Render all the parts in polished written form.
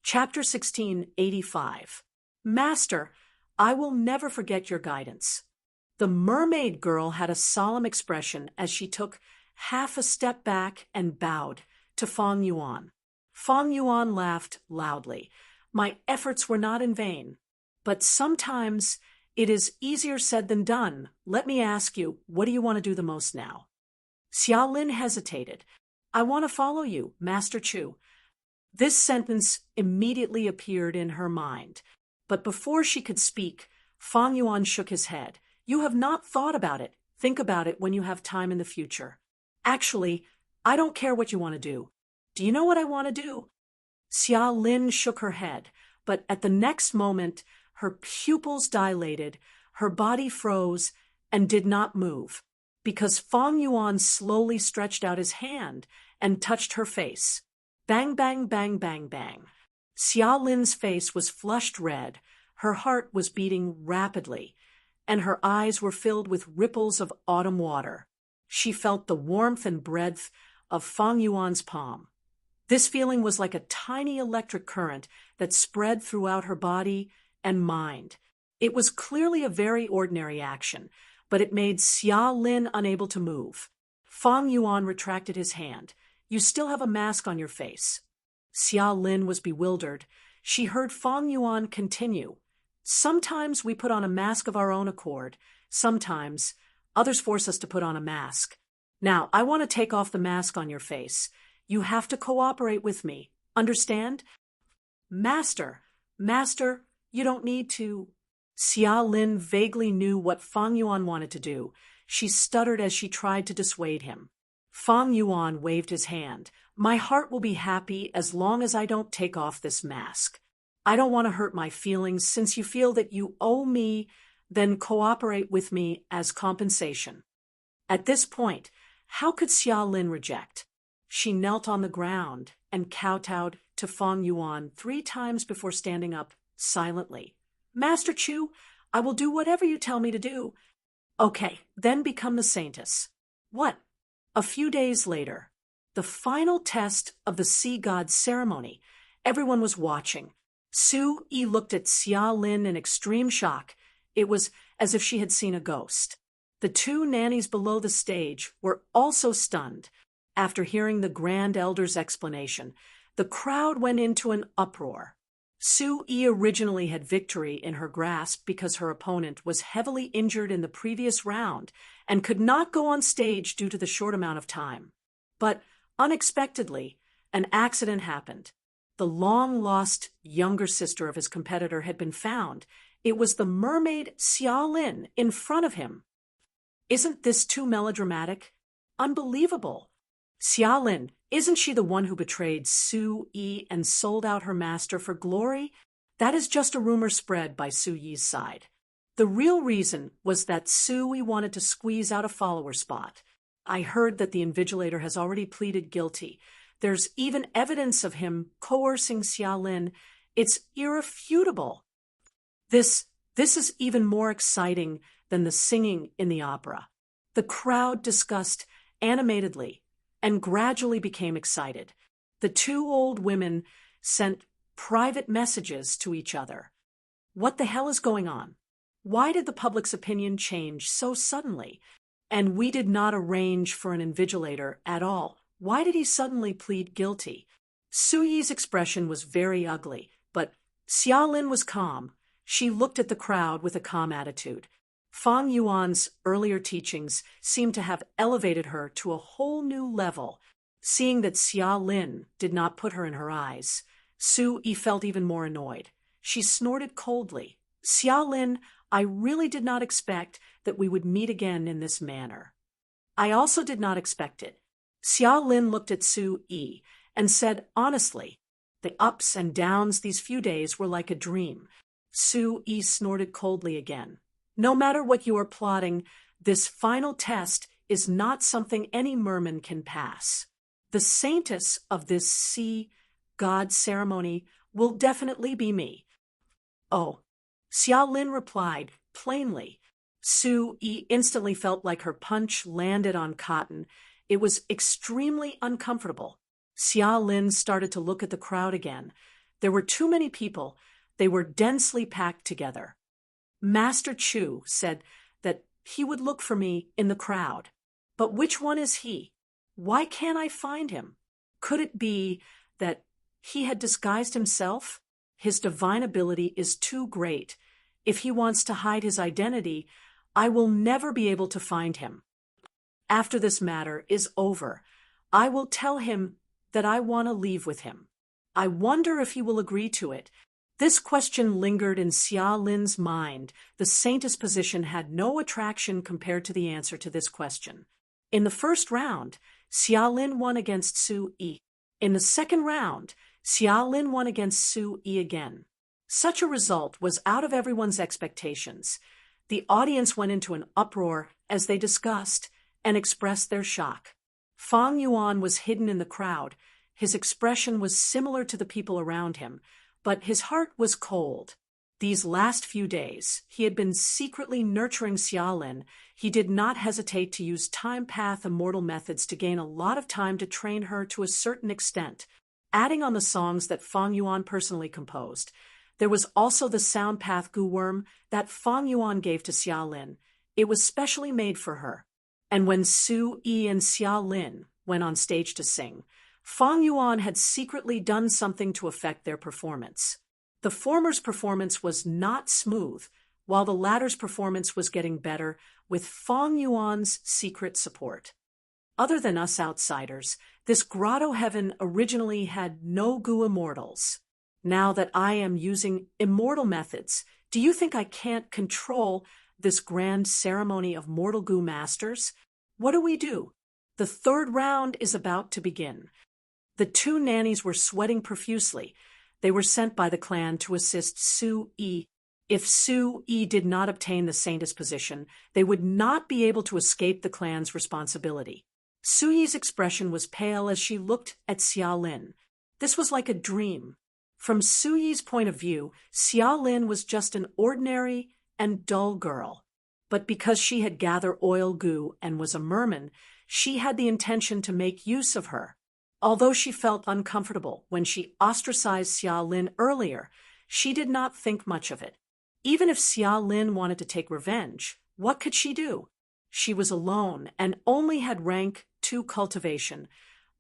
Chapter 1685. Master, I will never forget your guidance. The mermaid girl had a solemn expression as she took half a step back and bowed to Feng Yuan. Feng Yuan laughed loudly. My efforts were not in vain. But sometimes it is easier said than done. Let me ask you, what do you want to do the most now? Xia Lin hesitated. I want to follow you, Master Chu. This sentence immediately appeared in her mind. But before she could speak, Feng Yuan shook his head. You have not thought about it. Think about it when you have time in the future. Actually, I don't care what you want to do. Do you know what I want to do? Xia Lin shook her head, but at the next moment, her pupils dilated, her body froze, and did not move, because Feng Yuan slowly stretched out his hand and touched her face. Bang, bang, bang, bang, bang. Xia Lin's face was flushed red, her heart was beating rapidly, and her eyes were filled with ripples of autumn water. She felt the warmth and breadth of Feng Yuan's palm. This feeling was like a tiny electric current that spread throughout her body and mind. It was clearly a very ordinary action, but it made Xia Lin unable to move. Feng Yuan retracted his hand. You still have a mask on your face. Xia Lin was bewildered. She heard Feng Yuan continue. Sometimes we put on a mask of our own accord. Sometimes others force us to put on a mask. Now, I want to take off the mask on your face. You have to cooperate with me. Understand? Master, you don't need to. Xia Lin vaguely knew what Feng Yuan wanted to do. She stuttered as she tried to dissuade him. Feng Yuan waved his hand. My heart will be happy as long as I don't take off this mask. I don't want to hurt my feelings. Since you feel that you owe me, then cooperate with me as compensation. At this point, how could Xia Lin reject? She knelt on the ground and kowtowed to Feng Yuan 3 times before standing up silently. Master Chu, I will do whatever you tell me to do. Okay, then become the saintess. What? A few days later, the final test of the sea god's ceremony. Everyone was watching. Su Yi looked at Xia Lin in extreme shock. It was as if she had seen a ghost. The 2 nannies below the stage were also stunned. After hearing the Grand Elder's explanation, the crowd went into an uproar. Su Yi originally had victory in her grasp because her opponent was heavily injured in the previous round and could not go on stage due to the short amount of time. But unexpectedly, an accident happened. The long-lost younger sister of his competitor had been found. It was the mermaid Xia Lin in front of him. Isn't this too melodramatic? Unbelievable. Xia Lin, isn't she the one who betrayed Su Yi and sold out her master for glory? That is just a rumor spread by Su Yi's side. The real reason was that Su Yi wanted to squeeze out a follower spot. I heard that the invigilator has already pleaded guilty. There's even evidence of him coercing Xia Lin. It's irrefutable. This is even more exciting than the singing in the opera. The crowd discussed animatedly and gradually became excited. The 2 old women sent private messages to each other. What the hell is going on? Why did the public's opinion change so suddenly? And we did not arrange for an invigilator at all. Why did he suddenly plead guilty? Su Yi's expression was very ugly, but Xia Lin was calm. She looked at the crowd with a calm attitude. Feng Yuan's earlier teachings seemed to have elevated her to a whole new level. Seeing that Xia Lin did not put her in her eyes, Su Yi felt even more annoyed. She snorted coldly. Xia Lin, I really did not expect that we would meet again in this manner. I also did not expect it. Xia Lin looked at Su Yi and said honestly, the ups and downs these few days were like a dream. Su Yi snorted coldly again. No matter what you are plotting, this final test is not something any merman can pass. The saintess of this sea god ceremony will definitely be me. Oh, Xia Lin replied plainly. Su Yi instantly felt like her punch landed on cotton. It was extremely uncomfortable. Xia Lin started to look at the crowd again. There were too many people. They were densely packed together. Master Chu said that he would look for me in the crowd. But which one is he? Why can't I find him? Could it be that he had disguised himself? His divine ability is too great. If he wants to hide his identity, I will never be able to find him. After this matter is over, I will tell him that I want to leave with him. I wonder if he will agree to it. This question lingered in Xia Lin's mind. The saintess position had no attraction compared to the answer to this question. In the first round, Xia Lin won against Su Yi. In the second round, Xia Lin won against Su Yi again. Such a result was out of everyone's expectations. The audience went into an uproar as they discussed and expressed their shock. Fang Yuan was hidden in the crowd. His expression was similar to the people around him, but his heart was cold. These last few days, he had been secretly nurturing Xia Lin. He did not hesitate to use time path immortal methods to gain a lot of time to train her to a certain extent. Adding on the songs that Fang Yuan personally composed, there was also the sound path gu worm that Fang Yuan gave to Xia Lin. It was specially made for her. And when Su Yi and Xia Lin went on stage to sing, Fang Yuan had secretly done something to affect their performance. The former's performance was not smooth, while the latter's performance was getting better with Fang Yuan's secret support. Other than us outsiders, this grotto heaven originally had no gu immortals. Now that I am using immortal methods, do you think I can't control this grand ceremony of mortal gu masters? What do we do? The third round is about to begin. The two nannies were sweating profusely. They were sent by the clan to assist Su Yi. If Su Yi did not obtain the saintess position, they would not be able to escape the clan's responsibility. Su Yi's expression was pale as she looked at Xia Lin. This was like a dream. From Su Yi's point of view, Xia Lin was just an ordinary and dull girl. But because she had gathered oil gu and was a merman, she had the intention to make use of her. Although she felt uncomfortable when she ostracized Xia Lin earlier, she did not think much of it. Even if Xia Lin wanted to take revenge, what could she do? She was alone and only had rank 2 cultivation.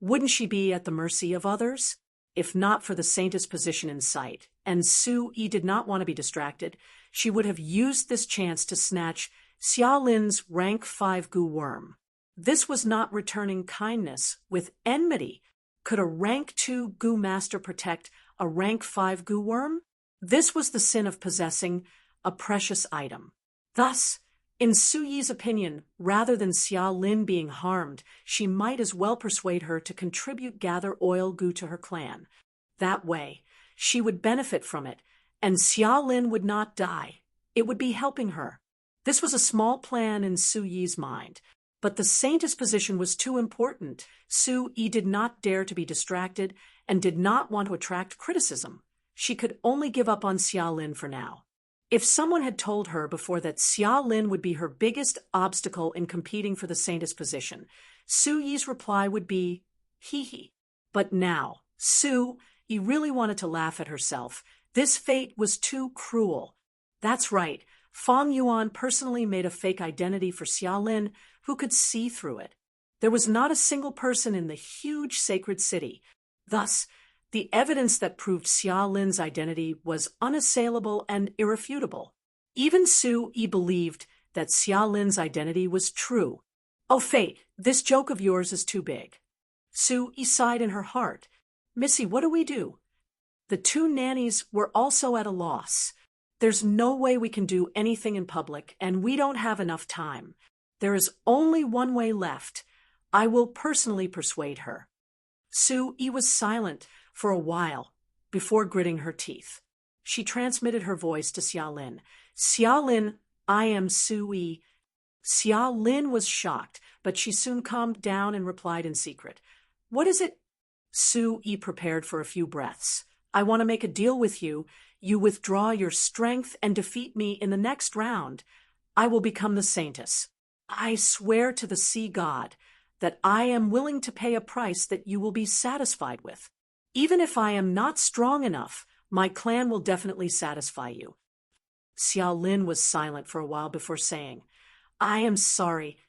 Wouldn't she be at the mercy of others? If not for the saintess position in sight, and Su Yi did not want to be distracted, she would have used this chance to snatch Xia Lin's rank 5 gu worm. This was not returning kindness with enmity. Could a rank 2 gu master protect a rank 5 gu worm? This was the sin of possessing a precious item. Thus, in Su Yi's opinion, rather than Xia Lin being harmed, she might as well persuade her to contribute gather oil gu to her clan. That way, she would benefit from it, and Xia Lin would not die. It would be helping her. This was a small plan in Su Yi's mind. But the saintess position was too important. Su Yi did not dare to be distracted and did not want to attract criticism. She could only give up on Xia Lin for now. If someone had told her before that Xia Lin would be her biggest obstacle in competing for the saintess position, Su Yi's reply would be, hee hee. But now, Su Yi really wanted to laugh at herself. This fate was too cruel. That's right. Fang Yuan personally made a fake identity for Xia Lin who could see through it. There was not a single person in the huge sacred city. Thus, the evidence that proved Xia Lin's identity was unassailable and irrefutable. Even Su Yi believed that Xia Lin's identity was true. Oh fate, this joke of yours is too big. Su Yi sighed in her heart. Missy, what do we do? The two nannies were also at a loss. There's no way we can do anything in public, and we don't have enough time. There is only one way left. I will personally persuade her. Su Yi was silent for a while before gritting her teeth. She transmitted her voice to Xia Lin. Xia Lin, I am Su Yi. Xia Lin was shocked, but she soon calmed down and replied in secret. What is it? Su Yi prepared for a few breaths. I want to make a deal with you. You withdraw your strength and defeat me in the next round. I will become the saintess. I swear to the sea god that I am willing to pay a price that you will be satisfied with. Even if I am not strong enough, My clan will definitely satisfy you. Xiao Lin was silent for a while before saying, I am sorry.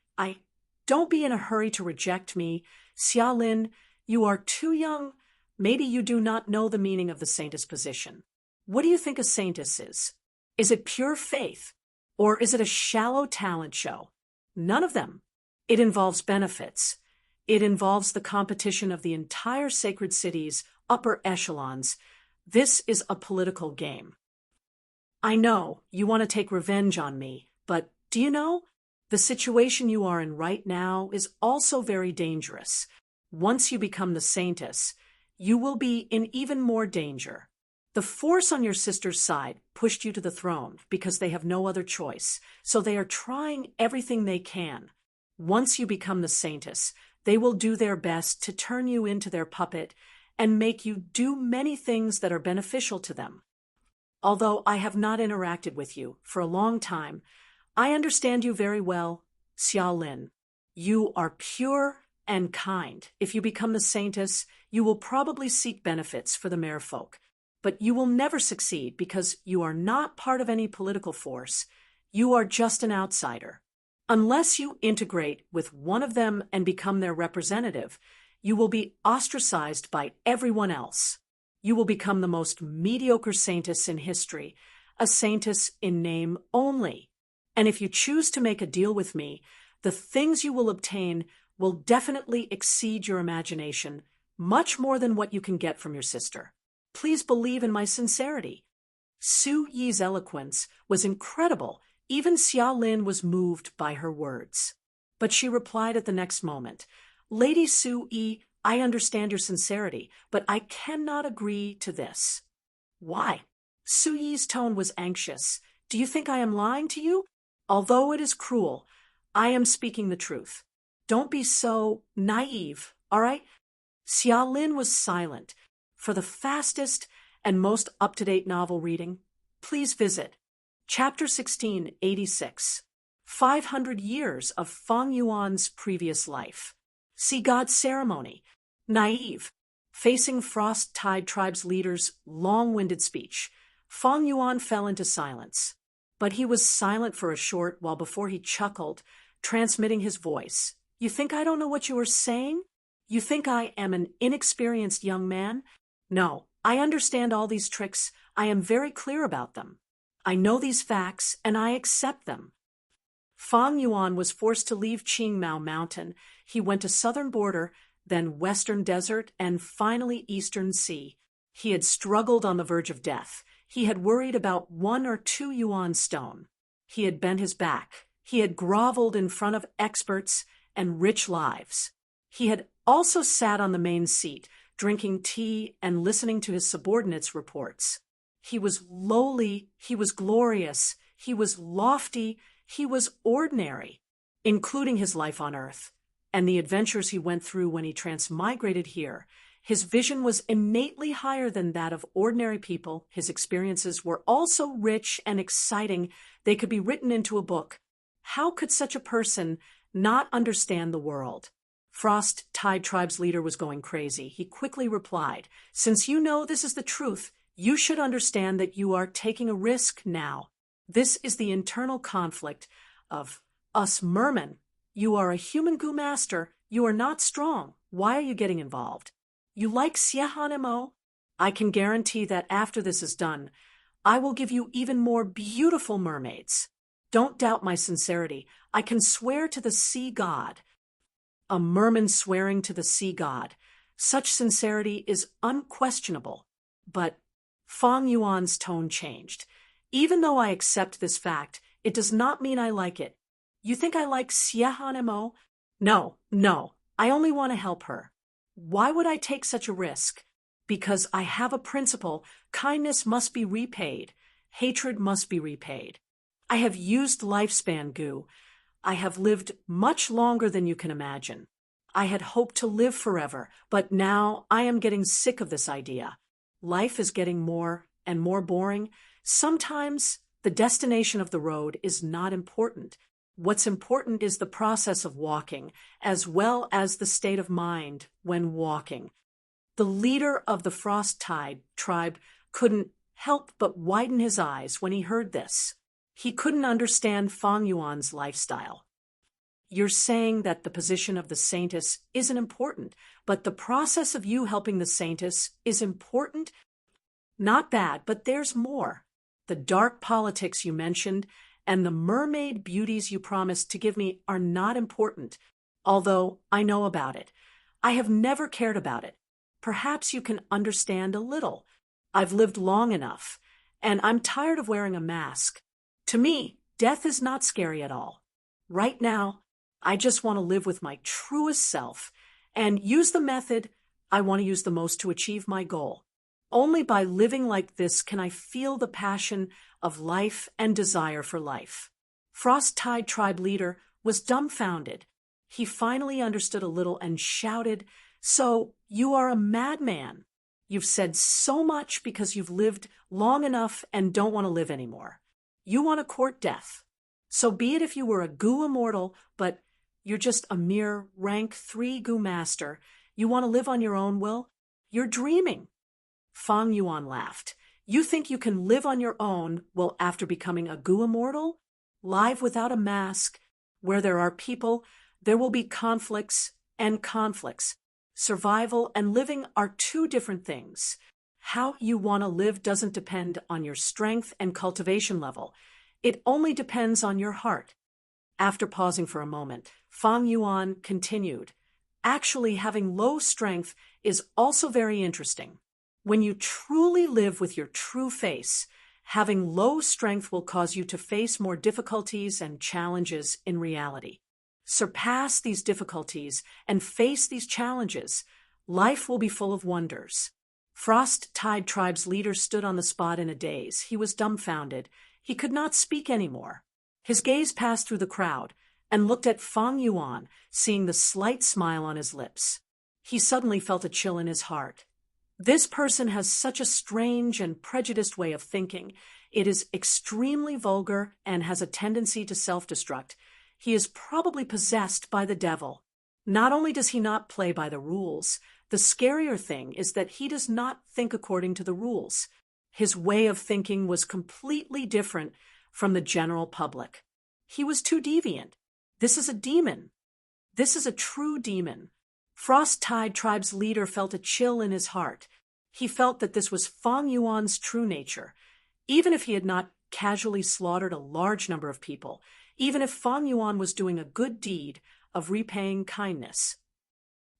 Don't be in a hurry to reject me. Xiao Lin, you are too young. Maybe you do not know the meaning of the saintess position. What do you think a saintess is? Is it pure faith? Or is it a shallow talent show? None of them. It involves benefits. It involves the competition of the entire sacred city's upper echelons. This is a political game. I know you want to take revenge on me, but do you know? The situation you are in right now is also very dangerous. Once you become the saintess, you will be in even more danger. The force on your sister's side pushed you to the throne because they have no other choice, so they are trying everything they can. Once you become the saintess, they will do their best to turn you into their puppet and make you do many things that are beneficial to them. Although I have not interacted with you for a long time, I understand you very well, Xiao Lin. You are pure and kind. If you become the saintess, you will probably seek benefits for the merfolk. But you will never succeed because you are not part of any political force. You are just an outsider. Unless you integrate with one of them and become their representative, you will be ostracized by everyone else. You will become the most mediocre saintess in history, a saintess in name only. And if you choose to make a deal with me, the things you will obtain will definitely exceed your imagination, much more than what you can get from your sister. Please believe in my sincerity. Su Yi's eloquence was incredible. Even Xiao Lin was moved by her words. But she replied at the next moment, Lady Su Yi, I understand your sincerity, but I cannot agree to this. Why? Su Yi's tone was anxious. Do you think I am lying to you? Although it is cruel, I am speaking the truth. Don't be so naive, all right? Xiao Lin was silent. For the fastest and most up-to-date novel reading, please visit Chapter 1686, 500 Years of Feng Yuan's Previous Life. See God's Ceremony, Naive, Facing Frost-Tide Tribe's Leader's Long-Winded Speech. Feng Yuan fell into silence. But he was silent for a short while before he chuckled, transmitting his voice. You think I don't know what you are saying? You think I am an inexperienced young man? No, I understand all these tricks. I am very clear about them. I know these facts, and I accept them. Feng Yuan was forced to leave Qingmao Mountain. He went to southern border, then western desert, and finally eastern sea. He had struggled on the verge of death. He had worried about 1 or 2 yuan stone. He had bent his back. He had groveled in front of experts and rich lives. He had also sat on the main seat, drinking tea and listening to his subordinates' reports. He was lowly, he was glorious, he was lofty, he was ordinary, including his life on Earth, and the adventures he went through when he transmigrated here. His vision was innately higher than that of ordinary people. His experiences were also rich and exciting. They could be written into a book. How could such a person not understand the world? Frost-Tide Tribe's leader was going crazy. He quickly replied, Since you know this is the truth, you should understand that you are taking a risk now. This is the internal conflict of us mermen. You are a human Gu master. You are not strong. Why are you getting involved? You like Xiehanemo? I can guarantee that after this is done, I will give you even more beautiful mermaids. Don't doubt my sincerity. I can swear to the sea god. A merman swearing to the sea god. Such sincerity is unquestionable. But Feng Yuan's tone changed. Even though I accept this fact, it does not mean I like it. You think I like Xiehanemo? No. I only want to help her. Why would I take such a risk? Because I have a principle. Kindness must be repaid. Hatred must be repaid. I have used lifespan, Gu. I have lived much longer than you can imagine. I had hoped to live forever, but now I am getting sick of this idea. Life is getting more and more boring. Sometimes the destination of the road is not important. What's important is the process of walking, as well as the state of mind when walking. The leader of the Frost-Tide tribe couldn't help but widen his eyes when he heard this. He couldn't understand Fang Yuan's lifestyle. You're saying that the position of the saintess isn't important, but the process of you helping the saintess is important? Not bad, but there's more. The dark politics you mentioned and the mermaid beauties you promised to give me are not important, although I know about it. I have never cared about it. Perhaps you can understand a little. I've lived long enough, and I'm tired of wearing a mask. To me, death is not scary at all. Right now, I just want to live with my truest self and use the method I want to use the most to achieve my goal. Only by living like this can I feel the passion of life and desire for life. Frost Tide Tribe leader was dumbfounded. He finally understood a little and shouted, "So, you are a madman. You've said so much because you've lived long enough and don't want to live anymore. You want to court death. So be it if you were a Gu immortal, but you're just a mere rank 3 Gu master. You want to live on your own will? You're dreaming." Fang Yuan laughed. "You think you can live on your own, well, after becoming a Gu immortal? Live without a mask, where there are people, there will be conflicts and conflicts. Survival and living are two different things. How you want to live doesn't depend on your strength and cultivation level. It only depends on your heart." After pausing for a moment, Fang Yuan continued, "Actually, having low strength is also very interesting. When you truly live with your true face, having low strength will cause you to face more difficulties and challenges in reality. Surpass these difficulties and face these challenges. Life will be full of wonders." Frost Tide Tribe's leader stood on the spot in a daze. He was dumbfounded. He could not speak anymore. His gaze passed through the crowd and looked at Fang Yuan, seeing the slight smile on his lips. He suddenly felt a chill in his heart. This person has such a strange and prejudiced way of thinking. It is extremely vulgar and has a tendency to self-destruct. He is probably possessed by the devil. Not only does he not play by the rules, the scarier thing is that he does not think according to the rules. His way of thinking was completely different from the general public. He was too deviant. This is a demon. This is a true demon. Frost Tide Tribe's leader felt a chill in his heart. He felt that this was Fang Yuan's true nature. Even if he had not casually slaughtered a large number of people, even if Fang Yuan was doing a good deed of repaying kindness.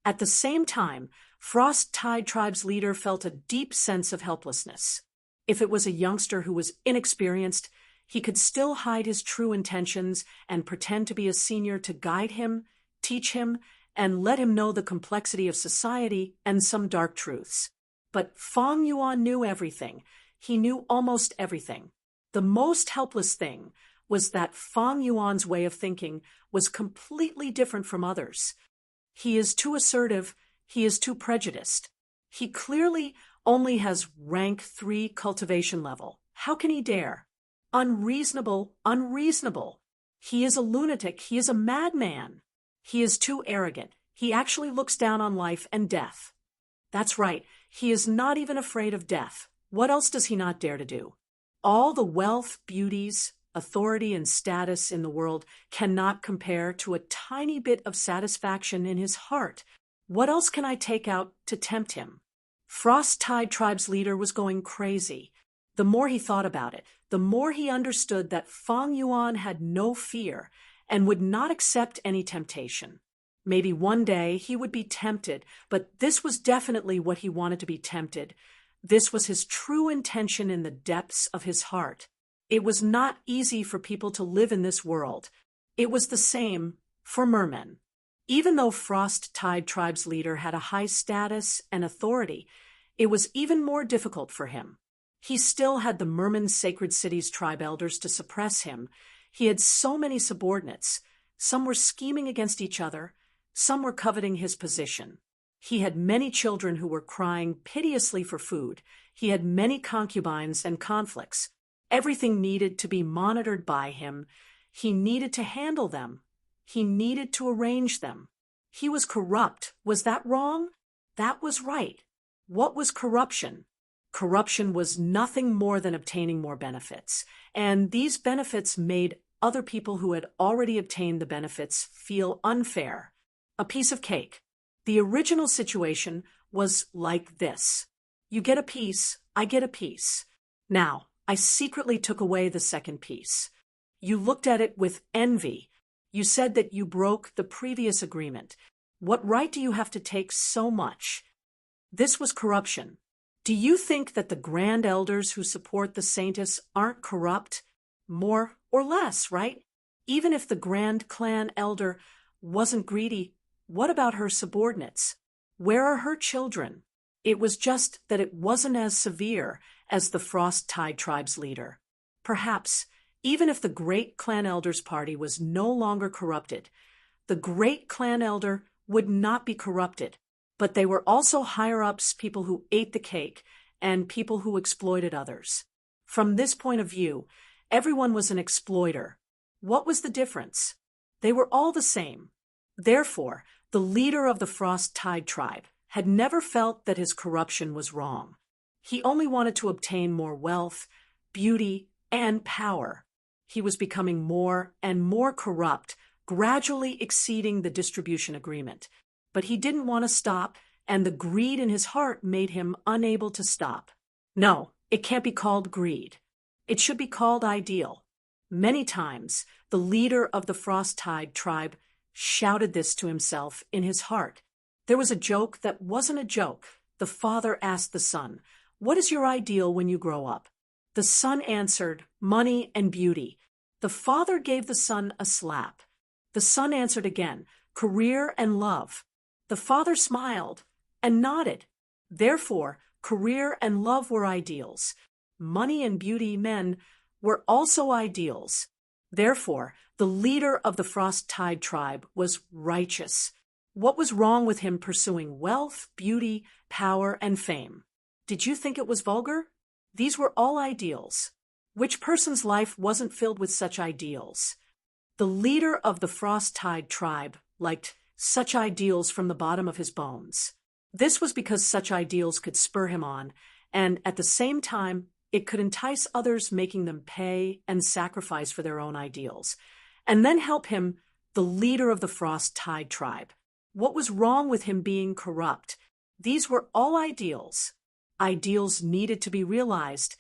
At the same time, Frost Tide Tribe's leader felt a deep sense of helplessness. If it was a youngster who was inexperienced, he could still hide his true intentions and pretend to be a senior to guide him, teach him, and let him know the complexity of society and some dark truths. But Fang Yuan knew everything. He knew almost everything. The most helpless thing was that Fang Yuan's way of thinking was completely different from others. He is too assertive. He is too prejudiced. He clearly only has rank 3 cultivation level. How can he dare? Unreasonable, unreasonable. He is a lunatic. He is a madman. He is too arrogant. He actually looks down on life and death. That's right. He is not even afraid of death. What else does he not dare to do? All the wealth, beauties, authority, and status in the world cannot compare to a tiny bit of satisfaction in his heart. What else can I take out to tempt him? Frost Tide Tribe's leader was going crazy. The more he thought about it, the more he understood that Fang Yuan had no fear and would not accept any temptation. Maybe one day he would be tempted, but this was definitely what he wanted to be tempted. This was his true intention in the depths of his heart. It was not easy for people to live in this world. It was the same for mermen. Even though Frost Tide Tribe's leader had a high status and authority, it was even more difficult for him. He still had the Merman Sacred City's tribe elders to suppress him. He had so many subordinates. Some were scheming against each other. Some were coveting his position. He had many children who were crying piteously for food. He had many concubines and conflicts. Everything needed to be monitored by him. He needed to handle them. He needed to arrange them. He was corrupt. Was that wrong? That was right. What was corruption? Corruption was nothing more than obtaining more benefits, and these benefits made other people who had already obtained the benefits feel unfair. A piece of cake. The original situation was like this. You get a piece, I get a piece. Now, I secretly took away the second piece. You looked at it with envy. You said that you broke the previous agreement. What right do you have to take so much? This was corruption. Do you think that the grand elders who support the saintess aren't corrupt? More or less, right? Even if the grand clan elder wasn't greedy, what about her subordinates? Where are her children? It was just that it wasn't as severe as the Frost Tide tribe's leader. Perhaps, even if the great clan elder's party was no longer corrupted, the great clan elder would not be corrupted. But they were also higher-ups, people who ate the cake, and people who exploited others. From this point of view, everyone was an exploiter. What was the difference? They were all the same. Therefore, the leader of the Frost Tide tribe had never felt that his corruption was wrong. He only wanted to obtain more wealth, beauty, and power. He was becoming more and more corrupt, gradually exceeding the distribution agreement. But he didn't want to stop, and the greed in his heart made him unable to stop. No, it can't be called greed. It should be called ideal. Many times, the leader of the Frost Tide tribe shouted this to himself in his heart. There was a joke that wasn't a joke. The father asked the son, "What is your ideal when you grow up?" The son answered, "Money and beauty." The father gave the son a slap. The son answered again, "Career and love." The father smiled and nodded. Therefore, career and love were ideals. Money and beauty men were also ideals. Therefore, the leader of the Frost Tide tribe was righteous. What was wrong with him pursuing wealth, beauty, power, and fame? Did you think it was vulgar? These were all ideals. Which person's life wasn't filled with such ideals? The leader of the Frost Tide tribe liked such ideals from the bottom of his bones. This was because such ideals could spur him on, and at the same time, it could entice others, making them pay and sacrifice for their own ideals, and then help him, the leader of the Frost Tide tribe. What was wrong with him being corrupt? These were all ideals. Ideals needed to be realized,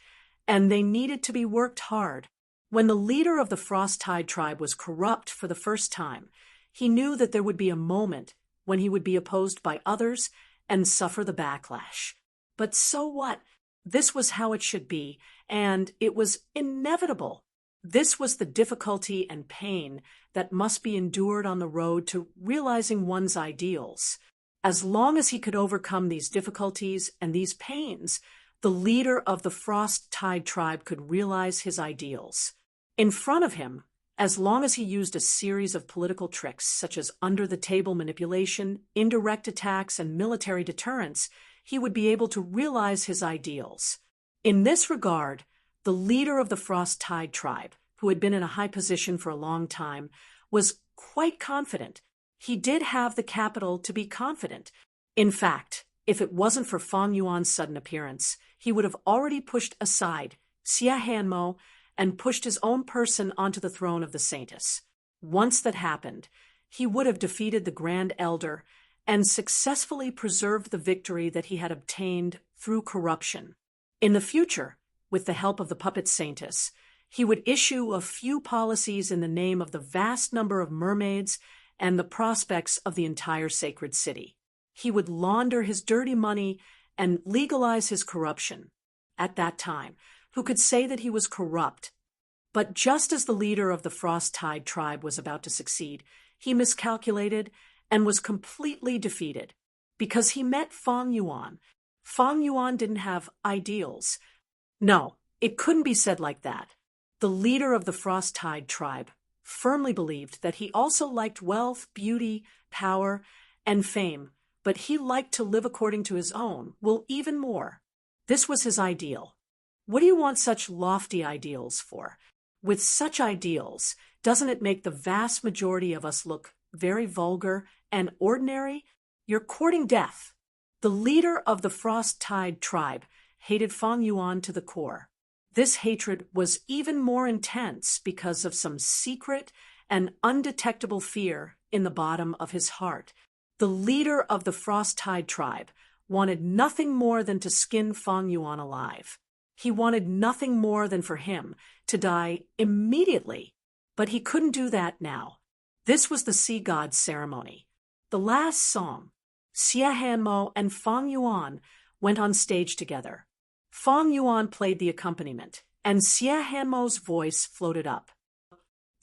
and they needed to be worked hard. When the leader of the Frost Tide tribe was corrupt for the first time, he knew that there would be a moment when he would be opposed by others and suffer the backlash. But so what? This was how it should be, and it was inevitable. This was the difficulty and pain that must be endured on the road to realizing one's ideals. As long as he could overcome these difficulties and these pains, the leader of the Frost Tide tribe could realize his ideals. In front of him, as long as he used a series of political tricks such as under-the-table manipulation, indirect attacks, and military deterrence, he would be able to realize his ideals. In this regard, the leader of the Frost Tide tribe, who had been in a high position for a long time, was quite confident. He did have the capital to be confident. In fact, if it wasn't for Fang Yuan's sudden appearance, he would have already pushed aside Xia Hanmo and pushed his own person onto the throne of the saintess. Once that happened, he would have defeated the Grand Elder and successfully preserved the victory that he had obtained through corruption. In the future, with the help of the puppet saintess, he would issue a few policies in the name of the vast number of mermaids and the prospects of the entire sacred city. He would launder his dirty money and legalize his corruption. At that time, who could say that he was corrupt? But just as the leader of the Frost Tide tribe was about to succeed, he miscalculated and was completely defeated. Because he met Fang Yuan. Fang Yuan didn't have ideals. No, it couldn't be said like that. The leader of the Frost Tide tribe firmly believed that he also liked wealth, beauty, power, and fame, but he liked to live according to his own, well, even more. This was his ideal. What do you want such lofty ideals for? With such ideals, doesn't it make the vast majority of us look very vulgar and ordinary? You're courting death. The leader of the Frost Tide tribe hated Fang Yuan to the core. This hatred was even more intense because of some secret and undetectable fear in the bottom of his heart. The leader of the Frost Tide tribe wanted nothing more than to skin Fang Yuan alive. He wanted nothing more than for him to die immediately, but he couldn't do that now. This was the sea god's ceremony. The last song, Xie Hanmo and Fang Yuan went on stage together. Fang Yuan played the accompaniment, and Xie Hanmo's voice floated up.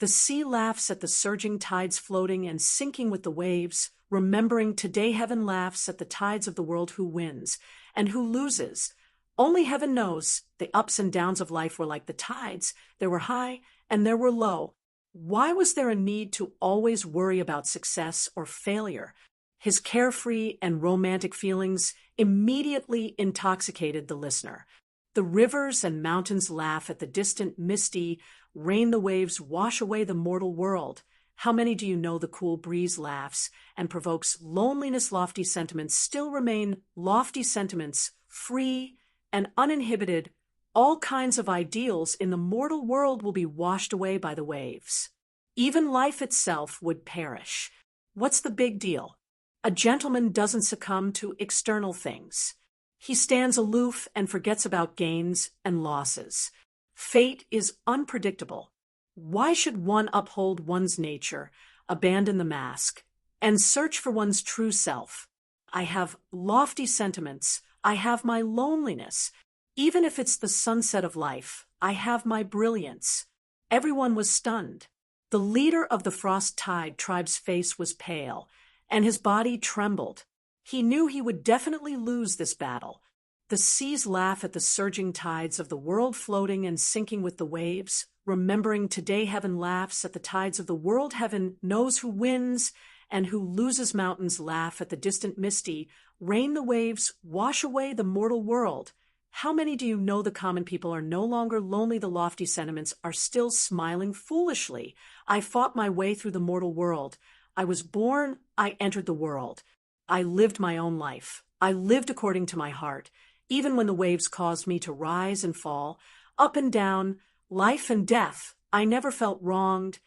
The sea laughs at the surging tides floating and sinking with the waves, remembering today heaven laughs at the tides of the world who wins and who loses. Only heaven knows the ups and downs of life were like the tides. There were high and there were low. Why was there a need to always worry about success or failure? His carefree and romantic feelings immediately intoxicated the listener. The rivers and mountains laugh at the distant misty rain, the waves wash away the mortal world. How many do you know the cool breeze laughs and provokes loneliness? Lofty sentiments still remain lofty sentiments, free and uninhibited. All kinds of ideals in the mortal world will be washed away by the waves. Even life itself would perish. What's the big deal? A gentleman doesn't succumb to external things. He stands aloof and forgets about gains and losses. Fate is unpredictable. Why should one uphold one's nature, abandon the mask, and search for one's true self? I have lofty sentiments. I have my loneliness. Even if it's the sunset of life, I have my brilliance. Everyone was stunned. The leader of the Frost Tide tribe's face was pale, and his body trembled. He knew he would definitely lose this battle. The seas laugh at the surging tides of the world floating and sinking with the waves, remembering today heaven laughs at the tides of the world. Heaven knows who wins and who loses. Mountains laugh at the distant misty rain, the waves wash away the mortal world. How many do you know the common people are no longer lonely? The lofty sentiments are still smiling foolishly. I fought my way through the mortal world. I was born, I entered the world. I lived my own life. I lived according to my heart. Even when the waves caused me to rise and fall, up and down, life and death, I never felt wronged,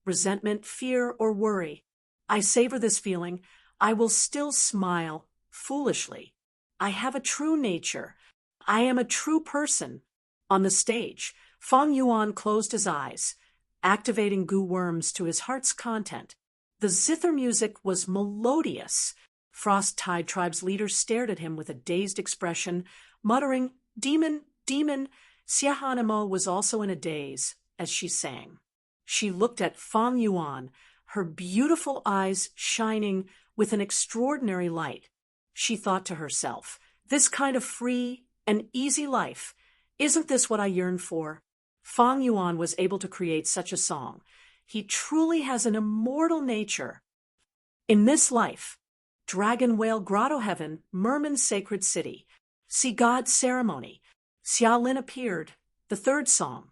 resentment, fear, or worry. I savor this feeling. I will still smile foolishly. I have a true nature. I am a true person. On the stage, Fang Yuan closed his eyes, activating goo worms to his heart's content. The zither music was melodious. Frost Tide tribe's leader stared at him with a dazed expression, muttering, "Demon, demon." Xie Hanmo was also in a daze as she sang. She looked at Fang Yuan, her beautiful eyes shining with an extraordinary light. She thought to herself, this kind of free and easy life, isn't this what I yearn for? Fang Yuan was able to create such a song. He truly has an immortal nature. In this life, Dragon Whale Grotto Heaven, Merman's Sacred City, Sea God Ceremony, Xiaolin appeared, the third song.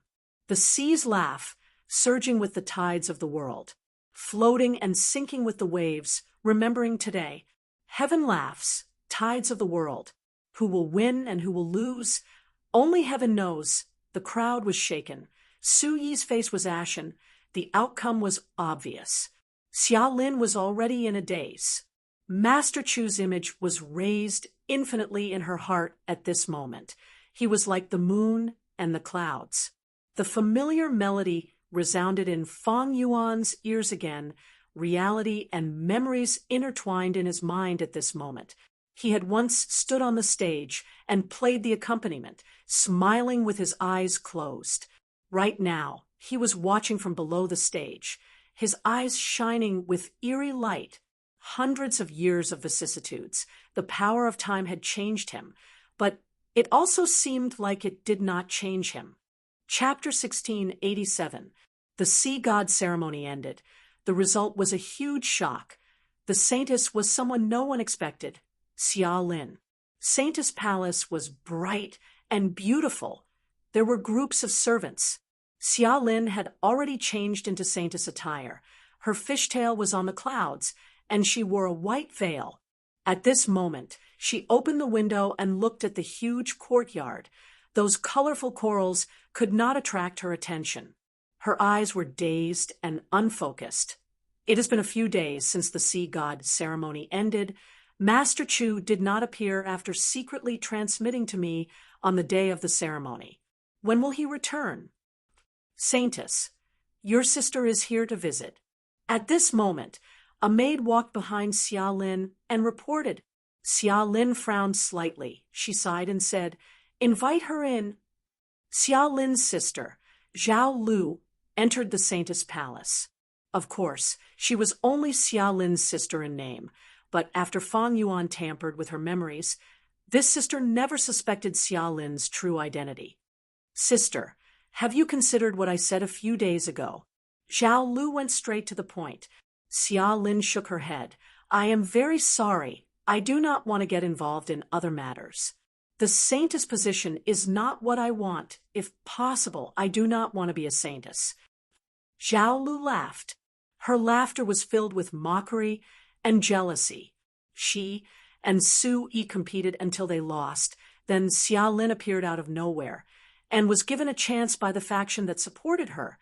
The seas laugh, surging with the tides of the world, floating and sinking with the waves, remembering today. Heaven laughs, tides of the world. Who will win and who will lose? Only heaven knows. The crowd was shaken. Su Yi's face was ashen. The outcome was obvious. Xiaolin was already in a daze. Master Chu's image was raised infinitely in her heart at this moment. He was like the moon and the clouds. The familiar melody resounded in Fang Yuan's ears again, reality and memories intertwined in his mind at this moment. He had once stood on the stage and played the accompaniment, smiling with his eyes closed. Right now, he was watching from below the stage, his eyes shining with eerie light. Hundreds of years of vicissitudes, the power of time had changed him, but it also seemed like it did not change him. Chapter 1687. The Sea God Ceremony ended. The result was a huge shock. The Saintess was someone no one expected, Xiaolin. Saintess Palace was bright and beautiful. There were groups of servants. Xiaolin had already changed into Saintess attire. Her fishtail was on the clouds, and she wore a white veil. At this moment, she opened the window and looked at the huge courtyard. Those colorful corals could not attract her attention. Her eyes were dazed and unfocused. It has been a few days since the sea god ceremony ended. Master Chu did not appear after secretly transmitting to me on the day of the ceremony. When will he return? Saintess, your sister is here to visit. At this moment, a maid walked behind Xia Lin and reported. Xia Lin frowned slightly. She sighed and said, "Invite her in." Xia Lin's sister, Zhao Lu, entered the Saintess Palace. Of course, she was only Xia Lin's sister in name, but after Fang Yuan tampered with her memories, this sister never suspected Xia Lin's true identity. "Sister, have you considered what I said a few days ago?" Zhao Lu went straight to the point. Xia Lin shook her head. "I am very sorry. I do not want to get involved in other matters. The saintess position is not what I want. If possible, I do not want to be a saintess." Zhao Lu laughed. Her laughter was filled with mockery and jealousy. She and Su Yi competed until they lost. Then Xia Lin appeared out of nowhere and was given a chance by the faction that supported her.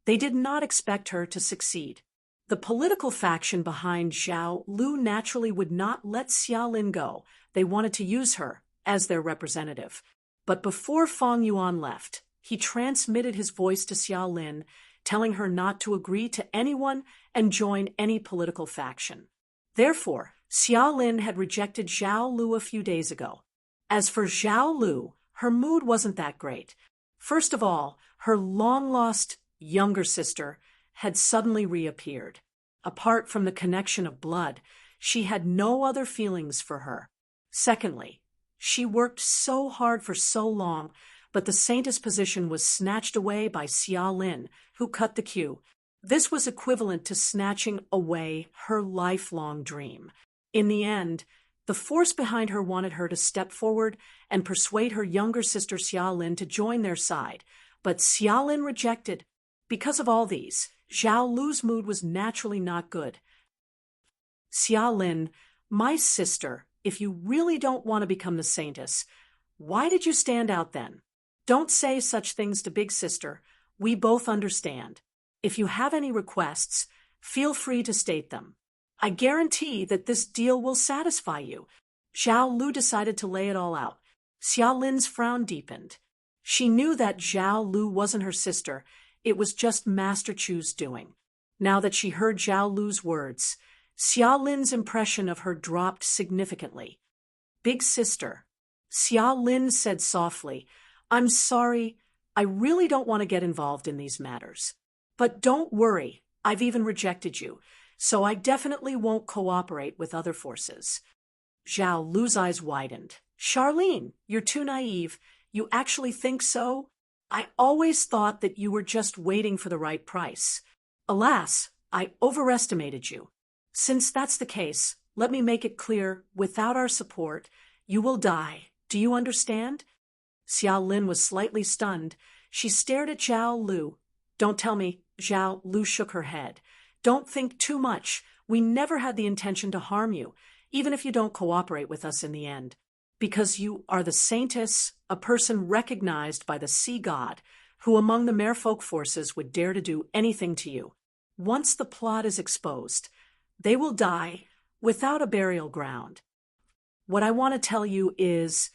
They did not expect her to succeed. The political faction behind Zhao Lu naturally would not let Xia Lin go. They wanted to use her as their representative. But before Fang Yuan left, he transmitted his voice to Xia Lin, telling her not to agree to anyone and join any political faction. Therefore, Xia Lin had rejected Zhao Lu a few days ago. As for Zhao Lu, her mood wasn't that great. First of all, her long-lost younger sister had suddenly reappeared. Apart from the connection of blood, she had no other feelings for her. Secondly, she worked so hard for so long, but the saintess position was snatched away by Xia Lin, who cut the queue. This was equivalent to snatching away her lifelong dream. In the end, the force behind her wanted her to step forward and persuade her younger sister Xia Lin to join their side, but Xia Lin rejected. Because of all these, Zhao Lu's mood was naturally not good. "Xia Lin, my sister, if you really don't want to become the saintess, why did you stand out then? Don't say such things to big sister. We both understand. If you have any requests, feel free to state them. I guarantee that this deal will satisfy you." Zhao Lu decided to lay it all out. Xia Lin's frown deepened. She knew that Zhao Lu wasn't her sister. It was just Master Chu's doing. Now that she heard Zhao Lu's words, Xia Lin's impression of her dropped significantly. "Big sister," Xia Lin said softly, "I'm sorry. I really don't want to get involved in these matters. But don't worry, I've even rejected you, so I definitely won't cooperate with other forces." Zhao Lu's eyes widened. "Charlene, you're too naive. You actually think so? I always thought that you were just waiting for the right price. Alas, I overestimated you. Since that's the case, let me make it clear, without our support, you will die. Do you understand?" Xia Lin was slightly stunned. She stared at Zhao Lu. "Don't tell me." Zhao Lu shook her head. "Don't think too much. We never had the intention to harm you, even if you don't cooperate with us in the end. Because you are the saintess, a person recognized by the sea god, who among the merfolk forces would dare to do anything to you. Once the plot is exposed, they will die without a burial ground. What I want to tell you is,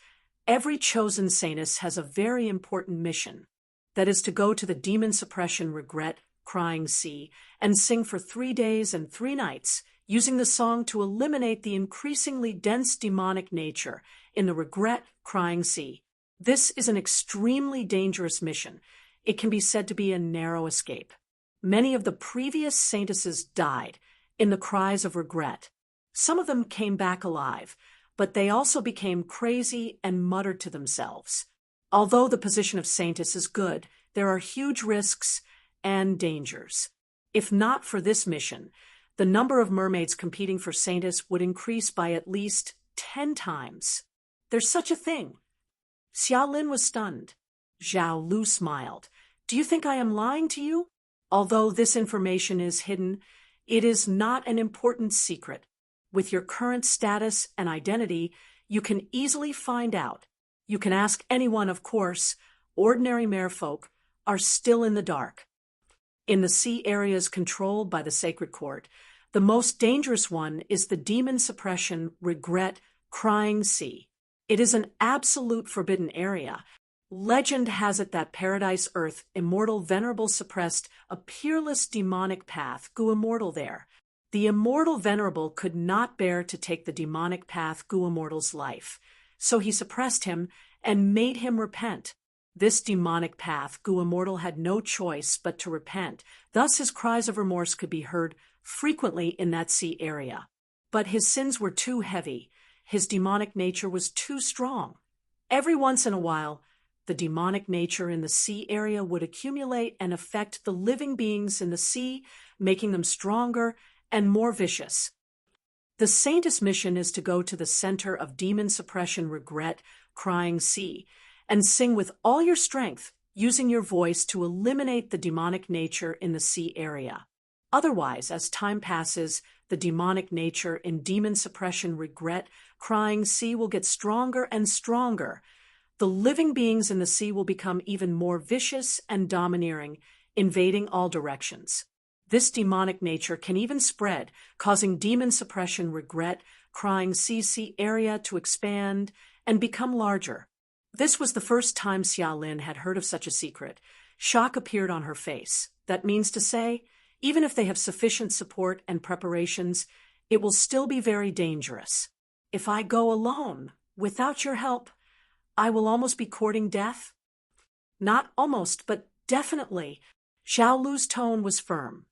every chosen saintess has a very important mission. That is to go to the demon suppression regret crying sea and sing for 3 days and 3 nights, using the song to eliminate the increasingly dense demonic nature in the regret crying sea. This is an extremely dangerous mission. It can be said to be a narrow escape. Many of the previous saintesses died in the cries of regret. Some of them came back alive, but they also became crazy and muttered to themselves. Although the position of saintess is good, there are huge risks and dangers. If not for this mission, the number of mermaids competing for saintess would increase by at least 10 times. There's such a thing. Xia Lin was stunned. Zhao Lu smiled. "Do you think I am lying to you? Although this information is hidden, it is not an important secret. With your current status and identity, you can easily find out. You can ask anyone, of course. Ordinary merfolk are still in the dark. In the sea areas controlled by the sacred court, the most dangerous one is the demon suppression, regret, crying sea. It is an absolute forbidden area. Legend has it that Paradise Earth, immortal venerable suppressed a peerless demonic path, Gu immortal there. The immortal venerable could not bear to take the demonic path Gu immortal's life, so he suppressed him and made him repent. This demonic path Gu immortal had no choice but to repent, thus his cries of remorse could be heard frequently in that sea area. But his sins were too heavy, his demonic nature was too strong. Every once in a while, the demonic nature in the sea area would accumulate and affect the living beings in the sea, making them stronger and more vicious. The saintess' mission is to go to the center of demon suppression, regret, crying sea, and sing with all your strength, using your voice to eliminate the demonic nature in the sea area. Otherwise, as time passes, the demonic nature in demon suppression, regret, crying sea will get stronger and stronger. The living beings in the sea will become even more vicious and domineering, invading all directions. This demonic nature can even spread, causing demon suppression, regret, crying sea area to expand and become larger. This was the first time Xia Lin had heard of such a secret. Shock appeared on her face. That means to say, even if they have sufficient support and preparations, it will still be very dangerous. If I go alone, without your help, I will almost be courting death? Not almost, but definitely. Xiao Lu's tone was firm.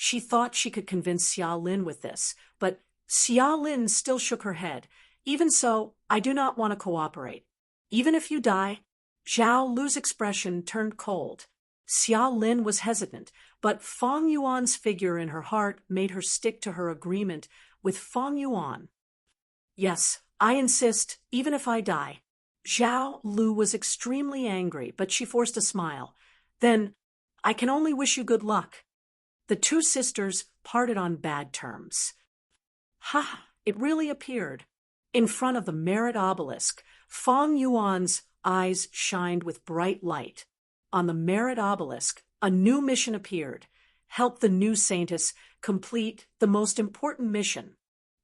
She thought she could convince Xia Lin with this, but Xia Lin still shook her head. Even so, I do not want to cooperate. Even if you die. Xiao Lu's expression turned cold. Xia Lin was hesitant, but Feng Yuan's figure in her heart made her stick to her agreement with Feng Yuan. Yes, I insist, even if I die. Xiao Lu was extremely angry, but she forced a smile. Then, I can only wish you good luck. The two sisters parted on bad terms. Ha! It really appeared. In front of the merit obelisk, Feng Yuan's eyes shined with bright light. On the merit obelisk, a new mission appeared. Help the new saintess complete the most important mission.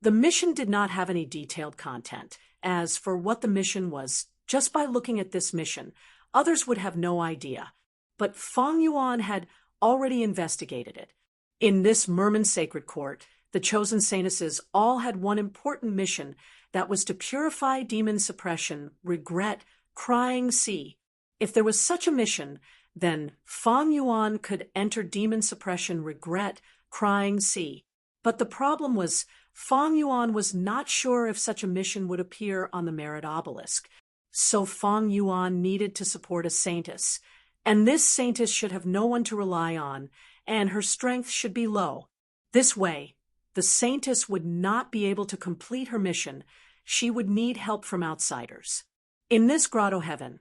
The mission did not have any detailed content. As for what the mission was, just by looking at this mission, others would have no idea. But Feng Yuan had already investigated it. In this Merman sacred court, the chosen saintesses all had one important mission, that was to purify demon suppression, regret, crying sea. If there was such a mission, then Feng Yuan could enter demon suppression, regret, crying sea. But the problem was, Feng Yuan was not sure if such a mission would appear on the merit obelisk. So Feng Yuan needed to support a saintess, and this saintess should have no one to rely on, and her strength should be low. This way, the saintess would not be able to complete her mission. She would need help from outsiders. In this grotto heaven,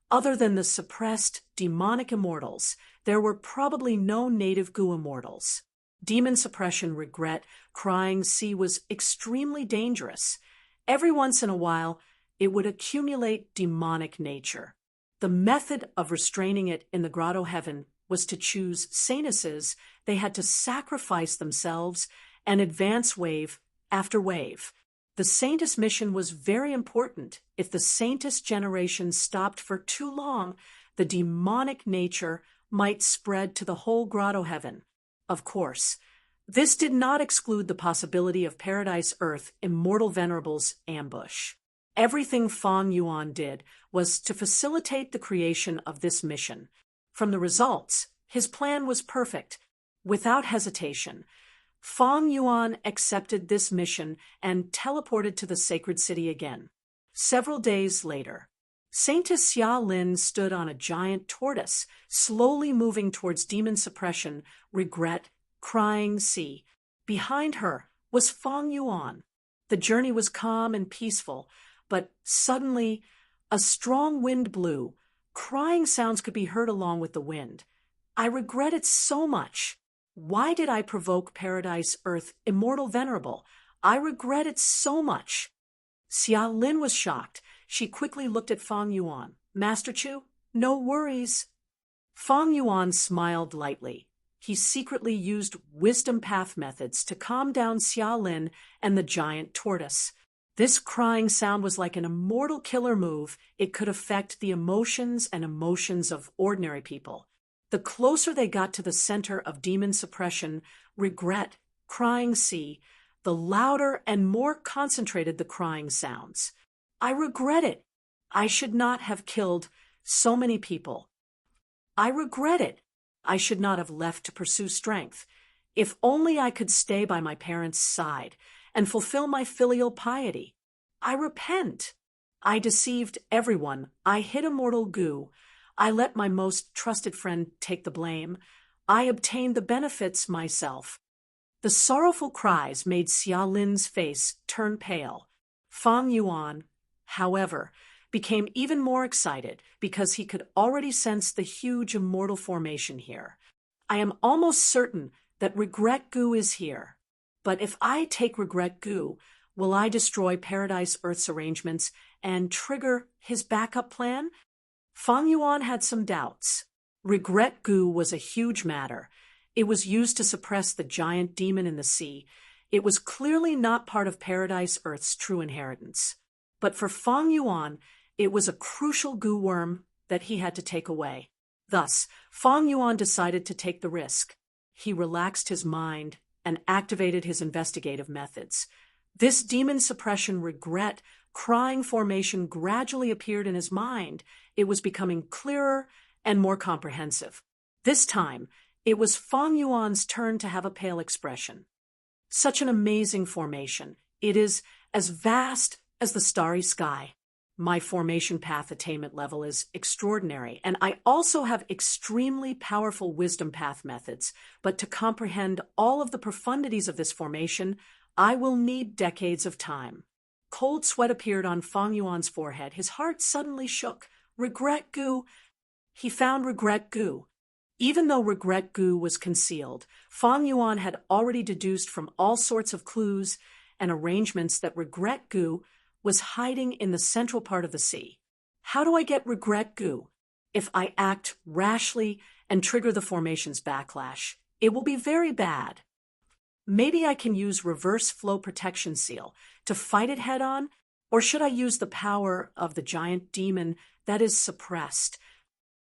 other than the suppressed demonic immortals, there were probably no native Gu immortals. Demon suppression, regret, crying sea was extremely dangerous. Every once in a while, it would accumulate demonic nature. The method of restraining it in the grotto heaven was to choose saintesses. They had to sacrifice themselves and advance wave after wave. The saintess mission was very important. If the saintess generation stopped for too long, the demonic nature might spread to the whole grotto heaven. Of course, this did not exclude the possibility of Paradise Earth immortal venerables ambush. Everything Feng Yuan did was to facilitate the creation of this mission. From the results, his plan was perfect. Without hesitation, Feng Yuan accepted this mission and teleported to the sacred city again. Several days later, Saintess Xia Lin stood on a giant tortoise, slowly moving towards demon suppression, regret, crying sea. Behind her was Feng Yuan. The journey was calm and peaceful, but suddenly a strong wind blew. Crying sounds could be heard along with the wind. I regret it so much. Why did I provoke Paradise Earth immortal venerable? I regret it so much." Xia Lin was shocked. She quickly looked at Fang Yuan. "Master Chu, no worries." Fang Yuan smiled lightly. He secretly used wisdom path methods to calm down Xia Lin and the giant tortoise. This crying sound was like an immortal killer move. It could affect the emotions and emotions of ordinary people. The closer they got to the center of demon suppression, regret, crying sea, the louder and more concentrated the crying sounds. "I regret it. I should not have killed so many people. I regret it. I should not have left to pursue strength. If only I could stay by my parents' side and fulfill my filial piety. I repent. I deceived everyone. I hid a mortal Gu. I let my most trusted friend take the blame. I obtained the benefits myself." The sorrowful cries made Xia Lin's face turn pale. Fang Yuan, however, became even more excited because he could already sense the huge immortal formation here. "I am almost certain that Regret Gu is here. But if I take Regret Gu, will I destroy Paradise Earth's arrangements and trigger his backup plan?" Fang Yuan had some doubts. Regret Gu was a huge matter. It was used to suppress the giant demon in the sea. It was clearly not part of Paradise Earth's true inheritance. But for Fang Yuan, it was a crucial Gu worm that he had to take away. Thus, Fang Yuan decided to take the risk. He relaxed his mind and activated his investigative methods. This demon suppression regret, crying formation gradually appeared in his mind. It was becoming clearer and more comprehensive. This time, it was Fang Yuan's turn to have a pale expression. "Such an amazing formation. It is as vast as the starry sky. My formation path attainment level is extraordinary, and I also have extremely powerful wisdom path methods. But to comprehend all of the profundities of this formation, I will need decades of time." Cold sweat appeared on Fang Yuan's forehead. His heart suddenly shook. Regret Gu. He found Regret Gu. Even though Regret Gu was concealed, Fang Yuan had already deduced from all sorts of clues and arrangements that Regret Gu was hiding in the central part of the sea. How do I get Regret Gu? If I act rashly and trigger the formation's backlash, it will be very bad. Maybe I can use reverse flow protection seal to fight it head on, or should I use the power of the giant demon that is suppressed?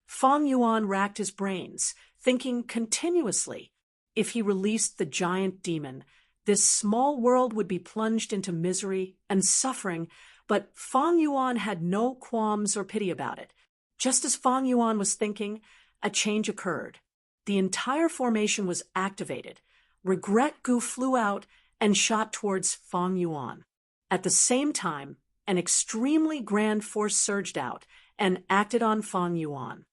Fang Yuan racked his brains, thinking continuously. If he released the giant demon, this small world would be plunged into misery and suffering, but Fang Yuan had no qualms or pity about it. Just as Fang Yuan was thinking, a change occurred. The entire formation was activated. Regret Gu flew out and shot towards Fang Yuan. At the same time, an extremely grand force surged out and acted on Fang Yuan.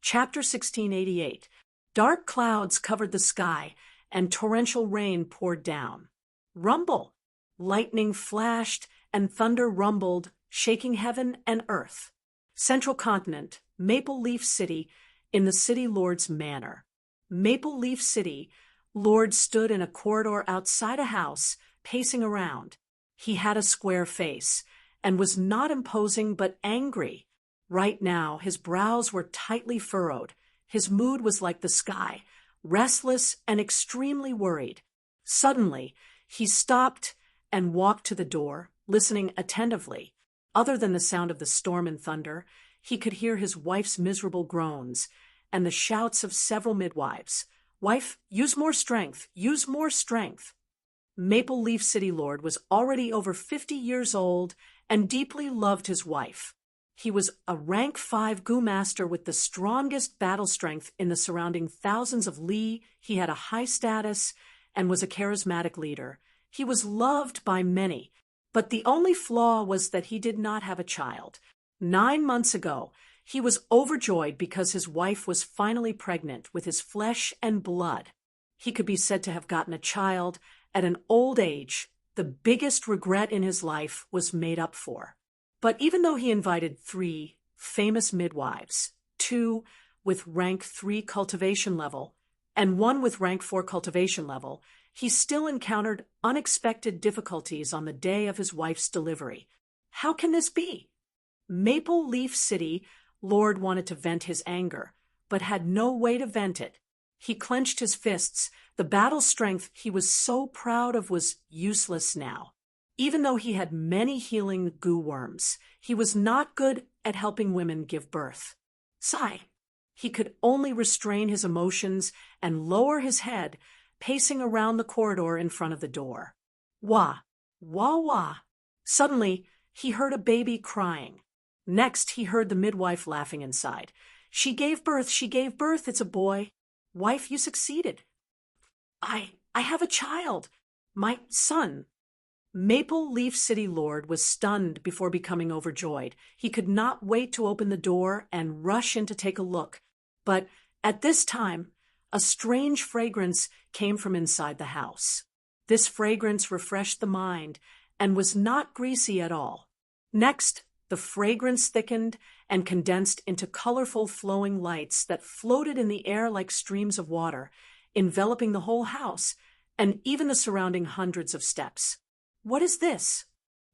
Chapter 1688. Dark clouds covered the sky, and torrential rain poured down. Rumble! Lightning flashed, and thunder rumbled, shaking heaven and earth. Central Continent, Maple Leaf City, in the City Lord's manor. Maple Leaf City, Lord stood in a corridor outside a house, pacing around. He had a square face, and was not imposing but angry. Right now, his brows were tightly furrowed. His mood was like the sky, restless and extremely worried. Suddenly, he stopped and walked to the door, listening attentively. Other than the sound of the storm and thunder, he could hear his wife's miserable groans and the shouts of several midwives. "Wife, use more strength, use more strength." Maple Leaf City Lord was already over 50 years old and deeply loved his wife. He was a rank 5 Gu master with the strongest battle strength in the surrounding thousands of li. He had a high status and was a charismatic leader. He was loved by many, but the only flaw was that he did not have a child. 9 months ago, he was overjoyed because his wife was finally pregnant with his flesh and blood. He could be said to have gotten a child at an old age. The biggest regret in his life was made up for. But even though he invited 3 famous midwives, 2 with rank 3 cultivation level, and one with rank 4 cultivation level, he still encountered unexpected difficulties on the day of his wife's delivery. How can this be? Maple Leaf City, Lord wanted to vent his anger, but had no way to vent it. He clenched his fists. The battle strength he was so proud of was useless now. Even though he had many healing goo worms, he was not good at helping women give birth. Sigh. He could only restrain his emotions and lower his head, pacing around the corridor in front of the door. Wah, wah, wah. Suddenly, he heard a baby crying. Next, he heard the midwife laughing inside. She gave birth, it's a boy. Wife, you succeeded. I have a child. My son. Maple Leaf City Lord was stunned before becoming overjoyed. He could not wait to open the door and rush in to take a look. But at this time, a strange fragrance came from inside the house. This fragrance refreshed the mind and was not greasy at all. Next, the fragrance thickened and condensed into colorful flowing lights that floated in the air like streams of water, enveloping the whole house and even the surrounding hundreds of steps. What is this?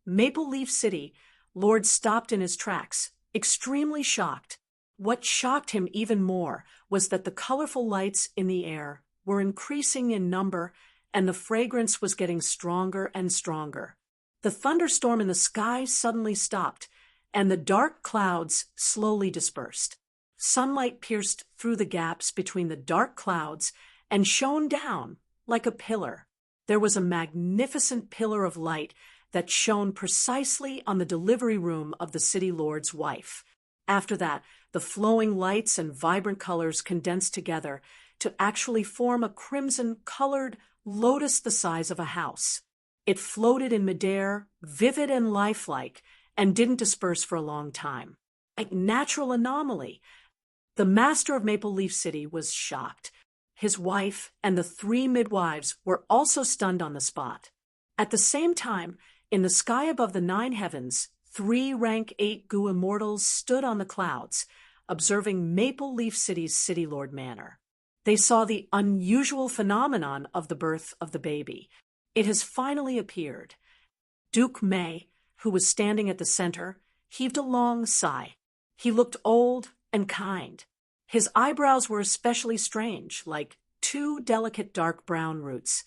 Maple Leaf City, Lord stopped in his tracks, extremely shocked. What shocked him even more was that the colorful lights in the air were increasing in number and the fragrance was getting stronger and stronger. The thunderstorm in the sky suddenly stopped, and the dark clouds slowly dispersed. Sunlight pierced through the gaps between the dark clouds and shone down like a pillar. There was a magnificent pillar of light that shone precisely on the delivery room of the city lord's wife. After that, the flowing lights and vibrant colors condensed together to actually form a crimson-colored lotus the size of a house. It floated in midair, vivid and lifelike, and didn't disperse for a long time. A natural anomaly. The master of Maple Leaf City was shocked. His wife and the 3 midwives were also stunned on the spot. At the same time, in the sky above the 9 heavens, 3 rank 8 goo immortals stood on the clouds, observing Maple Leaf City's City Lord manner. They saw the unusual phenomenon of the birth of the baby. It has finally appeared. Duke May, who was standing at the center, heaved a long sigh. He looked old and kind. His eyebrows were especially strange, like 2 delicate dark brown roots,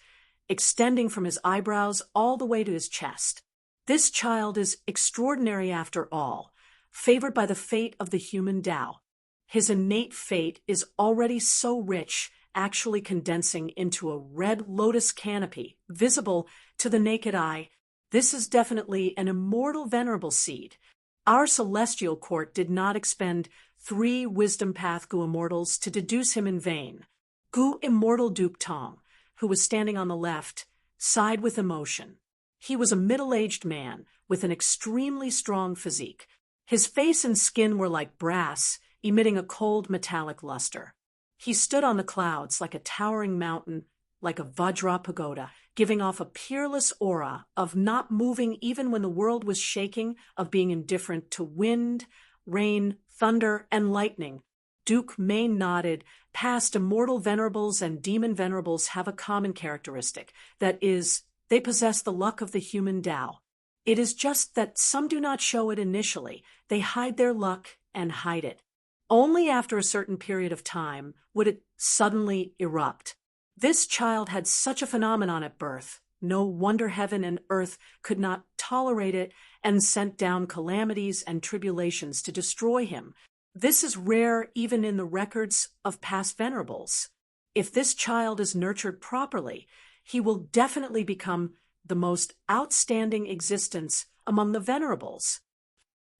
extending from his eyebrows all the way to his chest. This child is extraordinary after all, favored by the fate of the human Tao. His innate fate is already so rich, actually condensing into a red lotus canopy, visible to the naked eye. This is definitely an immortal venerable seed. Our celestial court did not expend 3 wisdom path Gu immortals to deduce him in vain. Gu immortal Duke Tong, who was standing on the left, sighed with emotion. He was a middle-aged man with an extremely strong physique. His face and skin were like brass, emitting a cold metallic luster. He stood on the clouds like a towering mountain, like a Vajra pagoda, giving off a peerless aura of not moving even when the world was shaking, of being indifferent to wind, rain, thunder, and lightning. Duke May nodded. Past immortal venerables and demon venerables have a common characteristic, that is, they possess the luck of the human Tao. It is just that some do not show it initially. They hide their luck and hide it. Only after a certain period of time would it suddenly erupt. This child had such a phenomenon at birth. No wonder heaven and earth could not tolerate it and sent down calamities and tribulations to destroy him. This is rare even in the records of past venerables. If this child is nurtured properly, he will definitely become the most outstanding existence among the venerables.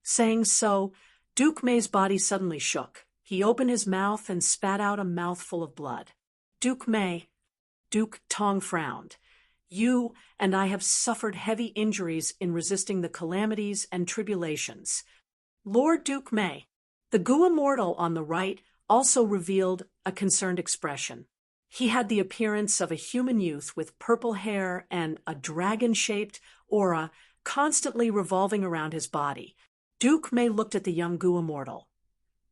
Saying so, Duke May's body suddenly shook. He opened his mouth and spat out a mouthful of blood. Duke May, Duke Tong frowned. You and I have suffered heavy injuries in resisting the calamities and tribulations. Lord Duke May, the Gu Immortal on the right also revealed a concerned expression. He had the appearance of a human youth with purple hair and a dragon-shaped aura constantly revolving around his body. Duke May looked at the young Gu Immortal.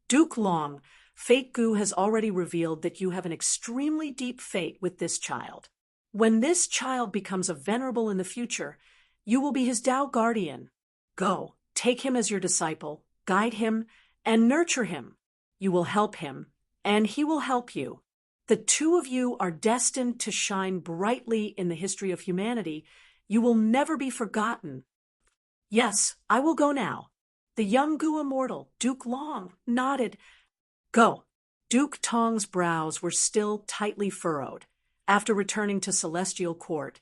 Duke Long, Fate Gu has already revealed that you have an extremely deep fate with this child. When this child becomes a venerable in the future, you will be his Tao guardian. Go, take him as your disciple, guide him, and nurture him. You will help him, and he will help you. The two of you are destined to shine brightly in the history of humanity. You will never be forgotten. Yes, I will go now. The young Gu immortal, Duke Long, nodded. Go. Duke Tong's brows were still tightly furrowed. After returning to Celestial Court,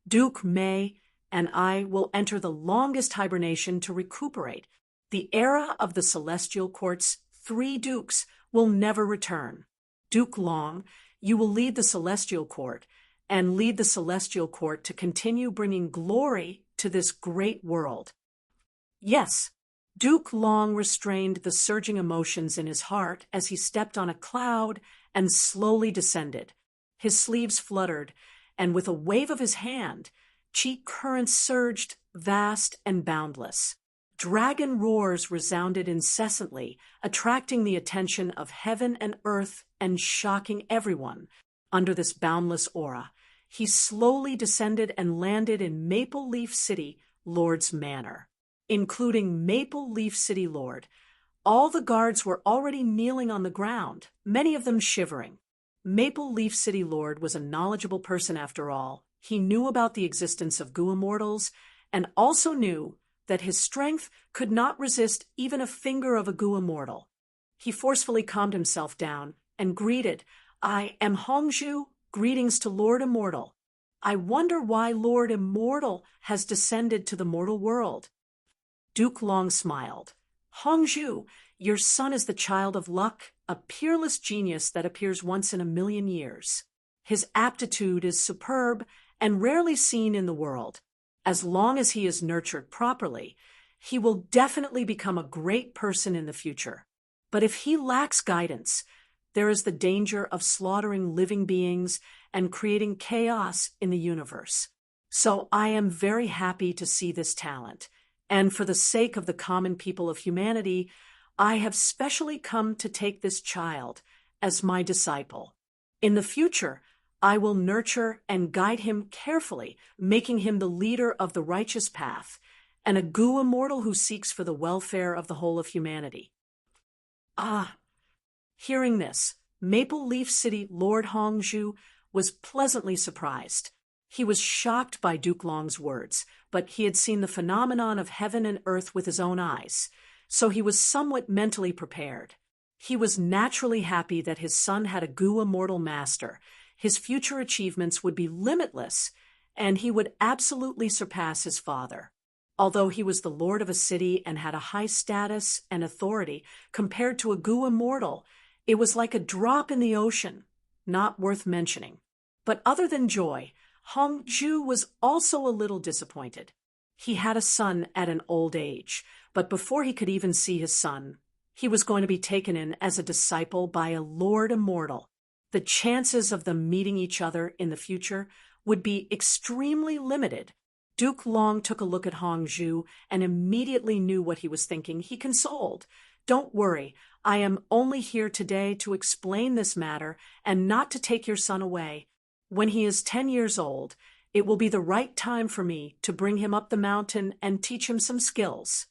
Duke Mei and I will enter the longest hibernation to recuperate. The era of the Celestial Court's 3 dukes will never return. Duke Long, you will lead the Celestial Court, and lead the Celestial Court to continue bringing glory to this great world. Yes, Duke Long restrained the surging emotions in his heart as he stepped on a cloud and slowly descended. His sleeves fluttered, and with a wave of his hand, chi currents surged, vast and boundless. Dragon roars resounded incessantly, attracting the attention of heaven and earth and shocking everyone. Under this boundless aura, he slowly descended and landed in Maple Leaf City, Lord's Manor. Including Maple Leaf City Lord, all the guards were already kneeling on the ground, many of them shivering. Maple Leaf City Lord was a knowledgeable person after all. He knew about the existence of Gu immortals, and also knew that his strength could not resist even a finger of a Gu immortal. He forcefully calmed himself down and greeted, I am Hongzhu, greetings to Lord Immortal. I wonder why Lord Immortal has descended to the mortal world. Duke Long smiled. Hongzhu, your son is the child of luck, a peerless genius that appears once in a million years. His aptitude is superb and rarely seen in the world. As long as he is nurtured properly, he will definitely become a great person in the future. But if he lacks guidance, there is the danger of slaughtering living beings and creating chaos in the universe. So I am very happy to see this talent. And for the sake of the common people of humanity, I have specially come to take this child as my disciple. In the future, I will nurture and guide him carefully, making him the leader of the righteous path, and a Gu immortal who seeks for the welfare of the whole of humanity. Ah! Hearing this, Maple Leaf City Lord Hongzhu was pleasantly surprised. He was shocked by Duke Long's words, but he had seen the phenomenon of heaven and earth with his own eyes, so he was somewhat mentally prepared. He was naturally happy that his son had a Gu immortal master. His future achievements would be limitless, and he would absolutely surpass his father. Although he was the lord of a city and had a high status and authority compared to a Gu immortal, it was like a drop in the ocean, not worth mentioning. But other than joy, Hongzhu was also a little disappointed. He had a son at an old age, but before he could even see his son, he was going to be taken in as a disciple by a Lord Immortal. The chances of them meeting each other in the future would be extremely limited. Duke Long took a look at Hongzhu and immediately knew what he was thinking. He consoled. Don't worry, I am only here today to explain this matter and not to take your son away. When he is 10 years old, it will be the right time for me to bring him up the mountain and teach him some skills.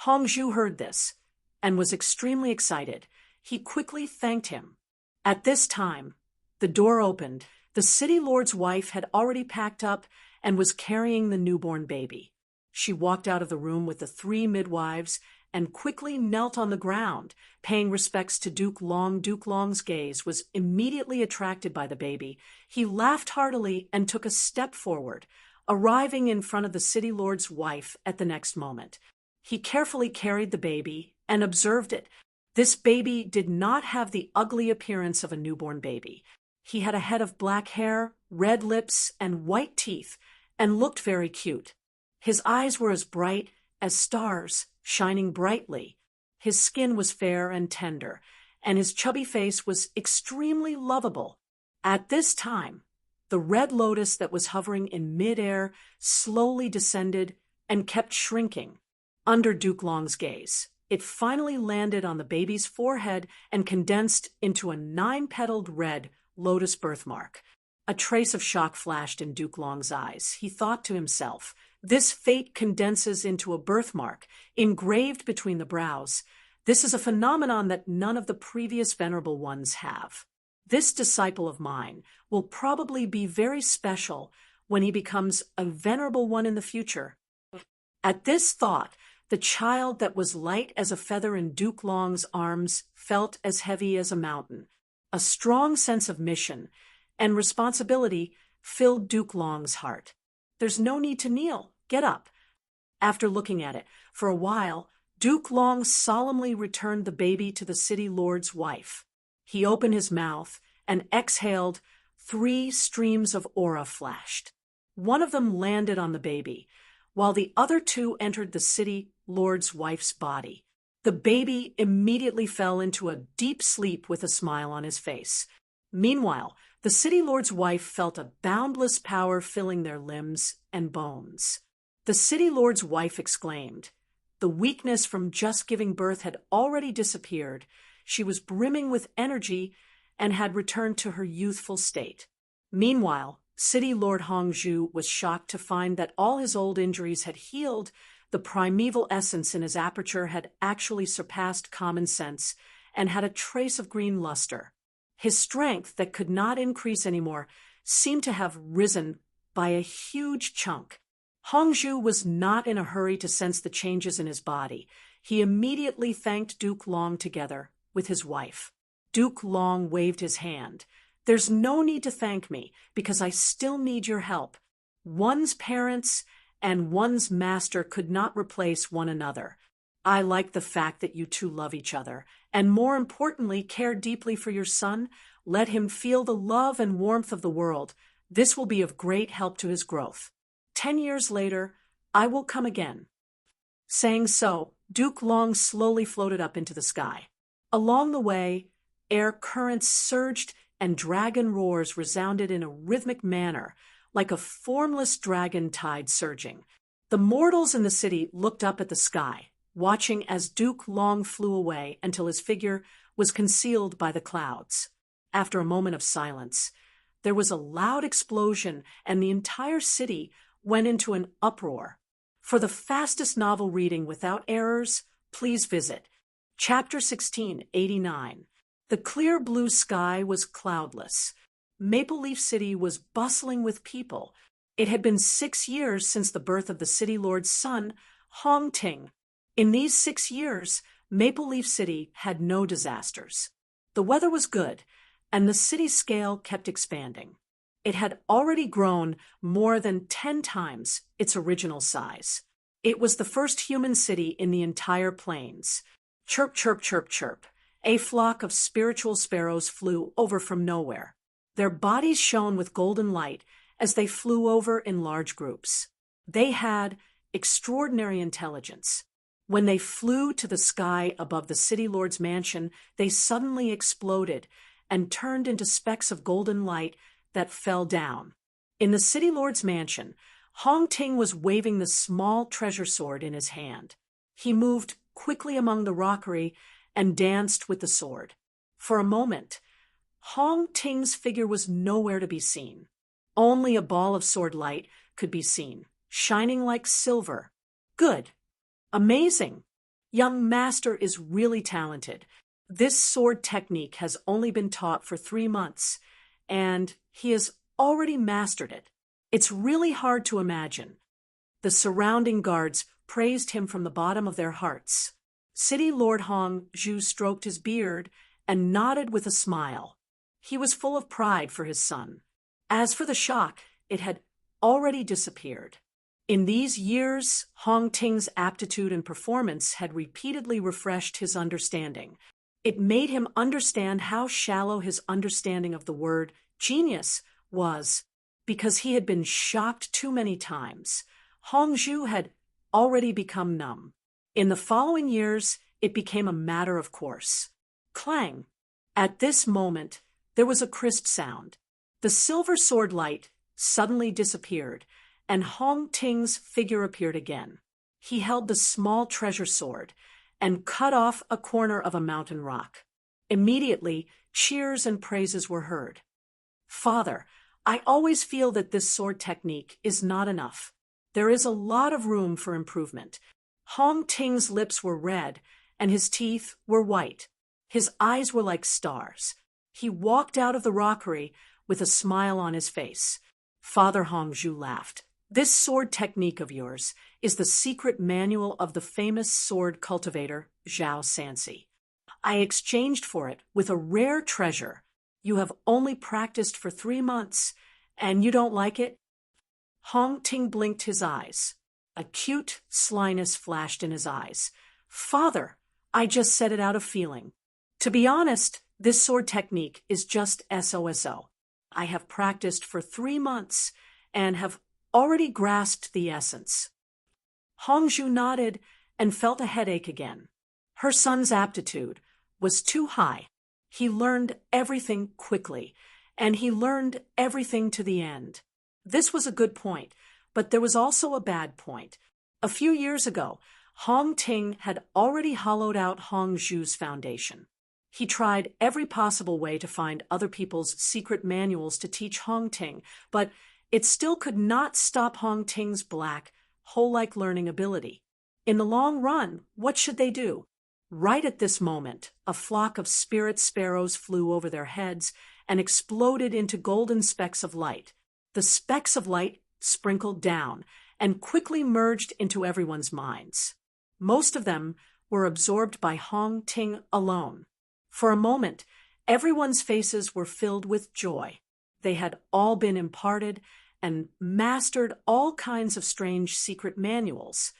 Hongzhu heard this and was extremely excited. He quickly thanked him. At this time, the door opened. The city lord's wife had already packed up and was carrying the newborn baby. She walked out of the room with the 3 midwives and quickly knelt on the ground, paying respects to Duke Long. Duke Long's gaze was immediately attracted by the baby. He laughed heartily and took a step forward, arriving in front of the city lord's wife at the next moment. He carefully carried the baby and observed it. This baby did not have the ugly appearance of a newborn baby. He had a head of black hair, red lips, and white teeth, and looked very cute. His eyes were as bright as stars, shining brightly. His skin was fair and tender, and his chubby face was extremely lovable. At this time, the red lotus that was hovering in midair slowly descended and kept shrinking under Duke Long's gaze. it finally landed on the baby's forehead and condensed into a 9-petaled red lotus birthmark. A trace of shock flashed in Duke Long's eyes. He thought to himself, "This fate condenses into a birthmark, engraved between the brows. This is a phenomenon that none of the previous venerable ones have. This disciple of mine will probably be very special when he becomes a venerable one in the future." At this thought, the child that was light as a feather in Duke Long's arms felt as heavy as a mountain. A strong sense of mission and responsibility filled Duke Long's heart. "There's no need to kneel. Get up." After looking at it for a while, Duke Long solemnly returned the baby to the city lord's wife. He opened his mouth and exhaled. 3 streams of aura flashed. One of them landed on the baby, while the other 2 entered the city lord's wife's body. The baby immediately fell into a deep sleep with a smile on his face. Meanwhile, the city lord's wife felt a boundless power filling their limbs and bones. The city lord's wife exclaimed. The weakness from just giving birth had already disappeared. She was brimming with energy and had returned to her youthful state. Meanwhile, City Lord Hongzhu was shocked to find that all his old injuries had healed. The primeval essence in his aperture had actually surpassed common sense and had a trace of green luster. His strength, that could not increase anymore, seemed to have risen by a huge chunk. Hongzhu was not in a hurry to sense the changes in his body. He immediately thanked Duke Long together with his wife. Duke Long waved his hand. "There's no need to thank me, because I still need your help. One's parents and one's master could not replace one another. I like the fact that you two love each other, and more importantly, care deeply for your son. Let him feel the love and warmth of the world. This will be of great help to his growth. 10 years later, I will come again." Saying so, Duke Long slowly floated up into the sky. Along the way, air currents surged and dragon roars resounded in a rhythmic manner, like a formless dragon tide surging. The mortals in the city looked up at the sky, watching as Duke Long flew away until his figure was concealed by the clouds. After a moment of silence, there was a loud explosion and the entire city went into an uproar. For the fastest novel reading without errors, please visit Chapter 1689. The clear blue sky was cloudless. Maple Leaf City was bustling with people. It had been 6 years since the birth of the city lord's son, Hong Ting. In these 6 years, Maple Leaf City had no disasters. The weather was good, and the city scale kept expanding. It had already grown more than 10 times its original size. It was the first human city in the entire plains. Chirp, chirp, chirp, chirp. A flock of spiritual sparrows flew over from nowhere. Their bodies shone with golden light as they flew over in large groups. They had extraordinary intelligence. When they flew to the sky above the city lord's mansion, they suddenly exploded and turned into specks of golden light that fell down. In the city lord's mansion, Hong Ting was waving the small treasure sword in his hand. He moved quickly among the rockery and danced with the sword. For a moment, Hong Ting's figure was nowhere to be seen. Only a ball of sword light could be seen, shining like silver. Good. Amazing. Young master is really talented. This sword technique has only been taught for 3 months, and he has already mastered it. It's really hard to imagine. The surrounding guards praised him from the bottom of their hearts. City Lord Hongzhu stroked his beard and nodded with a smile. He was full of pride for his son. As for the shock, it had already disappeared. In these years, Hong Ting's aptitude and performance had repeatedly refreshed his understanding. It made him understand how shallow his understanding of the word genius was, because he had been shocked too many times. Hongzhu had already become numb. In the following years, it became a matter of course. Clang! At this moment, there was a crisp sound. The silver sword light suddenly disappeared, and Hong Ting's figure appeared again. He held the small treasure sword, and cut off a corner of a mountain rock. Immediately, cheers and praises were heard. Father, I always feel that this sword technique is not enough. There is a lot of room for improvement. Hong Ting's lips were red, and his teeth were white. His eyes were like stars. He walked out of the rockery with a smile on his face. Father Hongzhu laughed. This sword technique of yours is the secret manual of the famous sword cultivator, Zhao Sansi. I exchanged for it with a rare treasure. You have only practiced for 3 months, and you don't like it? Hong Ting blinked his eyes. A cute slyness flashed in his eyes. Father, I just said it out of feeling. To be honest, this sword technique is just SOSO. I have practiced for 3 months and have already grasped the essence. Hongzhu nodded and felt a headache again. Her son's aptitude was too high. He learned everything quickly, and he learned everything to the end. This was a good point, but there was also a bad point. A few years ago, Hong Ting had already hollowed out Hongzhu's foundation. He tried every possible way to find other people's secret manuals to teach Hong Ting, but it still could not stop Hong Ting's black, hole-like learning ability. In the long run, what should they do? Right at this moment, a flock of spirit sparrows flew over their heads and exploded into golden specks of light. The specks of light sprinkled down and quickly merged into everyone's minds. Most of them were absorbed by Hong Ting alone. For a moment, everyone's faces were filled with joy. They had all been imparted and mastered all kinds of strange secret manuals.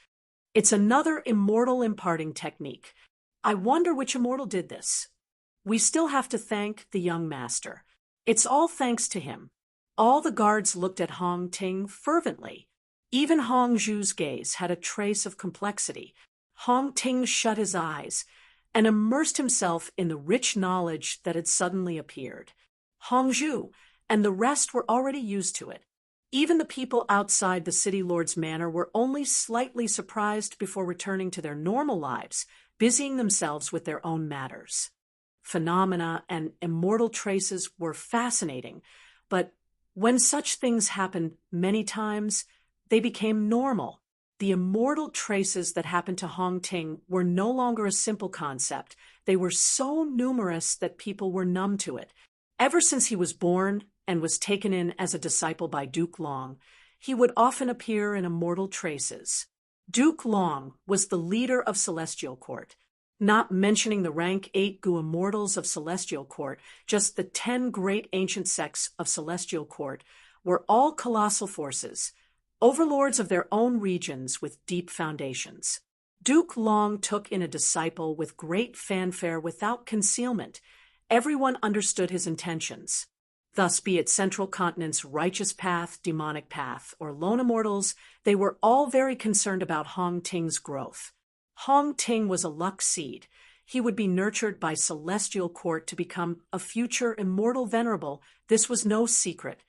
It's another immortal imparting technique. I wonder which immortal did this. We still have to thank the young master. It's all thanks to him. All the guards looked at Hong Ting fervently. Even Hongzhu's gaze had a trace of complexity. Hong Ting shut his eyes and immersed himself in the rich knowledge that had suddenly appeared. Hongzhu and the rest were already used to it. Even the people outside the city lord's manor were only slightly surprised before returning to their normal lives, busying themselves with their own matters. Phenomena and immortal traces were fascinating, but when such things happened many times, they became normal. The immortal traces that happened to Hong Ting were no longer a simple concept. They were so numerous that people were numb to it. Ever since he was born and was taken in as a disciple by Duke Long, he would often appear in immortal traces. Duke Long was the leader of Celestial Court. Not mentioning the rank 8 Gu Immortals of Celestial Court, just the 10 great ancient sects of Celestial Court were all colossal forces, overlords of their own regions with deep foundations. Duke Long took in a disciple with great fanfare without concealment. Everyone understood his intentions. Thus, be it Central Continent's righteous path, demonic path, or lone immortals, they were all very concerned about Hong Ting's growth. Hong Ting was a luck seed. He would be nurtured by Celestial Court to become a future immortal venerable. This was no secret.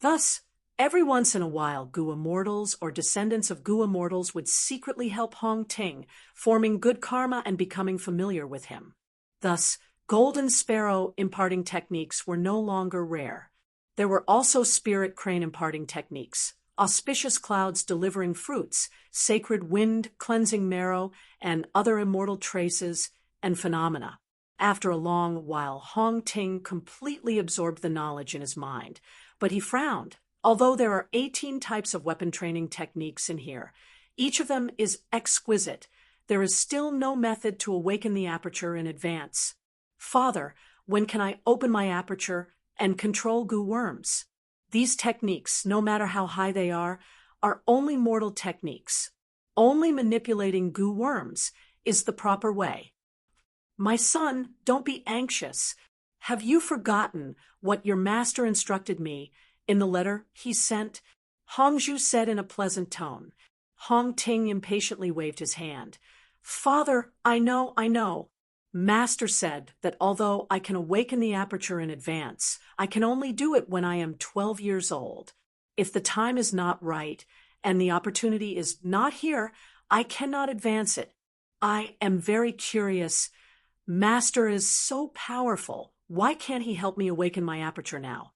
Thus, every once in a while, Gu Immortals or descendants of Gu Immortals would secretly help Hong Ting, forming good karma and becoming familiar with him. Thus, golden sparrow imparting techniques were no longer rare. There were also spirit crane imparting techniques, auspicious clouds delivering fruits, sacred wind cleansing marrow, and other immortal traces and phenomena. After a long while, Hong Ting completely absorbed the knowledge in his mind, but he frowned. Although there are 18 types of weapon training techniques in here, each of them is exquisite. There is still no method to awaken the aperture in advance. Father, when can I open my aperture and control Gu worms? These techniques, no matter how high they are only mortal techniques. Only manipulating Gu worms is the proper way. My son, don't be anxious. Have you forgotten what your master instructed me in the letter he sent? Hongzhu said in a pleasant tone. Hong Ting impatiently waved his hand. Father, I know. Master said that although I can awaken the aperture in advance, I can only do it when I am 12 years old. If the time is not right and the opportunity is not here, I cannot advance it. I am very curious. Master is so powerful. Why can't he help me awaken my aperture now?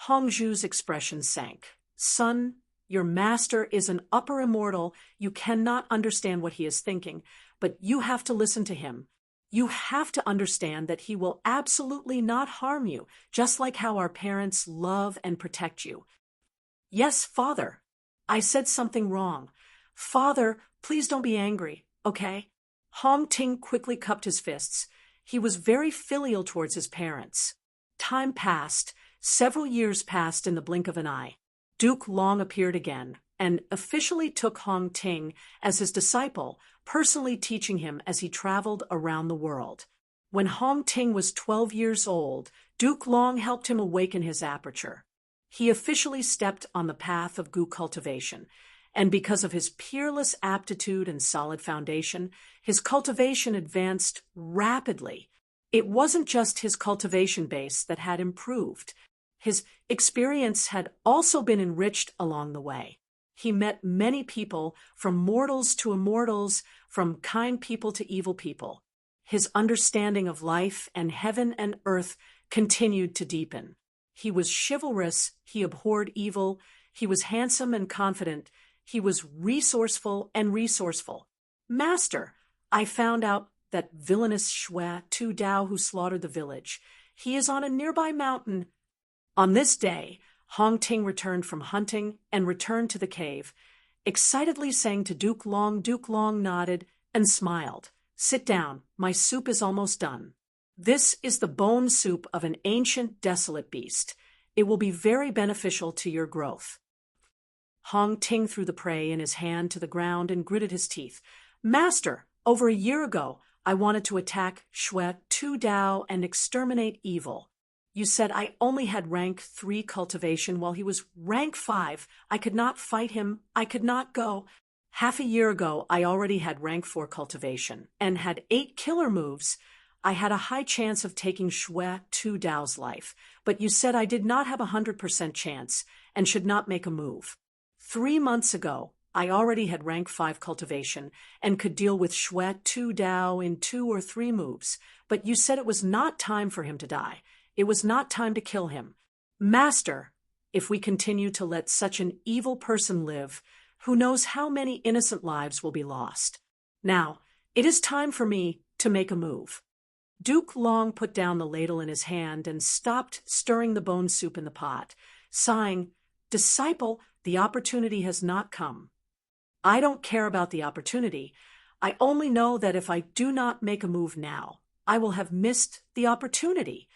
Hongzhu's expression sank. Son, your master is an upper immortal. You cannot understand what he is thinking, but you have to listen to him. You have to understand that he will absolutely not harm you, just like how our parents love and protect you. Yes, Father. I said something wrong. Father, please don't be angry, okay? Hong Ting quickly cupped his fists. He was very filial towards his parents. Time passed. Several years passed in the blink of an eye. Duke Long appeared again and officially took Hong Ting as his disciple, personally teaching him as he traveled around the world. When Hong Ting was 12 years old, Duke Long helped him awaken his aperture. He officially stepped on the path of gu cultivation, and because of his peerless aptitude and solid foundation, his cultivation advanced rapidly. It wasn't just his cultivation base that had improved. His experience had also been enriched along the way. He met many people, from mortals to immortals, from kind people to evil people. His understanding of life and heaven and earth continued to deepen. He was chivalrous, he abhorred evil, he was handsome and confident, he was resourceful. Master, I found out that villainous Shui Tu Dao who slaughtered the village. He is on a nearby mountain. On this day, Hong Ting returned from hunting and returned to the cave, excitedly saying to Duke Long. Duke Long nodded and smiled. Sit down, my soup is almost done. This is the bone soup of an ancient, desolate beast. It will be very beneficial to your growth. Hong Ting threw the prey in his hand to the ground and gritted his teeth. Master, over a year ago, I wanted to attack Shui Tu Dao and exterminate evil. You said I only had rank 3 cultivation while he was rank 5. I could not fight him. I could not go. Half a year ago, I already had rank 4 cultivation and had 8 killer moves. I had a high chance of taking Shui Tu Dao's life, but you said I did not have a 100% chance and should not make a move. 3 months ago, I already had rank 5 cultivation and could deal with Shui Tu Dao in 2 or 3 moves, but you said it was not time for him to die. It was not time to kill him. Master, if we continue to let such an evil person live, who knows how many innocent lives will be lost. Now, it is time for me to make a move. Duke Long put down the ladle in his hand and stopped stirring the bone soup in the pot, sighing, Disciple, the opportunity has not come. I don't care about the opportunity. I only know that if I do not make a move now, I will have missed the opportunity.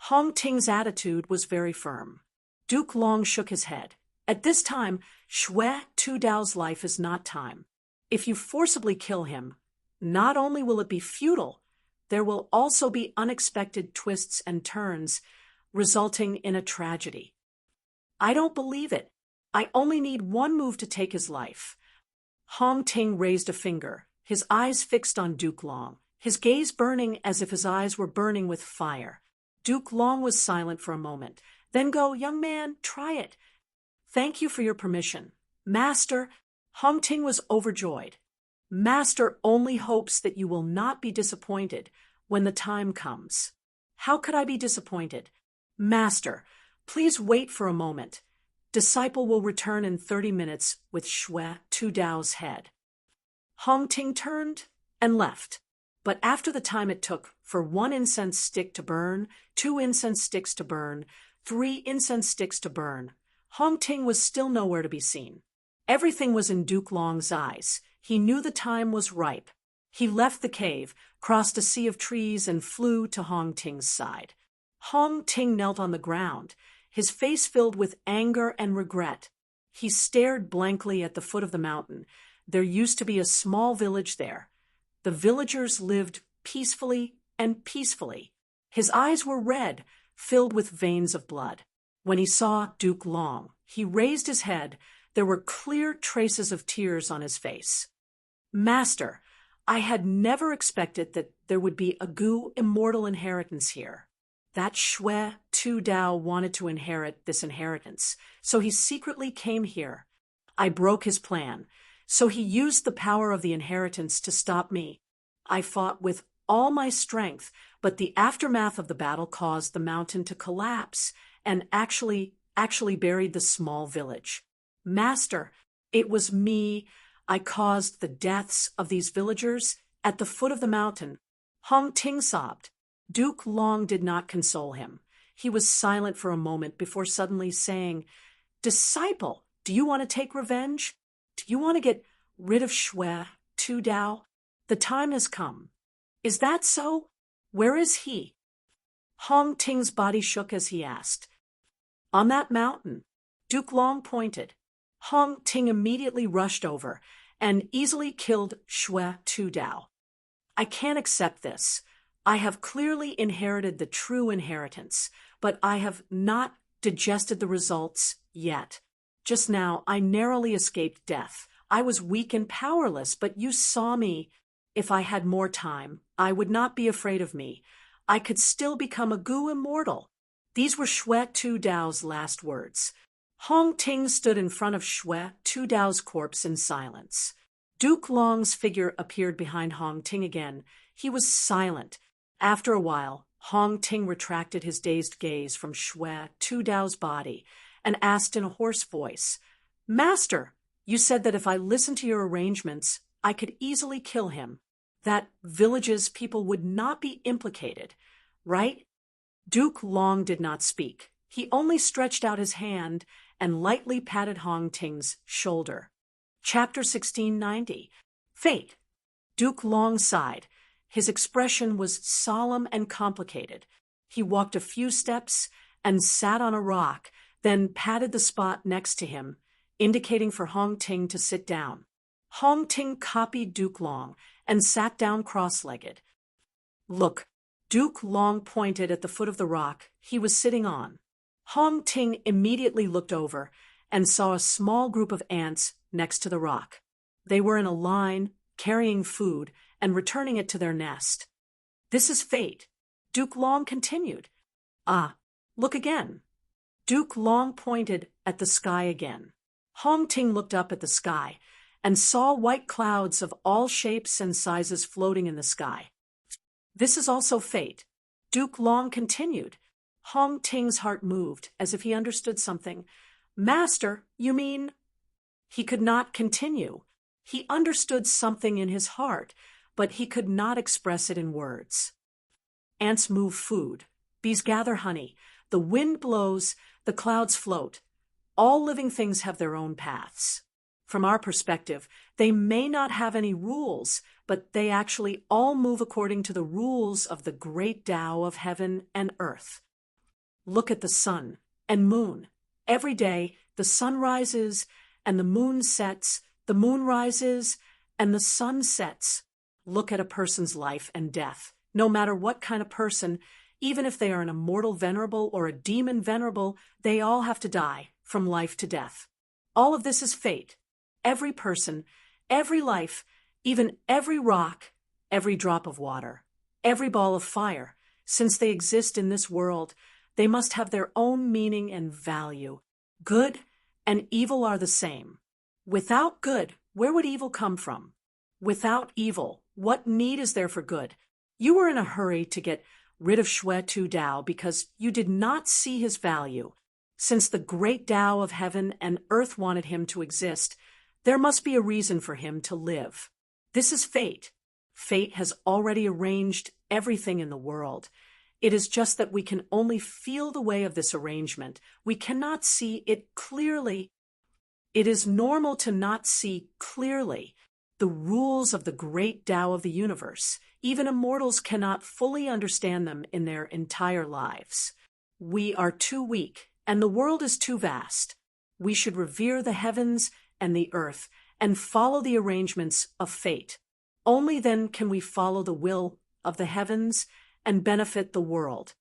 Hong Ting's attitude was very firm. Duke Long shook his head. At this time, Shui Tu Dao's life is not time. If you forcibly kill him, not only will it be futile, there will also be unexpected twists and turns, resulting in a tragedy. I don't believe it. I only need one move to take his life. Hong Ting raised a finger, his eyes fixed on Duke Long, his gaze burning as if his eyes were burning with fire. Duke Long was silent for a moment. Then go, young man, try it. Thank you for your permission. Master, Hong Ting was overjoyed. Master only hopes that you will not be disappointed when the time comes. How could I be disappointed? Master, please wait for a moment. Disciple will return in 30 minutes with Shui Tu Dao's head. Hong Ting turned and left. But after the time it took for 1 incense stick to burn, 2 incense sticks to burn, 3 incense sticks to burn, Hong Ting was still nowhere to be seen. Everything was in Duke Long's eyes. He knew the time was ripe. He left the cave, crossed a sea of trees, and flew to Hong Ting's side. Hong Ting knelt on the ground, his face filled with anger and regret. He stared blankly at the foot of the mountain. There used to be a small village there. The villagers lived peacefully and peacefully. His eyes were red, filled with veins of blood. When he saw Duke Long, he raised his head. There were clear traces of tears on his face. Master, I had never expected that there would be a gu immortal inheritance here. That Shui Tu Dao wanted to inherit this inheritance, so he secretly came here. I broke his plan, so he used the power of the inheritance to stop me. I fought with all my strength, but the aftermath of the battle caused the mountain to collapse and actually buried the small village. Master, it was me. I caused the deaths of these villagers at the foot of the mountain. Hong Ting sobbed. Duke Long did not console him. He was silent for a moment before suddenly saying, "Disciple, do you want to take revenge? Do you want to get rid of Shui, Tu Dao? The time has come." "Is that so? Where is he?" Hong Ting's body shook as he asked. "On that mountain." Duke Long pointed. Hong Ting immediately rushed over and easily killed Shui Tu Dao. "I can't accept this. I have clearly inherited the true inheritance, but I have not digested the results yet. Just now, I narrowly escaped death. I was weak and powerless, but you saw me. If I had more time, I would not be afraid of me. I could still become a Gu immortal." These were Shui Tu Dao's last words. Hong Ting stood in front of Shui Tu Dao's corpse in silence. Duke Long's figure appeared behind Hong Ting again. He was silent. After a while, Hong Ting retracted his dazed gaze from Shui Tu Dao's body and asked in a hoarse voice, "Master, you said that if I listened to your arrangements, I could easily kill him. That village's people would not be implicated, right?" Duke Long did not speak. He only stretched out his hand and lightly patted Hong Ting's shoulder. Chapter 1690. Fate. Duke Long sighed. His expression was solemn and complicated. He walked a few steps and sat on a rock, then patted the spot next to him, indicating for Hong Ting to sit down. Hong Ting copied Duke Long and sat down cross-legged. "Look." Duke Long pointed at the foot of the rock he was sitting on. Hong Ting immediately looked over and saw a small group of ants next to the rock. They were in a line, carrying food and returning it to their nest. "This is fate," Duke Long continued. "Ah, look again." Duke Long pointed at the sky again. Hong Ting looked up at the sky and saw white clouds of all shapes and sizes floating in the sky. "This is also fate," Duke Long continued. Hong Ting's heart moved, as if he understood something. "Master, you mean—" He could not continue. He understood something in his heart, but he could not express it in words. Ants move food. Bees gather honey. The wind blows. The clouds float. All living things have their own paths. From our perspective, they may not have any rules, but they actually all move according to the rules of the great Tao of heaven and earth. Look at the sun and moon. Every day, the sun rises and the moon sets, the moon rises and the sun sets. Look at a person's life and death. No matter what kind of person, even if they are an immortal venerable or a demon venerable, they all have to die from life to death. All of this is fate. Every person, every life, even every rock, every drop of water, every ball of fire, since they exist in this world, they must have their own meaning and value. Good and evil are the same. Without good, where would evil come from? Without evil, what need is there for good? You were in a hurry to get rid of Shui Tu Dao because you did not see his value. Since the great Tao of heaven and earth wanted him to exist, there must be a reason for him to live. This is fate. Fate has already arranged everything in the world. It is just that we can only feel the way of this arrangement. We cannot see it clearly. It is normal to not see clearly the rules of the great Tao of the universe. Even immortals cannot fully understand them in their entire lives. We are too weak, and the world is too vast. We should revere the heavens and the earth and follow the arrangements of fate. Only then can we follow the will of the heavens and benefit the world.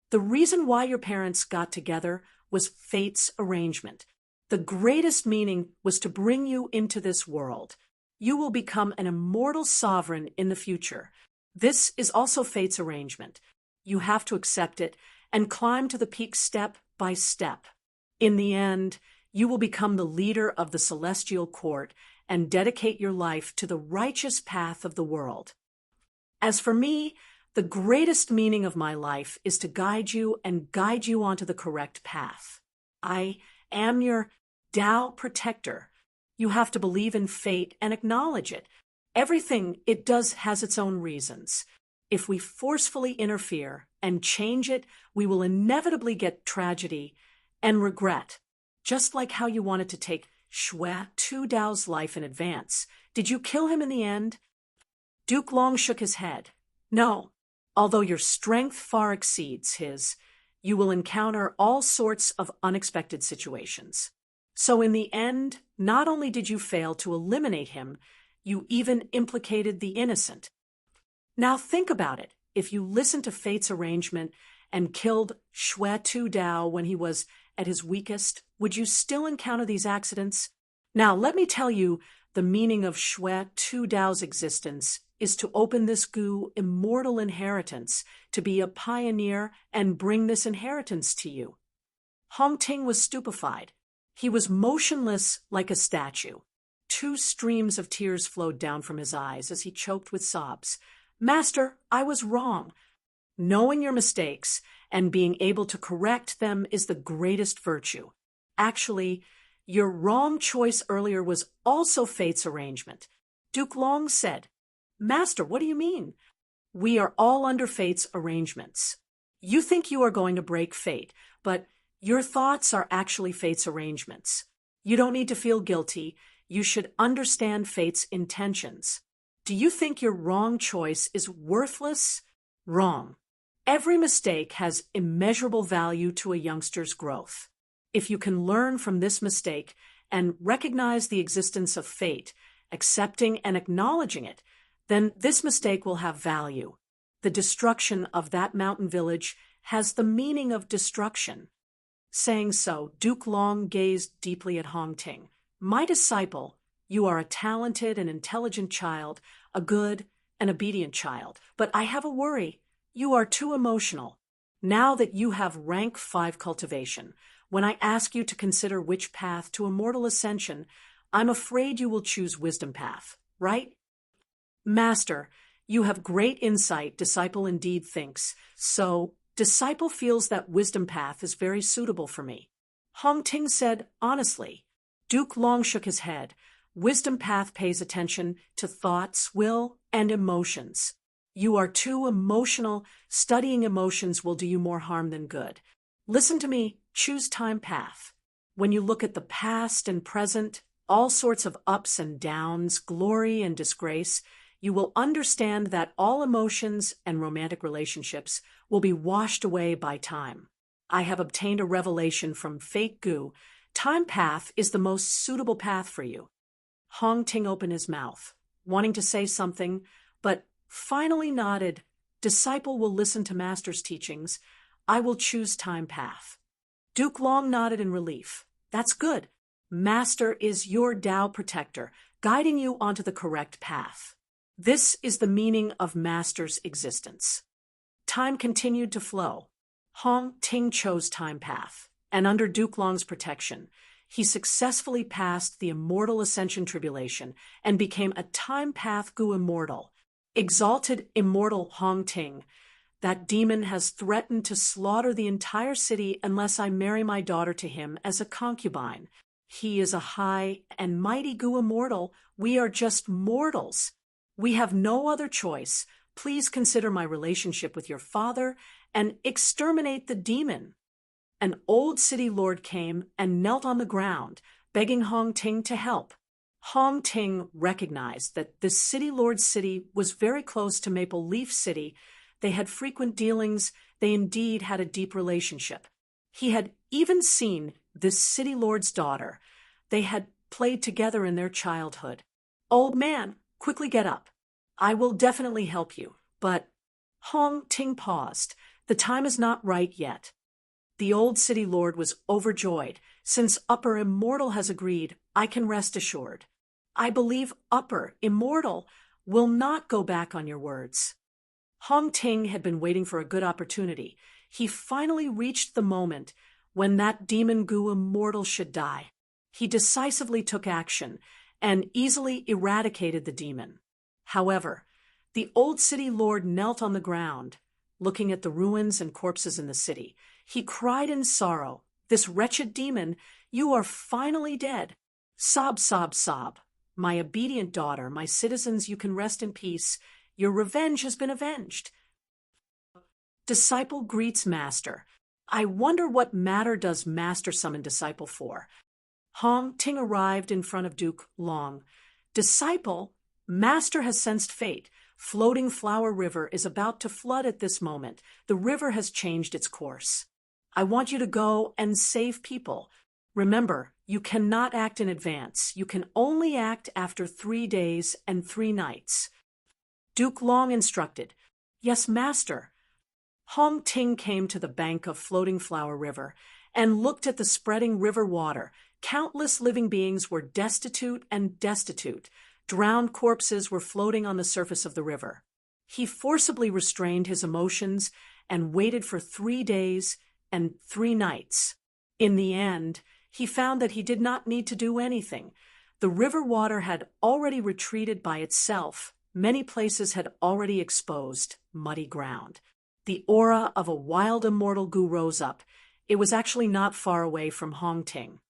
The reason why your parents got together was fate's arrangement. The greatest meaning was to bring you into this world. You will become an immortal sovereign in the future. This is also fate's arrangement. You have to accept it and climb to the peak step by step. In the end, you will become the leader of the celestial court and dedicate your life to the righteous path of the world. As for me, the greatest meaning of my life is to guide you and guide you onto the correct path. I am your Tao protector. You have to believe in fate and acknowledge it. Everything it does has its own reasons. If we forcefully interfere and change it, we will inevitably get tragedy and regret, just like how you wanted to take Shui Tu Dao's life in advance. Did you kill him in the end? Duke Long shook his head. No, although your strength far exceeds his, you will encounter all sorts of unexpected situations. So in the end, not only did you fail to eliminate him, you even implicated the innocent. Now think about it. If you listened to fate's arrangement and killed Shui Tu Dao when he was at his weakest, would you still encounter these accidents? Now let me tell you, the meaning of Shui Tu Dao's existence is to open this Gu immortal inheritance, to be a pioneer and bring this inheritance to you. Hong Ting was stupefied. He was motionless like a statue. 2 streams of tears flowed down from his eyes as he choked with sobs. Master, I was wrong. Knowing your mistakes and being able to correct them is the greatest virtue. Actually, your wrong choice earlier was also fate's arrangement. Duke Long said, Master, what do you mean? We are all under fate's arrangements. You think you are going to break fate, but your thoughts are actually fate's arrangements. You don't need to feel guilty. You should understand fate's intentions. Do you think your wrong choice is worthless? Wrong. Every mistake has immeasurable value to a youngster's growth. If you can learn from this mistake and recognize the existence of fate, accepting and acknowledging it, then this mistake will have value. The destruction of that mountain village has the meaning of destruction. Saying so, Duke Long gazed deeply at Hong Ting. My disciple, you are a talented and intelligent child, a good and obedient child. But I have a worry. You are too emotional. Now that you have rank 5 cultivation, when I ask you to consider which path to immortal ascension, I'm afraid you will choose wisdom path, right? Master, you have great insight, disciple indeed thinks. So, disciple feels that wisdom path is very suitable for me. Hong Ting said honestly. Duke Long shook his head. Wisdom path pays attention to thoughts, will, and emotions. You are too emotional. Studying emotions will do you more harm than good. Listen to me. Choose time path. When you look at the past and present, all sorts of ups and downs, glory and disgrace, you will understand that all emotions and romantic relationships will be washed away by time. I have obtained a revelation from Fate Gu. Time path is the most suitable path for you. Hong Ting opened his mouth, wanting to say something, but finally nodded. Disciple will listen to Master's teachings. I will choose time path. Duke Long nodded in relief. That's good. Master is your Tao protector, guiding you onto the correct path. This is the meaning of Master's existence. Time continued to flow. Hong Ting chose time path, and under Duke Long's protection, he successfully passed the immortal ascension tribulation and became a time path Gu immortal. Exalted immortal Hong Ting, that demon has threatened to slaughter the entire city unless I marry my daughter to him as a concubine. He is a high and mighty Gu immortal. We are just mortals. We have no other choice. Please consider my relationship with your father and exterminate the demon. An old city lord came and knelt on the ground, begging Hong Ting to help. Hong Ting recognized that the city lord's city was very close to Maple Leaf City. They had frequent dealings. They indeed had a deep relationship. He had even seen this city lord's daughter. They had played together in their childhood. Old man, quickly get up. I will definitely help you. But Hong Ting paused. The time is not right yet. The old city lord was overjoyed. Since Upper Immortal has agreed, I can rest assured. I believe Upper Immortal will not go back on your words. Hong Ting had been waiting for a good opportunity. He finally reached the moment when that demon Gu immortal should die. He decisively took action and easily eradicated the demon. However, The old city lord knelt on the ground, looking at the ruins and corpses in the city. He cried in sorrow, "This wretched demon, you are finally dead. Sob, sob, sob. My obedient daughter, my citizens, you can rest in peace. Your revenge has been avenged." Disciple greets master. I wonder what matter does master summon disciple for? Hong Ting arrived in front of Duke Long. Disciple, master has sensed fate. Floating Flower River is about to flood at this moment. The river has changed its course. I want you to go and save people. Remember, you cannot act in advance. You can only act after 3 days and 3 nights. Duke Long instructed, "Yes, master." Hong Ting came to the bank of Floating Flower River and looked at the spreading river water. Countless living beings were destitute and destitute. Drowned corpses were floating on the surface of the river. He forcibly restrained his emotions and waited for 3 days and 3 nights. In the end, he found that he did not need to do anything. The river water had already retreated by itself. Many places had already exposed muddy ground. The aura of a wild immortal goo rose up. It was actually not far away from Hong Ting.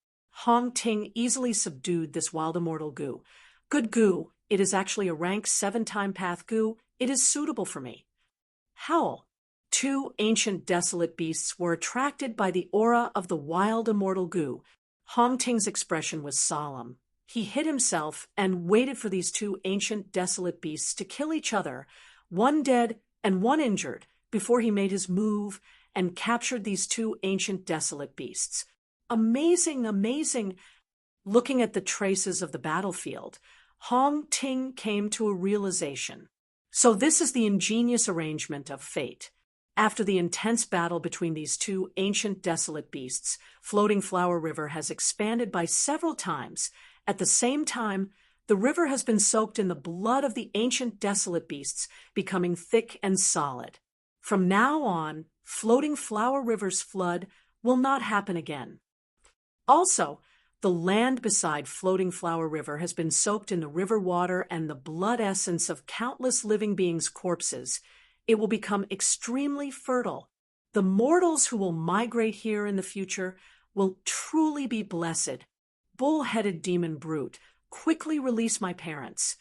Hong Ting easily subdued this wild immortal goo. "Good goo, it is actually a rank 7-time path goo. It is suitable for me." Howl. 2 ancient desolate beasts were attracted by the aura of the wild immortal goo. Hong Ting's expression was solemn. He hid himself and waited for these 2 ancient desolate beasts to kill each other, one dead and one injured, before he made his move and captured these 2 ancient desolate beasts. Amazing, amazing! Looking at the traces of the battlefield, Hong Ting came to a realization. So this is the ingenious arrangement of fate. After the intense battle between these 2 ancient desolate beasts, Floating Flower River has expanded by several times. At the same time, the river has been soaked in the blood of the ancient desolate beasts, becoming thick and solid. From now on, Floating Flower River's flood will not happen again. Also, the land beside Floating Flower River has been soaked in the river water and the blood essence of countless living beings' corpses. It will become extremely fertile. The mortals who will migrate here in the future will truly be blessed. Bull-headed demon brute, quickly release my parents.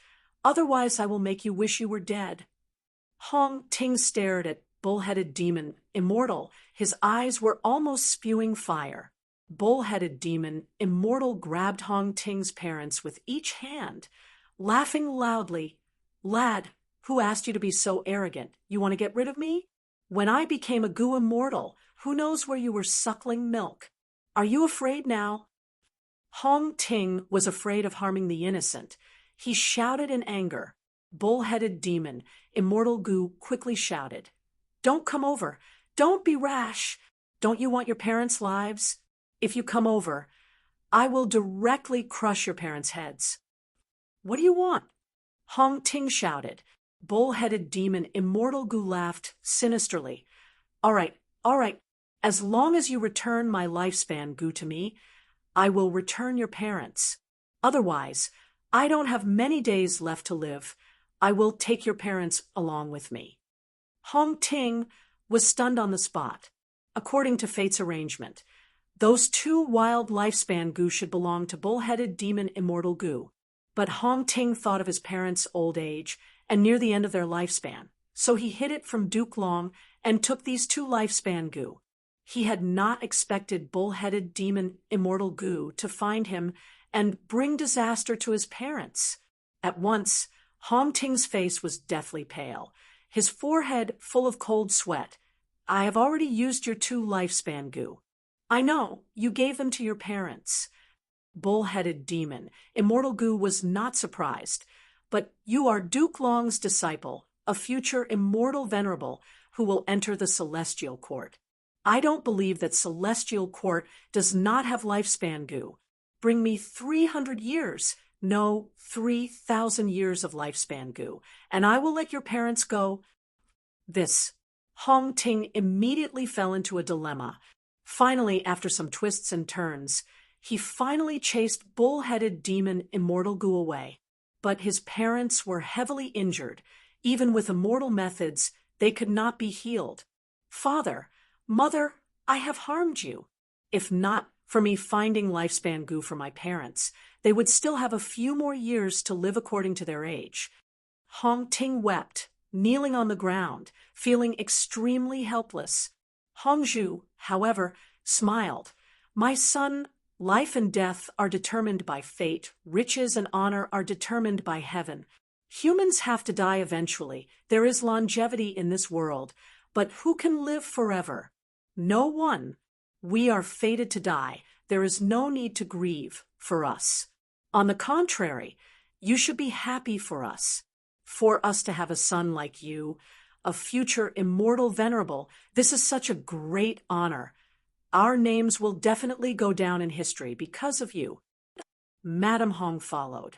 Otherwise, I will make you wish you were dead. Hong Ting stared at bull-headed demon immortal. His eyes were almost spewing fire. Bull-headed demon immortal grabbed Hong Ting's parents with each hand, laughing loudly. "Lad, who asked you to be so arrogant? You want to get rid of me? When I became a goo immortal, who knows where you were suckling milk? Are you afraid now?" Hong Ting was afraid of harming the innocent. He shouted in anger. Bull-headed demon immortal goo quickly shouted, "Don't come over. Don't be rash. Don't you want your parents' lives? If you come over, I will directly crush your parents' heads." "What do you want?" Hong Ting shouted. Bull-headed demon immortal goo laughed sinisterly. All right. As long as you return my lifespan goo to me, I will return your parents. Otherwise, I don't have many days left to live. I will take your parents along with me." Hong Ting was stunned on the spot. According to fate's arrangement, those 2 wild lifespan goo should belong to bull-headed demon immortal goo. But Hong Ting thought of his parents' old age and near the end of their lifespan, so he hid it from Duke Long and took these 2 lifespan goo. He had not expected bull-headed demon immortal goo to find him and bring disaster to his parents. At once, Hong Ting's face was deathly pale, his forehead full of cold sweat. "I have already used your 2 lifespan goo." "I know, you gave them to your parents." Bull-headed demon immortal goo was not surprised. "But you are Duke Long's disciple, a future immortal venerable who will enter the celestial court. I don't believe that celestial court does not have lifespan goo. Bring me 300 years, no, 3,000 years of lifespan goo, and I will let your parents go." This. Hong Ting immediately fell into a dilemma. Finally, after some twists and turns, he finally chased bull-headed demon immortal goo away. But his parents were heavily injured. Even with immortal methods, they could not be healed. Father, mother, I have harmed you. If not for me finding lifespan goo for my parents, they would still have a few more years to live according to their age. Hong Ting wept, kneeling on the ground, feeling extremely helpless. Hongzhu, however, smiled. My son, life and death are determined by fate, riches and honor are determined by heaven. Humans have to die eventually. There is longevity in this world, but who can live forever? No one. We are fated to die. There is no need to grieve for us. On the contrary, you should be happy for us to have a son like you, a future immortal venerable. This is such a great honor. Our names will definitely go down in history because of you. Madame Hong followed.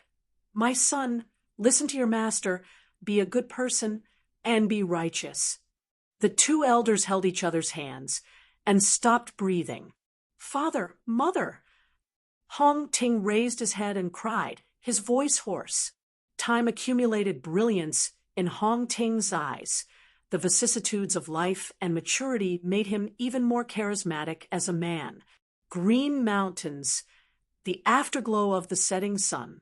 My son, listen to your master, be a good person, and be righteous. The two elders held each other's hands and stopped breathing. Father, mother. Hong Ting raised his head and cried, his voice hoarse. Time accumulated brilliance in Hong Ting's eyes. The vicissitudes of life and maturity made him even more charismatic as a man. Green mountains, the afterglow of the setting sun.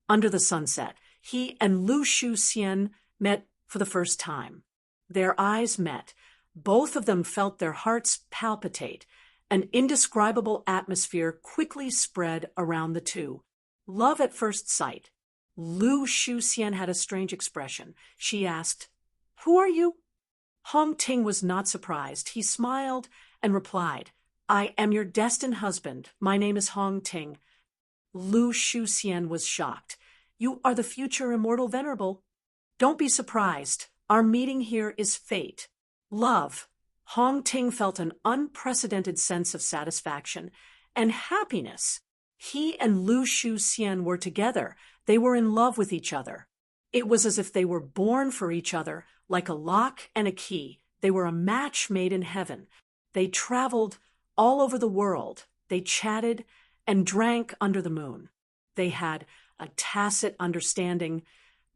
Under the sunset, he and Lu Shuxian met for the first time. Their eyes met. Both of them felt their hearts palpitate. An indescribable atmosphere quickly spread around the two. Love at first sight. Lu Shuxian had a strange expression. She asked, "Who are you?" Hong Ting was not surprised. He smiled and replied, "I am your destined husband. My name is Hong Ting." Lu Shuxian was shocked. "You are the future immortal venerable." "Don't be surprised. Our meeting here is fate. Love." Hong Ting felt an unprecedented sense of satisfaction and happiness. He and Lu Shuxian were together. They were in love with each other. It was as if they were born for each other, like a lock and a key. They were a match made in heaven. They traveled all over the world. They chatted and drank under the moon. They had a tacit understanding.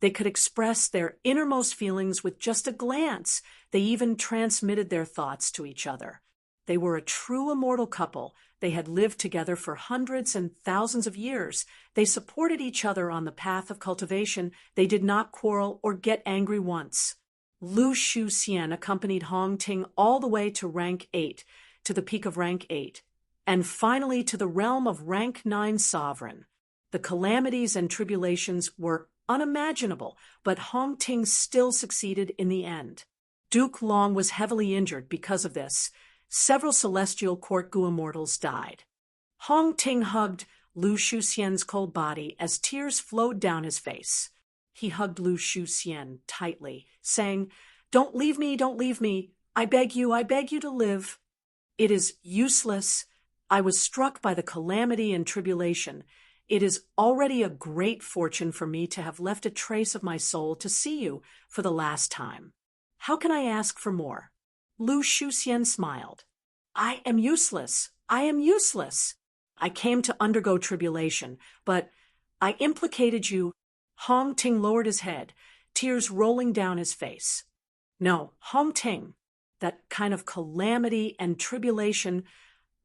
They could express their innermost feelings with just a glance. They even transmitted their thoughts to each other. They were a true immortal couple. They had lived together for hundreds and thousands of years. They supported each other on the path of cultivation. They did not quarrel or get angry once. Lu Shuxian accompanied Hong Ting all the way to rank 8, to the peak of rank 8, and finally to the realm of rank 9 sovereign. The calamities and tribulations were unimaginable, but Hong Ting still succeeded in the end. Duke Long was heavily injured because of this. Several celestial court Gu immortals died. Hong Ting hugged Lu Shuxian's cold body as tears flowed down his face. He hugged Lu Shuxian tightly, saying, "Don't leave me, don't leave me. I beg you to live." "It is useless. I was struck by the calamity and tribulation. It is already a great fortune for me to have left a trace of my soul to see you for the last time. How can I ask for more?" Lu Shuxian smiled. "I am useless. I am useless. I came to undergo tribulation, but I implicated you." Hong Ting lowered his head, tears rolling down his face. "No, Hong Ting, that kind of calamity and tribulation,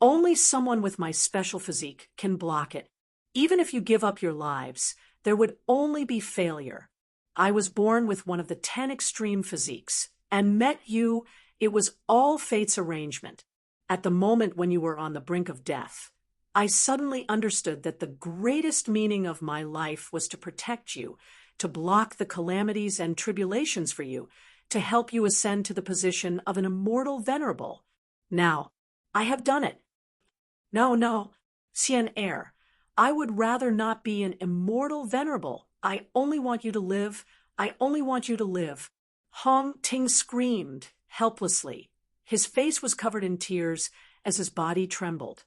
only someone with my special physique can block it. Even if you give up your lives, there would only be failure. I was born with one of the 10 extreme physiques, and met you. It was all fate's arrangement. At the moment when you were on the brink of death, I suddenly understood that the greatest meaning of my life was to protect you, to block the calamities and tribulations for you, to help you ascend to the position of an immortal venerable. Now, I have done it." No, Xian Air, I would rather not be an immortal venerable. I only want you to live. I only want you to live." Hong Ting screamed helplessly. His face was covered in tears as his body trembled.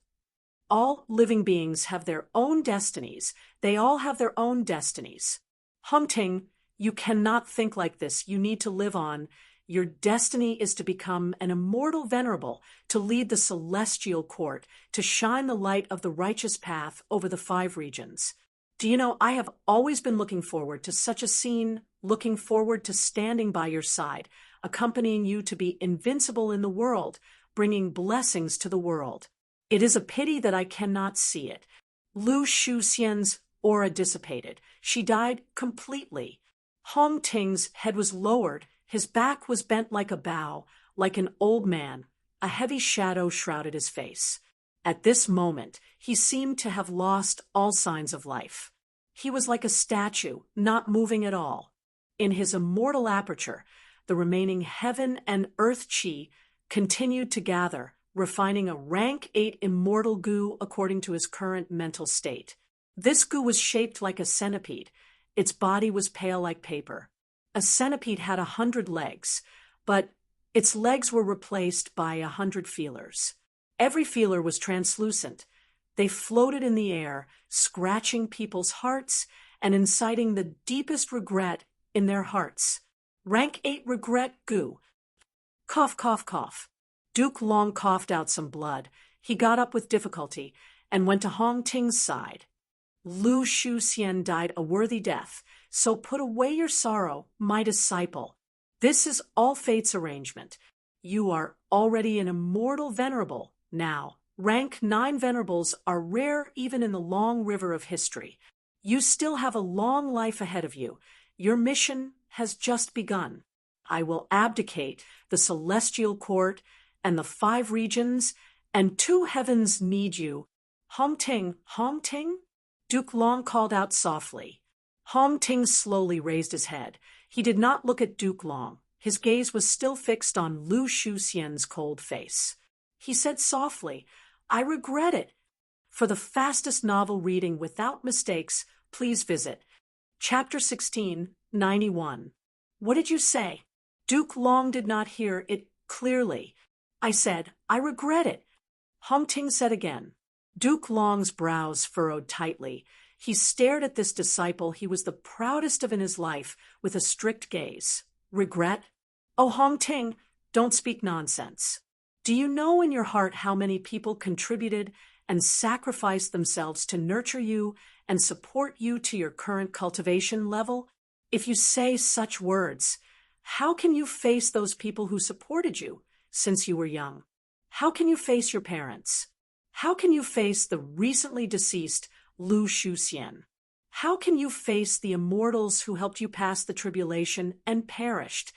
All living beings have their own destinies. They all have their own destinies. Hong Ting, you cannot think like this. You need to live on. Your destiny is to become an immortal venerable, to lead the celestial court, to shine the light of the righteous path over the 5 regions. Do you know, I have always been looking forward to such a scene, looking forward to standing by your side, accompanying you to be invincible in the world, bringing blessings to the world. It is a pity that I cannot see it. Lu Shuxian's aura dissipated. She died completely. Hong Ting's head was lowered, his back was bent like a bow, like an old man. A heavy shadow shrouded his face. At this moment, he seemed to have lost all signs of life. He was like a statue, not moving at all. In his immortal aperture, the remaining heaven and earth chi continued to gather, refining a rank 8 immortal goo according to his current mental state. This goo was shaped like a centipede. Its body was pale like paper. A centipede had 100 legs, but its legs were replaced by 100 feelers. Every feeler was translucent. They floated in the air, scratching people's hearts and inciting the deepest regret in their hearts. Rank 8 regret goo. Cough, cough, cough. Duke Long coughed out some blood. He got up with difficulty and went to Hong Ting's side. Lu Shuxian died a worthy death, so put away your sorrow, my disciple. This is all fate's arrangement. You are already an immortal venerable now. Rank 9 venerables are rare even in the long river of history. You still have a long life ahead of you. Your mission has just begun. I will abdicate the celestial court and the 5 regions, and 2 heavens need you. Hong Ting, Hong Ting? Duke Long called out softly. Hong Ting slowly raised his head. He did not look at Duke Long. His gaze was still fixed on Lu Shuxian's cold face. He said softly, I regret it. For the fastest novel reading without mistakes, please visit Chapter 16, 91. What did you say? Duke Long did not hear it clearly. I said, I regret it. Hong Ting said again. Duke Long's brows furrowed tightly. He stared at this disciple he was the proudest of in his life with a strict gaze. Regret? Oh, Hong Ting, don't speak nonsense. Do you know in your heart how many people contributed and sacrificed themselves to nurture you and support you to your current cultivation level? If you say such words, how can you face those people who supported you since you were young? How can you face your parents? How can you face the recently deceased Lu Shuxian? How can you face the immortals who helped you pass the tribulation and perished?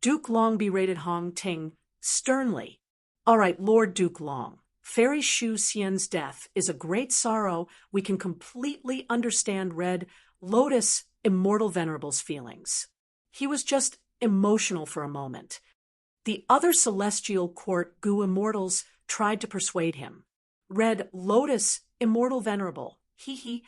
Duke Long berated Hong Ting sternly. All right, Lord Duke Long, Fairy Shuxian's death is a great sorrow. We can completely understand Red Lotus Immortal Venerable's feelings. He was just emotional for a moment. The other celestial court goo immortals tried to persuade him. Red Lotus Immortal Venerable, he.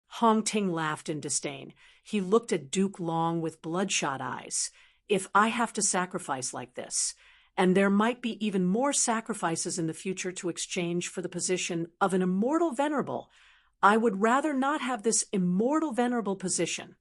Hong Ting laughed in disdain. He looked at Duke Long with bloodshot eyes. If I have to sacrifice like this, and there might be even more sacrifices in the future to exchange for the position of an immortal venerable, I would rather not have this immortal venerable position.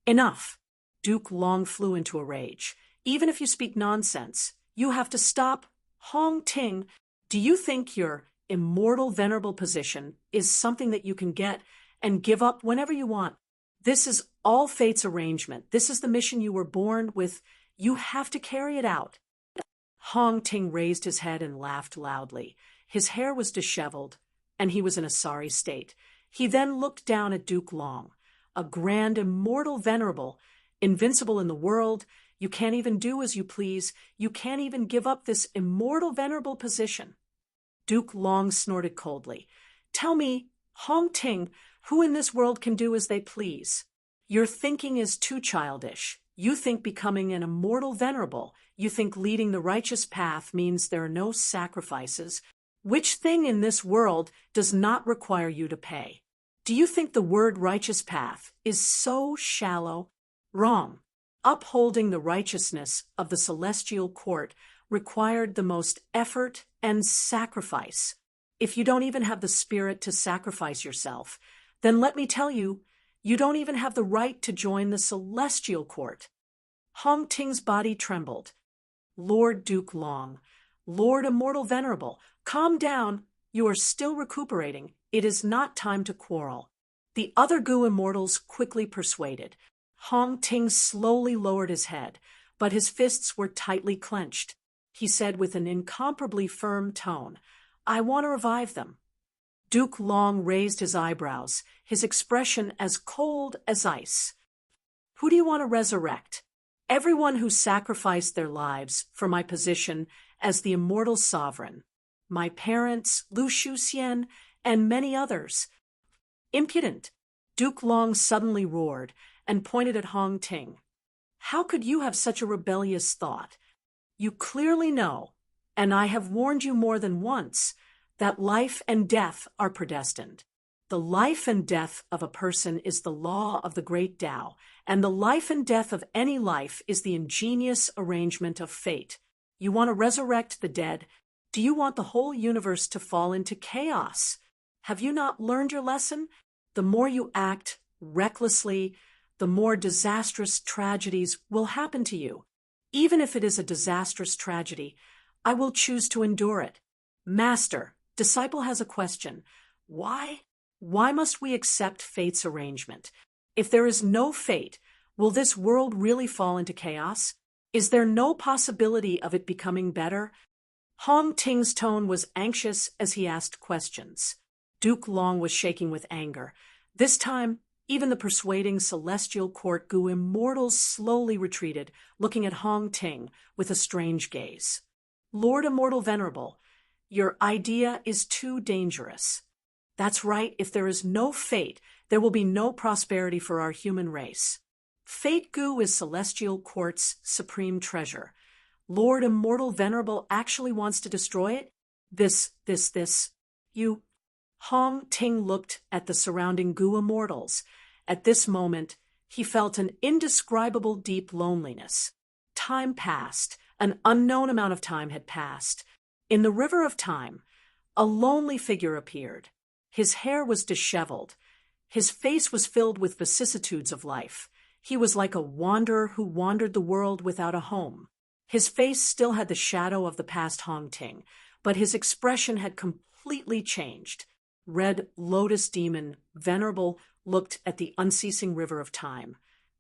Enough. Duke Long flew into a rage. Even if you speak nonsense, you have to stop. Hong Ting, do you think your immortal venerable position is something that you can get and give up whenever you want? This is all fate's arrangement. This is the mission you were born with. You have to carry it out. Hong Ting raised his head and laughed loudly. His hair was disheveled, and he was in a sorry state. He then looked down at Duke Long, a grand immortal venerable, invincible in the world. You can't even do as you please. You can't even give up this immortal venerable position. Duke Long snorted coldly. Tell me, Hong Ting, who in this world can do as they please? Your thinking is too childish. You think becoming an immortal venerable, you think leading the righteous path means there are no sacrifices. Which thing in this world does not require you to pay? Do you think the word righteous path is so shallow? Wrong. Upholding the righteousness of the celestial court required the most effort and sacrifice. If you don't even have the spirit to sacrifice yourself, then let me tell you, you don't even have the right to join the celestial court. Hong Ting's body trembled. Lord Duke Long, Lord Immortal Venerable, calm down. You are still recuperating. It is not time to quarrel. The other Gu immortals quickly persuaded. Hong Ting slowly lowered his head, but his fists were tightly clenched. He said with an incomparably firm tone, "I want to revive them." Duke Long raised his eyebrows, his expression as cold as ice. "Who do you want to resurrect?" "Everyone who sacrificed their lives for my position as the immortal sovereign. My parents, Lu Shuxian, and many others." "Impudent!" Duke Long suddenly roared and pointed at Hong Ting. "How could you have such a rebellious thought? You clearly know, and I have warned you more than once, that life and death are predestined. The life and death of a person is the law of the great Tao, and the life and death of any life is the ingenious arrangement of fate. You want to resurrect the dead? Do you want the whole universe to fall into chaos? Have you not learned your lesson? The more you act recklessly, the more disastrous tragedies will happen to you. Even if it is a disastrous tragedy, I will choose to endure it." "Master," disciple has a question. Why? Why must we accept fate's arrangement? If there is no fate, will this world really fall into chaos? Is there no possibility of it becoming better? Hong Ting's tone was anxious as he asked questions. Duke Long was shaking with anger. This time, even the persuading celestial court Gu immortals slowly retreated, looking at Hong Ting with a strange gaze. "Lord Immortal Venerable, your idea is too dangerous." "That's right, if there is no fate, there will be no prosperity for our human race. Fate Gu is Celestial Court's supreme treasure. Lord Immortal Venerable actually wants to destroy it? This. You." Hong Ting looked at the surrounding Gu immortals. At this moment, he felt an indescribable deep loneliness. Time passed. An unknown amount of time had passed. In the river of time, a lonely figure appeared. His hair was disheveled. His face was filled with vicissitudes of life. He was like a wanderer who wandered the world without a home. His face still had the shadow of the past Hong Ting, but his expression had completely changed. Red Lotus Demon, Venerable, looked at the unceasing river of time.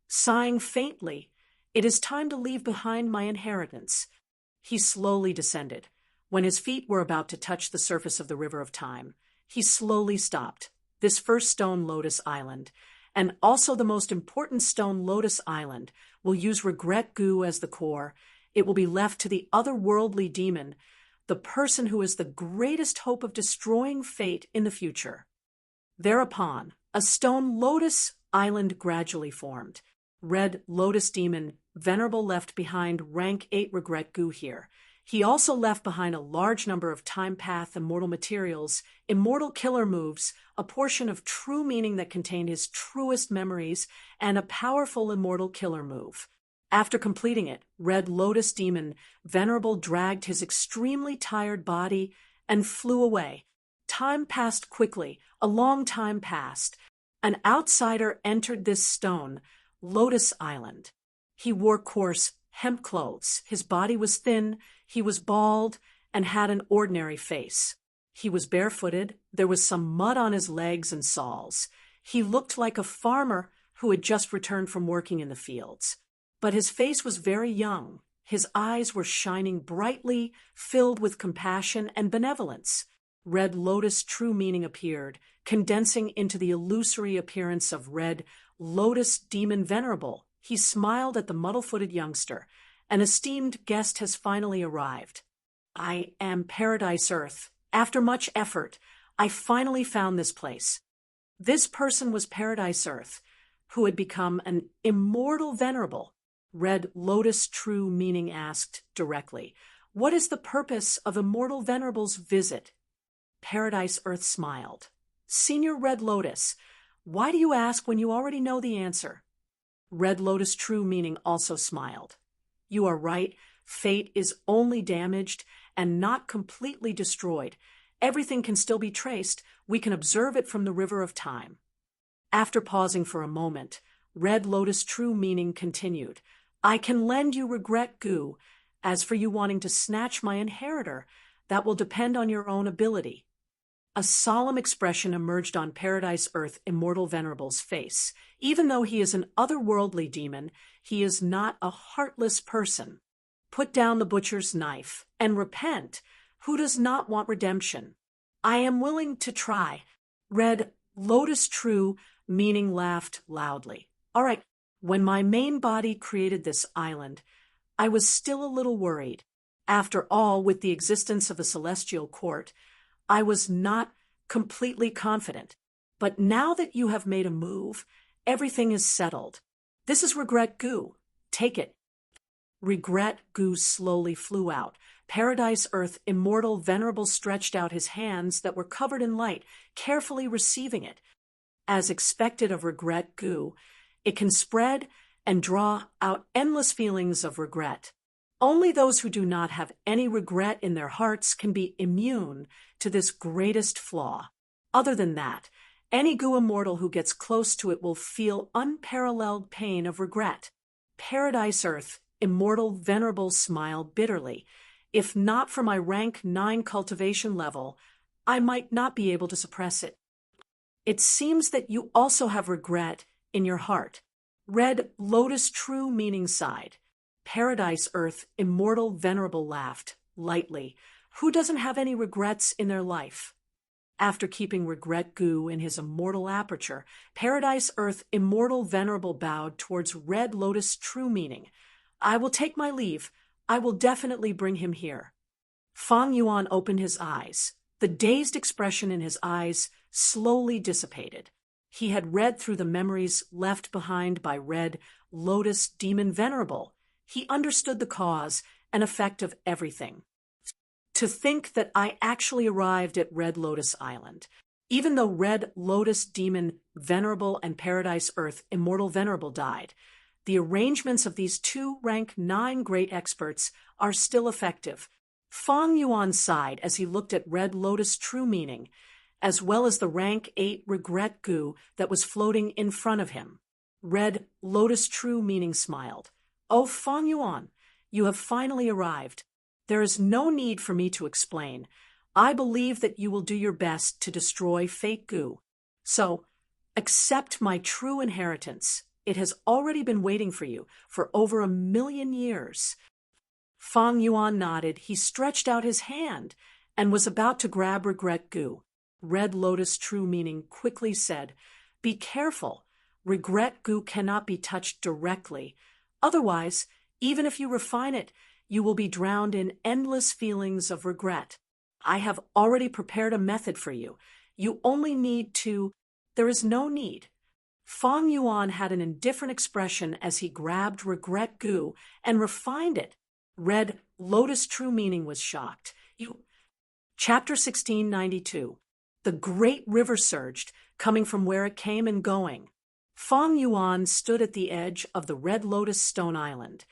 Sighing faintly, "It is time to leave behind my inheritance." He slowly descended. When his feet were about to touch the surface of the river of time, he slowly stopped. This first stone Lotus Island, and also the most important stone Lotus Island, will use Regret Gu as the core. It will be left to the otherworldly demon, the person who is the greatest hope of destroying fate in the future. Thereupon, a stone Lotus Island gradually formed. Red Lotus Demon, Venerable left behind rank 8 Regret Gu here. He also left behind a large number of Time Path immortal materials, immortal killer moves, a portion of true meaning that contained his truest memories, and a powerful immortal killer move. After completing it, Red Lotus Demon, Venerable dragged his extremely tired body and flew away. Time passed quickly. A long time passed. An outsider entered this stone, Lotus Island. He wore coarse hemp clothes. His body was thin, he was bald, and had an ordinary face. He was barefooted. There was some mud on his legs and soles. He looked like a farmer who had just returned from working in the fields. But his face was very young. His eyes were shining brightly, filled with compassion and benevolence. Red Lotus True Meaning appeared, condensing into the illusory appearance of Red Lotus Demon Venerable. He smiled at the muddle-footed youngster. "An esteemed guest has finally arrived. I am Paradise Earth. After much effort, I finally found this place." This person was Paradise Earth, who had become an immortal venerable. Red Lotus True Meaning asked directly, "What is the purpose of Immortal Venerable's visit?" Paradise Earth smiled. "Senior Red Lotus, why do you ask when you already know the answer?" Red Lotus True Meaning also smiled. "You are right. Fate is only damaged and not completely destroyed. Everything can still be traced. We can observe it from the river of time." After pausing for a moment, Red Lotus True Meaning continued, "I can lend you Regret Gu. As for you wanting to snatch my inheritor, that will depend on your own ability." A solemn expression emerged on Paradise Earth Immortal Venerable's face. Even though he is an otherworldly demon, he is not a heartless person. Put down the butcher's knife and repent. Who does not want redemption? I am willing to try. Red Lotus True Meaning laughed loudly. All right, when my main body created this island, I was still a little worried. After all, with the existence of a celestial court, I was not completely confident. But now that you have made a move, everything is settled. This is Regret Goo. Take it. Regret Goo slowly flew out. Paradise Earth Immortal Venerable stretched out his hands that were covered in light, carefully receiving it. As expected of Regret Goo, it can spread and draw out endless feelings of regret. Only those who do not have any regret in their hearts can be immune to this greatest flaw. Other than that, any Goo immortal who gets close to it will feel unparalleled pain of regret. Paradise Earth Immortal Venerable smiled bitterly. If not for my rank 9 cultivation level, I might not be able to suppress it. It seems that you also have regret in your heart. Red Lotus True Meaning sighed. Paradise Earth Immortal Venerable laughed lightly. Who doesn't have any regrets in their life? After keeping Regret Goo in his immortal aperture, Paradise Earth Immortal Venerable bowed towards Red Lotus True Meaning. I will take my leave. I will definitely bring him here. Fang Yuan opened his eyes. The dazed expression in his eyes slowly dissipated. He had read through the memories left behind by Red Lotus Demon Venerable. He understood the cause and effect of everything. To think that I actually arrived at Red Lotus Island. Even though Red Lotus Demon Venerable and Paradise Earth Immortal Venerable died, the arrangements of these 2 rank 9 great experts are still effective. Fang Yuan sighed as he looked at Red Lotus True Meaning, as well as the rank 8 Regret Goo that was floating in front of him. Red Lotus True Meaning smiled. Oh, Fang Yuan, you have finally arrived. There is no need for me to explain. I believe that you will do your best to destroy fake Goo. So, accept my true inheritance. It has already been waiting for you for over 1,000,000 years. Fang Yuan nodded. He stretched out his hand and was about to grab Regret Goo. Red Lotus True Meaning quickly said, Be careful. Regret Goo cannot be touched directly. Otherwise, even if you refine it, you will be drowned in endless feelings of regret. I have already prepared a method for you. You only need to... There is no need. Fang Yuan had an indifferent expression as he grabbed Regret Goo and refined it. Red Lotus True Meaning was shocked. Chapter 1692. The great river surged, coming from where it came and going. Fang Yuan stood at the edge of the Red Lotus Stone Island,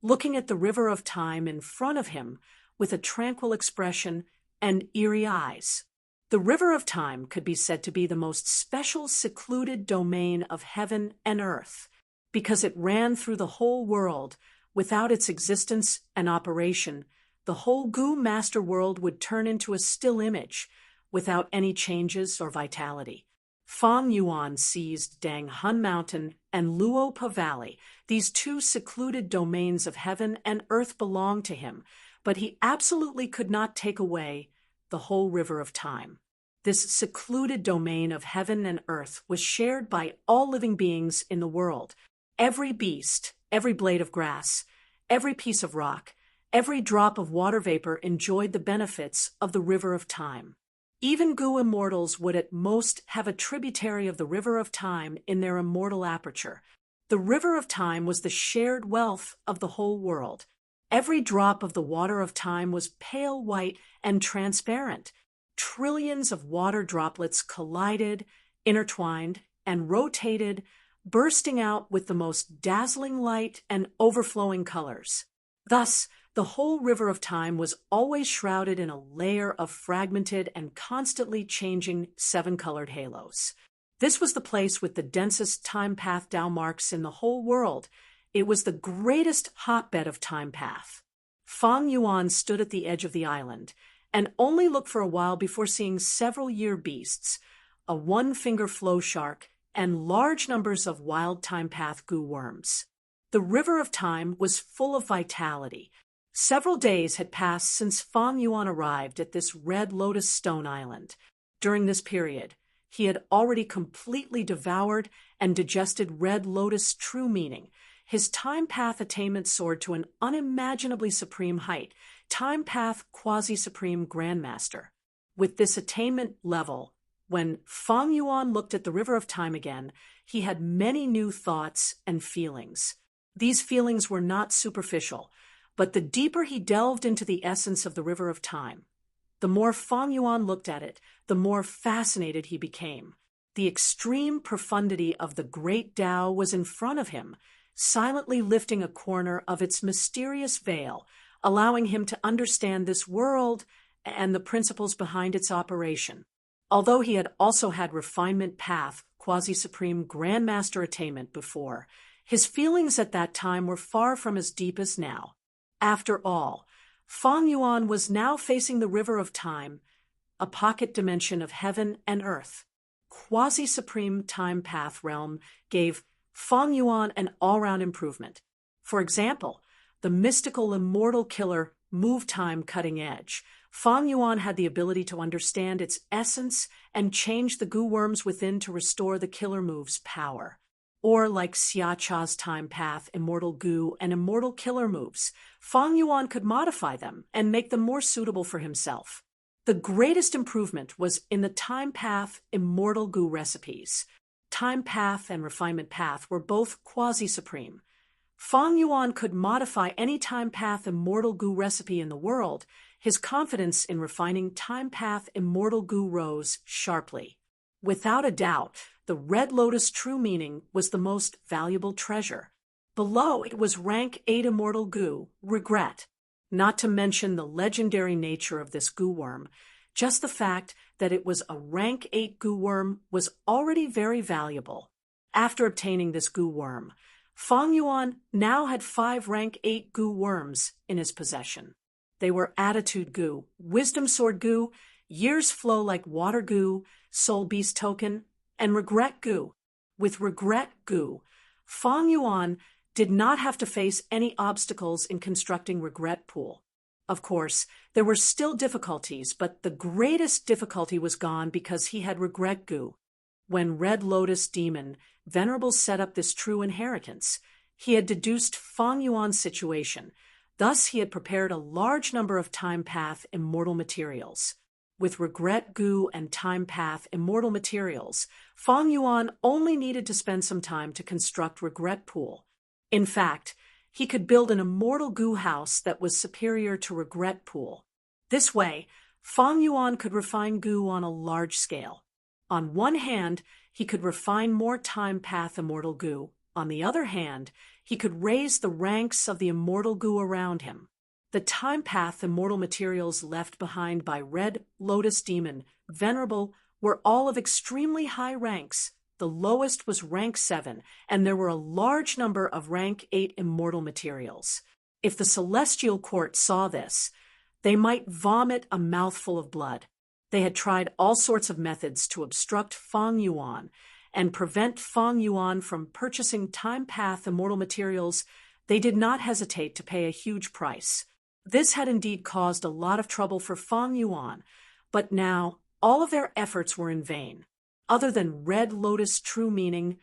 looking at the river of time in front of him with a tranquil expression and eerie eyes. The river of time could be said to be the most special secluded domain of heaven and earth, because it ran through the whole world. Without its existence and operation, the whole Goo Master World would turn into a still image, without any changes or vitality. Fang Yuan seized Dang Hun Mountain and Luo Pa Valley. These 2 secluded domains of heaven and earth belonged to him, but he absolutely could not take away the whole river of time. This secluded domain of heaven and earth was shared by all living beings in the world. Every beast, every blade of grass, every piece of rock, every drop of water vapor enjoyed the benefits of the river of time. Even Goo immortals would at most have a tributary of the river of time in their immortal aperture. The river of time was the shared wealth of the whole world. Every drop of the water of time was pale white and transparent. Trillions of water droplets collided, intertwined, and rotated, bursting out with the most dazzling light and overflowing colors. Thus, the whole river of time was always shrouded in a layer of fragmented and constantly changing 7-colored halos. This was the place with the densest time path Dao marks in the whole world. It was the greatest hotbed of time path. Fang Yuan stood at the edge of the island, and only look for a while before seeing several year beasts, a one-finger flow shark, and large numbers of wild time path goo worms. The River of Time was full of vitality. Several days had passed since Fang Yuan arrived at this Red Lotus Stone Island. During this period, he had already completely devoured and digested Red Lotus' true meaning. His time path attainment soared to an unimaginably supreme height, time path quasi-supreme grandmaster. With this attainment level, when Fang Yuan looked at the River of Time again, he had many new thoughts and feelings. These feelings were not superficial, but the deeper he delved into the essence of the River of Time, the more Fang Yuan looked at it, the more fascinated he became. The extreme profundity of the great Tao was in front of him, silently lifting a corner of its mysterious veil, allowing him to understand this world and the principles behind its operation. Although he had also had refinement path, quasi-supreme grandmaster attainment before, his feelings at that time were far from as deep as now. After all, Fang Yuan was now facing the River of Time, a pocket dimension of heaven and earth. Quasi-supreme time path realm gave Fang Yuan an all-round improvement. For example, the mystical immortal killer move time cutting edge. Fang Yuan had the ability to understand its essence and change the goo worms within to restore the killer move's power. Or like Xia Cha's time path, immortal goo, and immortal killer moves, Fang Yuan could modify them and make them more suitable for himself. The greatest improvement was in the time path immortal goo recipes. Time path and refinement path were both quasi-supreme. Fang Yuan could modify any time path immortal goo recipe in the world. His confidence in refining time path immortal goo rose sharply. Without a doubt, the Red Lotus true meaning was the most valuable treasure. Below it was rank 8 immortal goo, regret. Not to mention the legendary nature of this goo worm, just the fact that it was a rank 8 goo worm was already very valuable. After obtaining this goo worm, Fang Yuan now had 5 rank 8 goo worms in his possession. They were attitude goo, wisdom sword goo, years flow like water goo, soul beast token, and regret goo. With regret goo, Fang Yuan did not have to face any obstacles in constructing regret pool. Of course, there were still difficulties, but the greatest difficulty was gone because he had regret goo. When Red Lotus Demon Venerable set up this true inheritance, he had deduced Fang Yuan's situation. Thus, he had prepared a large number of time path immortal materials. With regret goo and time path immortal materials, Fang Yuan only needed to spend some time to construct regret pool. In fact, he could build an immortal goo house that was superior to regret pool. This way, Fang Yuan could refine goo on a large scale. On one hand, he could refine more time path immortal goo. On the other hand, he could raise the ranks of the immortal goo around him. The time path immortal materials left behind by Red Lotus Demon Venerable were all of extremely high ranks. The lowest was rank 7, and there were a large number of rank 8 immortal materials. If the celestial court saw this, they might vomit a mouthful of blood. They had tried all sorts of methods to obstruct Fang Yuan and prevent Fang Yuan from purchasing time path immortal materials. They did not hesitate to pay a huge price. This had indeed caused a lot of trouble for Fang Yuan, but now all of their efforts were in vain. Other than Red Lotus true meaning,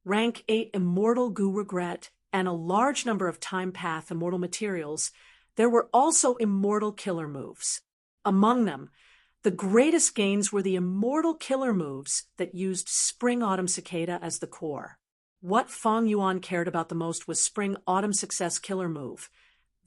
rank 8 immortal goo regret, and a large number of time path immortal materials, there were also immortal killer moves. Among them, the greatest gains were the immortal killer moves that used Spring Autumn Cicada as the core. What Fang Yuan cared about the most was Spring Autumn Success killer move.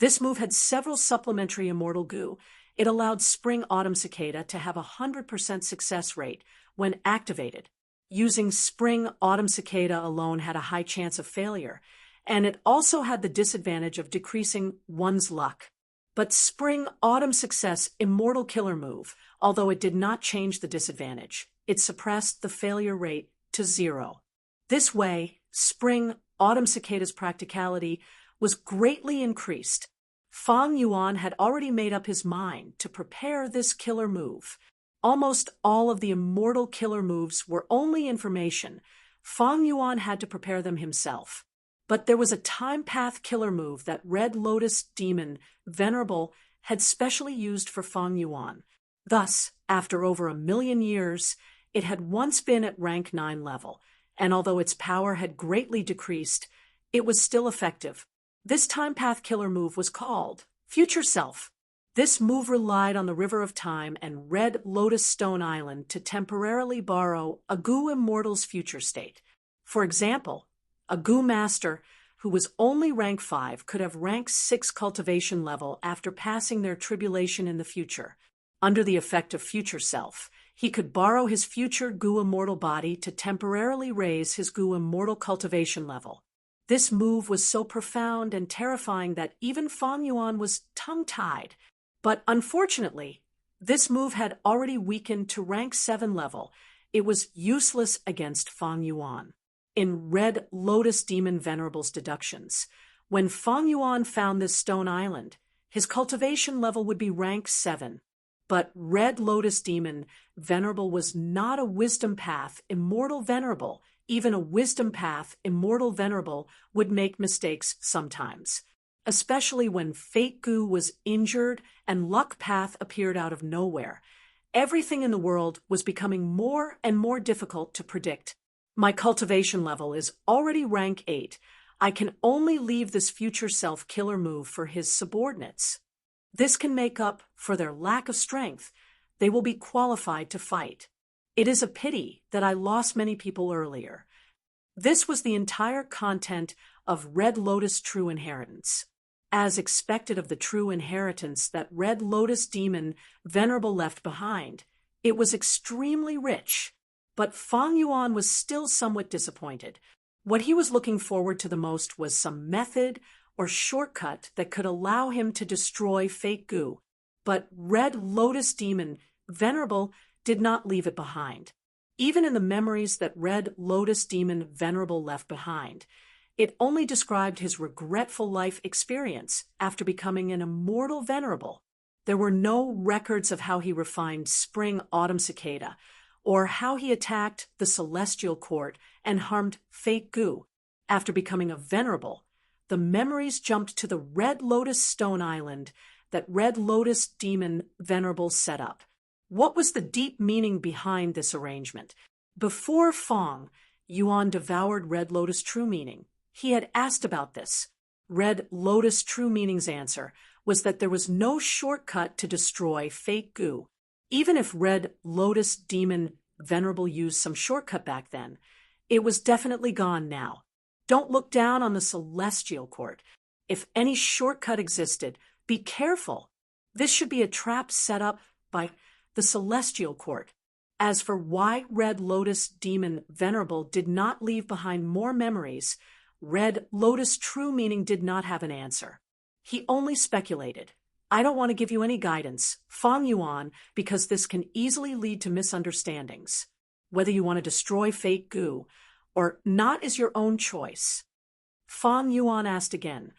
This move had several supplementary immortal goo. It allowed Spring Autumn Cicada to have a 100% success rate when activated. Using Spring Autumn Cicada alone had a high chance of failure, and it also had the disadvantage of decreasing one's luck. But Spring Autumn Success immortal killer move, although it did not change the disadvantage, it suppressed the failure rate to 0. This way, Spring Autumn Cicada's practicality was greatly increased. Fang Yuan had already made up his mind to prepare this killer move. Almost all of the immortal killer moves were only information. Fang Yuan had to prepare them himself. But there was a time path killer move that Red Lotus Demon Venerable had specially used for Fang Yuan. Thus, after over 1,000,000 years, it had once been at rank 9 level, and although its power had greatly decreased, it was still effective. This time path killer move was called Future Self. This move relied on the River of Time and Red Lotus Stone Island to temporarily borrow a Gu Immortal's future state. For example, a Gu Master who was only rank 5 could have rank 6 cultivation level after passing their tribulation in the future. Under the effect of Future Self, he could borrow his future Gu Immortal body to temporarily raise his Gu Immortal cultivation level. This move was so profound and terrifying that even Fang Yuan was tongue-tied. But unfortunately, this move had already weakened to rank 7 level. It was useless against Fang Yuan. In Red Lotus Demon Venerable's deductions, when Fang Yuan found this stone island, his cultivation level would be rank 7. But Red Lotus Demon Venerable was not a wisdom path immortal venerable. Even a wisdom path immortal venerable would make mistakes sometimes, especially when Fate Gu was injured and Luck Path appeared out of nowhere. Everything in the world was becoming more and more difficult to predict. My cultivation level is already rank 8. I can only leave this future self killer move for his subordinates. This can make up for their lack of strength. They will be qualified to fight. It is a pity that I lost many people earlier. This was the entire content of Red Lotus True Inheritance. As expected of the true inheritance that Red Lotus Demon Venerable left behind, it was extremely rich. But Fang Yuan was still somewhat disappointed. What he was looking forward to the most was some method or shortcut that could allow him to destroy Fate Gu. But Red Lotus Demon Venerable did not leave it behind. Even in the memories that Red Lotus Demon Venerable left behind, it only described his regretful life experience after becoming an immortal venerable. There were no records of how he refined Spring-Autumn Cicada, or how he attacked the Celestial Court and harmed Fate Gu. After becoming a venerable, the memories jumped to the Red Lotus Stone Island that Red Lotus Demon Venerable set up. What was the deep meaning behind this arrangement? Before Fang Yuan devoured Red Lotus True Meaning, he had asked about this. Red Lotus True Meaning's answer was that there was no shortcut to destroy Fate Gu. Even if Red Lotus Demon Venerable used some shortcut back then, it was definitely gone now. Don't look down on the Celestial Court. If any shortcut existed, be careful. This should be a trap set up by the Celestial Court. As for why Red Lotus Demon Venerable did not leave behind more memories, Red Lotus True Meaning did not have an answer. He only speculated. I don't want to give you any guidance, Fang Yuan, because this can easily lead to misunderstandings. Whether you want to destroy Fate Gu or not is your own choice. Fang Yuan asked again,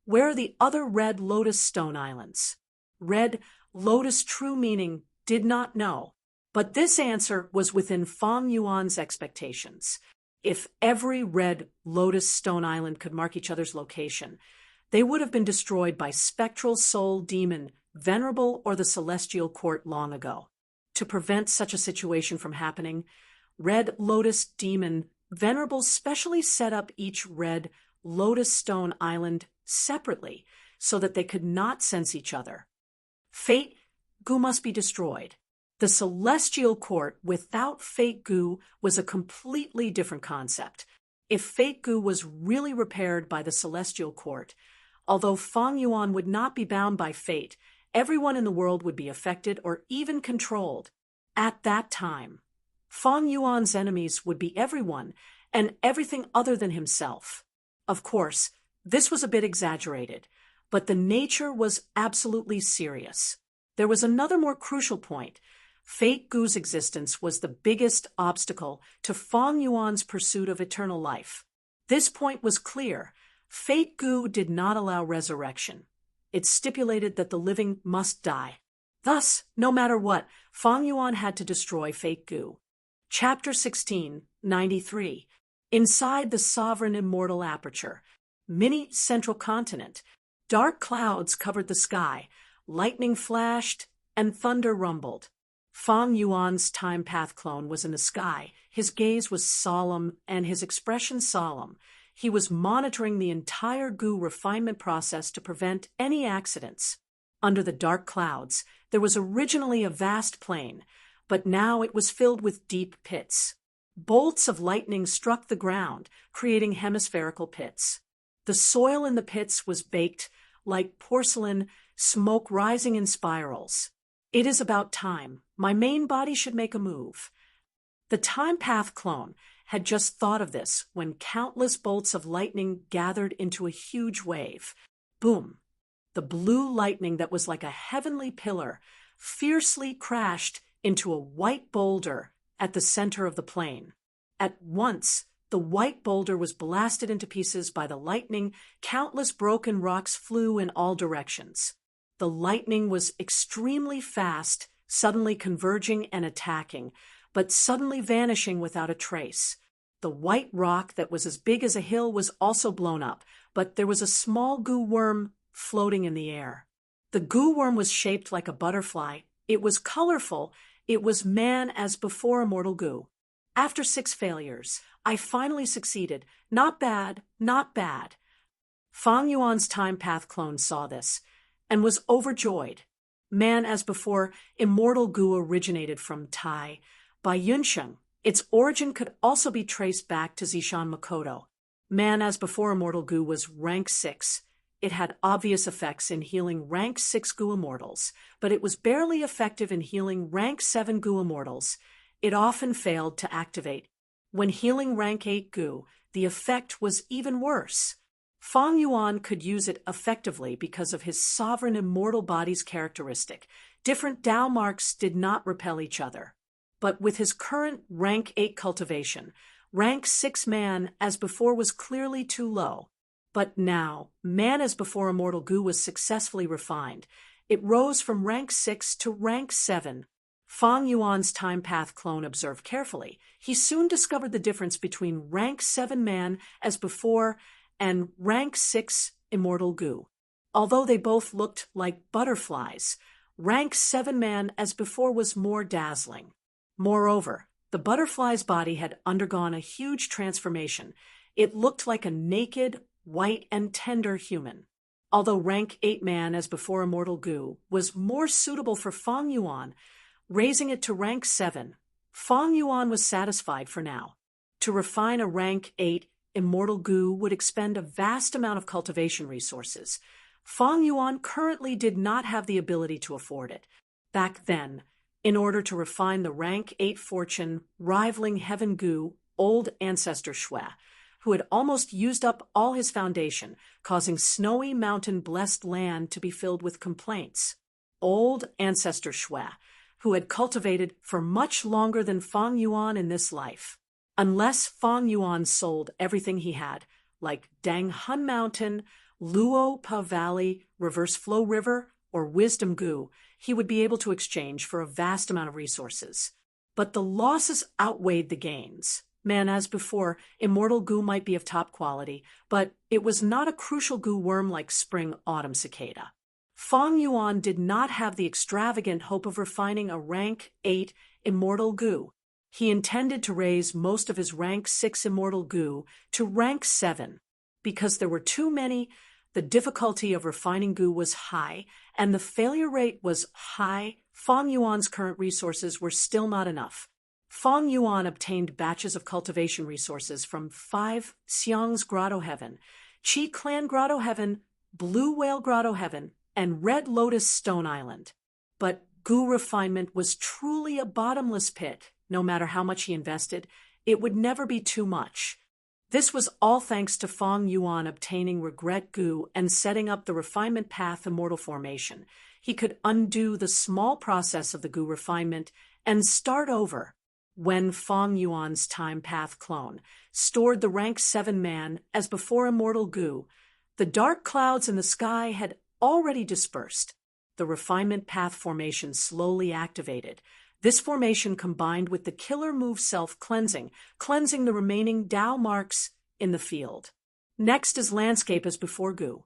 where are the other Red Lotus Stone Islands? Red Lotus True Meaning did not know, but this answer was within Fang Yuan's expectations. If every Red Lotus Stone Island could mark each other's location, they would have been destroyed by Spectral Soul Demon Venerable or the Celestial Court long ago. To prevent such a situation from happening, Red Lotus Demon Venerable specially set up each Red Lotus Stone Island separately so that they could not sense each other. Fate Gu must be destroyed. The Celestial Court without Fate Gu was a completely different concept. If Fate Gu was really repaired by the Celestial Court, although Fang Yuan would not be bound by fate, everyone in the world would be affected or even controlled. At that time, Fang Yuan's enemies would be everyone and everything other than himself. Of course, this was a bit exaggerated, but the nature was absolutely serious. There was another more crucial point. Fate Gu's existence was the biggest obstacle to Fang Yuan's pursuit of eternal life. This point was clear. Fate Gu did not allow resurrection. It stipulated that the living must die. Thus, no matter what, Fang Yuan had to destroy fake goo. Chapter 16, 93. Inside the sovereign immortal aperture. Mini central continent. Dark clouds covered the sky, lightning flashed, and thunder rumbled. Fang Yuan's time path clone was in the sky. His gaze was solemn and his expression solemn. He was monitoring the entire goo refinement process to prevent any accidents. Under the dark clouds, there was originally a vast plain, but now it was filled with deep pits. Bolts of lightning struck the ground, creating hemispherical pits. The soil in the pits was baked like porcelain, smoke rising in spirals. It is about time. My main body should make a move. The time path clone had just thought of this when countless bolts of lightning gathered into a huge wave. Boom! The blue lightning that was like a heavenly pillar fiercely crashed into a white boulder at the center of the plain. At once, the white boulder was blasted into pieces by the lightning. Countless broken rocks flew in all directions. The lightning was extremely fast, suddenly converging and attacking, but suddenly vanishing without a trace. The white rock that was as big as a hill was also blown up, but there was a small goo worm floating in the air. The goo worm was shaped like a butterfly. It was colorful. It was man as before immortal goo. After 6 failures, I finally succeeded. Not bad, not bad. Fang Yuan's time path clone saw this and was overjoyed. Man as before, immortal goo originated from Tai. By Yunsheng, its origin could also be traced back to Zishan Makoto. Man as before immortal goo was rank 6. It had obvious effects in healing rank 6 goo immortals, but it was barely effective in healing rank 7 goo immortals. It often failed to activate. When healing rank 8 goo, the effect was even worse. Fang Yuan could use it effectively because of his sovereign immortal body's characteristic. Different Dao marks did not repel each other. But with his current rank 8 cultivation, rank 6 man as before was clearly too low. But now, man as before immortal goo was successfully refined. It rose from rank 6 to rank 7. Fang Yuan's time path clone observed carefully. He soon discovered the difference between rank 7 man as before and rank 6 immortal goo. Although they both looked like butterflies, rank 7 man as before was more dazzling. Moreover, the butterfly's body had undergone a huge transformation. It looked like a naked, white, and tender human. Although rank 8 man as before immortal goo was more suitable for Fang Yuan, raising it to rank 7, Fang Yuan was satisfied for now. To refine a rank 8 immortal goo would expend a vast amount of cultivation resources. Fang Yuan currently did not have the ability to afford it. Back then, in order to refine the rank 8 fortune rivaling heaven goo, old ancestor Shui, who had almost used up all his foundation, causing snowy mountain-blessed land to be filled with complaints. Old ancestor Shui, who had cultivated for much longer than Fang Yuan in this life. Unless Fang Yuan sold everything he had, like Dang Hun Mountain, Luo Pa Valley, Reverse Flow River, or Wisdom Goo, he would be able to exchange for a vast amount of resources. But the losses outweighed the gains. Man, as before, immortal goo might be of top quality, but it was not a crucial goo worm like spring-autumn cicada. Fang Yuan did not have the extravagant hope of refining a rank 8 immortal goo. He intended to raise most of his rank 6 immortal goo to rank 7. Because there were too many, the difficulty of refining goo was high, and the failure rate was high. Fang Yuan's current resources were still not enough. Fang Yuan obtained batches of cultivation resources from 5 Xiang's Grotto Heaven, Qi Clan Grotto Heaven, Blue Whale Grotto Heaven, and Red Lotus Stone Island. But goo refinement was truly a bottomless pit. No matter how much he invested, it would never be too much. This was all thanks to Fang Yuan obtaining regret goo and setting up the refinement path immortal formation. He could undo the small process of the goo refinement and start over. When Fang Yuan's time path clone stored the rank 7 man as before immortal goo, the dark clouds in the sky had already dispersed. The refinement path formation slowly activated. This formation combined with the killer move self-cleansing, cleansing the remaining Tao marks in the field. Next is landscape as before Gu.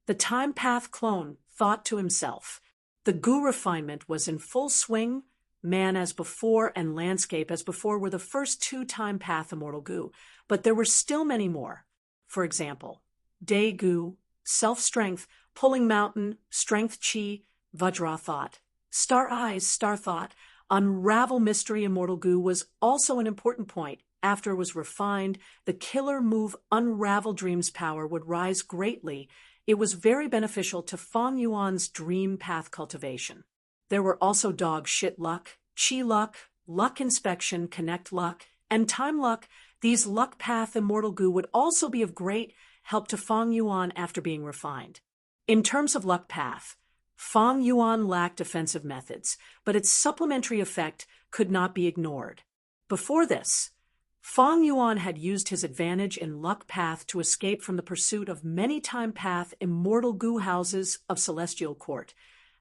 The time path clone thought to himself. The Gu refinement was in full swing. Man as before and landscape as before were the first two time path immortal Gu, but there were still many more. For example, Day Gu, self-strength, pulling mountain, strength chi, Vajra thought. Star eyes, star thought. Unravel mystery immortal Gu was also an important point. After it was refined, the killer move unravel dreams power would rise greatly. It was very beneficial to Fang Yuan's dream path cultivation. There were also dog shit luck, chi luck, luck inspection, connect luck, and time luck. These luck path immortal Gu would also be of great help to Fang Yuan after being refined. In terms of luck path, Fang Yuan lacked offensive methods, but its supplementary effect could not be ignored. Before this, Fang Yuan had used his advantage in luck path to escape from the pursuit of many time path immortal Gu houses of Celestial Court,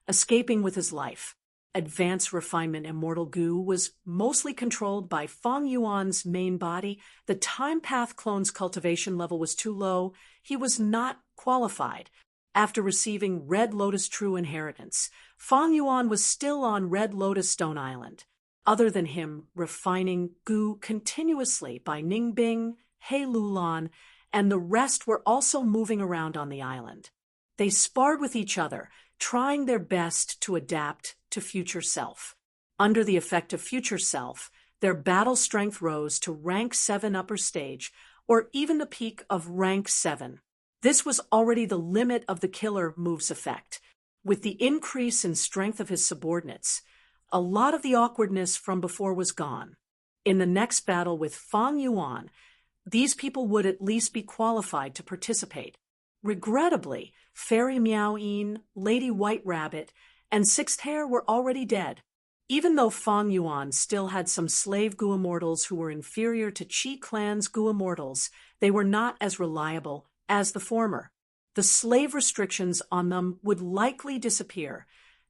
escaping with his life. Advanced refinement immortal Gu was mostly controlled by Fang Yuan's main body. The time path clone's cultivation level was too low. He was not qualified. After receiving Red Lotus True Inheritance, Fang Yuan was still on Red Lotus Stone Island. Other than him, refining Gu continuously by Ningbing, He Lulan, and the rest were also moving around on the island. They sparred with each other, trying their best to adapt to future self. Under the effect of future self, their battle strength rose to rank 7 upper stage, or even the peak of rank 7. This was already the limit of the killer move's effect. With the increase in strength of his subordinates, a lot of the awkwardness from before was gone. In the next battle with Fang Yuan, these people would at least be qualified to participate. Regrettably, Fairy Miao Yin, Lady White Rabbit, and Sixth Hair were already dead. Even though Fang Yuan still had some slave Gu immortals who were inferior to Qi clan's Gu immortals, they were not as reliable as the former. The slave restrictions on them would likely disappear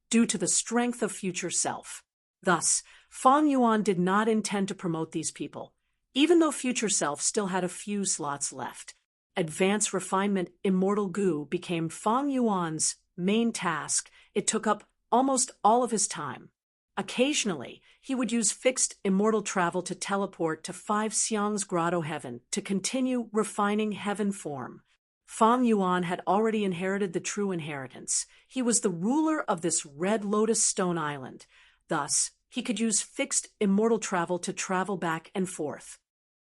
due to the strength of future self. Thus, Fang Yuan did not intend to promote these people, even though future self still had a few slots left. Advanced refinement immortal Gu became Fang Yuan's main task. It took up almost all of his time. Occasionally, he would use fixed immortal travel to teleport to 5 Xiang's Grotto Heaven to continue refining heaven form. Fang Yuan had already inherited the true inheritance. He was the ruler of this Red Lotus Stone Island. Thus, he could use fixed immortal travel to travel back and forth.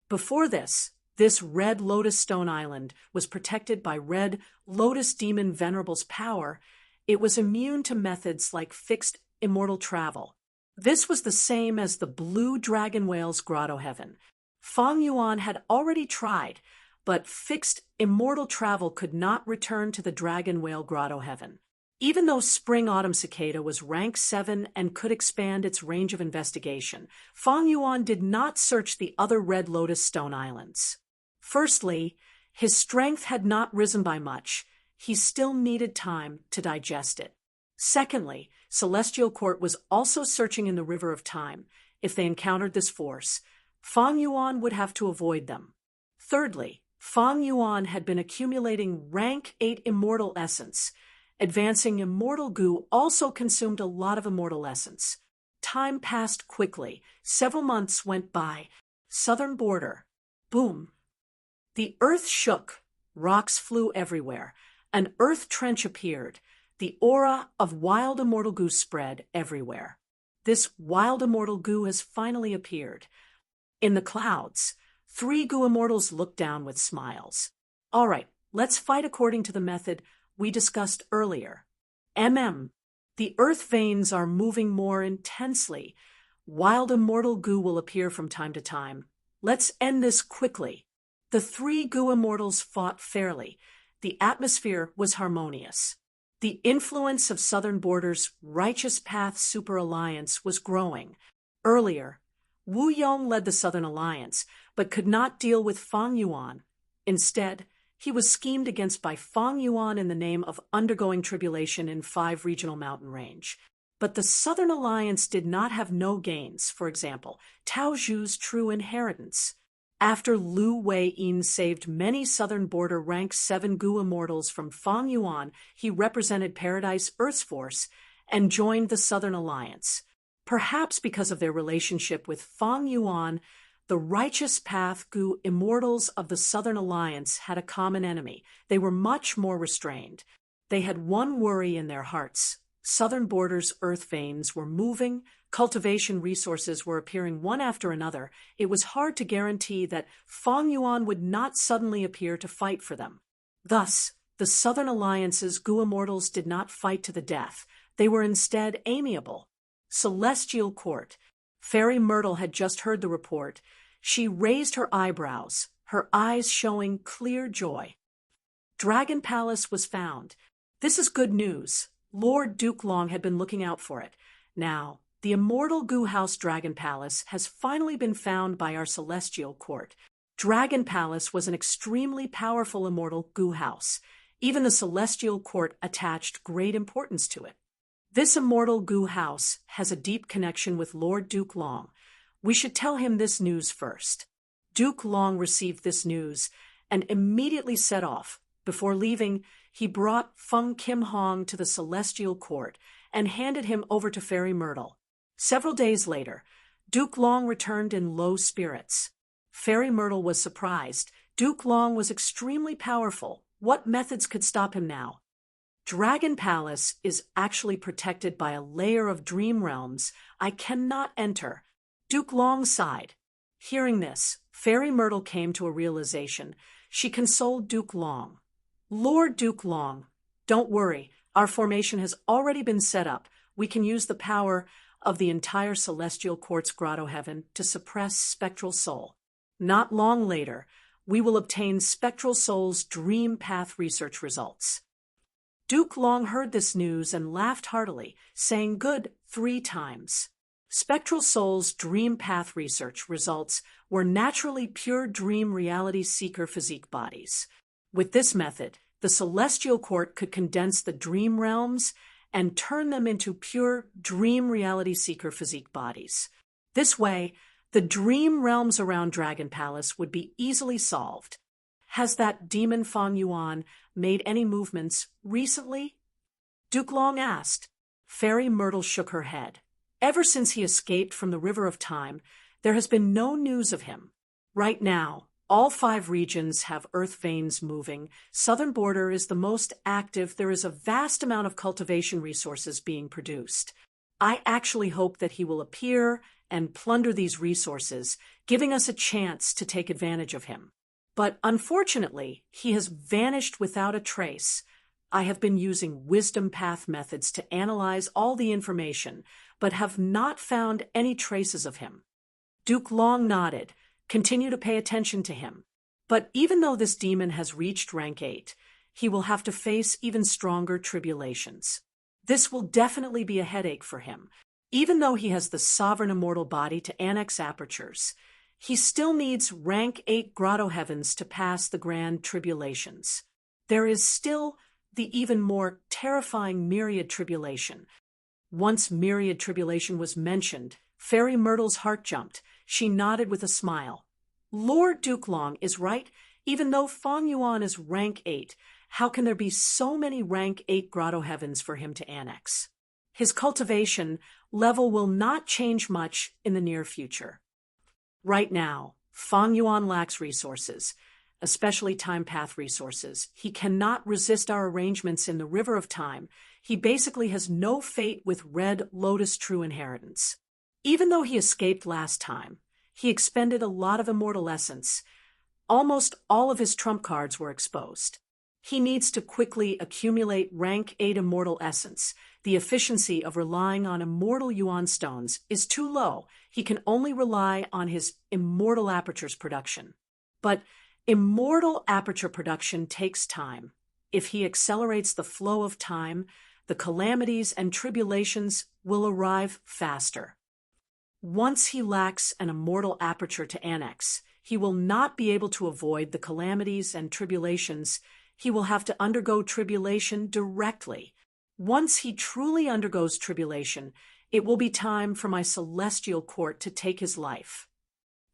Before this Red Lotus Stone Island was protected by Red Lotus Demon Venerable's power. It was immune to methods like fixed immortal travel. This was the same as the Blue Dragon Whale's Grotto Heaven. Fang Yuan had already tried, but fixed immortal travel could not return to the Dragon Whale Grotto Heaven. Even though Spring Autumn Cicada was rank 7 and could expand its range of investigation, Fang Yuan did not search the other Red Lotus Stone Islands. Firstly, his strength had not risen by much. He still needed time to digest it. Secondly, Celestial Court was also searching in the River of Time. If they encountered this force, Fang Yuan would have to avoid them. Thirdly, Fang Yuan had been accumulating rank 8 immortal essence. Advancing immortal Gu also consumed a lot of immortal essence. Time passed quickly. Several months went by. Southern border. Boom. The earth shook. Rocks flew everywhere. An earth trench appeared. The aura of wild immortal Gu spread everywhere. This wild immortal Gu has finally appeared. In the clouds, 3 Gu immortals looked down with smiles. All right, let's fight according to the method we discussed earlier. The earth veins are moving more intensely. Wild immortal Gu will appear from time to time. Let's end this quickly. The 3 Gu immortals fought fairly. The atmosphere was harmonious. The influence of Southern Border's Righteous Path Super Alliance was growing. Earlier, Wu Yong led the Southern Alliance, but could not deal with Fang Yuan. Instead, He was schemed against by Feng Yuan in the name of undergoing tribulation in 5 regional mountain range. But the Southern Alliance did not have no gains, for example, Tao Zhu's true inheritance. After Lu Wei-yin saved many southern border rank 7 Gu immortals from Feng Yuan, he represented Paradise Earth's force and joined the Southern Alliance. Perhaps because of their relationship with Feng Yuan, the Righteous Path Gu immortals of the Southern Alliance had a common enemy. They were much more restrained. They had one worry in their hearts. Southern borders' earth veins were moving, cultivation resources were appearing one after another. It was hard to guarantee that Feng Yuan would not suddenly appear to fight for them. Thus, the Southern Alliance's Gu immortals did not fight to the death. They were instead amiable. Celestial Court. Fairy Myrtle had just heard the report. She raised her eyebrows, her eyes showing clear joy. Dragon Palace was found. This is good news. Lord Duke Long had been looking out for it. Now, the immortal Gu House Dragon Palace has finally been found by our Celestial Court. Dragon Palace was an extremely powerful immortal Gu House. Even the Celestial Court attached great importance to it. This immortal Gu House has a deep connection with Lord Duke Long. We should tell him this news first. Duke Long received this news and immediately set off. Before leaving, he brought Feng Kim Hong to the Celestial Court and handed him over to Fairy Myrtle. Several days later, Duke Long returned in low spirits. Fairy Myrtle was surprised. Duke Long was extremely powerful. What methods could stop him now? Dragon Palace is actually protected by a layer of dream realms I cannot enter. Duke Long sighed. Hearing this, Fairy Myrtle came to a realization. She consoled Duke Long. Lord Duke Long, don't worry. Our formation has already been set up. We can use the power of the entire Celestial Court's Grotto Heaven to suppress Spectral Soul. Not long later, we will obtain Spectral Soul's Dream Path research results. Duke Long heard this news and laughed heartily, saying good 3 times. Spectral Soul's Dream Path research results were naturally pure dream reality seeker physique bodies. With this method, the Celestial Court could condense the dream realms and turn them into pure dream reality seeker physique bodies. This way, the dream realms around Dragon Palace would be easily solved. Has that demon Feng Yuan made any movements recently? Duke Long asked. Fairy Myrtle shook her head. Ever since he escaped from the River of Time, there has been no news of him. Right now, all 5 regions have earth veins moving. Southern border is the most active. There is a vast amount of cultivation resources being produced. I actually hope that he will appear and plunder these resources, giving us a chance to take advantage of him. But unfortunately, he has vanished without a trace. I have been using wisdom path methods to analyze all the information, but have not found any traces of him. Duke Long nodded. Continue to pay attention to him. But even though this demon has reached rank 8, he will have to face even stronger tribulations. This will definitely be a headache for him. Even though he has the sovereign immortal body to annex apertures, he still needs rank 8 grotto heavens to pass the grand tribulations. There is still the even more terrifying myriad tribulation. Once myriad tribulation was mentioned, Fairy Myrtle's heart jumped. She nodded with a smile. Lord Duke Long is right. Even though Feng Yuan is rank 8, how can there be so many rank 8 grotto heavens for him to annex? His cultivation level will not change much in the near future. Right now, Feng Yuan lacks resources, especially time path resources. He cannot resist our arrangements in the River of Time. He basically has no fate with Red Lotus True Inheritance. Even though he escaped last time, he expended a lot of immortal essence. Almost all of his trump cards were exposed. He needs to quickly accumulate rank 8 immortal essence. The efficiency of relying on immortal Yuan stones is too low. He can only rely on his immortal apertures production. But immortal aperture production takes time. If he accelerates the flow of time, the calamities and tribulations will arrive faster. Once he lacks an immortal aperture to annex, He will not be able to avoid the calamities and tribulations. He will have to undergo tribulation directly. Once he truly undergoes tribulation, it will be time for my celestial court to take his life."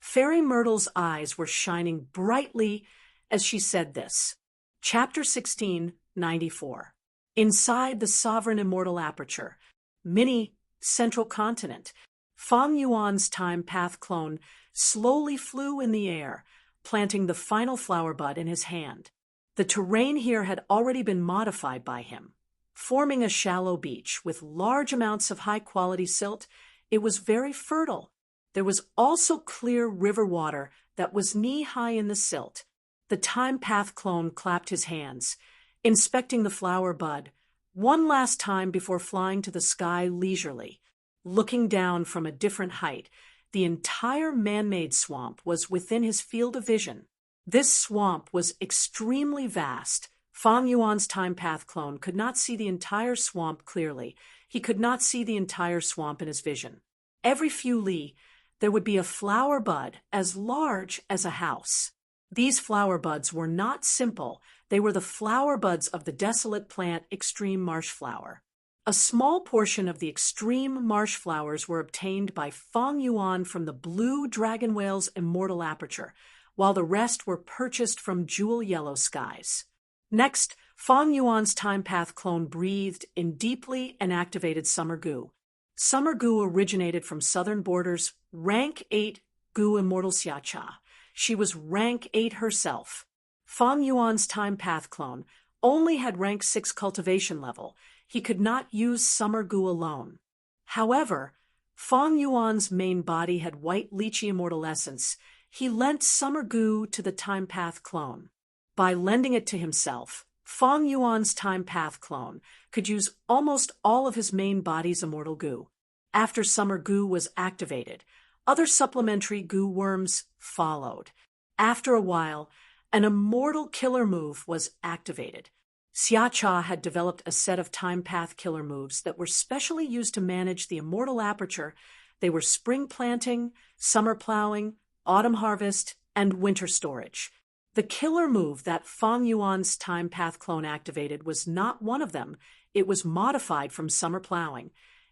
Fairy Myrtle's eyes were shining brightly as she said this. Chapter 16, 94. Inside the sovereign immortal aperture, mini central continent, Fang Yuan's time path clone slowly flew in the air, planting the final flower bud in his hand. The terrain here had already been modified by him, forming a shallow beach with large amounts of high-quality silt. It was very fertile. There was also clear river water that was knee-high in the silt. The time path clone clapped his hands, inspecting the flower bud one last time before flying to the sky leisurely. Looking down from a different height, the entire man-made swamp was within his field of vision. This swamp was extremely vast. Fang Yuan's time path clone could not see the entire swamp clearly. He could not see the entire swamp in his vision. Every few li, there would be a flower bud as large as a house. These flower buds were not simple. They were the flower buds of the desolate plant extreme marsh flower. A small portion of the extreme marsh flowers were obtained by Fang Yuan from the blue dragon whale's immortal aperture, while the rest were purchased from jewel yellow skies. Next, Fang Yuan's time path clone breathed in deeply and activated summer goo. Summer goo originated from southern borders, rank 8 goo immortal Xiacha. She was rank 8 herself. Fang Yuan's time path clone only had rank 6 cultivation level. He could not use summer goo alone. However, Fang Yuan's main body had white lychee immortal essence. He lent summer goo to the time path clone. By lending it to himself, Fang Yuan's time path clone could use almost all of his main body's immortal goo. After summer goo was activated, other supplementary goo worms followed. After a while, an immortal killer move was activated. Xiacha had developed a set of time path killer moves that were specially used to manage the immortal aperture. They were spring planting, summer plowing, autumn harvest, and winter storage. The killer move that Fang Yuan's time path clone activated was not one of them. It was modified from summer plowing.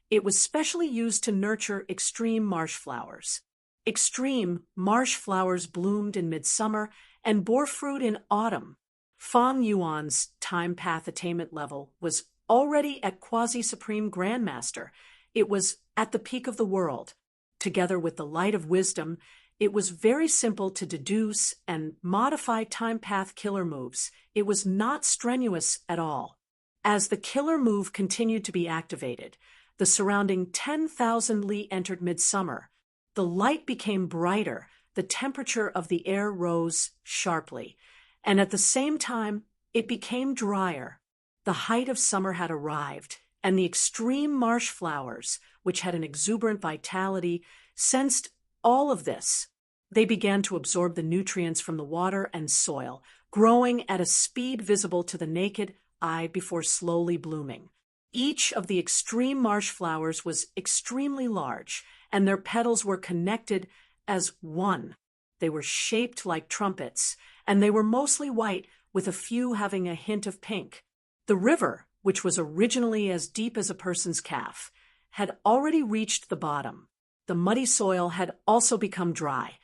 It was specially used to nurture extreme marsh flowers. Extreme marsh flowers bloomed in midsummer and bore fruit in autumn. Fang Yuan's time path attainment level was already at quasi-supreme grandmaster. It was at the peak of the world. Together with the light of wisdom, it was very simple to deduce and modify time path killer moves. It was not strenuous at all. As the killer move continued to be activated, the surrounding 10,000 li entered midsummer. The light became brighter, the temperature of the air rose sharply, and at the same time, it became drier. The height of summer had arrived, and the extreme marsh flowers, which had an exuberant vitality, sensed all of this. They began to absorb the nutrients from the water and soil, growing at a speed visible to the naked eye before slowly blooming. Each of the extreme marsh flowers was extremely large, and their petals were connected as one. They were shaped like trumpets, and they were mostly white, with a few having a hint of pink. The river, which was originally as deep as a person's calf, had already reached the bottom. The muddy soil had also become dry,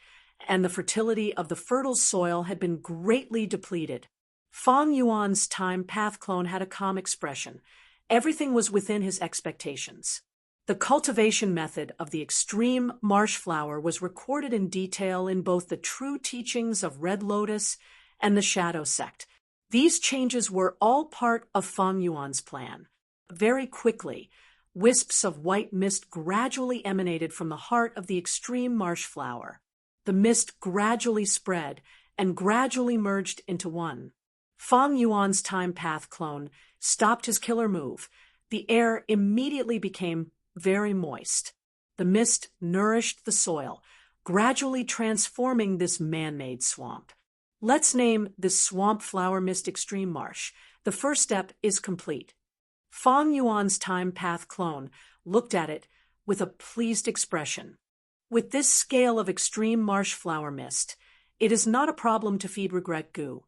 and the fertility of the fertile soil had been greatly depleted. Fang Yuan's time path clone had a calm expression. Everything was within his expectations. The cultivation method of the extreme marsh flower was recorded in detail in both the true teachings of Red Lotus and the Shadow Sect. These changes were all part of Fang Yuan's plan. Very quickly, wisps of white mist gradually emanated from the heart of the extreme marsh flower. The mist gradually spread and gradually merged into one. Fang Yuan's time path clone stopped his killer move. The air immediately became very moist. The mist nourished the soil, gradually transforming this man-made swamp. Let's name this swamp flower mist extreme marsh. The first step is complete. Fang Yuan's time path clone looked at it with a pleased expression. With this scale of extreme marsh flower mist, It is not a problem to feed regret goo.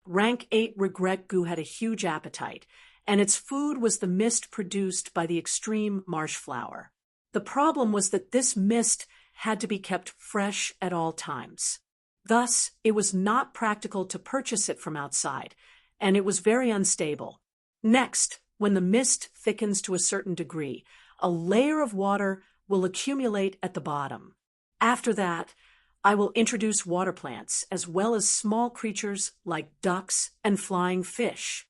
Rank 8 regret goo had a huge appetite, and its food was the mist produced by the extreme marsh flower. The problem was that this mist had to be kept fresh at all times. Thus, it was not practical to purchase it from outside, and it was very unstable. Next, when the mist thickens to a certain degree, a layer of water will accumulate at the bottom. After that, I will introduce water plants as well as small creatures like ducks and flying fish.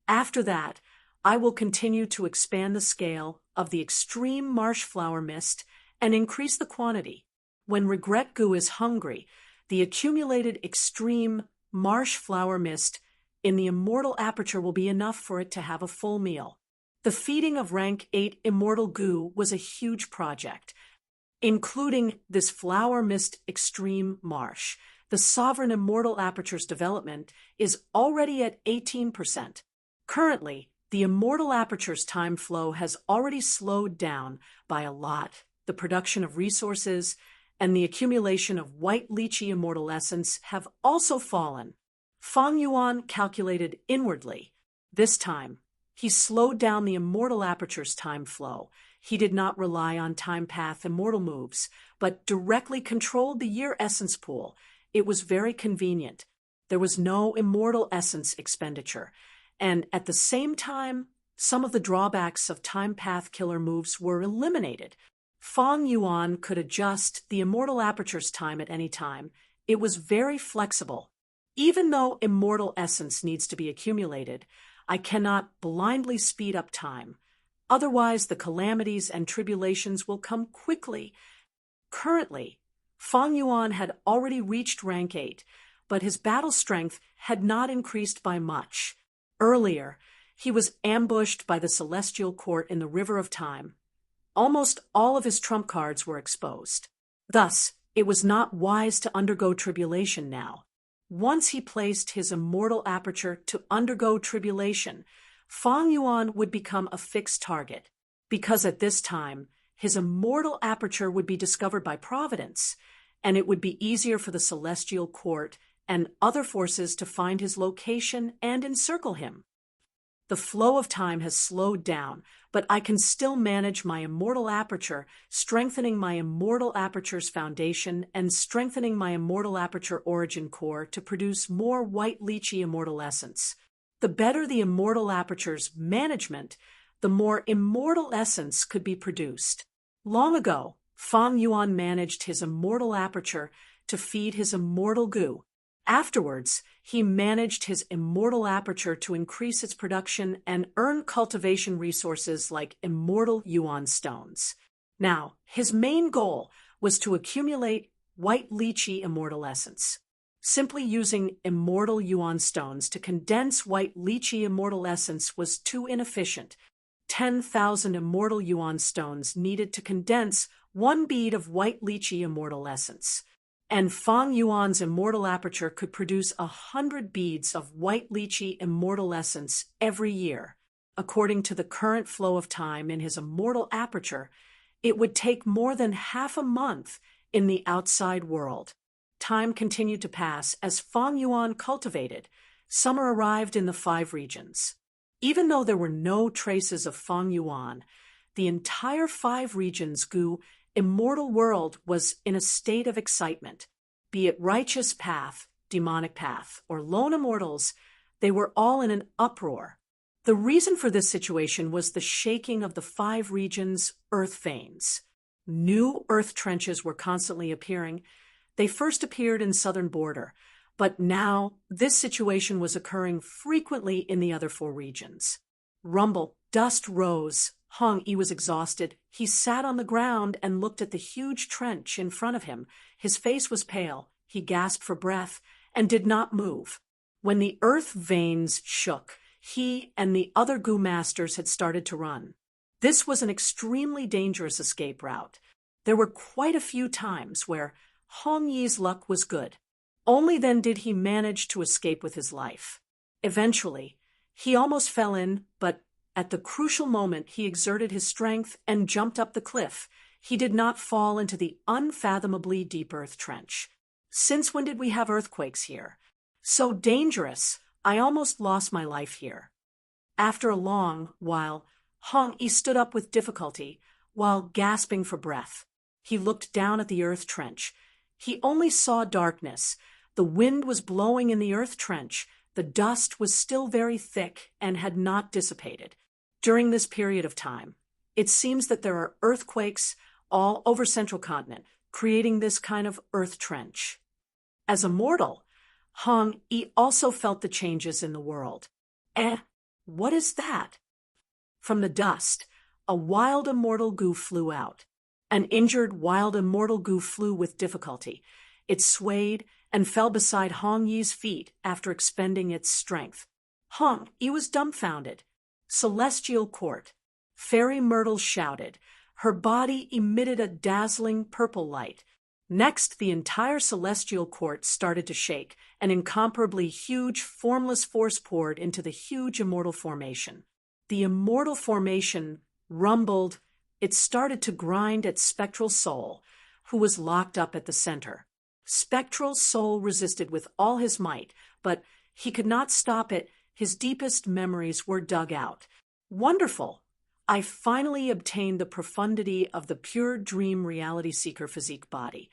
After that, I will continue to expand the scale of the extreme marsh flower mist and increase the quantity. When regret goo is hungry, the accumulated extreme marsh flower mist in the immortal aperture will be enough for it to have a full meal. The feeding of rank 8 immortal goo was a huge project, including this flower mist extreme marsh. The sovereign immortal aperture's development is already at 18%. Currently, the immortal aperture's time flow has already slowed down by a lot. The production of resources and the accumulation of white lychee immortal essence have also fallen. Fang Yuan calculated inwardly. This time, he slowed down the immortal aperture's time flow. He did not rely on time path immortal moves, but directly controlled the year essence pool. It was very convenient. There was no immortal essence expenditure, and at the same time, some of the drawbacks of time path killer moves were eliminated. Fang Yuan could adjust the immortal aperture's time at any time. It was very flexible. Even though immortal essence needs to be accumulated, I cannot blindly speed up time. Otherwise, the calamities and tribulations will come quickly. Currently, Fang Yuan had already reached rank 8, but his battle strength had not increased by much. Earlier, he was ambushed by the Celestial Court in the River of Time. Almost all of his trump cards were exposed. Thus, it was not wise to undergo tribulation now. Once he placed his immortal aperture to undergo tribulation, Fang Yuan would become a fixed target, because at this time, his immortal aperture would be discovered by Providence, and it would be easier for the Celestial Court and other forces to find his location and encircle him. The flow of time has slowed down, but I can still manage my immortal aperture, strengthening my immortal aperture's foundation and strengthening my immortal aperture origin core to produce more white lychee immortal essence. The better the immortal aperture's management, the more immortal essence could be produced. Long ago, Fang Yuan managed his immortal aperture to feed his immortal goo. Afterwards, he managed his immortal aperture to increase its production and earn cultivation resources like immortal yuan stones. Now, his main goal was to accumulate white lychee immortal essence. Simply using immortal yuan stones to condense white lychee immortal essence was too inefficient. 10,000 immortal yuan stones needed to condense one bead of white lychee immortal essence. And Fang Yuan's immortal aperture could produce 100 beads of white lychee immortal essence every year. According to the current flow of time in his immortal aperture, it would take more than half a month in the outside world. Time continued to pass as Fang Yuan cultivated. Summer arrived in the 5 regions. Even though there were no traces of Fang Yuan, the entire 5 regions' immortal world was in a state of excitement. Be it righteous path, demonic path, or lone immortals, they were all in an uproar. The reason for this situation was the shaking of the 5 regions' earth veins. New earth trenches were constantly appearing. They first appeared in southern border, but now this situation was occurring frequently in the other 4 regions. Rumble, dust rose. Hong Yi was exhausted. He sat on the ground and looked at the huge trench in front of him. His face was pale. He gasped for breath and did not move. When the earth veins shook, he and the other goo masters had started to run. This was an extremely dangerous escape route. There were quite a few times where Hong Yi's luck was good. Only then did he manage to escape with his life. Eventually, he almost fell in, but at the crucial moment, he exerted his strength and jumped up the cliff. He did not fall into the unfathomably deep earth trench. Since when did we have earthquakes here? So dangerous, I almost lost my life here. After a long while, Hong-yi stood up with difficulty, while gasping for breath. He looked down at the earth trench. He only saw darkness. The wind was blowing in the earth trench. The dust was still very thick and had not dissipated. During this period of time, it seems that there are earthquakes all over Central Continent, creating this kind of earth trench. As a mortal, Hong-yi also felt the changes in the world. What is that? From the dust, a wild immortal goo flew out. An injured wild immortal goo flew with difficulty. It swayed and fell beside Hong-yi's feet after expending its strength. Hong-yi was dumbfounded. Celestial court. Fairy Myrtle shouted. Her body emitted a dazzling purple light. Next, the entire celestial court started to shake. An incomparably huge, formless force poured into the huge immortal formation. The immortal formation rumbled. It started to grind at Spectral Soul, who was locked up at the center. Spectral Soul resisted with all his might, but he could not stop it. His deepest memories were dug out. Wonderful! I finally obtained the profundity of the pure dream reality seeker physique body.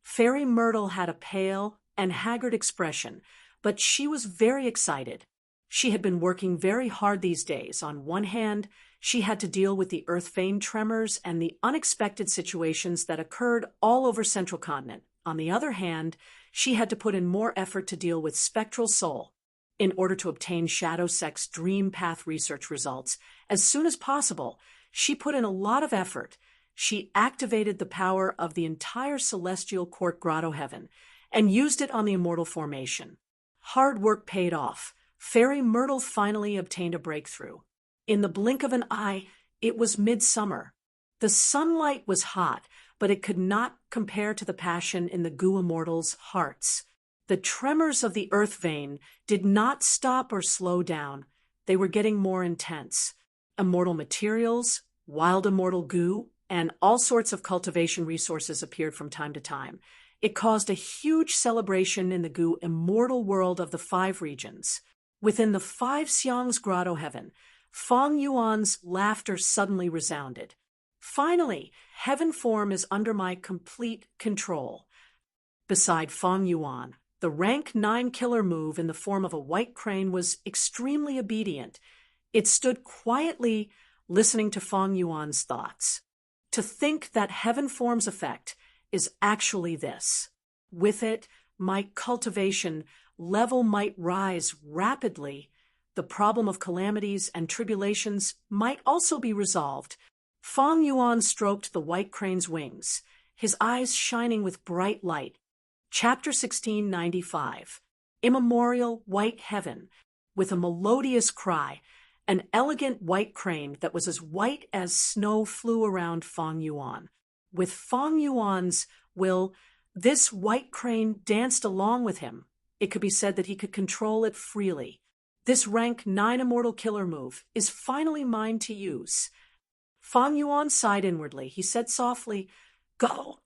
Fairy Myrtle had a pale and haggard expression, but she was very excited. She had been working very hard these days. On one hand, she had to deal with the earth vein tremors and the unexpected situations that occurred all over Central Continent. On the other hand, she had to put in more effort to deal with Spectral Soul in order to obtain Shadow Sect's Dream Path research results. As soon as possible, she put in a lot of effort. She activated the power of the entire Celestial Court Grotto Heaven and used it on the immortal formation. Hard work paid off. Fairy Myrtle finally obtained a breakthrough. In the blink of an eye, it was midsummer. The sunlight was hot, but it could not compare to the passion in the Goo Immortals' hearts. The tremors of the earth vein did not stop or slow down. They were getting more intense. Immortal materials, wild immortal goo, and all sorts of cultivation resources appeared from time to time. It caused a huge celebration in the Goo immortal world of the 5 regions. Within the 5 Xiang's Grotto Heaven, Feng Yuan's laughter suddenly resounded. Finally, heaven form is under my complete control. Beside Feng Yuan, the rank 9 killer move in the form of a white crane was extremely obedient. It stood quietly listening to Feng Yuan's thoughts. To think that heaven form's effect is actually this. With it, my cultivation level might rise rapidly. The problem of calamities and tribulations might also be resolved. Feng Yuan stroked the white crane's wings, his eyes shining with bright light. Chapter 1695. Immemorial White Heaven. With a melodious cry, an elegant white crane that was as white as snow flew around Feng Yuan. With Feng Yuan's will, this white crane danced along with him. It could be said that he could control it freely. This rank 9 immortal killer move is finally mine to use. Feng Yuan sighed inwardly. He said softly, "Go."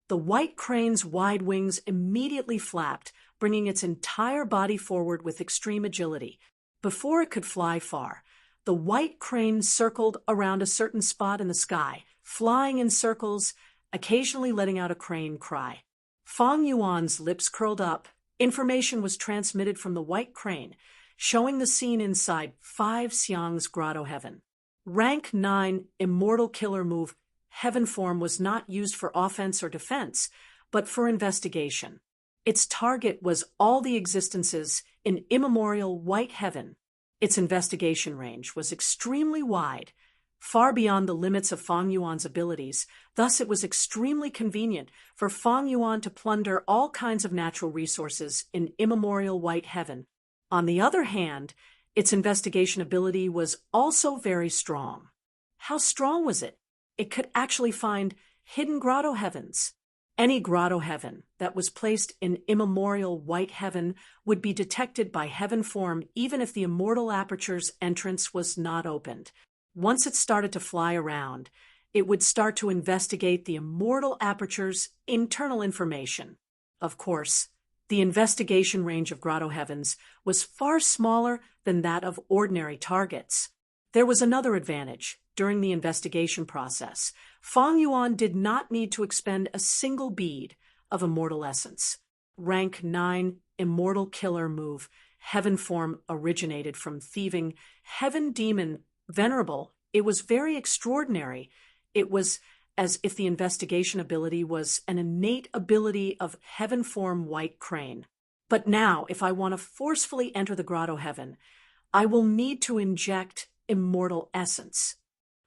The white crane's wide wings immediately flapped, bringing its entire body forward with extreme agility. Before it could fly far, the white crane circled around a certain spot in the sky, flying in circles, occasionally letting out a crane cry. Feng Yuan's lips curled up. Information was transmitted from the white crane, showing the scene inside 5 Xiang's Grotto Heaven. Rank 9 Immortal Killer Move Heaven form was not used for offense or defense, but for investigation. Its target was all the existences in immemorial White Heaven. Its investigation range was extremely wide, far beyond the limits of Feng Yuan's abilities. Thus, it was extremely convenient for Feng Yuan to plunder all kinds of natural resources in immemorial White Heaven. On the other hand, its investigation ability was also very strong. How strong was it? It could actually find hidden grotto heavens. Any grotto heaven that was placed in immemorial White Heaven would be detected by heaven form even if the immortal aperture's entrance was not opened. Once it started to fly around, it would start to investigate the immortal aperture's internal information. Of course, the investigation range of Grotto Heavens was far smaller than that of ordinary targets. There was another advantage. During the investigation process, Fang Yuan did not need to expend a single bead of immortal essence. Rank 9 Immortal Killer move, Heaven Form, originated from thieving Heaven Demon Venerable. It was very extraordinary. It was as if the investigation ability was an innate ability of Heaven Form White Crane. But now, if I want to forcefully enter the Grotto Heaven, I will need to inject immortal essence.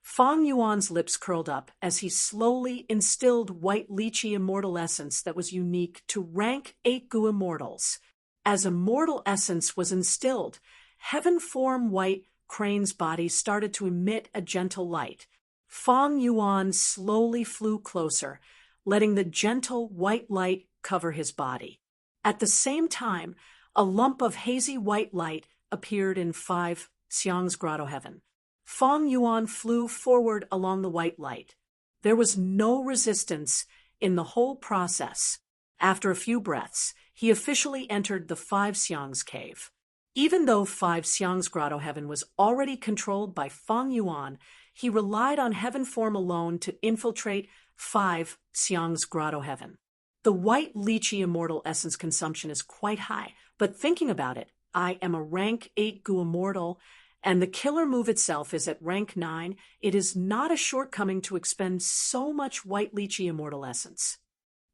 Fang Yuan's lips curled up as he slowly instilled white lychee immortal essence that was unique to rank 8 Gu immortals. As immortal essence was instilled, Heaven Form White Crane's body started to emit a gentle light. Fang Yuan slowly flew closer, letting the gentle white light cover his body. At the same time, a lump of hazy white light appeared in 5 Xiang's Grotto Heaven. Fang Yuan flew forward along the white light. There was no resistance in the whole process. After a few breaths, he officially entered the 5 Xiang's cave. Even though 5 Xiang's Grotto Heaven was already controlled by Fang Yuan, he relied on Heaven Form alone to infiltrate 5 Xiang's Grotto Heaven. The white lychee immortal essence consumption is quite high, but thinking about it, I am a rank 8 Gu immortal, and the killer move itself is at rank 9, it is not a shortcoming to expend so much white lychee immortal essence.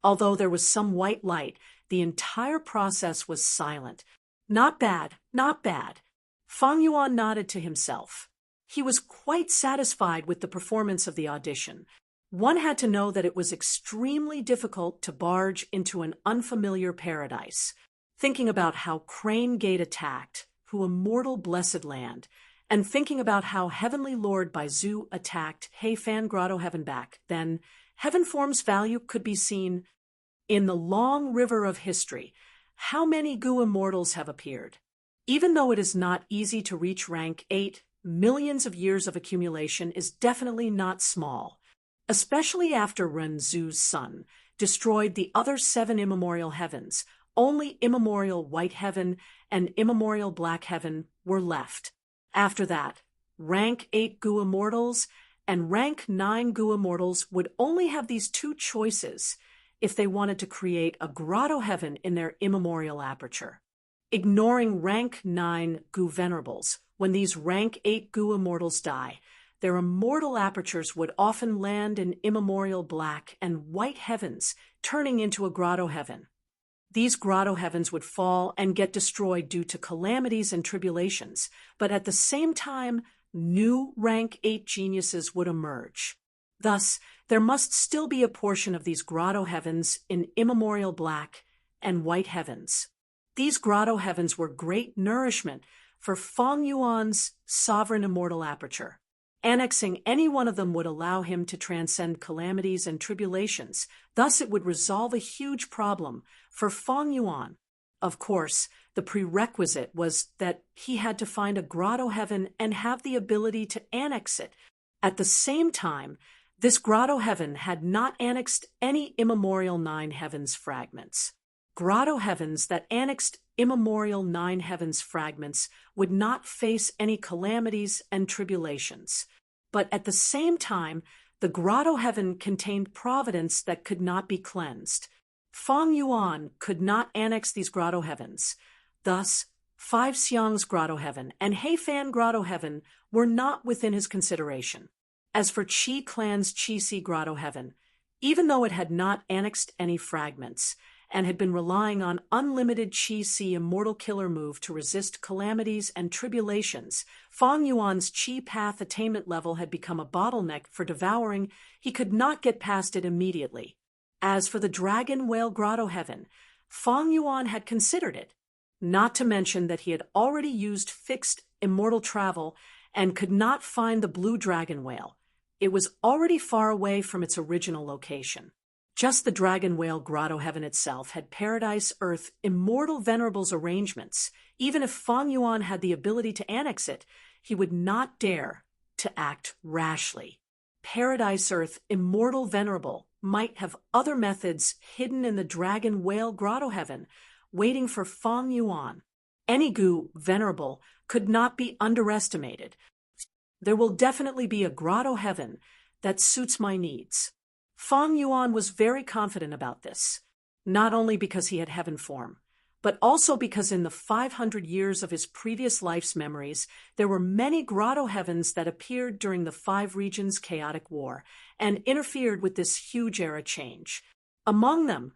Although there was some white light, the entire process was silent. Not bad, not bad. Fang Yuan nodded to himself. He was quite satisfied with the performance of the audition. One had to know that it was extremely difficult to barge into an unfamiliar paradise. Thinking about how Crane Gate attacked, who immortal blessed land, and thinking about how Heavenly Lord Baizu attacked Heifan Grotto Heaven back, then Heaven Form's value could be seen. In the long river of history, how many Gu immortals have appeared? Even though it is not easy to reach rank 8, millions of years of accumulation is definitely not small, especially after Ren Zhu's son destroyed the other 7 immemorial heavens. Only immemorial White Heaven and immemorial Black Heaven were left. After that, rank 8 Gu immortals and rank 9 Gu immortals would only have these 2 choices if they wanted to create a Grotto Heaven in their immemorial aperture. Ignoring rank 9 Gu venerables, when these rank 8 Gu immortals die, their immortal apertures would often land in immemorial Black and White Heavens, turning into a Grotto Heaven. These Grotto Heavens would fall and get destroyed due to calamities and tribulations, but at the same time, new rank 8 geniuses would emerge. Thus, there must still be a portion of these Grotto Heavens in immemorial Black and White Heavens. These Grotto Heavens were great nourishment for Fang Yuan's sovereign immortal aperture. Annexing any one of them would allow him to transcend calamities and tribulations. Thus, it would resolve a huge problem for Fang Yuan. Of course, the prerequisite was that he had to find a Grotto Heaven and have the ability to annex it. At the same time, this Grotto Heaven had not annexed any immemorial 9 Heavens fragments. Grotto Heavens that annexed immemorial 9 Heavens fragments would not face any calamities and tribulations. But at the same time, the Grotto Heaven contained providence that could not be cleansed. Fang Yuan could not annex these Grotto Heavens. Thus, 5 Xiang's Grotto Heaven and Heifan Grotto Heaven were not within his consideration. As for Qi Clan's Qi-Si Grotto Heaven, even though it had not annexed any fragments, and had been relying on unlimited Qi-Si immortal killer move to resist calamities and tribulations, Fang Yuan's Qi path attainment level had become a bottleneck for devouring. He could not get past it immediately. As for the Dragon Whale Grotto Heaven, Fang Yuan had considered it, not to mention that he had already used fixed immortal travel and could not find the blue dragon whale. It was already far away from its original location. Just the Dragon Whale Grotto Heaven itself had Paradise Earth immortal venerables arrangements. Even if Fang Yuan had the ability to annex it, he would not dare to act rashly. Paradise Earth Immortal Venerable might have other methods hidden in the Dragon Whale Grotto Heaven, waiting for Feng Yuan. Any Gu Venerable could not be underestimated. There will definitely be a Grotto Heaven that suits my needs. Feng Yuan was very confident about this, not only because he had heaven form, but also because in the 500 years of his previous life's memories, there were many grotto heavens that appeared during the Five Regions' chaotic war and interfered with this huge era change. Among them,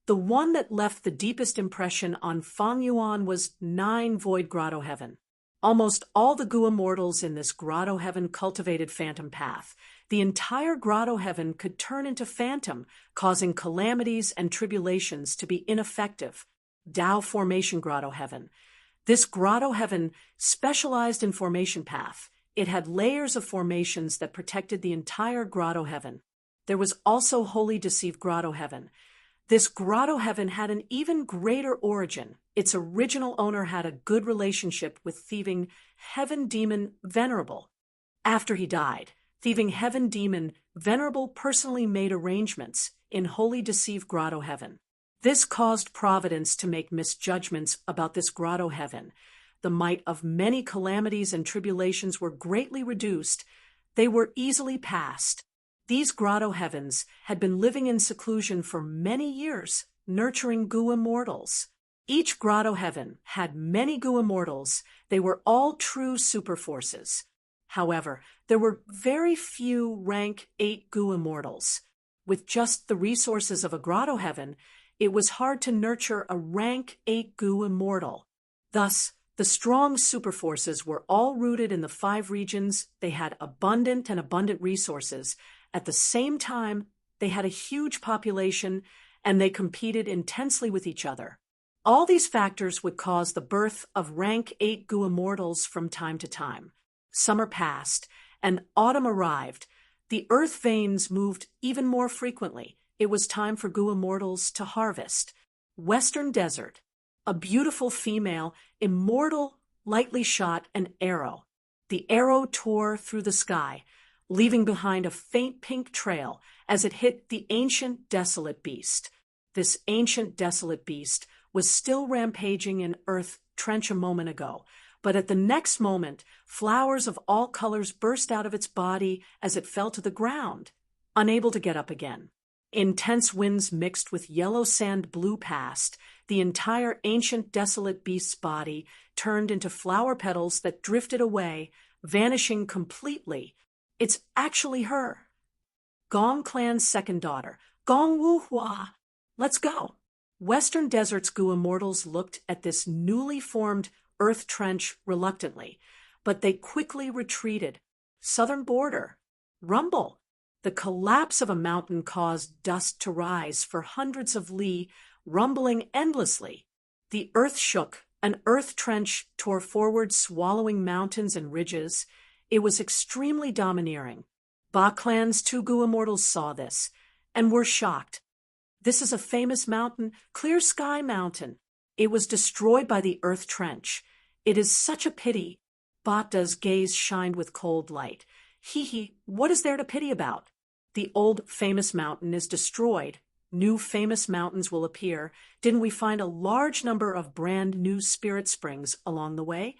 the one that left the deepest impression on Feng Yuan was 9 Void Grotto Heaven. Almost all the Gu immortals in this grotto heaven cultivated phantom path. The entire grotto heaven could turn into phantom, causing calamities and tribulations to be ineffective. Tao Formation Grotto Heaven. This grotto heaven specialized in formation path. It had layers of formations that protected the entire grotto heaven. There was also Holy Deceived Grotto Heaven. This grotto heaven had an even greater origin. Its original owner had a good relationship with thieving heaven demon Venerable. After he died, thieving heaven demon Venerable personally made arrangements in Holy Deceived Grotto Heaven. This caused Providence to make misjudgments about this grotto heaven. The might of many calamities and tribulations were greatly reduced. They were easily passed. These grotto heavens had been living in seclusion for many years, nurturing Gu immortals. Each grotto heaven had many Gu immortals. They were all true superforces. However, there were very few rank 8 Gu immortals. With just the resources of a grotto heaven, it was hard to nurture a rank 8 Gu immortal. Thus, the strong superforces were all rooted in the 5 regions. They had abundant resources. At the same time, they had a huge population, and they competed intensely with each other. All these factors would cause the birth of rank 8 Gu immortals from time to time. Summer passed, and autumn arrived. The earth veins moved even more frequently. It was time for Gu immortals to harvest. Western Desert. A beautiful female, immortal, lightly shot an arrow. The arrow tore through the sky, leaving behind a faint pink trail as it hit the ancient desolate beast. This ancient desolate beast was still rampaging in Earth Trench a moment ago, but at the next moment, flowers of all colors burst out of its body as it fell to the ground, unable to get up again. Intense winds mixed with yellow sand blew past. The entire ancient desolate beast's body turned into flower petals that drifted away, vanishing completely. It's actually her. Gong Clan's second daughter, Gong Wuhua. Let's go. Western Desert's Gu immortals looked at this newly formed earth trench reluctantly, but they quickly retreated. Southern border. Rumble. The collapse of a mountain caused dust to rise for hundreds of li, rumbling endlessly. The earth shook. An earth trench tore forward, swallowing mountains and ridges. It was extremely domineering. Ba Clan's 2 Gu immortals saw this and were shocked. This is a famous mountain, Clear Sky Mountain. It was destroyed by the earth trench. It is such a pity. Bata's gaze shined with cold light. Hee, what is there to pity about? The old famous mountain is destroyed. New famous mountains will appear. Didn't we find a large number of brand new spirit springs along the way?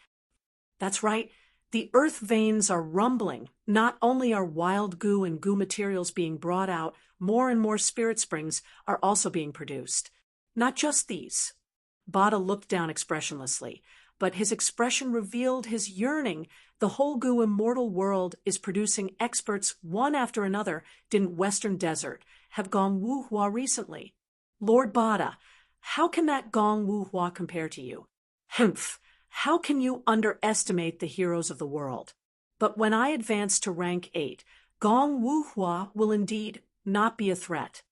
That's right. The earth veins are rumbling. Not only are wild Gu and Gu materials being brought out, more and more spirit springs are also being produced. Not just these. Bata looked down expressionlessly, but his expression revealed his yearning. The whole Gu immortal world is producing experts one after another. Didn't Western Desert have Gong Wuhua recently? Lord Bata, how can that Gong Wuhua compare to you? Humph! How can you underestimate the heroes of the world? But when I advance to rank 8, Gong Wuhua will indeed not be a threat.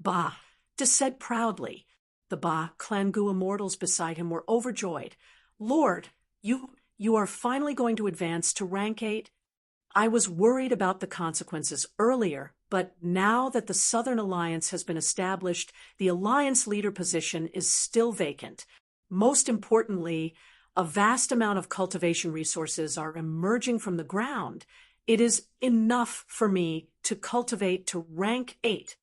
Ba said proudly. The Ba Clan Gu immortals beside him were overjoyed. Lord, you are finally going to advance to rank 8? I was worried about the consequences earlier, but now that the Southern Alliance has been established, the Alliance leader position is still vacant. Most importantly, a vast amount of cultivation resources are emerging from the ground. It is enough for me to cultivate to rank 8.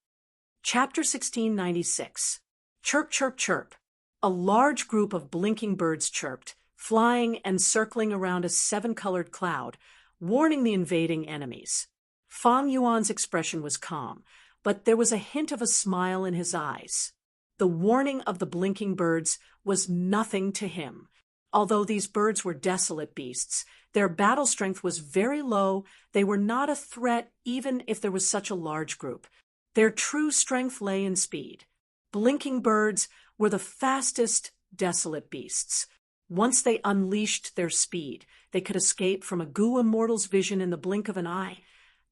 Chapter 1696. Chirp, chirp, chirp. A large group of blinking birds chirped, flying and circling around a 7-colored cloud, warning the invading enemies. Fang Yuan's expression was calm, but there was a hint of a smile in his eyes. The warning of the blinking birds was nothing to him. Although these birds were desolate beasts, their battle strength was very low. They were not a threat even if there was such a large group. Their true strength lay in speed. Blinking birds were the fastest desolate beasts. Once they unleashed their speed, they could escape from a Gu immortal's vision in the blink of an eye.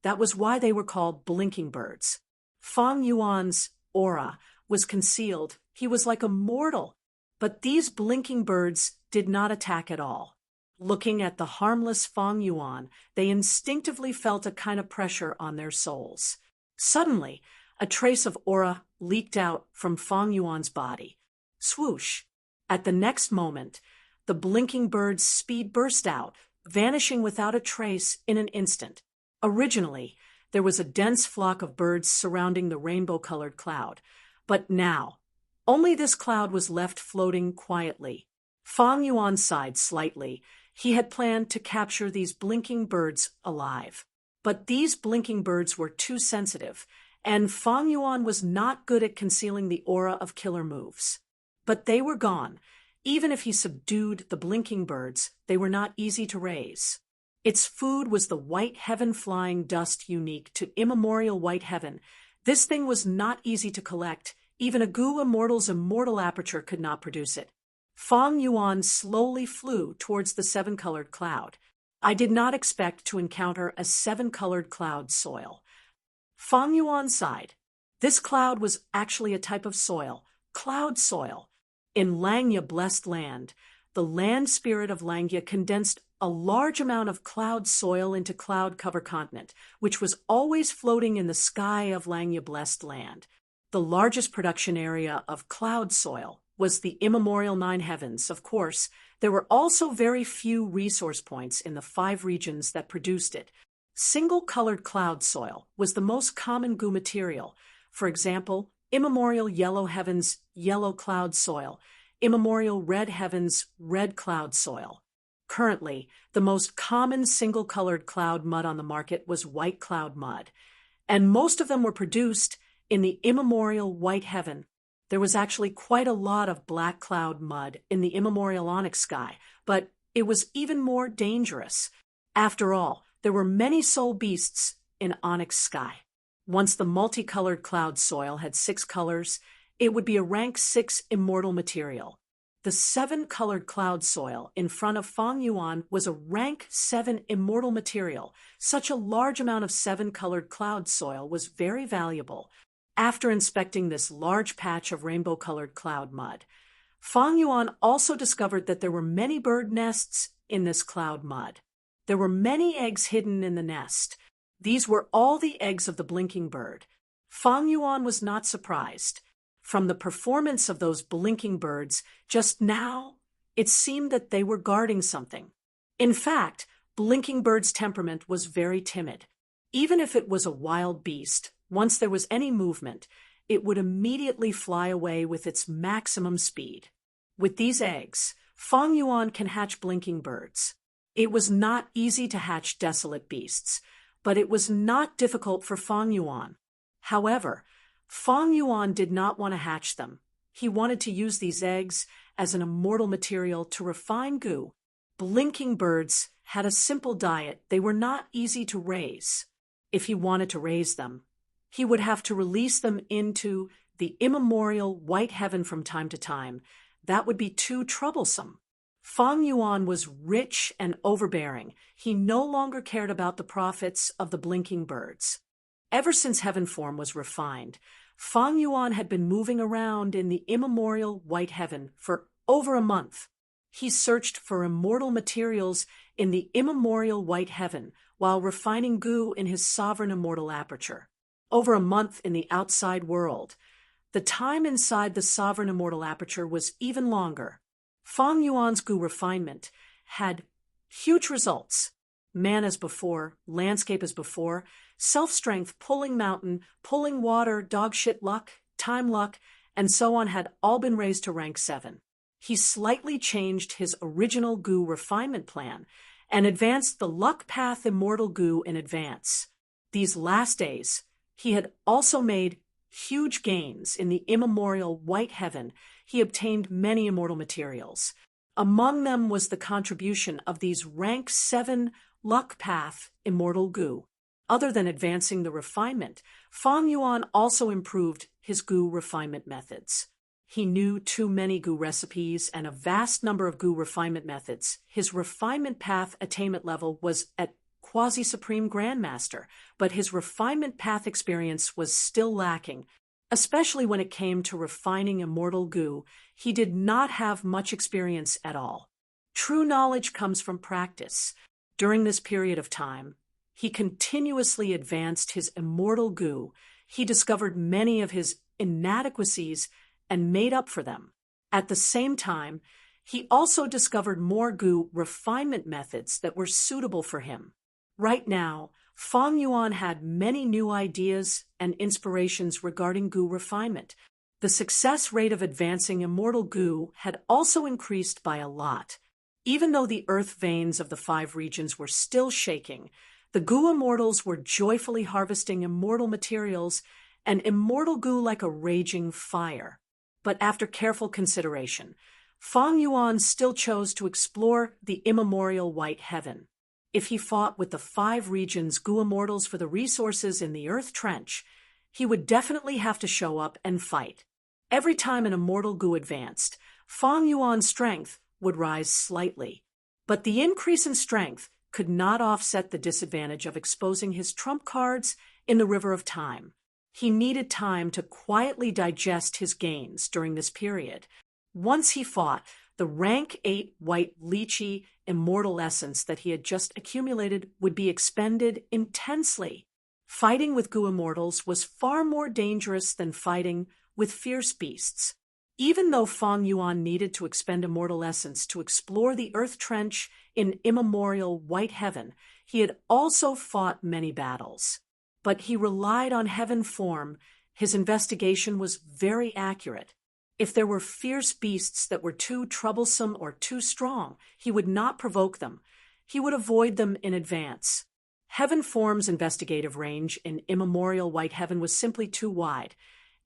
That was why they were called blinking birds. Fang Yuan's aura was concealed. He was like a mortal. But these blinking birds did not attack at all. Looking at the harmless Fang Yuan, they instinctively felt a kind of pressure on their souls. Suddenly, a trace of aura leaked out from Fang Yuan's body. Swoosh! At the next moment, the blinking bird's speed burst out, vanishing without a trace in an instant. Originally, there was a dense flock of birds surrounding the rainbow-colored cloud, but now, only this cloud was left floating quietly. Fang Yuan sighed slightly. He had planned to capture these blinking birds alive. But these blinking birds were too sensitive, and Fang Yuan was not good at concealing the aura of killer moves. But they were gone. Even if he subdued the blinking birds, they were not easy to raise. Its food was the white heaven-flying dust unique to immemorial white heaven. This thing was not easy to collect. Even a Gu immortal's immortal aperture could not produce it. Fang Yuan slowly flew towards the 7-colored cloud. I did not expect to encounter a 7-colored cloud soil. Fang Yuan sighed. This cloud was actually a type of soil, cloud soil. In Langya Blessed Land, the land spirit of Langya condensed a large amount of cloud soil into cloud-covered continent, which was always floating in the sky of Langya Blessed Land. The largest production area of cloud soil was the immemorial 9 heavens. Of course, there were also very few resource points in the 5 regions that produced it. Single-colored cloud soil was the most common Gu material. For example, immemorial yellow heavens, yellow cloud soil, immemorial red heavens, red cloud soil. Currently, the most common single-colored cloud mud on the market was white cloud mud, and most of them were produced in the immemorial white heaven. There was actually quite a lot of black cloud mud in the immemorial onyx sky, but it was even more dangerous. After all, there were many soul beasts in onyx sky. Once the multicolored cloud soil had 6 colors, it would be a rank 6 immortal material. The 7-colored cloud soil in front of Fang Yuan was a rank 7 immortal material. Such a large amount of 7-colored cloud soil was very valuable. After inspecting this large patch of rainbow-colored cloud mud, Fang Yuan also discovered that there were many bird nests in this cloud mud. There were many eggs hidden in the nest. These were all the eggs of the blinking bird. Fang Yuan was not surprised. From the performance of those blinking birds just now, it seemed that they were guarding something. In fact, blinking bird's temperament was very timid. Even if it was a wild beast, once there was any movement, it would immediately fly away with its maximum speed. With these eggs, Fang Yuan can hatch blinking birds. It was not easy to hatch desolate beasts, but it was not difficult for Fang Yuan. However, Fang Yuan did not want to hatch them. He wanted to use these eggs as an immortal material to refine Gu. Blinking birds had a simple diet. They were not easy to raise. If he wanted to raise them, he would have to release them into the immemorial white heaven from time to time. That would be too troublesome. Fang Yuan was rich and overbearing. He no longer cared about the profits of the blinking birds. Ever since heaven form was refined, Fang Yuan had been moving around in the immemorial white heaven for over a month. He searched for immortal materials in the immemorial white heaven while refining Gu in his sovereign immortal aperture. Over a month in the outside world. The time inside the sovereign immortal aperture was even longer. Fang Yuan's Gu refinement had huge results. Man as before, landscape as before, self-strength, pulling mountain, pulling water, dog shit luck, time luck, and so on had all been raised to rank 7. He slightly changed his original goo refinement plan and advanced the luck path immortal goo in advance. These last days, he had also made huge gains in the immemorial white heaven. He obtained many immortal materials. Among them was the contribution of these rank 7 luck path immortal goo. Other than advancing the refinement, Fang Yuan also improved his goo refinement methods. He knew too many goo recipes and a vast number of goo refinement methods. His refinement path attainment level was at quasi-supreme grandmaster, but his refinement path experience was still lacking, especially when it came to refining immortal goo. He did not have much experience at all. True knowledge comes from practice. During this period of time, he continuously advanced his immortal goo. He discovered many of his inadequacies and made up for them. At the same time, he also discovered more goo refinement methods that were suitable for him. Right now, Fang Yuan had many new ideas and inspirations regarding goo refinement. The success rate of advancing immortal goo had also increased by a lot. Even though the earth veins of the 5 regions were still shaking, the goo immortals were joyfully harvesting immortal materials and immortal goo like a raging fire. But after careful consideration, Fang Yuan still chose to explore the immemorial white heaven. If he fought with the 5 regions' goo immortals for the resources in the earth trench, he would definitely have to show up and fight. Every time an immortal goo advanced, Fang Yuan's strength would rise slightly. But the increase in strength could not offset the disadvantage of exposing his trump cards in the river of time. He needed time to quietly digest his gains during this period. Once he fought, the rank 8 white lychee immortal essence that he had just accumulated would be expended intensely. Fighting with goo immortals was far more dangerous than fighting with fierce beasts. Even though Fang Yuan needed to expend immortal essence to explore the earth trench in immemorial white heaven, he had also fought many battles. But he relied on heaven form. His investigation was very accurate. If there were fierce beasts that were too troublesome or too strong, he would not provoke them. He would avoid them in advance. Heaven form's investigative range in immemorial white heaven was simply too wide.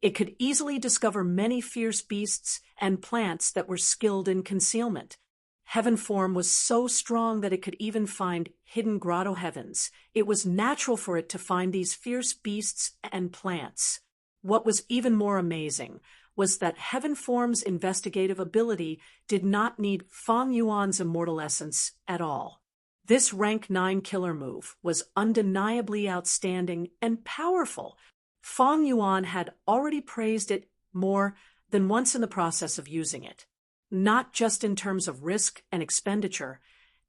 It could easily discover many fierce beasts and plants that were skilled in concealment. Heaven form was so strong that it could even find hidden grotto heavens. It was natural for it to find these fierce beasts and plants. What was even more amazing was that heaven form's investigative ability did not need Fang Yuan's immortal essence at all. This rank 9 killer move was undeniably outstanding and powerful. Fang Yuan had already praised it more than once in the process of using it. Not just in terms of risk and expenditure,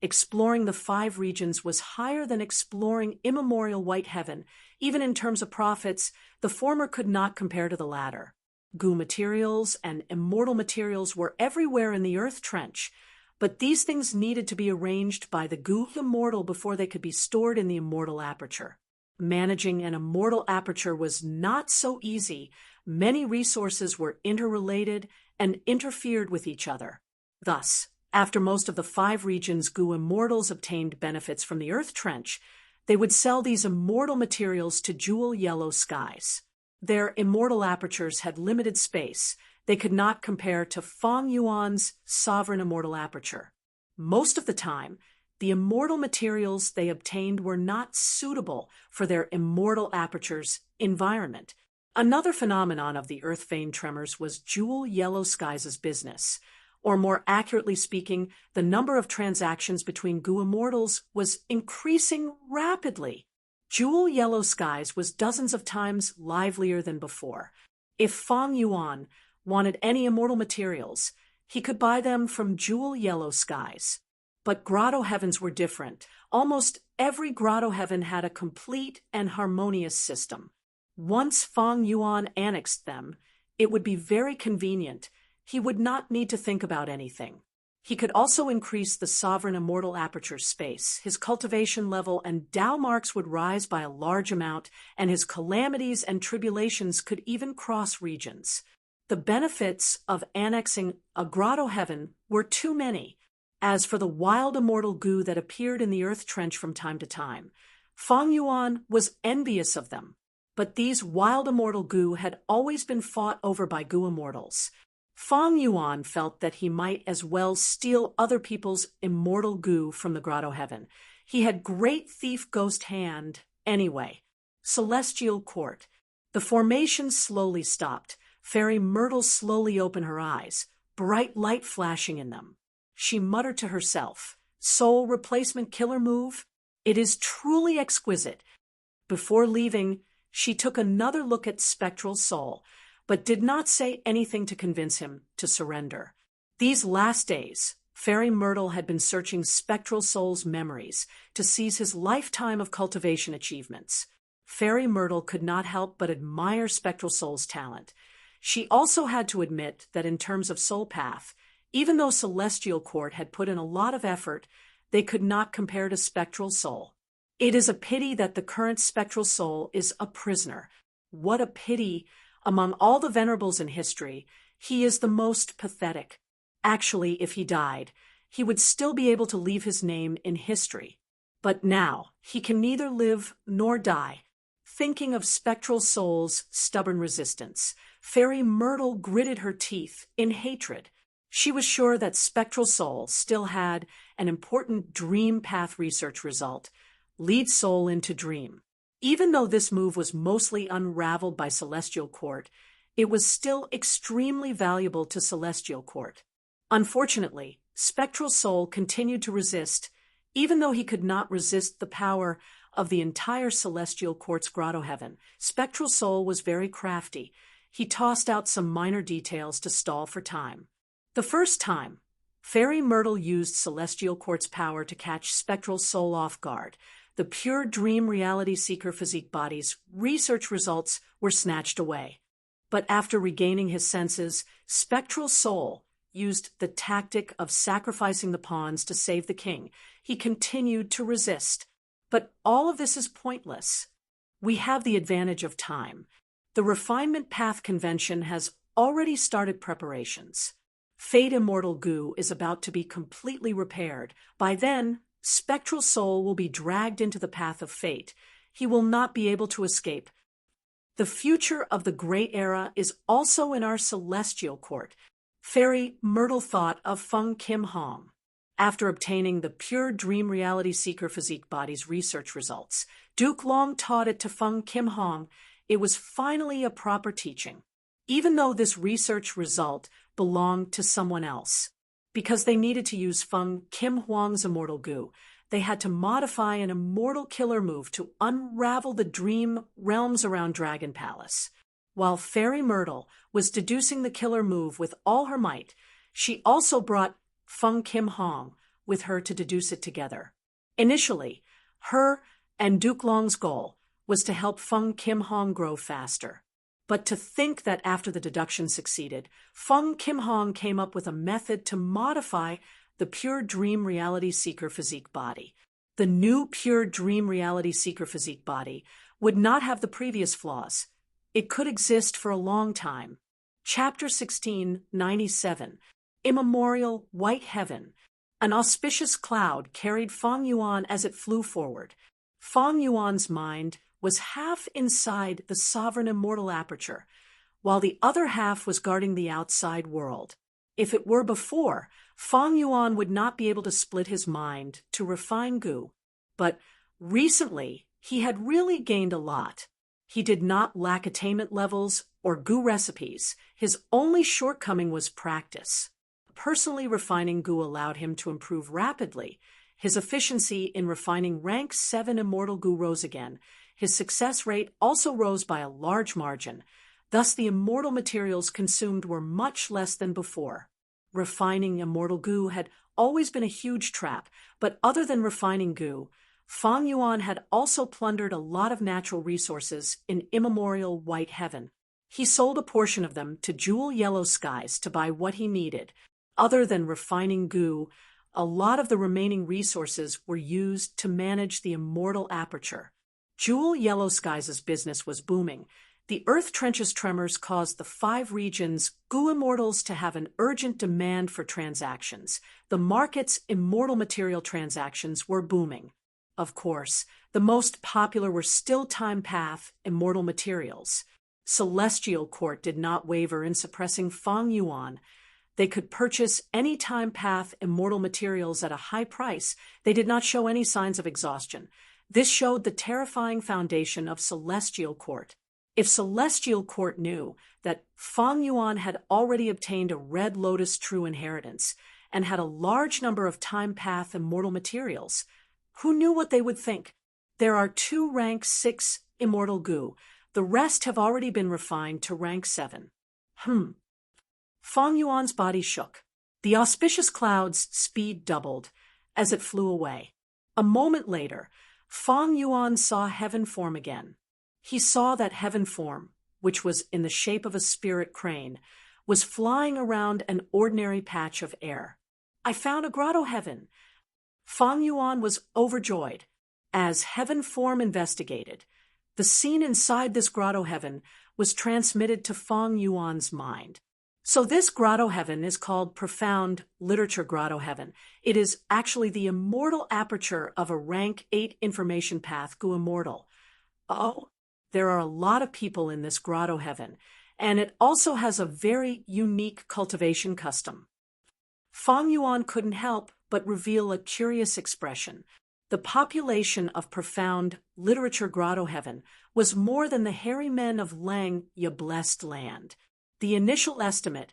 exploring the 5 regions was higher than exploring immemorial white heaven. Even in terms of profits, the former could not compare to the latter. Goo materials and immortal materials were everywhere in the earth trench, but these things needed to be arranged by the goo immortal before they could be stored in the immortal aperture. Managing an immortal aperture was not so easy. Many resources were interrelated and interfered with each other. Thus, after most of the 5 regions' goo immortals obtained benefits from the earth trench, they would sell these immortal materials to jewel yellow skies. Their immortal apertures had limited space. They could not compare to Fang Yuan's sovereign immortal aperture. Most of the time, the immortal materials they obtained were not suitable for their immortal aperture's environment. Another phenomenon of the earth vein tremors was jewel yellow skies' business. Or more accurately speaking, the number of transactions between goo immortals was increasing rapidly. Jewel yellow skies was dozens of times livelier than before. If Fang Yuan wanted any immortal materials, he could buy them from jewel yellow skies. But grotto heavens were different. Almost every grotto heaven had a complete and harmonious system. Once Fang Yuan annexed them, it would be very convenient. He would not need to think about anything. He could also increase the sovereign immortal aperture space. His cultivation level and Tao marks would rise by a large amount, and his calamities and tribulations could even cross regions. The benefits of annexing a grotto heaven were too many. As for the wild immortal goo that appeared in the earth trench from time to time, Feng Yuan was envious of them. But these wild immortal goo had always been fought over by goo immortals. Feng Yuan felt that he might as well steal other people's immortal goo from the grotto heaven. He had great thief ghost hand anyway. Celestial Court. The formation slowly stopped. Fairy Myrtle slowly opened her eyes, bright light flashing in them. She muttered to herself, "Soul replacement killer move? It is truly exquisite." Before leaving, she took another look at Spectral Soul, but did not say anything to convince him to surrender. These last days, Fairy Myrtle had been searching Spectral Soul's memories to seize his lifetime of cultivation achievements. Fairy Myrtle could not help but admire Spectral Soul's talent. She also had to admit that in terms of soul path, even though Celestial Court had put in a lot of effort, they could not compare to Spectral Soul. It is a pity that the current Spectral Soul is a prisoner. What a pity! Among all the venerables in history, he is the most pathetic. Actually, if he died, he would still be able to leave his name in history. But now, he can neither live nor die. Thinking of Spectral Soul's stubborn resistance, Fairy Myrtle gritted her teeth in hatred. She was sure that Spectral Soul still had an important dream path research result: lead soul into dream. Even though this move was mostly unraveled by Celestial Court, it was still extremely valuable to Celestial Court. Unfortunately, Spectral Soul continued to resist, even though he could not resist the power of the entire Celestial Court's grotto heaven. Spectral Soul was very crafty. He tossed out some minor details to stall for time. The first time, Fairy Myrtle used Celestial Court's power to catch Spectral Soul off guard. The pure dream reality seeker physique body's research results were snatched away. But after regaining his senses, Spectral Soul used the tactic of sacrificing the pawns to save the king. He continued to resist. But all of this is pointless. We have the advantage of time. The Refinement Path Convention has already started preparations. Fate Immortal Goo is about to be completely repaired. By then, Spectral Soul will be dragged into the path of fate. He will not be able to escape. The future of the Great Era is also in our Celestial Court. Fairy Myrtle thought of Feng Kim Hong. After obtaining the pure dream reality seeker physique body's research results, Duke Long taught it to Feng Kim Hong. It was finally a proper teaching, even though this research result belonged to someone else. Because they needed to use Feng Kim Huang's immortal goo, they had to modify an immortal killer move to unravel the dream realms around Dragon Palace. While Fairy Myrtle was deducing the killer move with all her might, she also brought Feng Kim Hong with her to deduce it together. Initially, her and Duke Long's goal was to help Feng Kim Hong grow faster. But to think that after the deduction succeeded, Feng Kim Hong came up with a method to modify the pure dream reality seeker physique body. The new pure dream reality seeker physique body would not have the previous flaws. It could exist for a long time. Chapter 1697, Immemorial White Heaven. An auspicious cloud carried Feng Yuan as it flew forward. Feng Yuan's mind was half inside the sovereign immortal aperture, while the other half was guarding the outside world. If it were before, Feng Yuan would not be able to split his mind to refine goo. But recently, he had really gained a lot. He did not lack attainment levels or goo recipes. His only shortcoming was practice. Personally refining goo allowed him to improve rapidly. His efficiency in refining rank 7 immortal goo rose again. His success rate also rose by a large margin. Thus, the immortal materials consumed were much less than before. Refining immortal goo had always been a huge trap, but other than refining goo, Feng Yuan had also plundered a lot of natural resources in immemorial White Heaven. He sold a portion of them to Jewel Yellow Skies to buy what he needed. Other than refining goo, a lot of the remaining resources were used to manage the immortal aperture. Jewel Yellow Skies' business was booming. The Earth Trench's tremors caused the 5 regions' goo immortals to have an urgent demand for transactions. The market's immortal material transactions were booming. Of course, the most popular were still Time Path immortal materials. Celestial Court did not waver in suppressing Feng Yuan. They could purchase any Time Path immortal materials at a high price. They did not show any signs of exhaustion. This showed the terrifying foundation of Celestial Court. If Celestial Court knew that Feng Yuan had already obtained a Red Lotus True Inheritance and had a large number of Time Path immortal materials, who knew what they would think? There are 2 rank 6 immortal goo. The rest have already been refined to rank 7. Feng Yuan's body shook. The auspicious cloud's speed doubled as it flew away. A moment later, Feng Yuan saw heaven form again. He saw that heaven form, which was in the shape of a spirit crane, was flying around an ordinary patch of air. I found a grotto heaven. Feng Yuan was overjoyed. As heaven form investigated, the scene inside this grotto heaven was transmitted to Feng Yuan's mind. So this grotto heaven is called Profound Literature Grotto Heaven. It is actually the immortal aperture of a rank 8 information path goo immortal. Oh, there are a lot of people in this grotto heaven, and it also has a very unique cultivation custom. Feng Yuan couldn't help but reveal a curious expression. The population of Profound Literature Grotto Heaven was more than the hairy men of Lang Ya Blessed Land. The initial estimate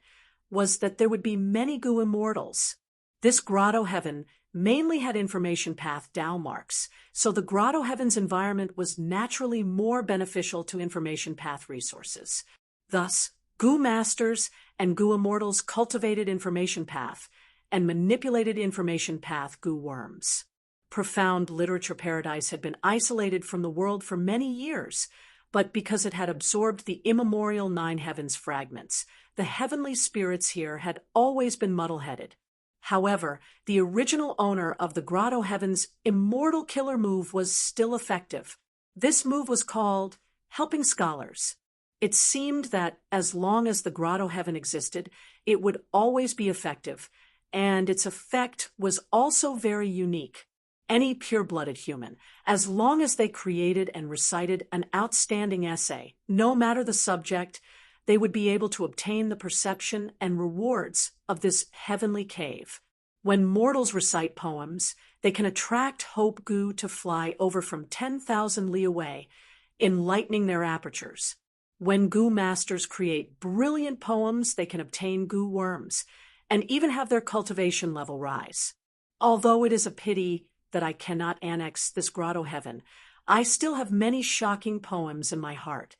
was that there would be many goo immortals. This grotto heaven mainly had information path Dao marks, so the grotto heaven's environment was naturally more beneficial to information path resources. Thus, goo masters and goo immortals cultivated information path and manipulated information path goo worms. Profound Literature Paradise had been isolated from the world for many years, but because it had absorbed the immemorial 9 heavens fragments, the heavenly spirits here had always been muddle-headed. However, the original owner of the Grotto Heaven's immortal killer move was still effective. This move was called Helping Scholars. It seemed that as long as the Grotto Heaven existed, it would always be effective, and its effect was also very unique. Any pure-blooded human, as long as they created and recited an outstanding essay, no matter the subject, they would be able to obtain the perception and rewards of this heavenly cave. When mortals recite poems, they can attract hope goo to fly over from 10,000 li away, enlightening their apertures. When goo masters create brilliant poems, they can obtain goo worms, and even have their cultivation level rise. Although it is a pity that I cannot annex this grotto heaven, I still have many shocking poems in my heart.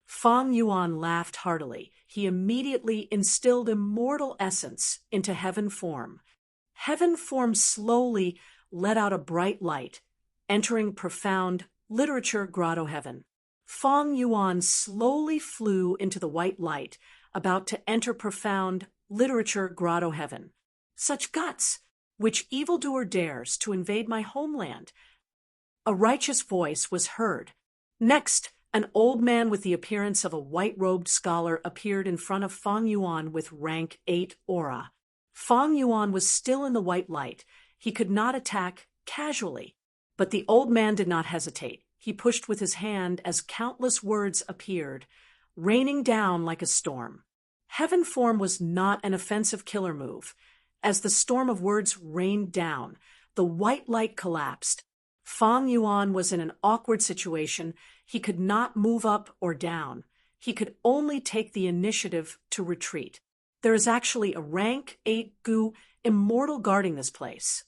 Feng Yuan laughed heartily. He immediately instilled immortal essence into heaven form. Heaven form slowly let out a bright light, entering Profound Literature Grotto Heaven. Feng Yuan slowly flew into the white light, about to enter Profound Literature Grotto Heaven. Such guts! Which evildoer dares to invade my homeland? A righteous voice was heard. Next, an old man with the appearance of a white-robed scholar appeared in front of Feng Yuan with rank 8 aura. Feng Yuan was still in the white light. He could not attack casually. But the old man did not hesitate. He pushed with his hand as countless words appeared, raining down like a storm. Heaven form was not an offensive killer move. As the storm of words rained down, the white light collapsed. Feng Yuan was in an awkward situation. He could not move up or down. He could only take the initiative to retreat. There is actually a rank 8 goo immortal guarding this place.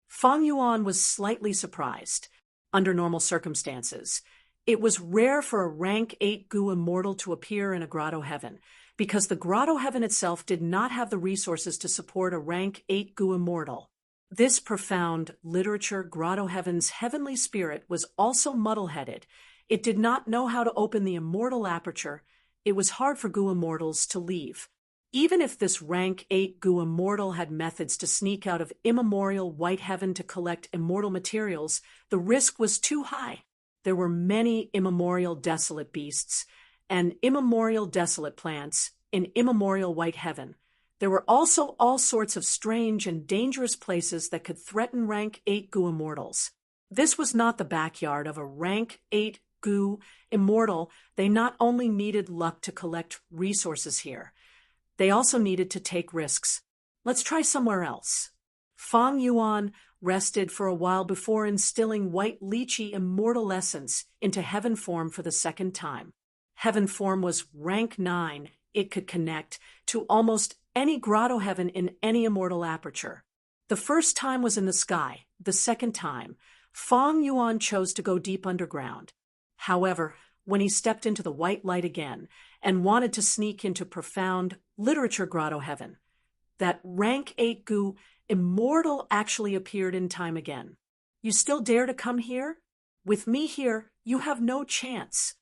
Feng Yuan was slightly surprised. Under normal circumstances, it was rare for a rank 8 goo immortal to appear in a grotto heaven, because the grotto heaven itself did not have the resources to support a rank 8 goo immortal. This Profound Literature Grotto Heaven's heavenly spirit was also muddle-headed. It did not know how to open the immortal aperture. It was hard for goo immortals to leave. Even if this rank 8 goo immortal had methods to sneak out of immemorial white heaven to collect immortal materials, the risk was too high. There were many immemorial desolate beasts and immemorial desolate plants in immemorial white heaven. There were also all sorts of strange and dangerous places that could threaten rank 8 goo immortals. This was not the backyard of a rank 8 goo immortal. They not only needed luck to collect resources here, they also needed to take risks. Let's try somewhere else. Fang Yuan rested for a while before instilling white lychee immortal essence into heaven form for the second time. Heaven form was rank 9. It could connect to almost any grotto heaven in any immortal aperture. The first time was in the sky. The second time, Fang Yuan chose to go deep underground. However, when he stepped into the white light again and wanted to sneak into profound literature grotto heaven, that rank 8 goo immortal actually appeared in time again. You still dare to come here? With me here, you have no chance.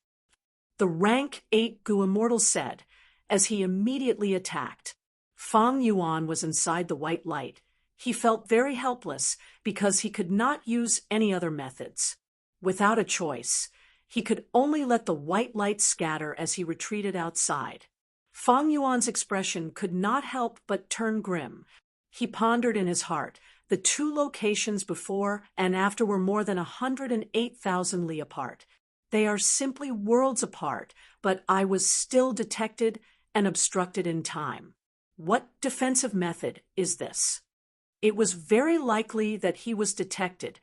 The rank 8 goo immortal said, as he immediately attacked. Fang Yuan was inside the white light. He felt very helpless because he could not use any other methods. Without a choice, he could only let the white light scatter as he retreated outside. Fang Yuan's expression could not help but turn grim. He pondered in his heart. The two locations before and after were more than 108,000 li apart. They are simply worlds apart, but I was still detected and obstructed in time. What defensive method is this? It was very likely that he was detected.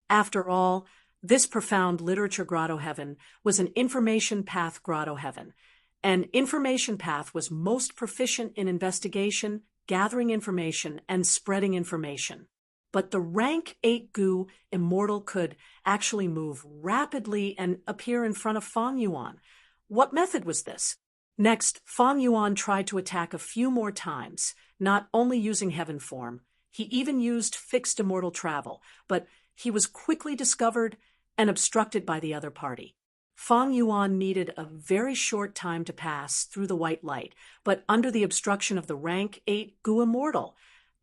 After all, this profound literature grotto heaven was an information path grotto heaven. An information path was most proficient in investigation, gathering information, and spreading information. But the rank 8 goo immortal could actually move rapidly and appear in front of Fang Yuan. What method was this? Next, Fang Yuan tried to attack a few more times, not only using heaven form. He even used fixed immortal travel, but he was quickly discovered and obstructed by the other party. Fang Yuan needed a very short time to pass through the white light, but under the obstruction of the rank 8 goo immortal,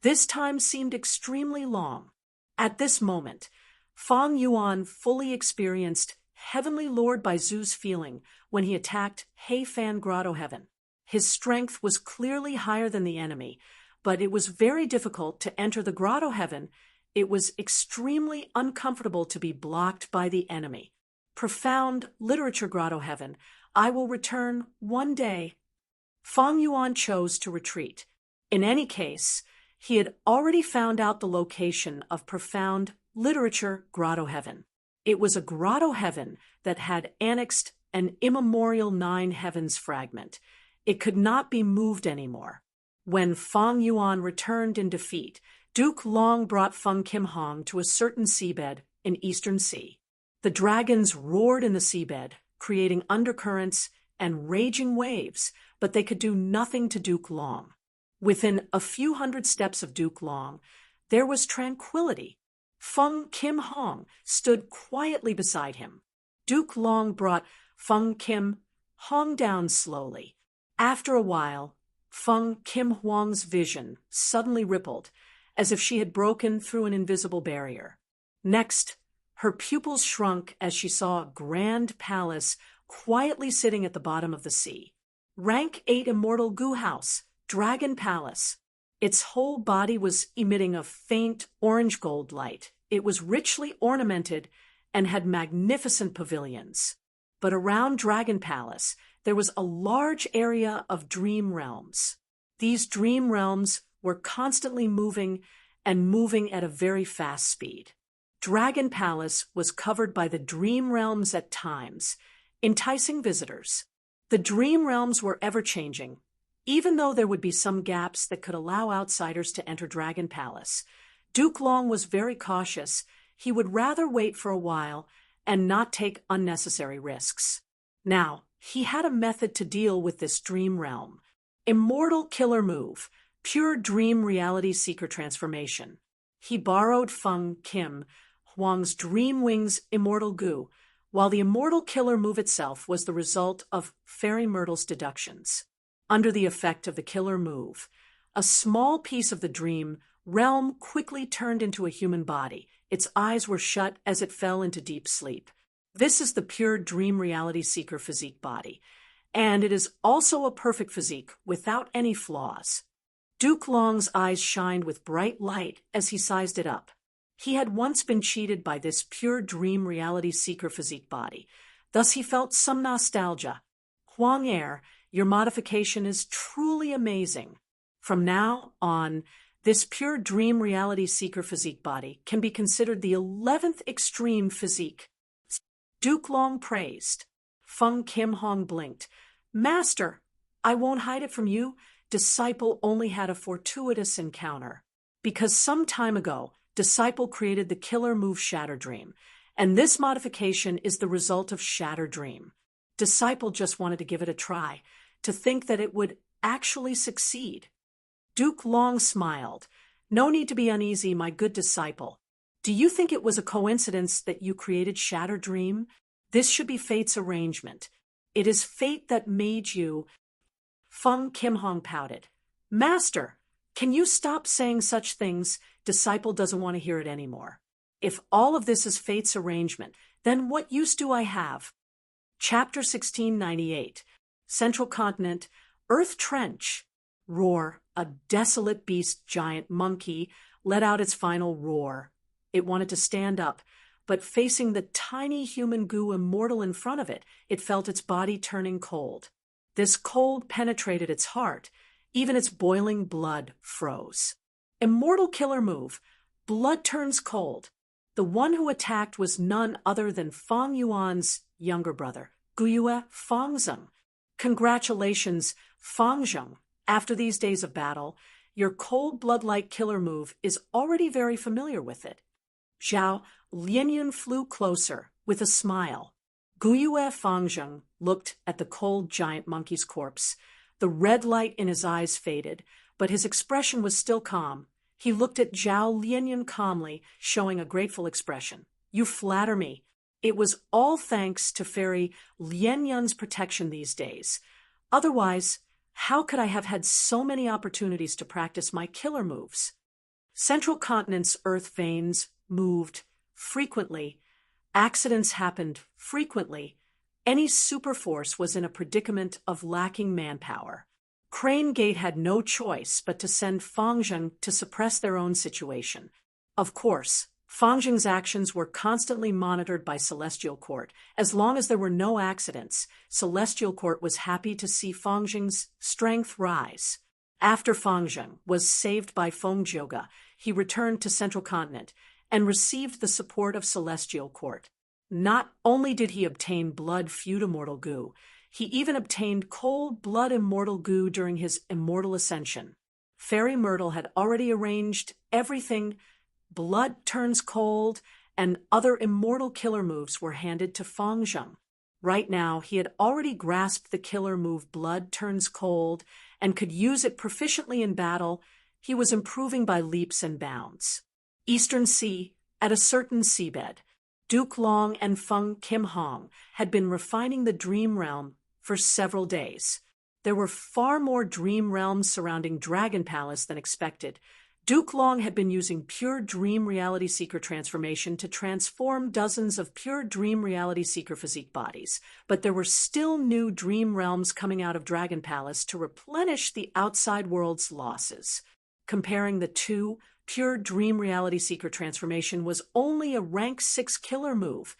this time seemed extremely long. At this moment, Fang Yuan fully experienced Heavenly Lord Baizu's feeling when he attacked Heifan Grotto Heaven. His strength was clearly higher than the enemy, but it was very difficult to enter the Grotto Heaven. It was extremely uncomfortable to be blocked by the enemy. Profound literature grotto heaven, I will return one day. Fang Yuan chose to retreat. In any case, he had already found out the location of profound literature grotto heaven. It was a grotto heaven that had annexed an immemorial 9 heavens fragment. It could not be moved anymore. When Fang Yuan returned in defeat, Duke Long brought Feng Kim Hong to a certain seabed in Eastern Sea. The dragons roared in the seabed, creating undercurrents and raging waves, but they could do nothing to Duke Long. Within a few hundred steps of Duke Long, there was tranquility. Feng Kim Hong stood quietly beside him. Duke Long brought Feng Kim Hong down slowly. After a while, Feng Kim Hong's vision suddenly rippled, as if she had broken through an invisible barrier. Next, her pupils shrunk as she saw a grand palace quietly sitting at the bottom of the sea. Rank 8 Immortal Goo House, Dragon Palace. Its whole body was emitting a faint orange gold light. It was richly ornamented and had magnificent pavilions. But around Dragon Palace, there was a large area of dream realms. These dream realms were constantly moving and moving at a very fast speed. Dragon Palace was covered by the dream realms at times, enticing visitors. The dream realms were ever-changing. Even though there would be some gaps that could allow outsiders to enter Dragon Palace, Duke Long was very cautious. He would rather wait for a while and not take unnecessary risks. Now, he had a method to deal with this dream realm. Immortal Killer Move, Pure Dream Reality Seeker Transformation. He borrowed Feng Kim Huang's Dream Wings Immortal Goo, while the Immortal Killer Move itself was the result of Fairy Myrtle's deductions. under the effect of the killer move. A small piece of the dream realm quickly turned into a human body. Its eyes were shut as it fell into deep sleep. This is the pure dream reality seeker physique body, and it is also a perfect physique without any flaws. Duke Long's eyes shined with bright light as he sized it up. He had once been cheated by this pure dream reality seeker physique body, thus he felt some nostalgia. Huang Er, your modification is truly amazing. From now on, this pure dream reality seeker physique body can be considered the 11th extreme physique. Duke Long praised. Feng Kim Hong blinked. Master, I won't hide it from you. Disciple only had a fortuitous encounter. Because some time ago, Disciple created the killer move Shatter Dream, and this modification is the result of Shatter Dream. Disciple just wanted to give it a try, to think that it would actually succeed. Duke Long smiled. No need to be uneasy, my good disciple. Do you think it was a coincidence that you created Shatter Dream? This should be fate's arrangement. It is fate that made you. Feng Kim Hong pouted. Master, can you stop saying such things? Disciple doesn't want to hear it anymore. If all of this is fate's arrangement, then what use do I have? Chapter 1698. Central Continent, Earth Trench. Roar, a desolate beast giant monkey, let out its final roar. It wanted to stand up, but facing the tiny human goo immortal in front of it, it felt its body turning cold. This cold penetrated its heart. Even its boiling blood froze. Immortal killer move. Blood turns cold. The one who attacked was none other than Fang Yuan's younger brother, Guyue Fangzheng. Congratulations, Fangzheng. After these days of battle, your cold blood-like killer move is already very familiar with it. Zhao Lianyun flew closer, with a smile. Guyue Fangzheng looked at the cold giant monkey's corpse. The red light in his eyes faded, but his expression was still calm. He looked at Zhao Lianyun calmly, showing a grateful expression. You flatter me. It was all thanks to Fairy Lianyun's protection these days. Otherwise, how could I have had so many opportunities to practice my killer moves? Central Continent's earth veins moved frequently. Accidents happened frequently. Any superforce was in a predicament of lacking manpower. Crane Gate had no choice but to send Fangzheng to suppress their own situation. Of course, Fangzheng's actions were constantly monitored by Celestial Court. As long as there were no accidents, Celestial Court was happy to see Fangzheng's strength rise. After Fangzheng was saved by Fengjoga, he returned to Central Continent and received the support of Celestial Court. Not only did he obtain blood feud immortal goo, he even obtained cold blood immortal goo during his immortal ascension. Fairy Myrtle had already arranged everything. Blood turns cold, and other immortal killer moves were handed to Fangzheng. Right now, he had already grasped the killer move Blood Turns Cold and could use it proficiently in battle. He was improving by leaps and bounds. Eastern Sea, at a certain seabed, Duke Long and Feng Kim Hong had been refining the Dream Realm for several days. There were far more dream realms surrounding Dragon Palace than expected. Duke Long had been using pure Dream Reality Seeker transformation to transform dozens of pure Dream Reality Seeker physique bodies, but there were still new dream realms coming out of Dragon Palace to replenish the outside world's losses. Comparing the two, pure Dream Reality Seeker transformation was only a rank 6 killer move.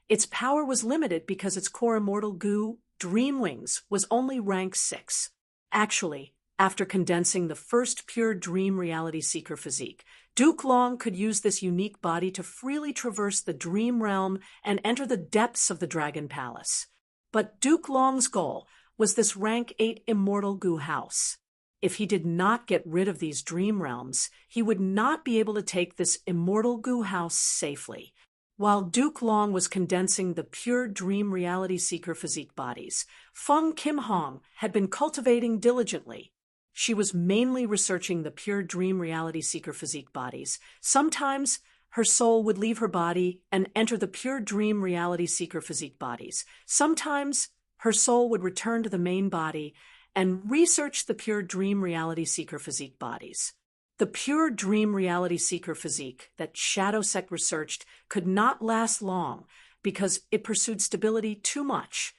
Its power was limited because its core immortal goo, Dream Wings, was only rank 6. Actually, after condensing the first pure Dream Reality Seeker physique, Duke Long could use this unique body to freely traverse the dream realm and enter the depths of the Dragon Palace. But Duke Long's goal was this rank 8 immortal goo house. If he did not get rid of these dream realms, he would not be able to take this immortal goo house safely. While Duke Long was condensing the pure Dream Reality Seeker physique bodies, Feng Kim Hong had been cultivating diligently. She was mainly researching the pure Dream Reality Seeker physique bodies. Sometimes her soul would leave her body and enter the pure Dream Reality Seeker physique bodies. Sometimes her soul would return to the main body and researched the pure dream reality seeker physique bodies. The pure dream reality seeker physique that Shadowsect researched could not last long because it pursued stability too much.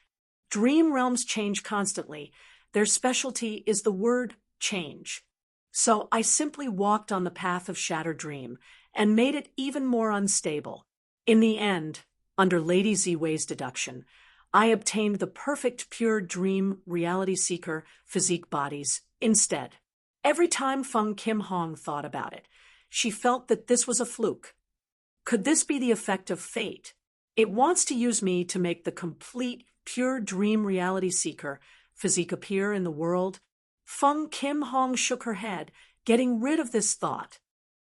Dream realms change constantly. Their specialty is the word change. So I simply walked on the path of Shattered Dream and made it even more unstable. In the end, under Lady Z-Way's deduction, I obtained the perfect pure dream reality seeker physique bodies instead. Every time Feng Kim Hong thought about it, she felt that this was a fluke. Could this be the effect of fate? It wants to use me to make the complete pure dream reality seeker physique appear in the world. Feng Kim Hong shook her head, getting rid of this thought.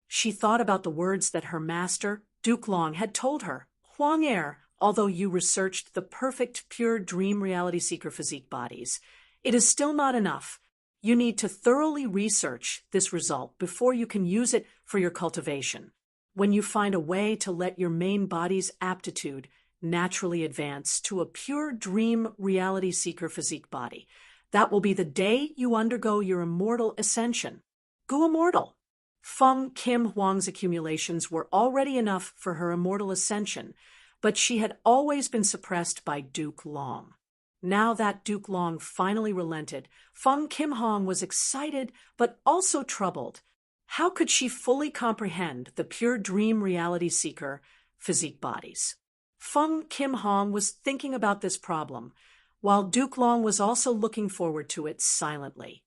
She thought about the words that her master, Duke Long, had told her. Huang Er, although you researched the perfect pure dream reality seeker physique bodies, it is still not enough. You need to thoroughly research this result before you can use it for your cultivation. When you find a way to let your main body's aptitude naturally advance to a pure dream reality seeker physique body, that will be the day you undergo your immortal ascension. Go immortal. Feng Kim Huang's accumulations were already enough for her immortal ascension, but she had always been suppressed by Duke Long. Now that Duke Long finally relented, Feng Kim Hong was excited but also troubled. How could she fully comprehend the pure dream reality seeker physique bodies? Feng Kim Hong was thinking about this problem, while Duke Long was also looking forward to it silently.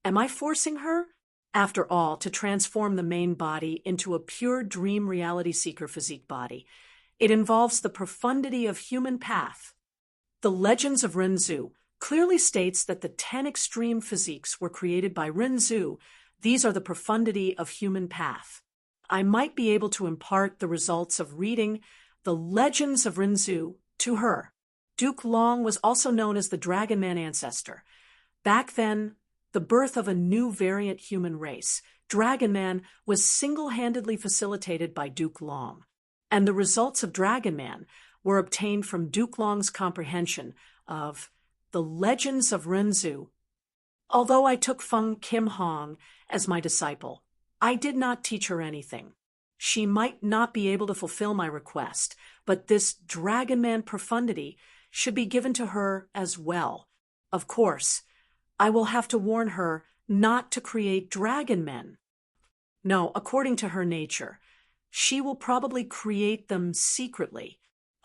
Am I forcing her? After all, to transform the main body into a pure dream reality seeker physique body, it involves the profundity of human path. The Legends of Renzu clearly states that the 10 extreme physiques were created by Renzu. These are the profundity of human path. I might be able to impart the results of reading the Legends of Renzu to her. Duke Long was also known as the Dragon Man ancestor. Back then, the birth of a new variant human race, Dragon Man, was single-handedly facilitated by Duke Long. And the results of Dragon Man were obtained from Duke Long's comprehension of the Legends of Renzu. Although I took Feng Kim Hong as my disciple, I did not teach her anything. She might not be able to fulfill my request, but this Dragon Man profundity should be given to her as well. Of course, I will have to warn her not to create dragon men. No, according to her nature, she will probably create them secretly.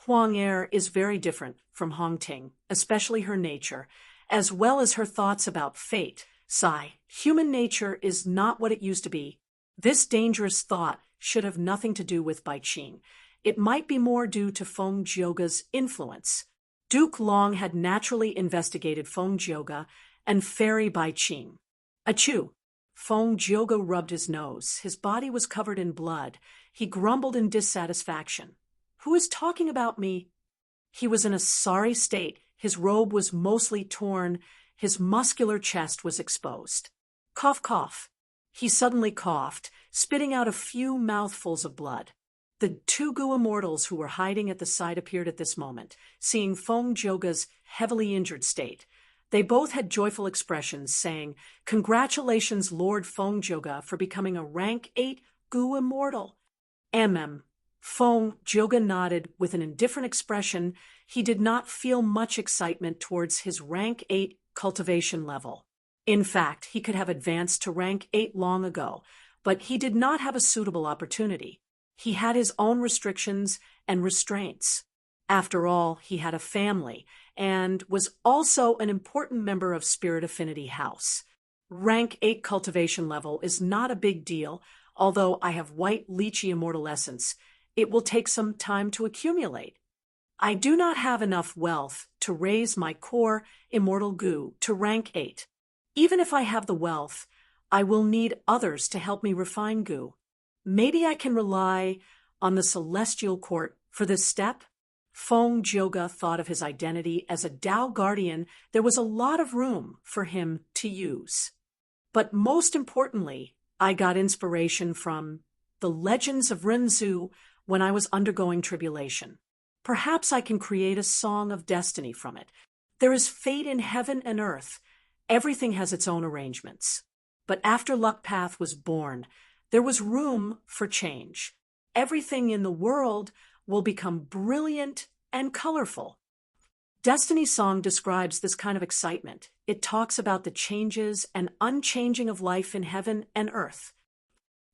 Huang Er is very different from Hong Ting, especially her nature, as well as her thoughts about fate. Sigh, human nature is not what it used to be. This dangerous thought should have nothing to do with Bai Qing. It might be more due to Feng Jioga's influence. Duke Long had naturally investigated Feng Jioga and Fairy Bai Qing. Achoo! Feng Jioga rubbed his nose. His body was covered in blood. He grumbled in dissatisfaction. Who is talking about me? He was in a sorry state. His robe was mostly torn. His muscular chest was exposed. Cough, cough. He suddenly coughed, spitting out a few mouthfuls of blood. The two Gu immortals who were hiding at the side appeared at this moment, seeing Feng Jioga's heavily injured state. They both had joyful expressions, saying, "Congratulations, Lord Feng Jioga, for becoming a rank 8 Gu immortal." Feng Jioga nodded with an indifferent expression. He did not feel much excitement towards his rank 8 cultivation level. In fact, he could have advanced to rank 8 long ago, but he did not have a suitable opportunity. He had his own restrictions and restraints. After all, he had a family and was also an important member of Spirit Affinity House. Rank 8 cultivation level is not a big deal, although I have white lychee immortal essence. It will take some time to accumulate. I do not have enough wealth to raise my core immortal Gu to rank 8. Even if I have the wealth, I will need others to help me refine Gu. Maybe I can rely on the Celestial Court for this step? Feng Jioga thought of his identity as a Tao guardian. There was a lot of room for him to use. But most importantly, I got inspiration from the Legends of Renzu when I was undergoing tribulation. Perhaps I can create a song of destiny from it. There is fate in heaven and earth, Everything has its own arrangements. But after Luck Path was born, there was room for change. Everything in the world will become brilliant and colorful. Destiny's Song describes this kind of excitement. It talks about the changes and unchanging of life in heaven and earth.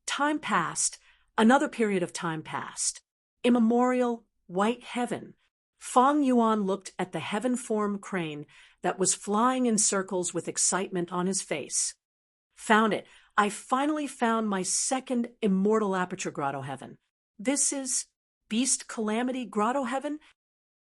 Time passed. Another period of time passed. Immemorial white heaven. Fong Yuan looked at the heaven-form crane that was flying in circles with excitement on his face. Found it. I finally found my second immortal aperture grotto heaven. This is Beast Calamity Grotto Heaven?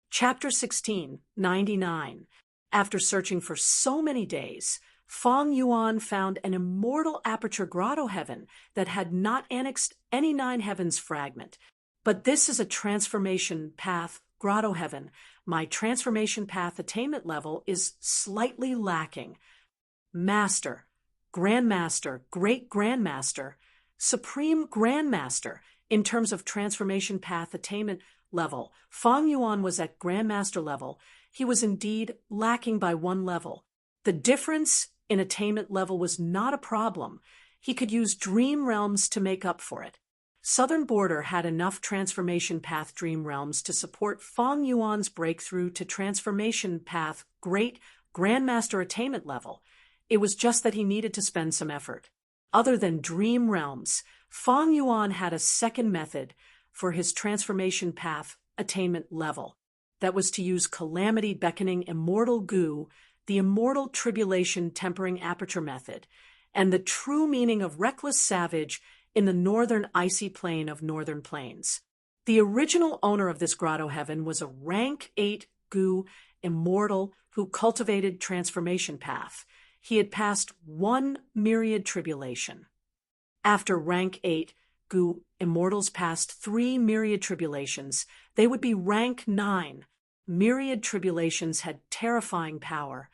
Chapter 16, 99. After searching for so many days, Fong Yuan found an immortal aperture grotto heaven that had not annexed any 9 heavens fragment. But this is a transformation path grotto heaven. My transformation path attainment level is slightly lacking. Master, Grandmaster, Great Grandmaster, Supreme Grandmaster. In terms of transformation path attainment level, Fong Yuan was at Grandmaster level. He was indeed lacking by 1 level. The difference in attainment level was not a problem. He could use Dream Realms to make up for it. Southern Border had enough transformation path Dream Realms to support Fong Yuan's breakthrough to transformation path Great Grandmaster attainment level. It was just that he needed to spend some effort. Other than Dream Realms, Fong Yuan had a second method for his transformation path attainment level. That was to use Calamity Beckoning Immortal Goo, the Immortal Tribulation Tempering Aperture method, and the true meaning of Reckless Savage in the northern icy plain of Northern Plains. The original owner of this grotto heaven was a rank 8 Goo immortal who cultivated transformation path. He had passed 1 myriad tribulation. After rank 8 Goo immortals passed 3 myriad tribulations, they would be rank 9. Myriad tribulations had terrifying power.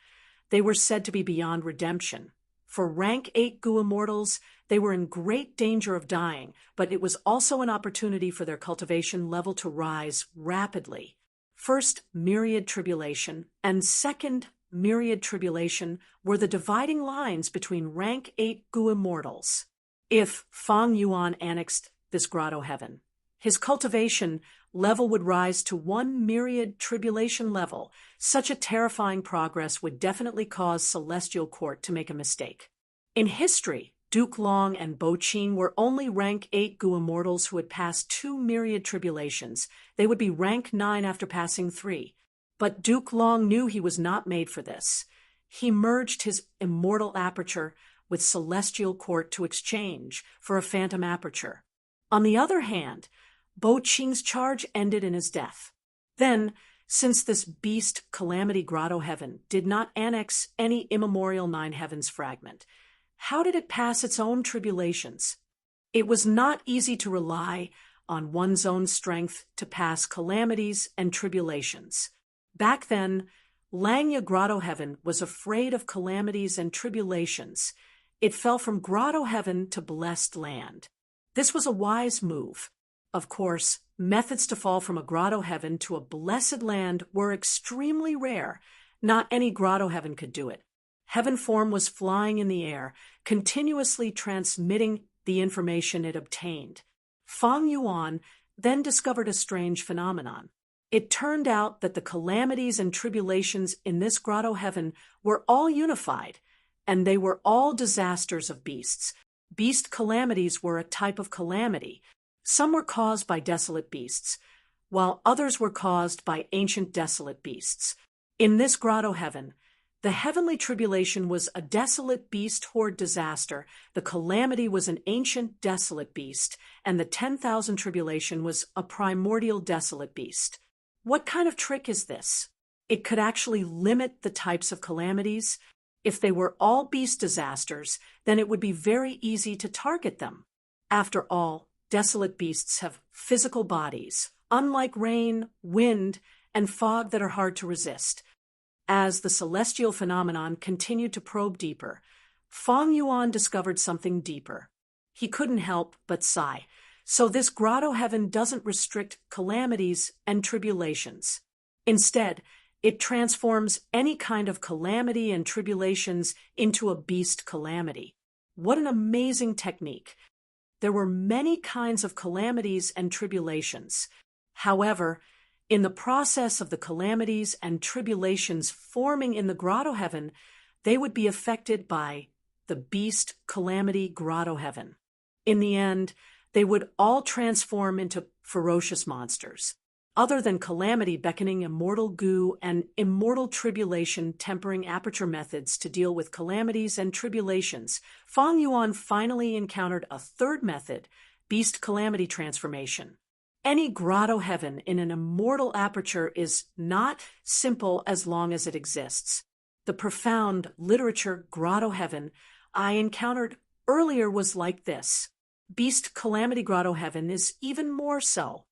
They were said to be beyond redemption. For rank 8 Goo immortals, they were in great danger of dying, but it was also an opportunity for their cultivation level to rise rapidly. First myriad tribulation and second myriad tribulation were the dividing lines between rank 8 Goo immortals. If Fong Yuan annexed this grotto heaven, his cultivation level would rise to 1 myriad tribulation level. Such a terrifying progress would definitely cause Celestial Court to make a mistake. In history, Duke Long and Bo Qing were only rank 8 Goo immortals who had passed 2 myriad tribulations. They would be rank 9 after passing 3. But Duke Long knew he was not made for this. He merged his immortal aperture with Celestial Court to exchange for a phantom aperture. On the other hand, Bo Qing's charge ended in his death. Then, since this beast Calamity Grotto Heaven did not annex any immemorial 9 heavens fragment, how did it pass its own tribulations? It was not easy to rely on one's own strength to pass calamities and tribulations. Back then, Langya Grotto Heaven was afraid of calamities and tribulations. It fell from Grotto Heaven to Blessed Land. This was a wise move. Of course, methods to fall from a Grotto Heaven to a Blessed Land were extremely rare. Not any Grotto Heaven could do it. Heaven form was flying in the air, continuously transmitting the information it obtained. Fong Yuan then discovered a strange phenomenon. It turned out that the calamities and tribulations in this Grotto Heaven were all unified, and they were all disasters of beasts. Beast calamities were a type of calamity. Some were caused by desolate beasts, while others were caused by ancient desolate beasts. In this Grotto Heaven, the heavenly tribulation was a desolate beast horde disaster, the calamity was an ancient desolate beast, and the 10,000 tribulation was a primordial desolate beast. What kind of trick is this? It could actually limit the types of calamities. If they were all beast disasters, then it would be very easy to target them. After all, desolate beasts have physical bodies, unlike rain, wind, and fog that are hard to resist. As the celestial phenomenon continued to probe deeper, Fong Yuan discovered something deeper. He couldn't help but sigh. So this Grotto Heaven doesn't restrict calamities and tribulations. Instead, It transforms any kind of calamity and tribulations into a beast calamity. What an amazing technique! There were many kinds of calamities and tribulations. However, in the process of the calamities and tribulations forming in the grotto heaven, they would be affected by the beast calamity grotto heaven. In the end, they would all transform into ferocious monsters. Other than calamity beckoning immortal goo and immortal tribulation tempering aperture methods to deal with calamities and tribulations, Feng Yuan finally encountered a third method, beast calamity transformation. Any grotto heaven in an immortal aperture is not simple as long as it exists. The profound literature grotto heaven I encountered earlier was like this. Beast calamity grotto heaven is even more so.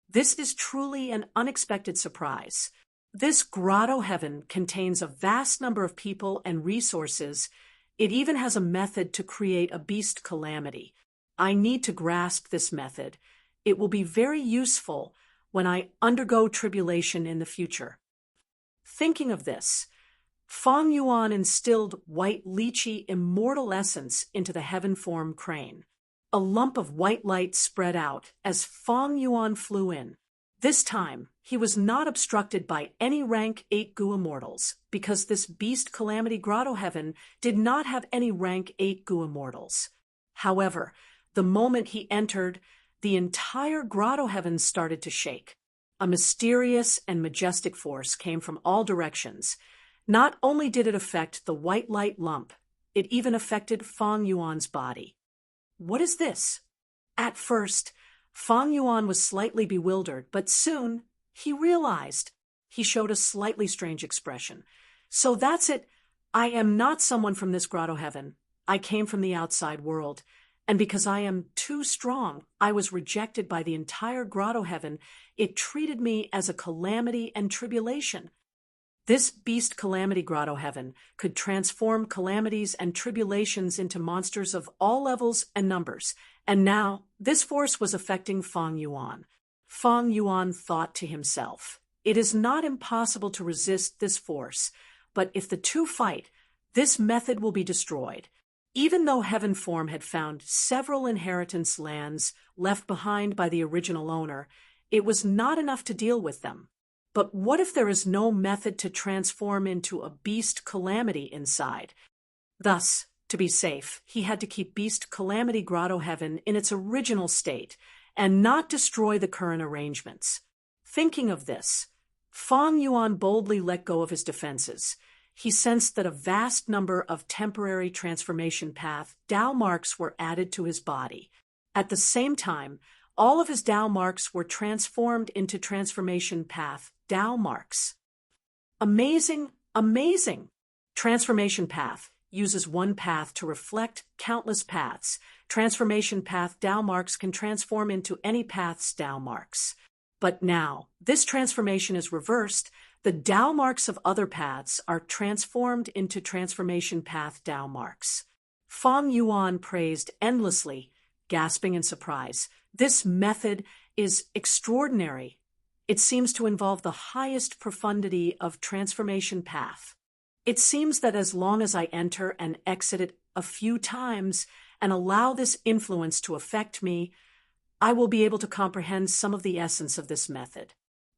This is truly an unexpected surprise. This grotto heaven contains a vast number of people and resources. It even has a method to create a beast calamity. I need to grasp this method. It will be very useful when I undergo tribulation in the future. Thinking of this, Feng Yuan instilled white lychee immortal essence into the heaven form crane. A lump of white light spread out as Feng Yuan flew in. This time, he was not obstructed by any rank 8 goo immortals, because this beast calamity grotto heaven did not have any rank 8 goo immortals. However, the moment he entered, the entire grotto heaven started to shake. A mysterious and majestic force came from all directions. Not only did it affect the white light lump, it even affected Feng Yuan's body. What is this? At first, Feng Yuan was slightly bewildered, but soon he realized. He showed a slightly strange expression. So that's it. I am not someone from this grotto heaven. I came from the outside world. And because I am too strong, I was rejected by the entire grotto heaven. It treated me as a calamity and tribulation. This beast calamity grotto heaven could transform calamities and tribulations into monsters of all levels and numbers, and now this force was affecting Feng Yuan. Feng Yuan thought to himself, "It is not impossible to resist this force, but if the two fight, this method will be destroyed." Even though Heaven Form had found several inheritance lands left behind by the original owner, it was not enough to deal with them. But what if there is no method to transform into a beast calamity inside? Thus, to be safe, he had to keep beast calamity grotto heaven in its original state and not destroy the current arrangements. Thinking of this, Feng Yuan boldly let go of his defenses. He sensed that a vast number of temporary transformation path Dao marks were added to his body. At the same time, all of his Dao marks were transformed into transformation path Dao marks. Amazing, amazing! Transformation path uses one path to reflect countless paths. Transformation path Dao marks can transform into any path's Dao marks. But now, this transformation is reversed. The Dao marks of other paths are transformed into transformation path Dao marks. Feng Yuan praised endlessly, gasping in surprise. This method is extraordinary. It seems to involve the highest profundity of transformation path. It seems that as long as I enter and exit it a few times and allow this influence to affect me, I will be able to comprehend some of the essence of this method.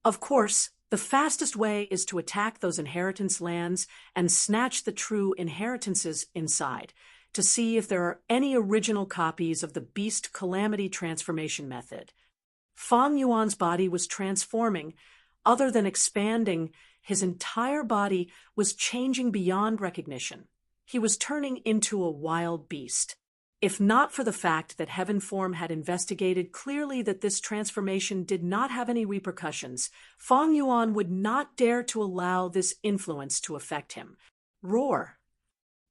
Of course, the fastest way is to attack those inheritance lands and snatch the true inheritances inside, to see if there are any original copies of the beast calamity transformation method. Feng Yuan's body was transforming. Other than expanding, his entire body was changing beyond recognition. He was turning into a wild beast. If not for the fact that Heaven Form had investigated clearly that this transformation did not have any repercussions, Feng Yuan would not dare to allow this influence to affect him. Roar!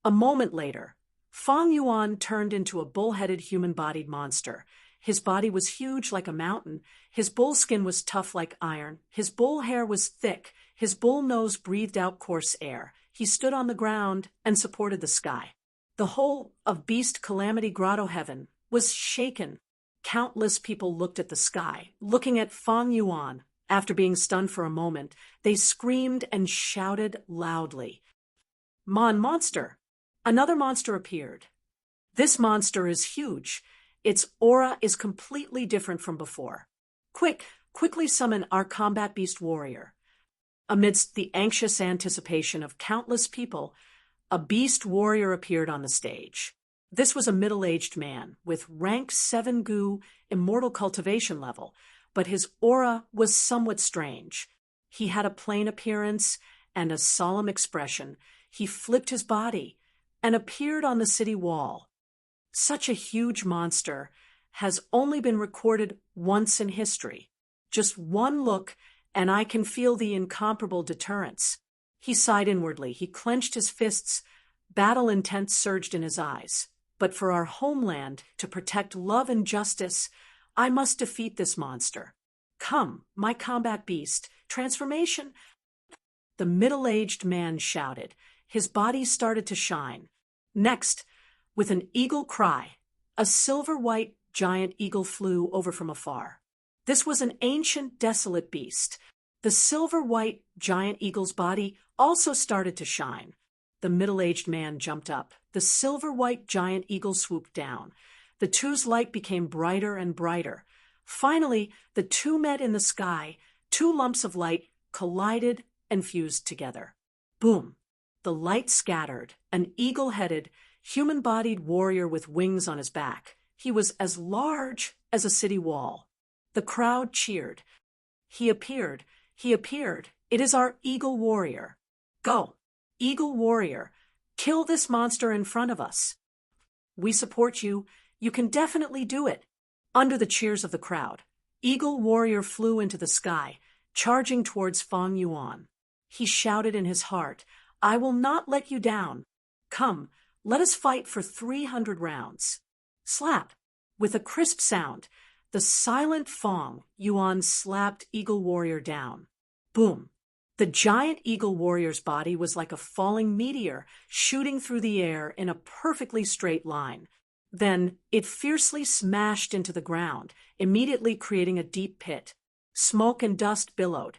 A moment later, Feng Yuan turned into a bull-headed human-bodied monster. His body was huge like a mountain. His bull skin was tough like iron. His bull hair was thick. His bull nose breathed out coarse air. He stood on the ground and supported the sky. The whole of Beast Calamity Grotto Heaven was shaken. Countless people looked at the sky, looking at Feng Yuan. After being stunned for a moment, they screamed and shouted loudly. Monster! Another monster appeared. This monster is huge. Its aura is completely different from before. Quickly summon our combat beast warrior. Amidst the anxious anticipation of countless people, a beast warrior appeared on the stage. This was a middle-aged man with rank 7 Gu immortal cultivation level, but his aura was somewhat strange. He had a plain appearance and a solemn expression. He flipped his body and appeared on the city wall. Such a huge monster has only been recorded once in history. Just one look, and I can feel the incomparable deterrence. He sighed inwardly. He clenched his fists. Battle intent surged in his eyes. But for our homeland, to protect love and justice, I must defeat this monster. Come, my combat beast, transformation. The middle-aged man shouted. His body started to shine. Next, with an eagle cry, a silver-white giant eagle flew over from afar. This was an ancient, desolate beast. The silver-white giant eagle's body also started to shine. The middle-aged man jumped up. The silver-white giant eagle swooped down. The two's light became brighter and brighter. Finally, the two met in the sky. Two lumps of light collided and fused together. Boom! The light scattered. An eagle-headed, human-bodied warrior with wings on his back. He was as large as a city wall. The crowd cheered. He appeared. He appeared. It is our eagle warrior. Go, eagle warrior. Kill this monster in front of us. We support you. You can definitely do it. Under the cheers of the crowd, eagle warrior flew into the sky, charging towards Feng Yuan. He shouted in his heart, I will not let you down. Come, let us fight for 300 rounds. Slap. With a crisp sound, the silent Feng Yuan slapped eagle warrior down. Boom. The giant eagle warrior's body was like a falling meteor shooting through the air in a perfectly straight line. Then it fiercely smashed into the ground, immediately creating a deep pit. Smoke and dust billowed.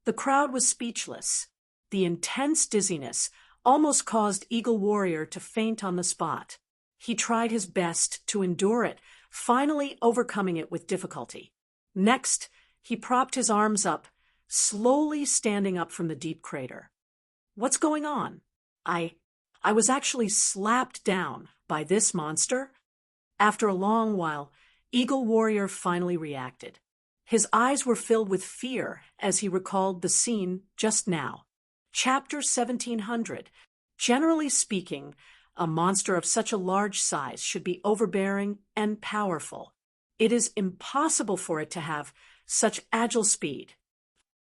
The crowd was speechless. The intense dizziness almost caused eagle warrior to faint on the spot. He tried his best to endure it, finally overcoming it with difficulty. Next, he propped his arms up, slowly standing up from the deep crater. What's going on? I was actually slapped down by this monster? After a long while, eagle warrior finally reacted. His eyes were filled with fear as he recalled the scene just now. Chapter 1700. Generally speaking, a monster of such a large size should be overbearing and powerful. It is impossible for it to have such agile speed.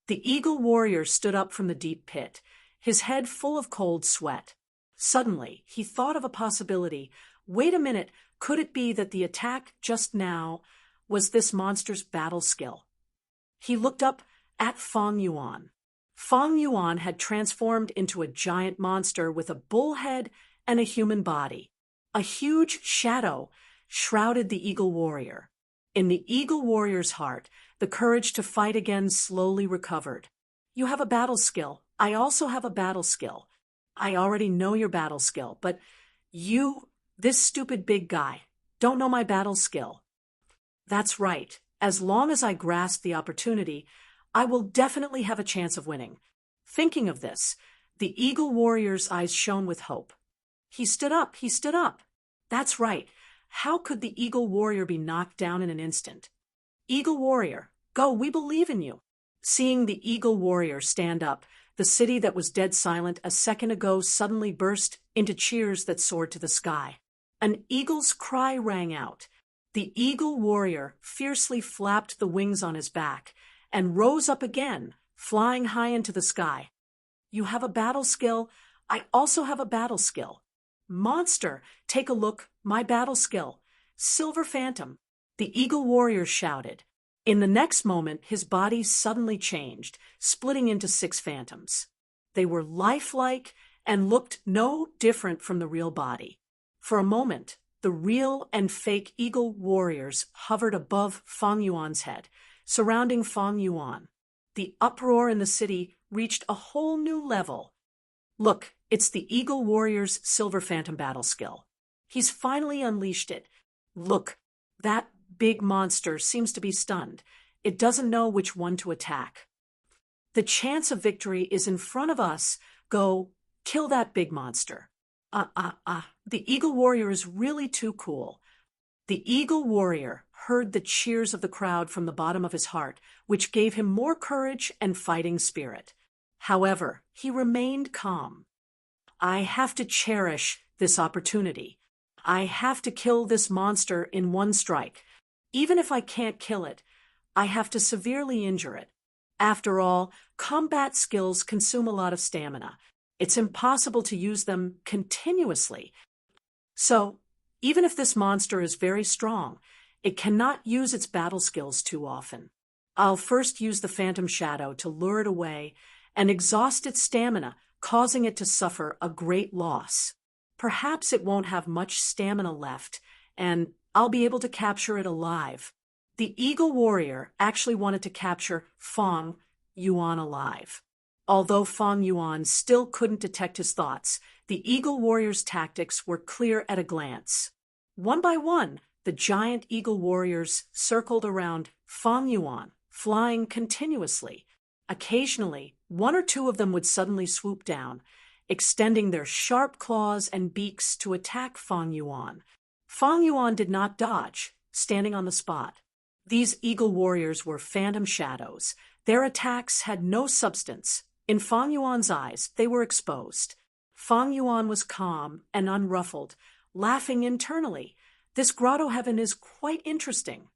The eagle warrior stood up from the deep pit, his head full of cold sweat. Suddenly, he thought of a possibility. Wait a minute, could it be that the attack just now was this monster's battle skill? He looked up at Feng Yuan. Feng Yuan had transformed into a giant monster with a bull head and a human body. A huge shadow shrouded the eagle warrior. In the eagle warrior's heart, the courage to fight again slowly recovered. You have a battle skill. I also have a battle skill. I already know your battle skill, but you, this stupid big guy, don't know my battle skill. That's right. As long as I grasp the opportunity, I will definitely have a chance of winning. Thinking of this, the eagle warrior's eyes shone with hope. He stood up. He stood up. That's right. How could the eagle warrior be knocked down in an instant? Eagle warrior, go, we believe in you. Seeing the eagle warrior stand up, the city that was dead silent a second ago suddenly burst into cheers that soared to the sky. An eagle's cry rang out. The eagle warrior fiercely flapped the wings on his back and rose up again, flying high into the sky. You have a battle skill. I also have a battle skill. Monster, take a look, my battle skill. Silver Phantom, the eagle warrior shouted. In the next moment, his body suddenly changed, splitting into 6 phantoms. They were lifelike and looked no different from the real body. For a moment, the real and fake eagle warriors hovered above Feng Yuan's head, surrounding Fang Yuan. The uproar in the city reached a whole new level. Look, it's the Eagle Warrior's Silver Phantom battle skill. He's finally unleashed it. Look, that big monster seems to be stunned. It doesn't know which one to attack. The chance of victory is in front of us. Go, kill that big monster. The Eagle Warrior is really too cool. The Eagle Warrior heard the cheers of the crowd from the bottom of his heart, which gave him more courage and fighting spirit. However, he remained calm. I have to cherish this opportunity. I have to kill this monster in one strike. Even if I can't kill it, I have to severely injure it. After all, combat skills consume a lot of stamina. It's impossible to use them continuously. So, even if this monster is very strong, it cannot use its battle skills too often. I'll first use the Phantom Shadow to lure it away and exhaust its stamina, causing it to suffer a great loss. Perhaps it won't have much stamina left, and I'll be able to capture it alive. The Eagle Warrior actually wanted to capture Fang Yuan alive. Although Fang Yuan still couldn't detect his thoughts, the Eagle Warrior's tactics were clear at a glance. One by one, the giant Eagle Warriors circled around Fang Yuan, flying continuously. Occasionally, one or two of them would suddenly swoop down, extending their sharp claws and beaks to attack Fang Yuan. Fang Yuan did not dodge, standing on the spot. These Eagle Warriors were phantom shadows. Their attacks had no substance. In Fang Yuan's eyes, they were exposed. Fang Yuan was calm and unruffled, laughing internally. This grotto heaven is quite interesting.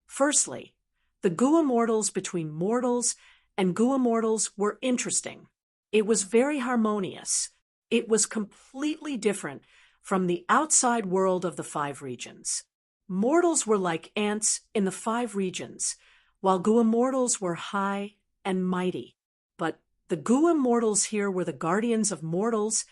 Firstly, the Gu Immortals between mortals and Gu Immortals were interesting. It was very harmonious. It was completely different from the outside world of the 5 regions. Mortals were like ants in the 5 regions, while Gu Immortals were high and mighty. But the Gu Immortals here were the guardians of mortals,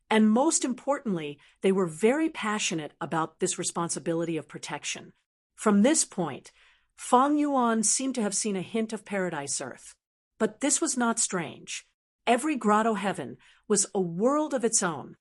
and most importantly, they were very passionate about this responsibility of protection. From this point, Fang Yuan seemed to have seen a hint of Paradise Earth. But this was not strange. Every grotto heaven was a world of its own.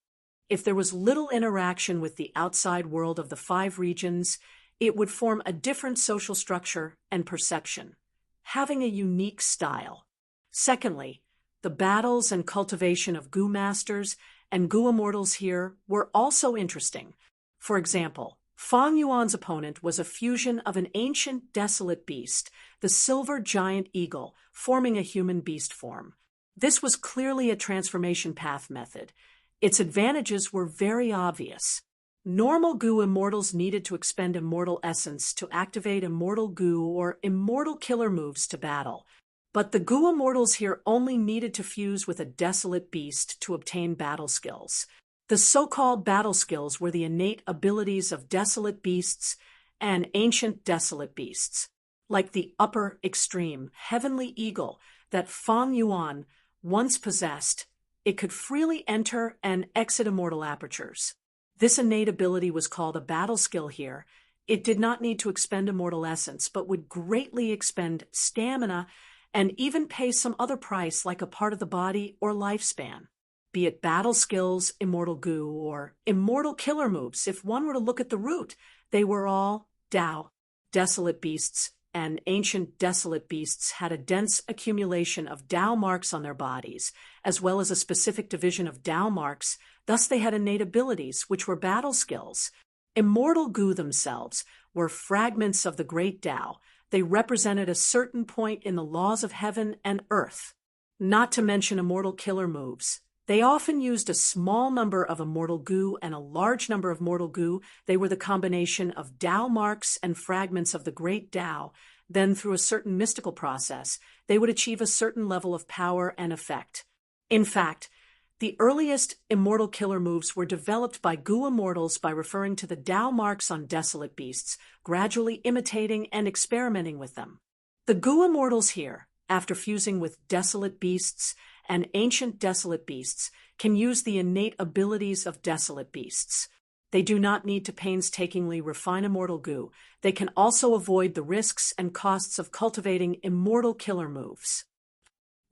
If there was little interaction with the outside world of the 5 regions, it would form a different social structure and perception, having a unique style. Secondly, the battles and cultivation of Gu Masters and Gu Immortals here were also interesting. For example, Fang Yuan's opponent was a fusion of an ancient desolate beast, the silver giant eagle, forming a human beast form. This was clearly a transformation path method. Its advantages were very obvious. Normal Gu Immortals needed to expend immortal essence to activate immortal Gu or immortal killer moves to battle. But the Gu Immortals here only needed to fuse with a desolate beast to obtain battle skills. The so-called battle skills were the innate abilities of desolate beasts and ancient desolate beasts, like the upper extreme heavenly eagle that Fang Yuan once possessed. It could freely enter and exit immortal apertures. This innate ability was called a battle skill here. It did not need to expend immortal essence, but would greatly expend stamina and even pay some other price like a part of the body or lifespan. Be it battle skills, immortal Gu, or immortal killer moves, if one were to look at the root, they were all Dao. Desolate beasts and ancient desolate beasts had a dense accumulation of Dao marks on their bodies, as well as a specific division of Dao marks. Thus they had innate abilities, which were battle skills. Immortal Gu themselves were fragments of the great Dao. They represented a certain point in the laws of heaven and earth. Not to mention immortal killer moves. They often used a small number of immortal Gu and a large number of mortal Gu. They were the combination of Dao marks and fragments of the great Dao. Then, through a certain mystical process, they would achieve a certain level of power and effect. In fact, the earliest immortal killer moves were developed by Gu Immortals by referring to the Dao marks on desolate beasts, gradually imitating and experimenting with them. The Gu Immortals here, after fusing with desolate beasts and ancient desolate beasts, can use the innate abilities of desolate beasts. They do not need to painstakingly refine immortal goo. They can also avoid the risks and costs of cultivating immortal killer moves.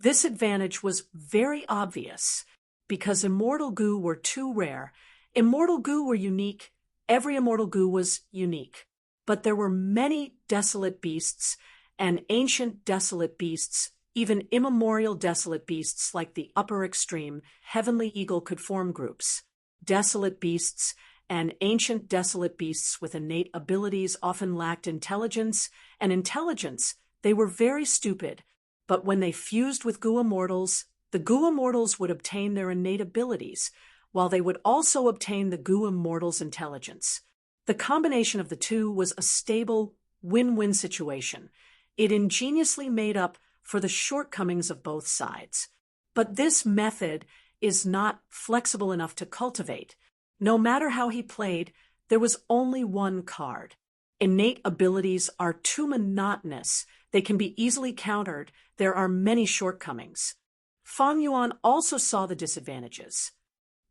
This advantage was very obvious because immortal goo were too rare. Immortal goo were unique. Every immortal goo was unique. But there were many desolate beasts and ancient desolate beasts. Even immemorial desolate beasts like the upper extreme heavenly eagle could form groups. Desolate beasts and ancient desolate beasts with innate abilities often lacked intelligence, and intelligence, they were very stupid. But when they fused with goo immortals, the goo immortals would obtain their innate abilities, while they would also obtain the goo immortals' intelligence. The combination of the two was a stable, win-win situation. It ingeniously made up for the shortcomings of both sides. But this method is not flexible enough to cultivate. No matter how he played, there was only one card. Innate abilities are too monotonous. They can be easily countered. There are many shortcomings. Fang Yuan also saw the disadvantages.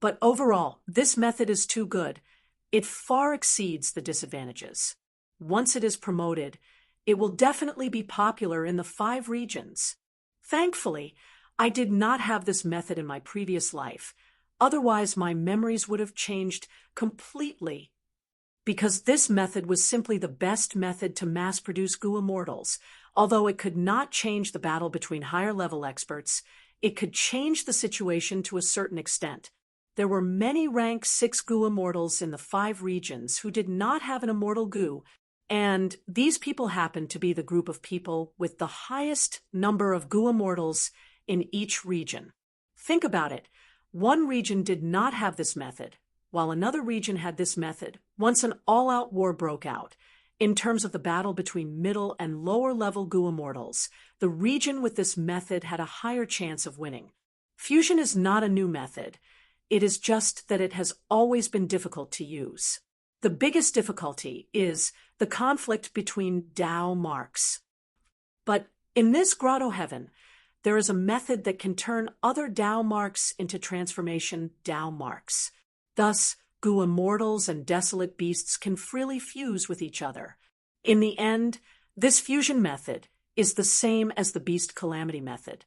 But overall, this method is too good. It far exceeds the disadvantages. Once it is promoted, it will definitely be popular in the 5 regions. Thankfully, I did not have this method in my previous life. Otherwise, my memories would have changed completely. Because this method was simply the best method to mass-produce goo immortals. Although it could not change the battle between higher-level experts, it could change the situation to a certain extent. There were many rank 6 goo immortals in the 5 regions who did not have an immortal goo, and these people happened to be the group of people with the highest number of goo immortals in each region. Think about it. One region did not have this method, while another region had this method. Once an all-out war broke out, in terms of the battle between middle and lower-level goo immortals, the region with this method had a higher chance of winning. Fusion is not a new method. It is just that it has always been difficult to use. The biggest difficulty is the conflict between Dao marks. But in this grotto heaven, there is a method that can turn other Dao marks into transformation Dao marks. Thus, goo immortals and desolate beasts can freely fuse with each other. In the end, this fusion method is the same as the beast calamity method.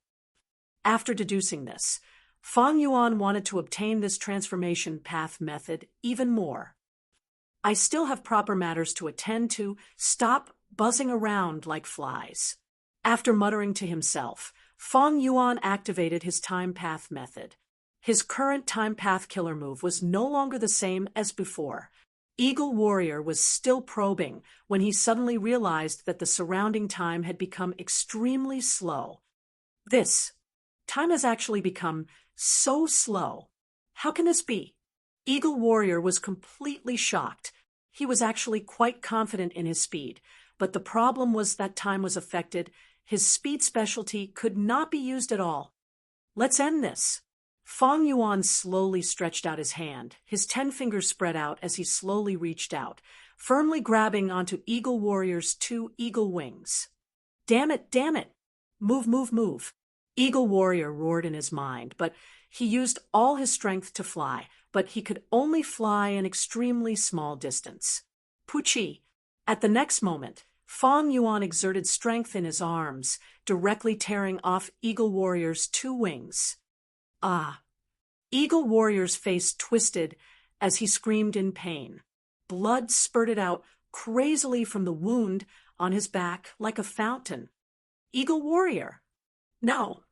After deducing this, Fang Yuan wanted to obtain this transformation path method even more. I still have proper matters to attend to. Stop buzzing around like flies. After muttering to himself, Fang Yuan activated his time path method. His current time path killer move was no longer the same as before. Eagle Warrior was still probing when he suddenly realized that the surrounding time had become extremely slow. This time has actually become so slow. How can this be? Eagle Warrior was completely shocked. He was actually quite confident in his speed, but the problem was that time was affected. His speed specialty could not be used at all. Let's end this. Fang Yuan slowly stretched out his hand, his 10 fingers spread out as he slowly reached out, firmly grabbing onto Eagle Warrior's 2 eagle wings. Damn it, damn it! Move, move, move! Eagle Warrior roared in his mind, but he used all his strength to fly, but he could only fly an extremely small distance. Puchi! At the next moment, Fang Yuan exerted strength in his arms, directly tearing off Eagle Warrior's 2 wings. Ah! Eagle Warrior's face twisted as he screamed in pain. Blood spurted out crazily from the wound on his back like a fountain. Eagle Warrior! No!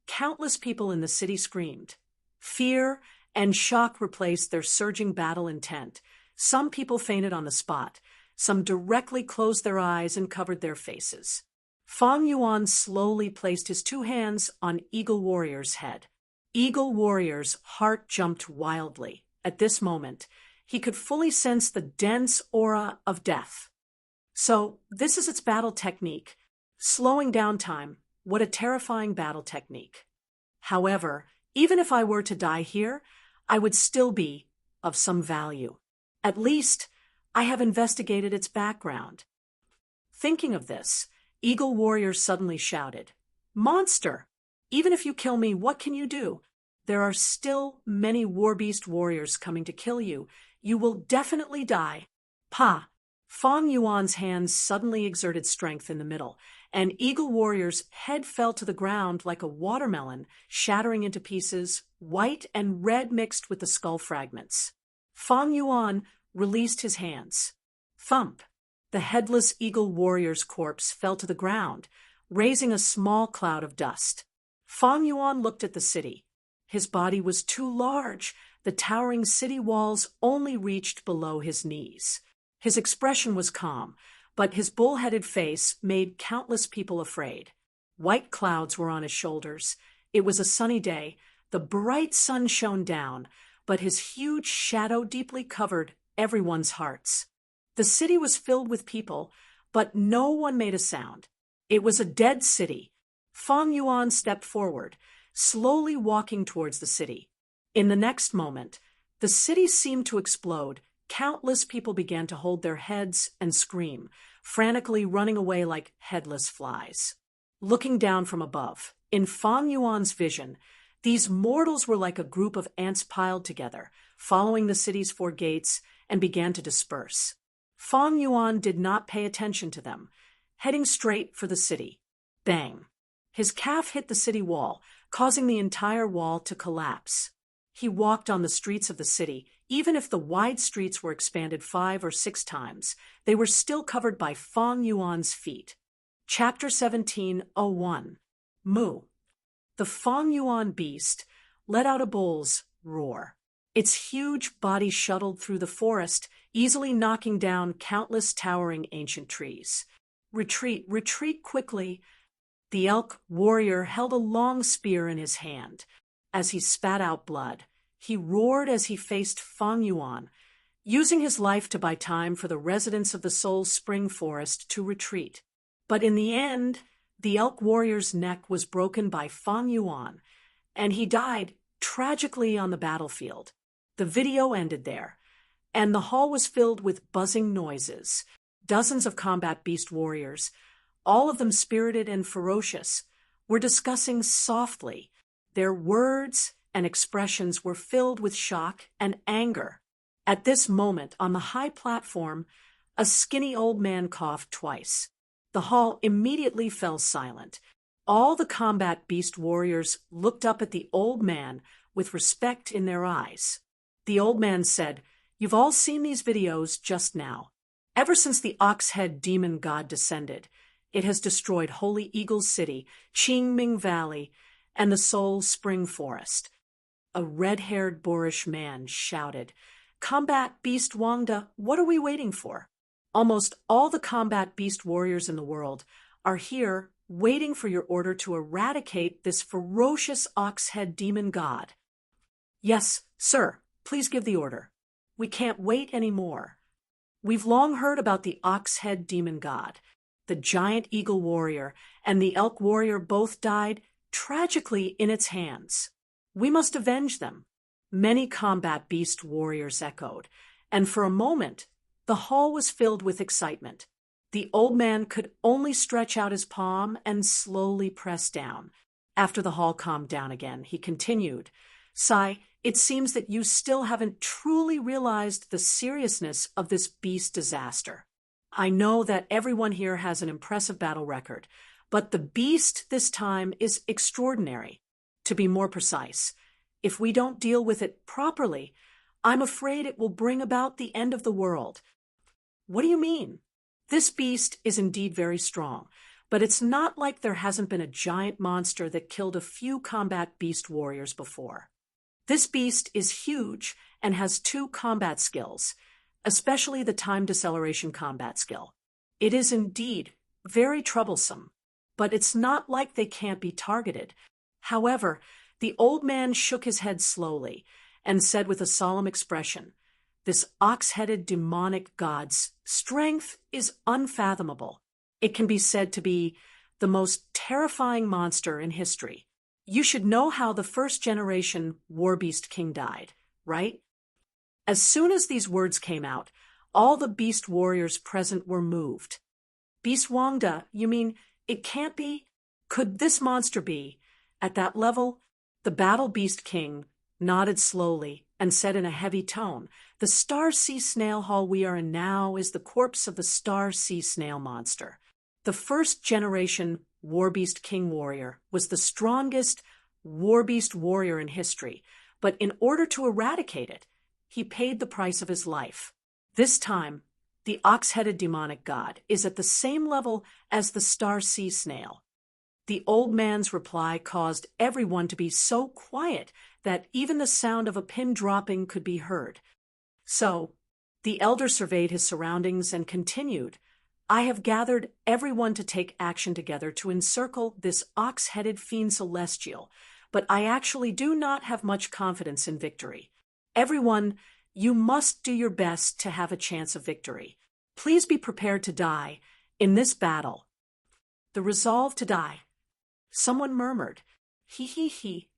Countless people in the city screamed. Fear and shock replaced their surging battle intent. Some people fainted on the spot. Some directly closed their eyes and covered their faces. Fang Yuan slowly placed his 2 hands on Eagle Warrior's head. Eagle Warrior's heart jumped wildly. At this moment, he could fully sense the dense aura of death. So, this is its battle technique. Slowing down time. What a terrifying battle technique. However, even if I were to die here, I would still be of some value. At least, I have investigated its background. Thinking of this, Eagle Warrior suddenly shouted, "Monster! Even if you kill me, what can you do? There are still many Warbeast warriors coming to kill you. You will definitely die. Pa! Fong Yuan's hands suddenly exerted strength in the middle, and Eagle Warrior's head fell to the ground like a watermelon, shattering into pieces, white and red mixed with the skull fragments. Fong Yuan released his hands. Thump! The headless Eagle Warrior's corpse fell to the ground, raising a small cloud of dust. Fong Yuan looked at the city. His body was too large. The towering city walls only reached below his knees. His expression was calm, but his bull-headed face made countless people afraid. White clouds were on his shoulders. It was a sunny day. The bright sun shone down, but his huge shadow deeply covered everyone's hearts. The city was filled with people, but no one made a sound. It was a dead city. Fong Yuan stepped forward, slowly walking towards the city. In the next moment, the city seemed to explode. Countless people began to hold their heads and scream, frantically running away like headless flies. Looking down from above, in Fong Yuan's vision, these mortals were like a group of ants piled together, following the city's four gates, and began to disperse. Fong Yuan did not pay attention to them, heading straight for the city. Bang! His calf hit the city wall, causing the entire wall to collapse. He walked on the streets of the city. Even if the wide streets were expanded 5 or 6 times, they were still covered by Fong Yuan's feet. Chapter 17:01. Moo. The Fong Yuan beast let out a bull's roar. Its huge body shuttled through the forest, easily knocking down countless towering ancient trees. Retreat, retreat quickly. The elk warrior held a long spear in his hand. As he spat out blood, he roared as he faced Fong Yuan, using his life to buy time for the residents of the Soul Spring Forest to retreat. But in the end, the elk warrior's neck was broken by Fong Yuan, and he died tragically on the battlefield. The video ended there, and the hall was filled with buzzing noises. Dozens of combat beast warriors, all of them spirited and ferocious, were discussing softly. Their words and expressions were filled with shock and anger. At this moment, on the high platform, a skinny old man coughed twice. The hall immediately fell silent. All the combat beast warriors looked up at the old man with respect in their eyes. The old man said, "You've all seen these videos just now. Ever since the ox-head demon god descended, it has destroyed Holy Eagle City, Qingming Valley, and the Soul Spring Forest." A red-haired boorish man shouted, "Combat Beast Wangda, what are we waiting for?" Almost all the combat beast warriors in the world are here waiting for your order to eradicate this ferocious ox-head demon god. Yes, sir, please give the order. We can't wait anymore. We've long heard about the ox-head demon god. The giant eagle warrior and the elk warrior both died tragically in its hands. We must avenge them. Many combat beast warriors echoed, and for a moment, the hall was filled with excitement. The old man could only stretch out his palm and slowly press down. After the hall calmed down again, he continued, "Sai, it seems that you still haven't truly realized the seriousness of this beast disaster. I know that everyone here has an impressive battle record, but the beast this time is extraordinary. To be more precise, if we don't deal with it properly, I'm afraid it will bring about the end of the world." "What do you mean?" "This beast is indeed very strong, but it's not like there hasn't been a giant monster that killed a few combat beast warriors before. This beast is huge and has 2 combat skills, especially the time deceleration combat skill. It is indeed very troublesome, but it's not like they can't be targeted." However, the old man shook his head slowly and said with a solemn expression, "This ox-headed demonic god's strength is unfathomable. It can be said to be the most terrifying monster in history. You should know how the first-generation Warbeast King died, right?" As soon as these words came out, all the beast warriors present were moved. "Beast Wangda, you mean it can't be? Could this monster be? At that level?" The Battle Beast King nodded slowly and said in a heavy tone, "The Star Sea Snail Hall we are in now is the corpse of the Star Sea Snail monster. The first generation Warbeast King Warrior was the strongest Warbeast warrior in history, but in order to eradicate it, he paid the price of his life. This time, the ox-headed demonic god is at the same level as the Star Sea Snail." The old man's reply caused everyone to be so quiet that even the sound of a pin dropping could be heard. So, the elder surveyed his surroundings and continued, "I have gathered everyone to take action together to encircle this ox-headed fiend celestial, but I actually do not have much confidence in victory. Everyone, you must do your best to have a chance of victory. Please be prepared to die in this battle." The resolve to die. Someone murmured, "He, he, he."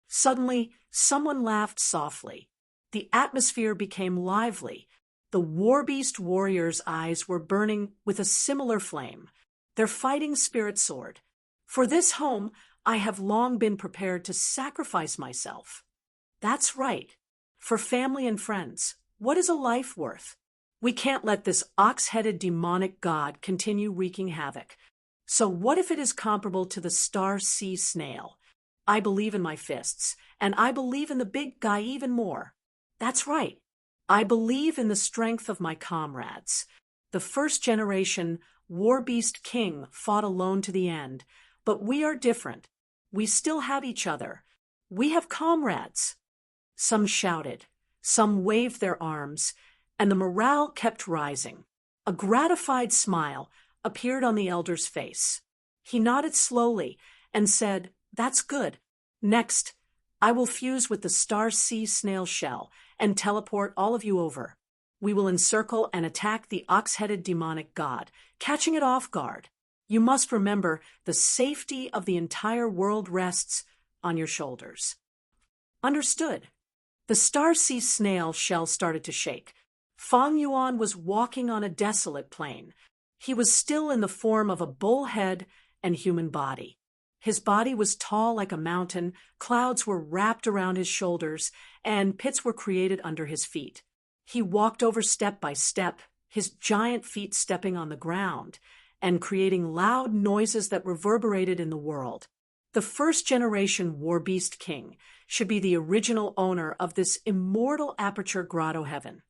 Suddenly, someone laughed softly. The atmosphere became lively. The Warbeast warriors' eyes were burning with a similar flame. Their fighting spirit soared. "For this home, I have long been prepared to sacrifice myself." That's right. For family and friends, what is a life worth? We can't let this ox-headed demonic god continue wreaking havoc. So what if it is comparable to the Star Sea Snail? I believe in my fists, and I believe in the big guy even more. That's right. I believe in the strength of my comrades. The first generation Warbeast King fought alone to the end, but we are different. We still have each other. We have comrades. Some shouted, some waved their arms, and the morale kept rising. A gratified smile appeared on the elder's face. He nodded slowly and said, "That's good. Next, I will fuse with the Star Sea Snail shell and teleport all of you over. We will encircle and attack the ox-headed demonic god, catching it off guard. You must remember the safety of the entire world rests on your shoulders." Understood. The Star Sea Snail shell started to shake. Fang Yuan was walking on a desolate plain. He was still in the form of a bull head and human body. His body was tall like a mountain, clouds were wrapped around his shoulders, and pits were created under his feet. He walked over step by step, his giant feet stepping on the ground, and creating loud noises that reverberated in the world. The first generation Warbeast King should be the original owner of this immortal aperture grotto heaven.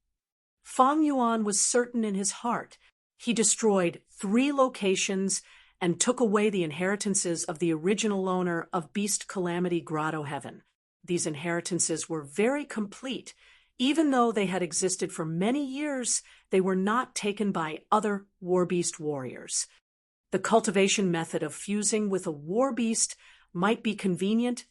Fang Yuan was certain in his heart. He destroyed 3 locations and took away the inheritances of the original owner of Beast Calamity Grotto Heaven. These inheritances were very complete. Even though they had existed for many years, they were not taken by other Warbeast warriors. The cultivation method of fusing with a Warbeast might be convenient,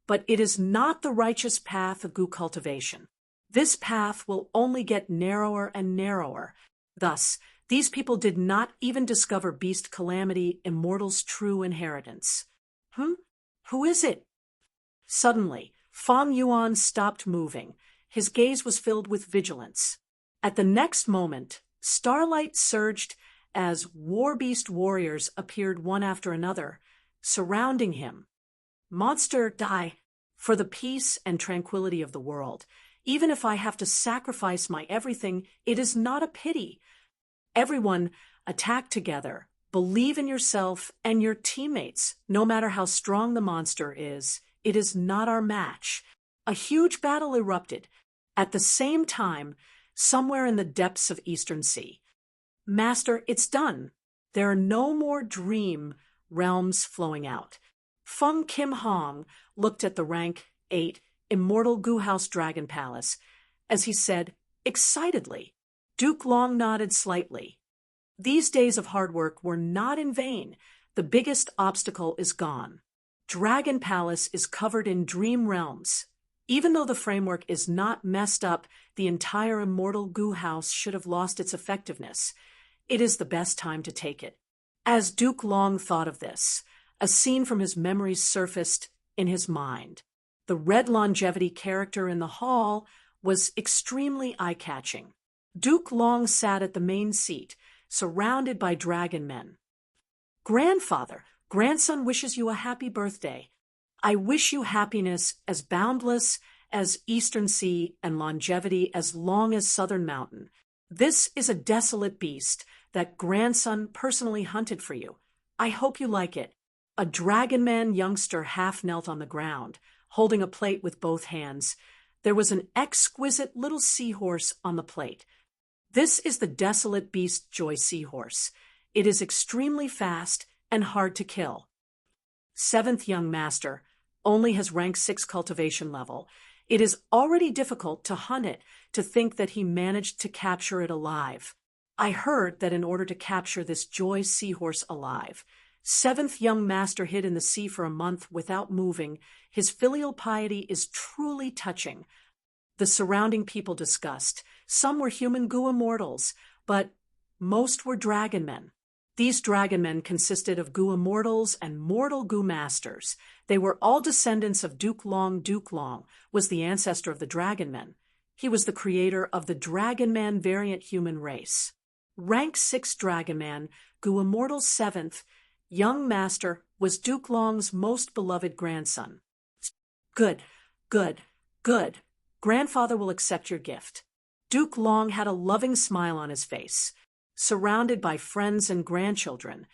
but it is not the righteous path of goo cultivation. This path will only get narrower and narrower. Thus, these people did not even discover Beast Calamity Immortal's true inheritance. Who is it? Suddenly, Fang Yuan stopped moving. His gaze was filled with vigilance. At the next moment, starlight surged as Warbeast warriors appeared one after another, surrounding him. "Monster, die for the peace and tranquility of the world. Even if I have to sacrifice my everything, it is not a pity. Everyone, attack together. Believe in yourself and your teammates. No matter how strong the monster is, it is not our match." A huge battle erupted. At the same time, somewhere in the depths of Eastern Sea. "Master, it's done. There are no more dream realms flowing out." Feng Kim Hong looked at the rank 8 Immortal Goo House Dragon Palace as he said, excitedly. Duke Long nodded slightly. These days of hard work were not in vain. The biggest obstacle is gone. Dragon Palace is covered in dream realms. Even though the framework is not messed up, the entire Immortal Goo House should have lost its effectiveness. It is the best time to take it. As Duke Long thought of this, a scene from his memories surfaced in his mind. The red longevity character in the hall was extremely eye-catching. Duke Long sat at the main seat, surrounded by dragon men. "Grandfather, grandson wishes you a happy birthday. I wish you happiness as boundless as Eastern Sea and longevity as long as Southern Mountain. This is a desolate beast that grandson personally hunted for you. I hope you like it. A dragonman youngster half knelt on the ground, holding a plate with both hands. There was an exquisite little seahorse on the plate. This is the desolate beast joy seahorse. It is extremely fast and hard to kill. Seventh young master only has rank 6 cultivation level. It is already difficult to hunt it, to think that he managed to capture it alive. I heard that in order to capture this joy seahorse alive, seventh young master hid in the sea for a month without moving. His filial piety is truly touching. The surrounding people discussed. Some were human goo immortals, but most were dragonmen. These dragonmen consisted of goo immortals and mortal goo masters. They were all descendants of Duke Long. Duke Long was the ancestor of the dragonmen. He was the creator of the dragonman variant human race. Rank 6 dragonman, goo immortal 7th, young master was Duke Long's most beloved grandson. Good, good, good. Grandfather will accept your gift. Duke Long had a loving smile on his face, surrounded by friends and grandchildren.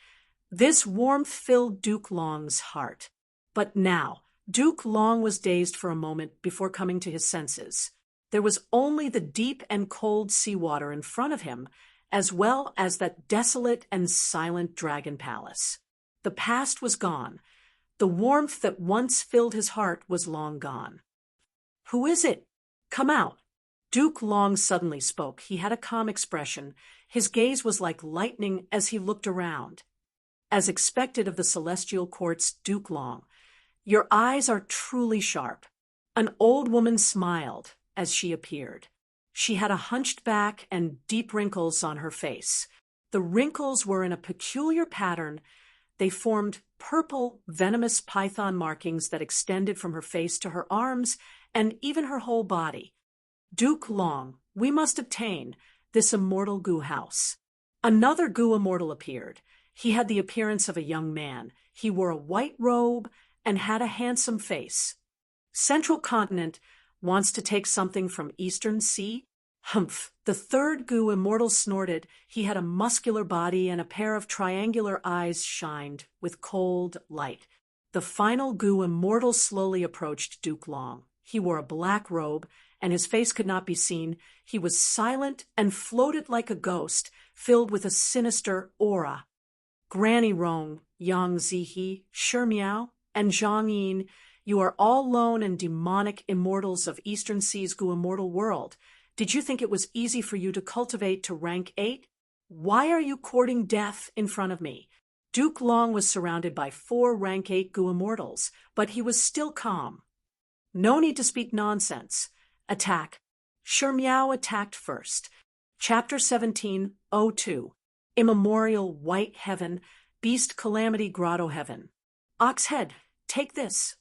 This warmth filled Duke Long's heart. But now, Duke Long was dazed for a moment before coming to his senses. There was only the deep and cold seawater in front of him, as well as that desolate and silent dragon palace. The past was gone. The warmth that once filled his heart was long gone. "Who is it? Come out." Duke Long suddenly spoke. He had a calm expression. His gaze was like lightning as he looked around. As expected of the celestial court's Duke Long, "Your eyes are truly sharp." An old woman smiled as she appeared. She had a hunched back and deep wrinkles on her face. The wrinkles were in a peculiar pattern. They formed purple, venomous python markings that extended from her face to her arms and even her whole body. "Duke Long, we must obtain this immortal goo house." Another goo immortal appeared. He had the appearance of a young man. He wore a white robe and had a handsome face. "Central Continent wants to take something from Eastern Sea?" "Humph." The third goo immortal snorted. He had a muscular body and a pair of triangular eyes shined with cold light. The final goo immortal slowly approached Duke Long. He wore a black robe, and his face could not be seen. He was silent and floated like a ghost, filled with a sinister aura. "Granny Rong, Yang Zihi, Shi Miao, and Zhang Yin, you are all lone and demonic immortals of Eastern Sea's goo immortal world. Did you think it was easy for you to cultivate to rank 8? Why are you courting death in front of me?" Duke Long was surrounded by 4 rank 8 goo immortals, but he was still calm. "No need to speak nonsense. Attack." Shi Miao attacked first. Chapter 17:02. Immemorial White Heaven, Beast Calamity Grotto Heaven. "Ox Head, take this."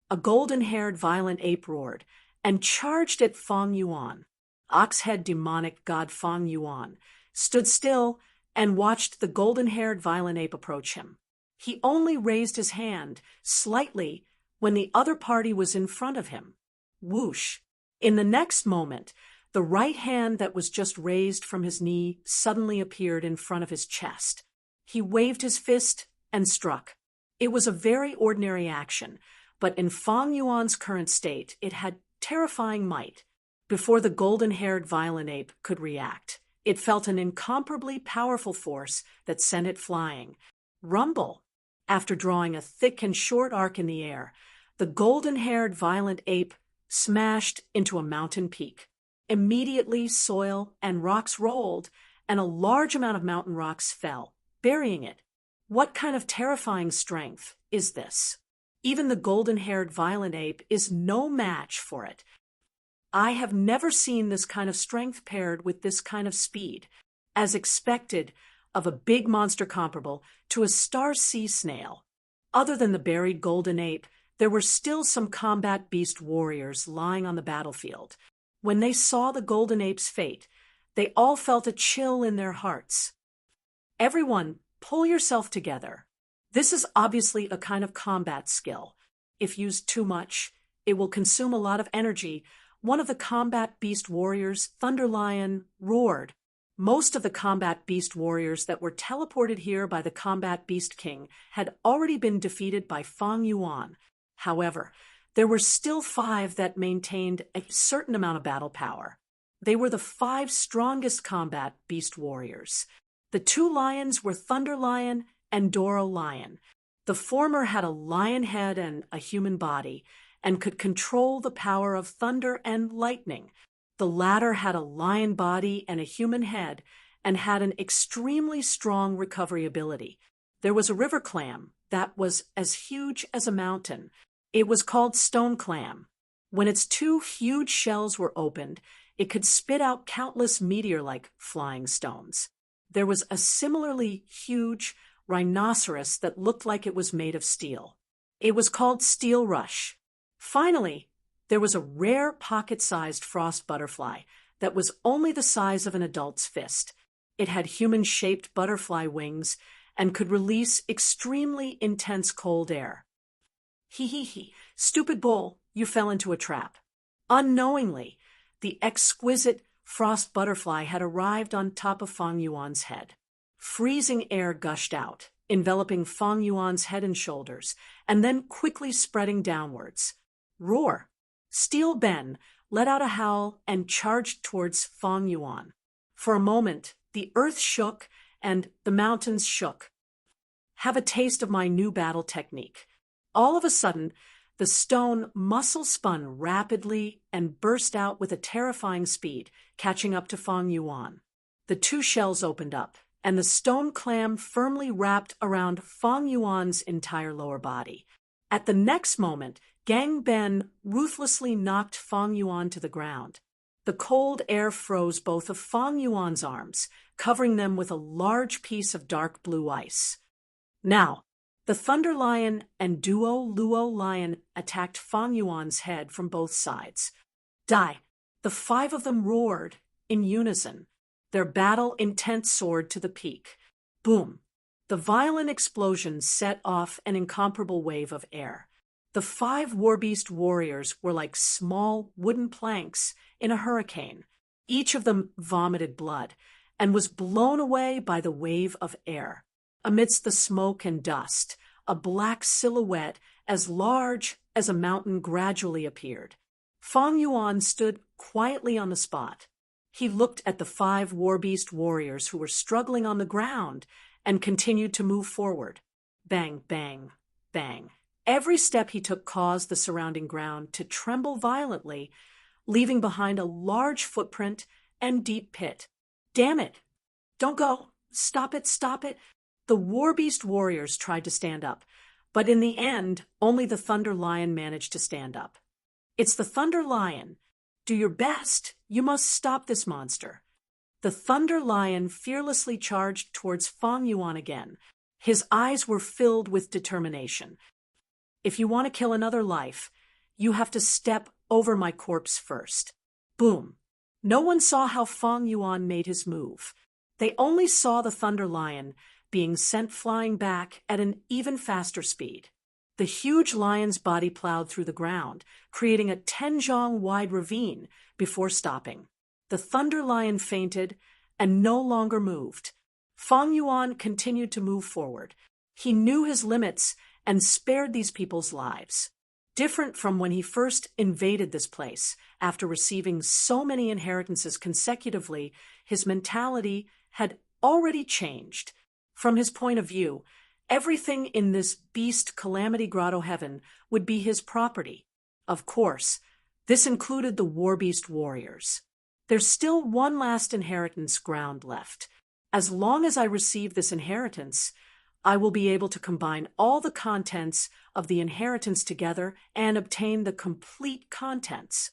A golden-haired violent ape roared and charged at Fang Yuan. Ox-head demonic god Fang Yuan stood still and watched the golden-haired violent ape approach him. He only raised his hand slightly when the other party was in front of him. Whoosh! In the next moment, the right hand that was just raised from his knee suddenly appeared in front of his chest. He waved his fist and struck. It was a very ordinary action, but in Fang Yuan's current state, it had terrifying might. Before the golden-haired violent ape could react, it felt an incomparably powerful force that sent it flying. Rumble! After drawing a thick and short arc in the air, the golden-haired violent ape smashed into a mountain peak. Immediately, soil and rocks rolled, and a large amount of mountain rocks fell, burying it. What kind of terrifying strength is this? Even the golden-haired violent ape is no match for it. I have never seen this kind of strength paired with this kind of speed, as expected of a big monster comparable to a star sea snail. Other than the buried golden ape, there were still some combat beast warriors lying on the battlefield. When they saw the golden ape's fate, they all felt a chill in their hearts. Everyone, pull yourself together. This is obviously a kind of combat skill. If used too much, It will consume a lot of energy. One of the combat beast warriors, Thunder Lion, roared. Most of the combat beast warriors that were teleported here by the combat beast king had already been defeated by Fang Yuan. However, there were still 5 that maintained a certain amount of battle power. They were the 5 strongest combat beast warriors. The 2 lions were Thunder Lion and Doro Lion. The former had a lion head and a human body, and could control the power of thunder and lightning. The latter had a lion body and a human head, and had an extremely strong recovery ability. There was a river clam that was as huge as a mountain. It was called Stone Clam. When its 2 huge shells were opened, it could spit out countless meteor-like flying stones. There was a similarly huge rhinoceros that looked like it was made of steel. It was called Steel Rush. Finally, there was a rare pocket-sized frost butterfly that was only the size of an adult's fist. It had human-shaped butterfly wings and could release extremely intense cold air. Hee, stupid bull, you fell into a trap. Unknowingly, the exquisite frost butterfly had arrived on top of Fang Yuan's head. Freezing air gushed out, enveloping Fang Yuan's head and shoulders, and then quickly spreading downwards. Roar! Steel Ben let out a howl and charged towards Fang Yuan. For a moment, the earth shook and the mountains shook. Have a taste of my new battle technique. All of a sudden, the stone muscle spun rapidly and burst out with a terrifying speed, catching up to Fang Yuan. The 2 shells opened up, and the stone clam firmly wrapped around Fang Yuan's entire lower body. At the next moment, Gang Ben ruthlessly knocked Fang Yuan to the ground. The cold air froze both of Fang Yuan's arms, covering them with a large piece of dark blue ice. Now, the Thunder Lion and Duo Luo Lion attacked Fang Yuan's head from both sides. Die! The 5 of them roared in unison. Their battle-intent soared to the peak. Boom! The violent explosion set off an incomparable wave of air. The 5 warbeast warriors were like small wooden planks in a hurricane. Each of them vomited blood and was blown away by the wave of air. Amidst the smoke and dust, a black silhouette as large as a mountain gradually appeared. Fang Yuan stood quietly on the spot. He looked at the 5 warbeast warriors who were struggling on the ground and continued to move forward. Bang, bang, bang. Every step he took caused the surrounding ground to tremble violently, leaving behind a large footprint and deep pit. Damn it! Don't go! Stop it! Stop it! The warbeast warriors tried to stand up, but in the end, only the Thunder Lion managed to stand up. It's the Thunder Lion. Do your best. You must stop this monster. The Thunder Lion fearlessly charged towards Fang Yuan again. His eyes were filled with determination. If you want to kill another life, you have to step over my corpse first. Boom. No one saw how Fang Yuan made his move. They only saw the Thunder Lion being sent flying back at an even faster speed. The huge lion's body plowed through the ground, creating a 10-zhong-wide ravine before stopping. The Thunder Lion fainted and no longer moved. Fang Yuan continued to move forward. He knew his limits and spared these people's lives. Different from when he first invaded this place, after receiving so many inheritances consecutively, his mentality had already changed. From his point of view, everything in this beast Calamity Grotto heaven would be his property. Of course, this included the warbeast warriors. There's still one last inheritance ground left. As long as I receive this inheritance, I will be able to combine all the contents of the inheritance together and obtain the complete contents.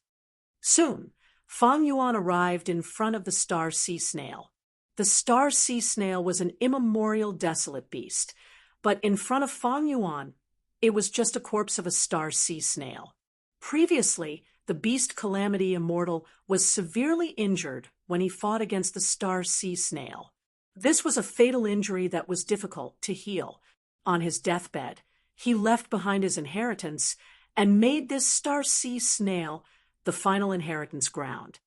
Soon, Fang Yuan arrived in front of the star sea snail. The star sea snail was an immemorial desolate beast, but in front of Fang Yuan, it was just a corpse of a star sea snail. Previously, the beast Calamity Immortal was severely injured when he fought against the star sea snail. This was a fatal injury that was difficult to heal. On his deathbed, he left behind his inheritance and made this star sea snail the final inheritance ground.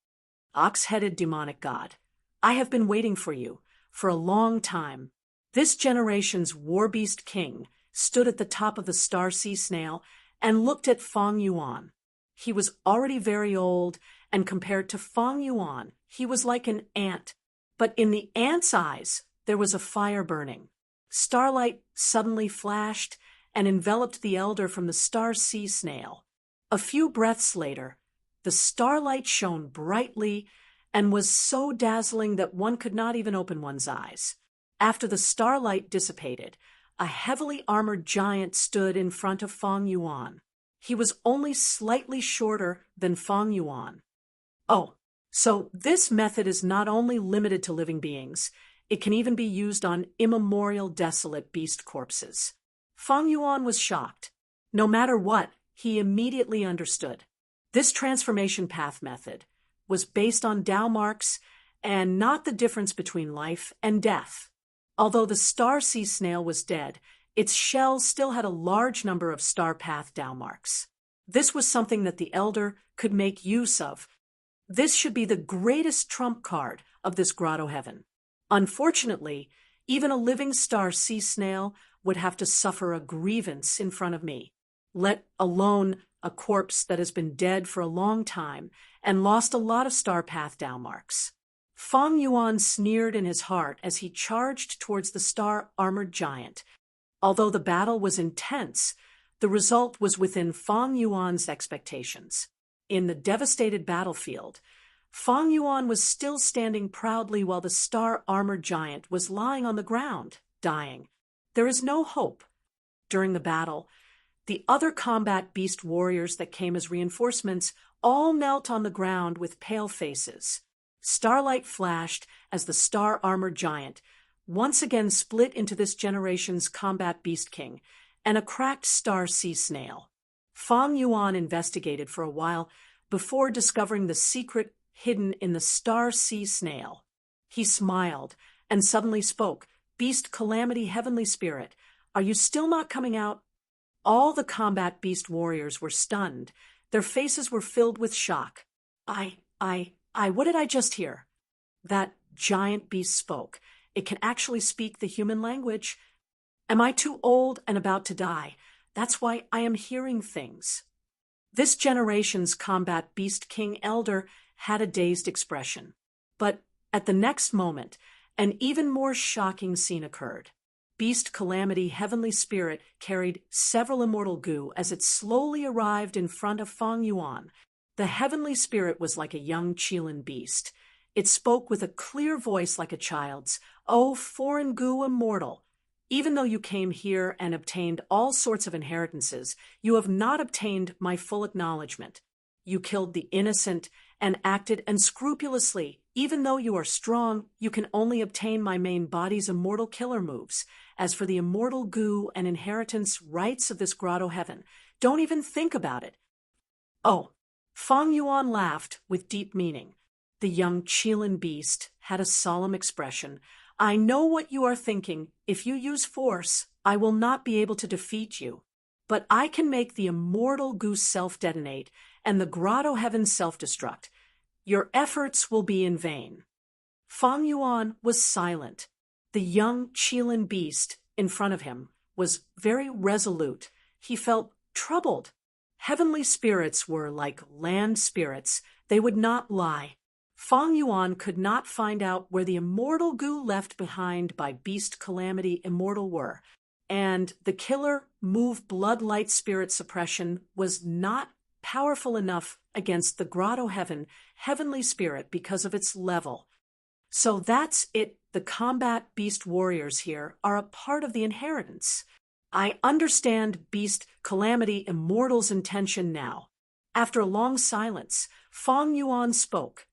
Ox-headed demonic god, I have been waiting for you for a long time. This generation's war beast king stood at the top of the star sea snail and looked at Feng Yuan. He was already very old, and compared to Feng Yuan, he was like an ant. But in the ant's eyes, there was a fire burning. Starlight suddenly flashed and enveloped the elder from the star sea snail. A few breaths later, the starlight shone brightly and was so dazzling that one could not even open one's eyes. After the starlight dissipated, a heavily armored giant stood in front of Feng Yuan. He was only slightly shorter than Feng Yuan. Oh, so this method is not only limited to living beings, it can even be used on immemorial desolate beast corpses. Feng Yuan was shocked. No matter what, he immediately understood. This transformation path method was based on Tao marks and not the difference between life and death. Although the star sea snail was dead, its shell still had a large number of star path Tao marks. This was something that the elder could make use of. This should be the greatest trump card of this grotto heaven. Unfortunately, even a living star sea snail would have to suffer a grievance in front of me, let alone a corpse that has been dead for a long time and lost a lot of star path Tao marks. Feng Yuan sneered in his heart as he charged towards the star-armored giant. Although the battle was intense, the result was within Feng Yuan's expectations. In the devastated battlefield, Feng Yuan was still standing proudly while the star-armored giant was lying on the ground, dying. There is no hope. During the battle, the other combat beast warriors that came as reinforcements all knelt on the ground with pale faces. Starlight flashed as the star-armored giant once again split into this generation's combat beast king and a cracked star sea snail. Feng Yuan investigated for a while before discovering the secret hidden in the star sea snail. He smiled and suddenly spoke. Beast Calamity Heavenly Spirit, are you still not coming out? All the combat beast warriors were stunned. Their faces were filled with shock. What did I just hear? That giant beast spoke. It can actually speak the human language. Am I too old and about to die? That's why I am hearing things. This generation's combat beast king elder had a dazed expression. But at the next moment, an even more shocking scene occurred. Beast Calamity Heavenly Spirit carried several immortal goo as it slowly arrived in front of Feng Yuan. The Heavenly Spirit was like a young Qilin beast. It spoke with a clear voice like a child's. "Oh, foreign goo immortal, even though you came here and obtained all sorts of inheritances, you have not obtained my full acknowledgement. You killed the innocent and acted unscrupulously. Even though you are strong, you can only obtain my main body's immortal killer moves. As for the immortal goo and inheritance rights of this grotto heaven, don't even think about it." Oh, Feng Yuan laughed with deep meaning. The young Qilin beast had a solemn expression. "I know what you are thinking. If you use force, I will not be able to defeat you. But I can make the immortal goo self-detonate and the grotto heaven self-destruct. Your efforts will be in vain." Feng Yuan was silent. The young Qilin beast in front of him was very resolute. He felt troubled. Heavenly spirits were like land spirits. They would not lie. Feng Yuan could not find out where the immortal goo left behind by Beast Calamity Immortal were, and the killer move blood light spirit suppression was not powerful enough against the grotto heaven heavenly spirit because of its level. So that's it. The combat beast warriors here are a part of the inheritance. I understand Beast Calamity Immortal's intention now. After a long silence, Feng Yuan spoke.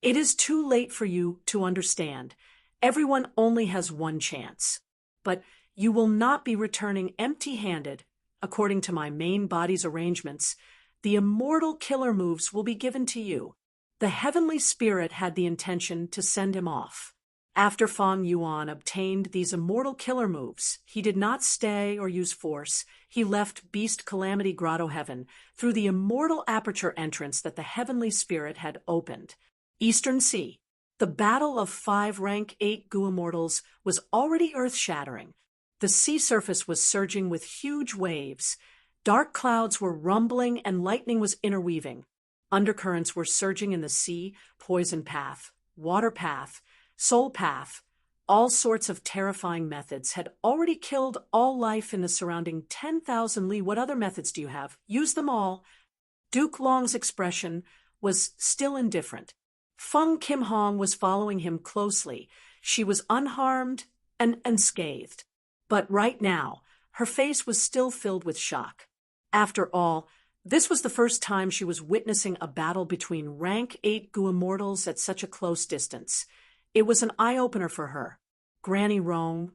"It is too late for you to understand. Everyone only has one chance. But you will not be returning empty-handed. According to my main body's arrangements, the immortal killer moves will be given to you. The heavenly spirit had the intention to send him off. After Fang Yuan obtained these immortal killer moves, he did not stay or use force. He left Beast Calamity Grotto Heaven through the immortal aperture entrance that the heavenly spirit had opened. Eastern Sea. The battle of 5 rank 8 Gu immortals was already earth-shattering. The sea surface was surging with huge waves. Dark clouds were rumbling and lightning was interweaving. Undercurrents were surging in the sea, poison path, water path, soul path. All sorts of terrifying methods had already killed all life in the surrounding 10,000 li. What other methods do you have? Use them all. Duke Long's expression was still indifferent. Feng Kim Hong was following him closely. She was unharmed and unscathed. But right now, her face was still filled with shock. After all, this was the first time she was witnessing a battle between rank 8 Gu immortals at such a close distance. It was an eye-opener for her. Granny Rome,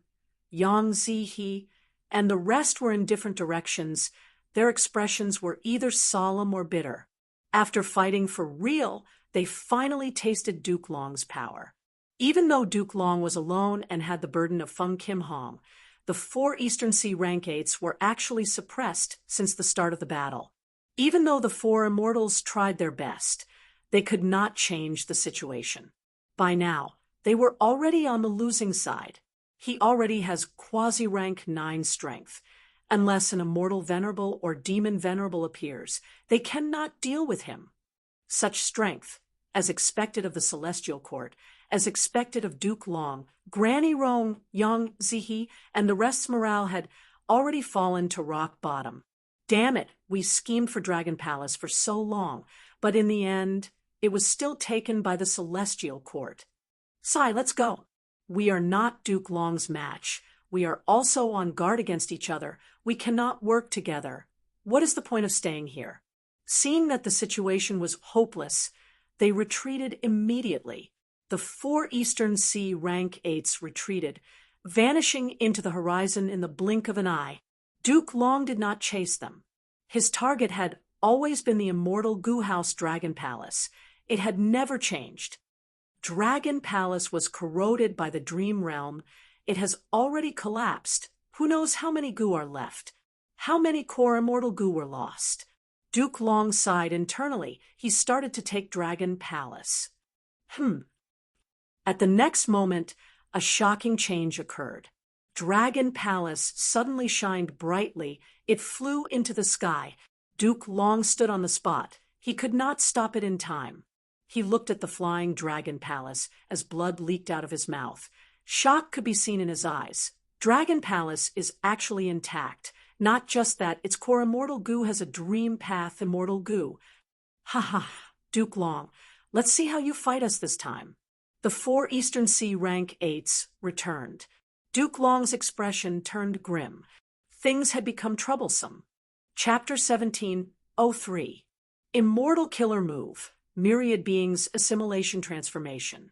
Yang Zihe, and the rest were in different directions. Their expressions were either solemn or bitter. After fighting for real, they finally tasted Duke Long's power. Even though Duke Long was alone and had the burden of Feng Kim Hong, the 4 Eastern Sea rank 8s were actually suppressed since the start of the battle. Even though the 4 immortals tried their best, they could not change the situation. By now, they were already on the losing side. He already has quasi-rank 9 strength. Unless an immortal venerable or demon venerable appears, they cannot deal with him. Such strength, as expected of the Celestial Court, as expected of Duke Long, Granny Rong, Yang Zihe, and the rest's morale had already fallen to rock bottom. Damn it, we schemed for Dragon Palace for so long, but in the end, it was still taken by the Celestial Court. Sai, let's go. We are not Duke Long's match. We are also on guard against each other. We cannot work together. What is the point of staying here? Seeing that the situation was hopeless, they retreated immediately. The 4 Eastern Sea rank 8s retreated, vanishing into the horizon in the blink of an eye. Duke Long did not chase them. His target had always been the immortal Gu House Dragon Palace. It had never changed. Dragon Palace was corroded by the Dream Realm. It has already collapsed. Who knows how many Gu are left? How many core immortal Gu were lost? Duke Long sighed internally. He started to take Dragon Palace. At the next moment, a shocking change occurred. Dragon Palace suddenly shined brightly. It flew into the sky. Duke Long stood on the spot. He could not stop it in time. He looked at the flying Dragon Palace as blood leaked out of his mouth. Shock could be seen in his eyes. Dragon Palace is actually intact. Not just that, its core immortal Gu has a dream path immortal Gu. Duke Long, let's see how you fight us this time. The 4 Eastern Sea rank 8s returned. Duke Long's expression turned grim. Things had become troublesome. Chapter 17:03. Immortal Killer Move. Myriad Beings Assimilation Transformation.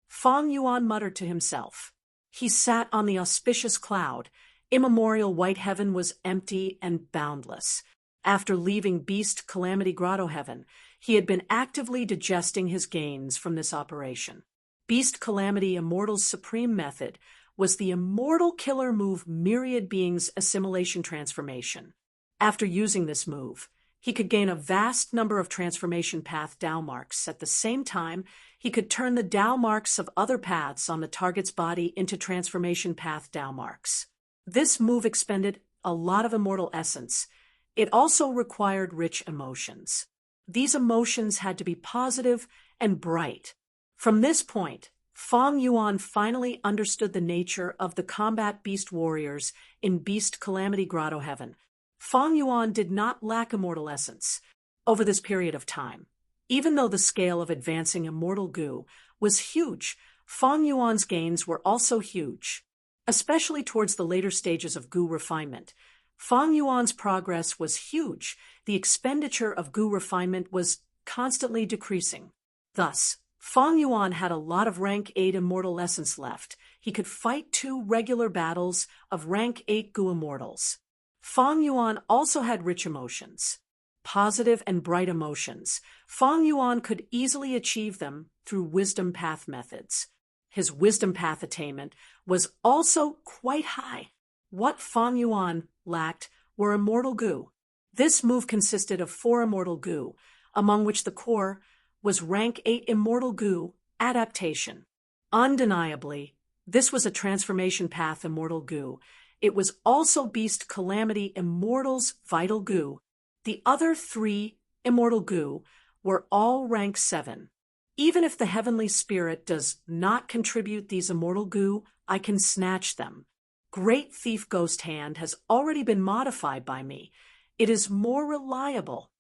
Fang Yuan muttered to himself. He sat on the auspicious cloud. Immemorial white heaven was empty and boundless. After leaving Beast Calamity Grotto Heaven, he had been actively digesting his gains from this operation. Beast Calamity Immortal's supreme method was the immortal killer move Myriad Beings Assimilation Transformation. After using this move, he could gain a vast number of transformation path Dao marks. At the same time, he could turn the Dao marks of other paths on the target's body into transformation path Dao marks. This move expended a lot of immortal essence. It also required rich emotions. These emotions had to be positive and bright. From this point, Fang Yuan finally understood the nature of the combat beast warriors in Beast Calamity Grotto Heaven. Fang Yuan did not lack immortal essence over this period of time. Even though the scale of advancing immortal Gu was huge, Fang Yuan's gains were also huge. Especially towards the later stages of Gu refinement, Fang Yuan's progress was huge. The expenditure of Gu refinement was constantly decreasing. Thus, Fang Yuan had a lot of rank 8 immortal essence left. He could fight 2 regular battles of rank 8 Gu immortals. Fang Yuan also had rich emotions. Positive and bright emotions. Fang Yuan could easily achieve them through wisdom path methods. his wisdom path attainment, was also quite high. What Fang Yuan lacked were immortal goo. This move consisted of 4 immortal goo, among which the core was rank 8 immortal goo adaptation. Undeniably, this was a transformation path immortal goo. It was also Beast Calamity Immortal's vital goo. The other 3 immortal goo were all rank 7. Even if the heavenly spirit does not contribute these immortal goo, I can snatch them. Great Thief Ghost Hand has already been modified by me. It is more reliable.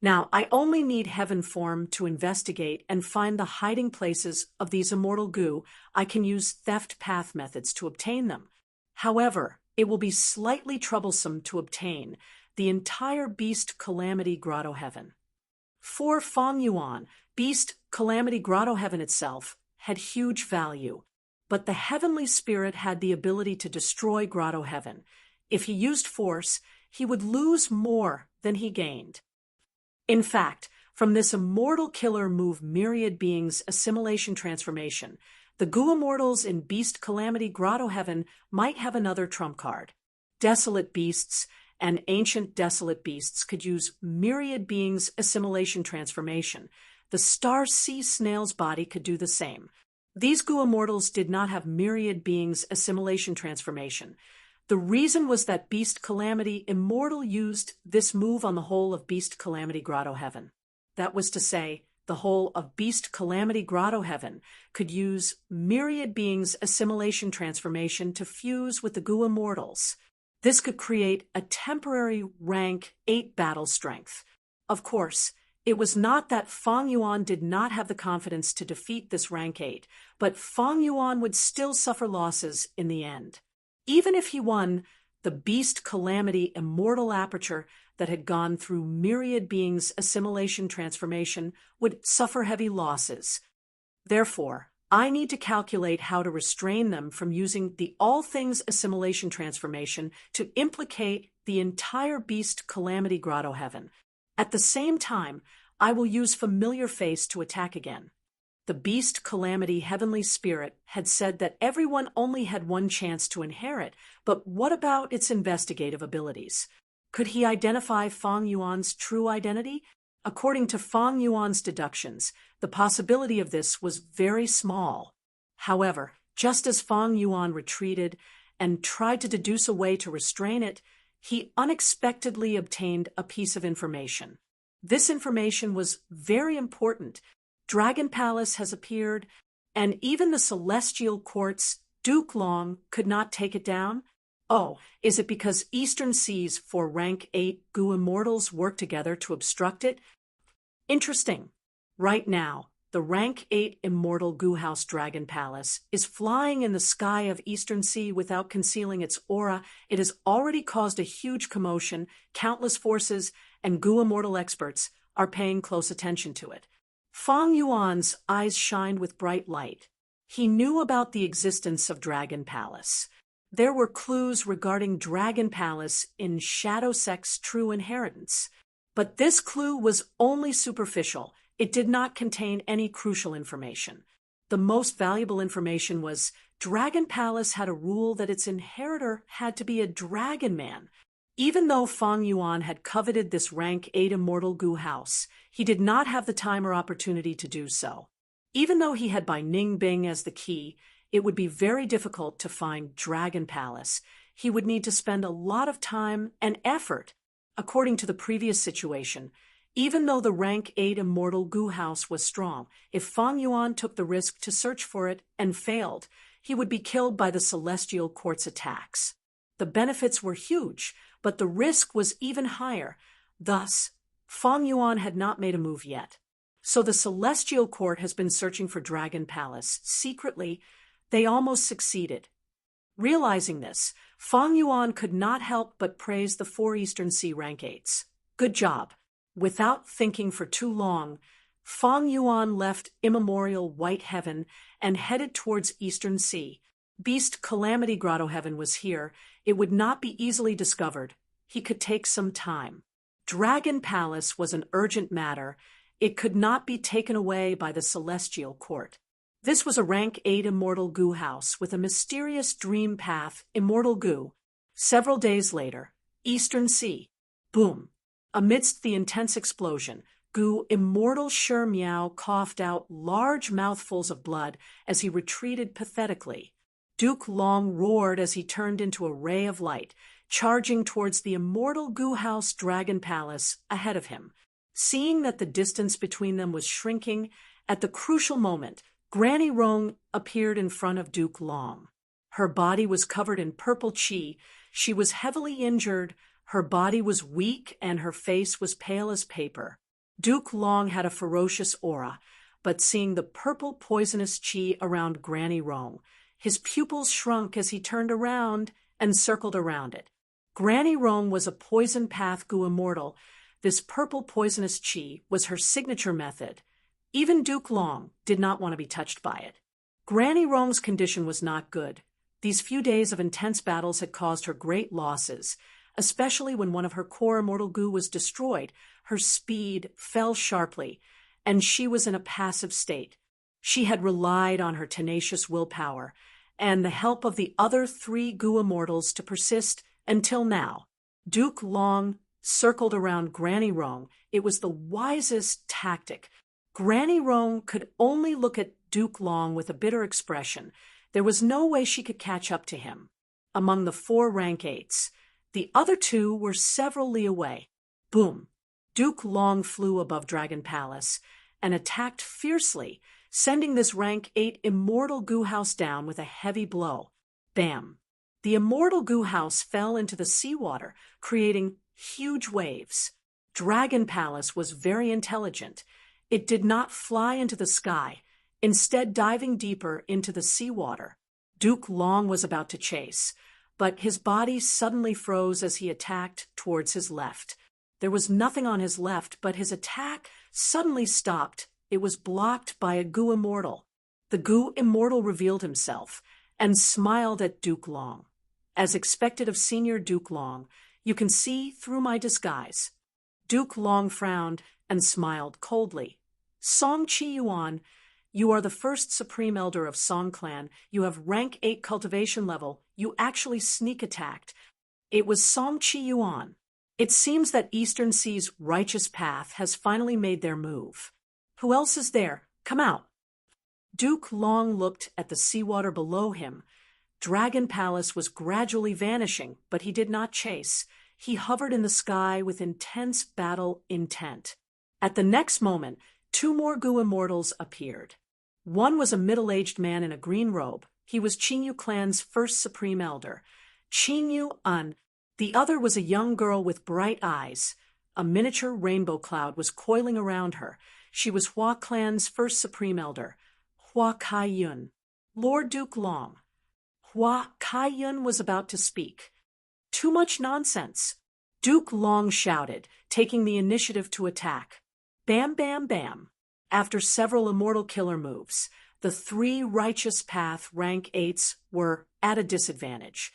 Now, I only need heaven form to investigate and find the hiding places of these immortal goo. I can use theft path methods to obtain them. However, it will be slightly troublesome to obtain the entire Beast Calamity Grotto Heaven. For Fang Yuan, Beast Calamity Grotto Heaven itself had huge value, but the heavenly spirit had the ability to destroy Grotto Heaven. If he used force, he would lose more than he gained. In fact, from this immortal killer move Myriad Beings Assimilation Transformation, the Goo Immortals in Beast Calamity Grotto Heaven might have another trump card. Desolate Beasts and Ancient Desolate Beasts could use Myriad Beings Assimilation Transformation. The Star Sea Snail's body could do the same. These Goo Immortals did not have Myriad Beings Assimilation Transformation. The reason was that Beast Calamity Immortal used this move on the whole of Beast Calamity Grotto Heaven. That was to say, the whole of Beast Calamity Grotto Heaven could use Myriad Beings Assimilation Transformation to fuse with the Goo Immortals. This could create a temporary rank 8 battle strength. Of course, it was not that Fang Yuan did not have the confidence to defeat this rank 8, but Fang Yuan would still suffer losses in the end. Even if he won, the Beast Calamity Immortal Aperture that had gone through Myriad Beings Assimilation Transformation would suffer heavy losses. Therefore, I need to calculate how to restrain them from using the All Things Assimilation Transformation to implicate the entire Beast Calamity Grotto Heaven. At the same time, I will use Familiar Face to attack again. The Beast Calamity Heavenly Spirit had said that everyone only had one chance to inherit, but what about its investigative abilities? Could he identify Fang Yuan's true identity? According to Fang Yuan's deductions, the possibility of this was very small. However, just as Fang Yuan retreated and tried to deduce a way to restrain it, he unexpectedly obtained a piece of information. This information was very important. Dragon Palace has appeared, and even the Celestial Court's Duke Long could not take it down? Oh, is it because Eastern Sea's 4 rank 8 Goo Immortals work together to obstruct it? Interesting. Right now, the rank 8 Immortal Goo House Dragon Palace is flying in the sky of Eastern Sea without concealing its aura. It has already caused a huge commotion. Countless forces and Goo Immortal experts are paying close attention to it. Fang Yuan's eyes shined with bright light. He knew about the existence of Dragon Palace. There were clues regarding Dragon Palace in Shadow Sect's true inheritance. But this clue was only superficial. It did not contain any crucial information. The most valuable information was Dragon Palace had a rule that its inheritor had to be a dragon man. Even though Fang Yuan had coveted this rank 8 immortal Goo house, he did not have the time or opportunity to do so. Even though he had Bai Ningbing as the key, it would be very difficult to find Dragon Palace. He would need to spend a lot of time and effort. According to the previous situation, even though the rank 8 immortal Goo house was strong, if Fang Yuan took the risk to search for it and failed, he would be killed by the Celestial Court's attacks. The benefits were huge, but the risk was even higher. Thus, Fang Yuan had not made a move yet. So the Celestial Court has been searching for Dragon Palace. Secretly, they almost succeeded. Realizing this, Fang Yuan could not help but praise the 4 Eastern Sea rank 8s. Good job. Without thinking for too long, Fang Yuan left immemorial White Heaven and headed towards Eastern Sea. Beast Calamity Grotto Heaven was here. It would not be easily discovered. He could take some time. Dragon Palace was an urgent matter. It could not be taken away by the Celestial Court. This was a rank 8 immortal goo house with a mysterious dream path, immortal goo. Several days later, Eastern Sea. Boom. Amidst the intense explosion, goo immortal Sure Meow coughed out large mouthfuls of blood as he retreated pathetically. Duke Long roared as he turned into a ray of light, charging towards the immortal goo house dragon palace ahead of him. Seeing that the distance between them was shrinking, at the crucial moment, Granny Rong appeared in front of Duke Long. Her body was covered in purple chi. She was heavily injured, her body was weak, and her face was pale as paper. Duke Long had a ferocious aura, but seeing the purple poisonous chi around Granny Rong, his pupils shrunk as he turned around and circled around it. Granny Rong was a poison path goo immortal. This purple poisonous chi was her signature method. Even Duke Long did not want to be touched by it. Granny Rong's condition was not good. These few days of intense battles had caused her great losses, especially when one of her core immortal goo was destroyed. Her speed fell sharply, and she was in a passive state. She had relied on her tenacious willpower and the help of the other 3 goo immortals to persist until now. Duke Long circled around Granny Rong. It was the wisest tactic. Granny Rong could only look at Duke Long with a bitter expression. There was no way she could catch up to him. Among the 4 rank 8s, the other 2 were several li away. Boom! Duke Long flew above Dragon Palace and attacked fiercely, sending this rank 8 immortal goo house down with a heavy blow. Bam! The immortal goo house fell into the seawater, creating huge waves. Dragon Palace was very intelligent. It did not fly into the sky, instead diving deeper into the seawater. Duke Long was about to chase, but his body suddenly froze as he attacked towards his left. There was nothing on his left, but his attack suddenly stopped. It was blocked by a goo immortal. The goo immortal revealed himself and smiled at Duke Long. As expected of Senior Duke Long, you can see through my disguise. Duke Long frowned and smiled coldly. Song Chi Yuan, you are the first Supreme Elder of Song Clan. You have rank 8 cultivation level. You actually sneak attacked. It was Song Chi Yuan. It seems that Eastern Sea's righteous path has finally made their move. Who else is there? Come out. Duke Long looked at the seawater below him. Dragon Palace was gradually vanishing, but he did not chase. He hovered in the sky with intense battle intent. At the next moment, 2 more goo immortals appeared. One was a middle-aged man in a green robe. He was Qingyu clan's first Supreme Elder, Qingyu An. The other was a young girl with bright eyes. A miniature rainbow cloud was coiling around her. She was Hua clan's first Supreme Elder, Hua Kaiyun. Lord Duke Long. Hua Kaiyun was about to speak. Too much nonsense. Duke Long shouted, taking the initiative to attack. Bam, bam, bam. After several immortal killer moves, the 3 righteous path rank 8s were at a disadvantage.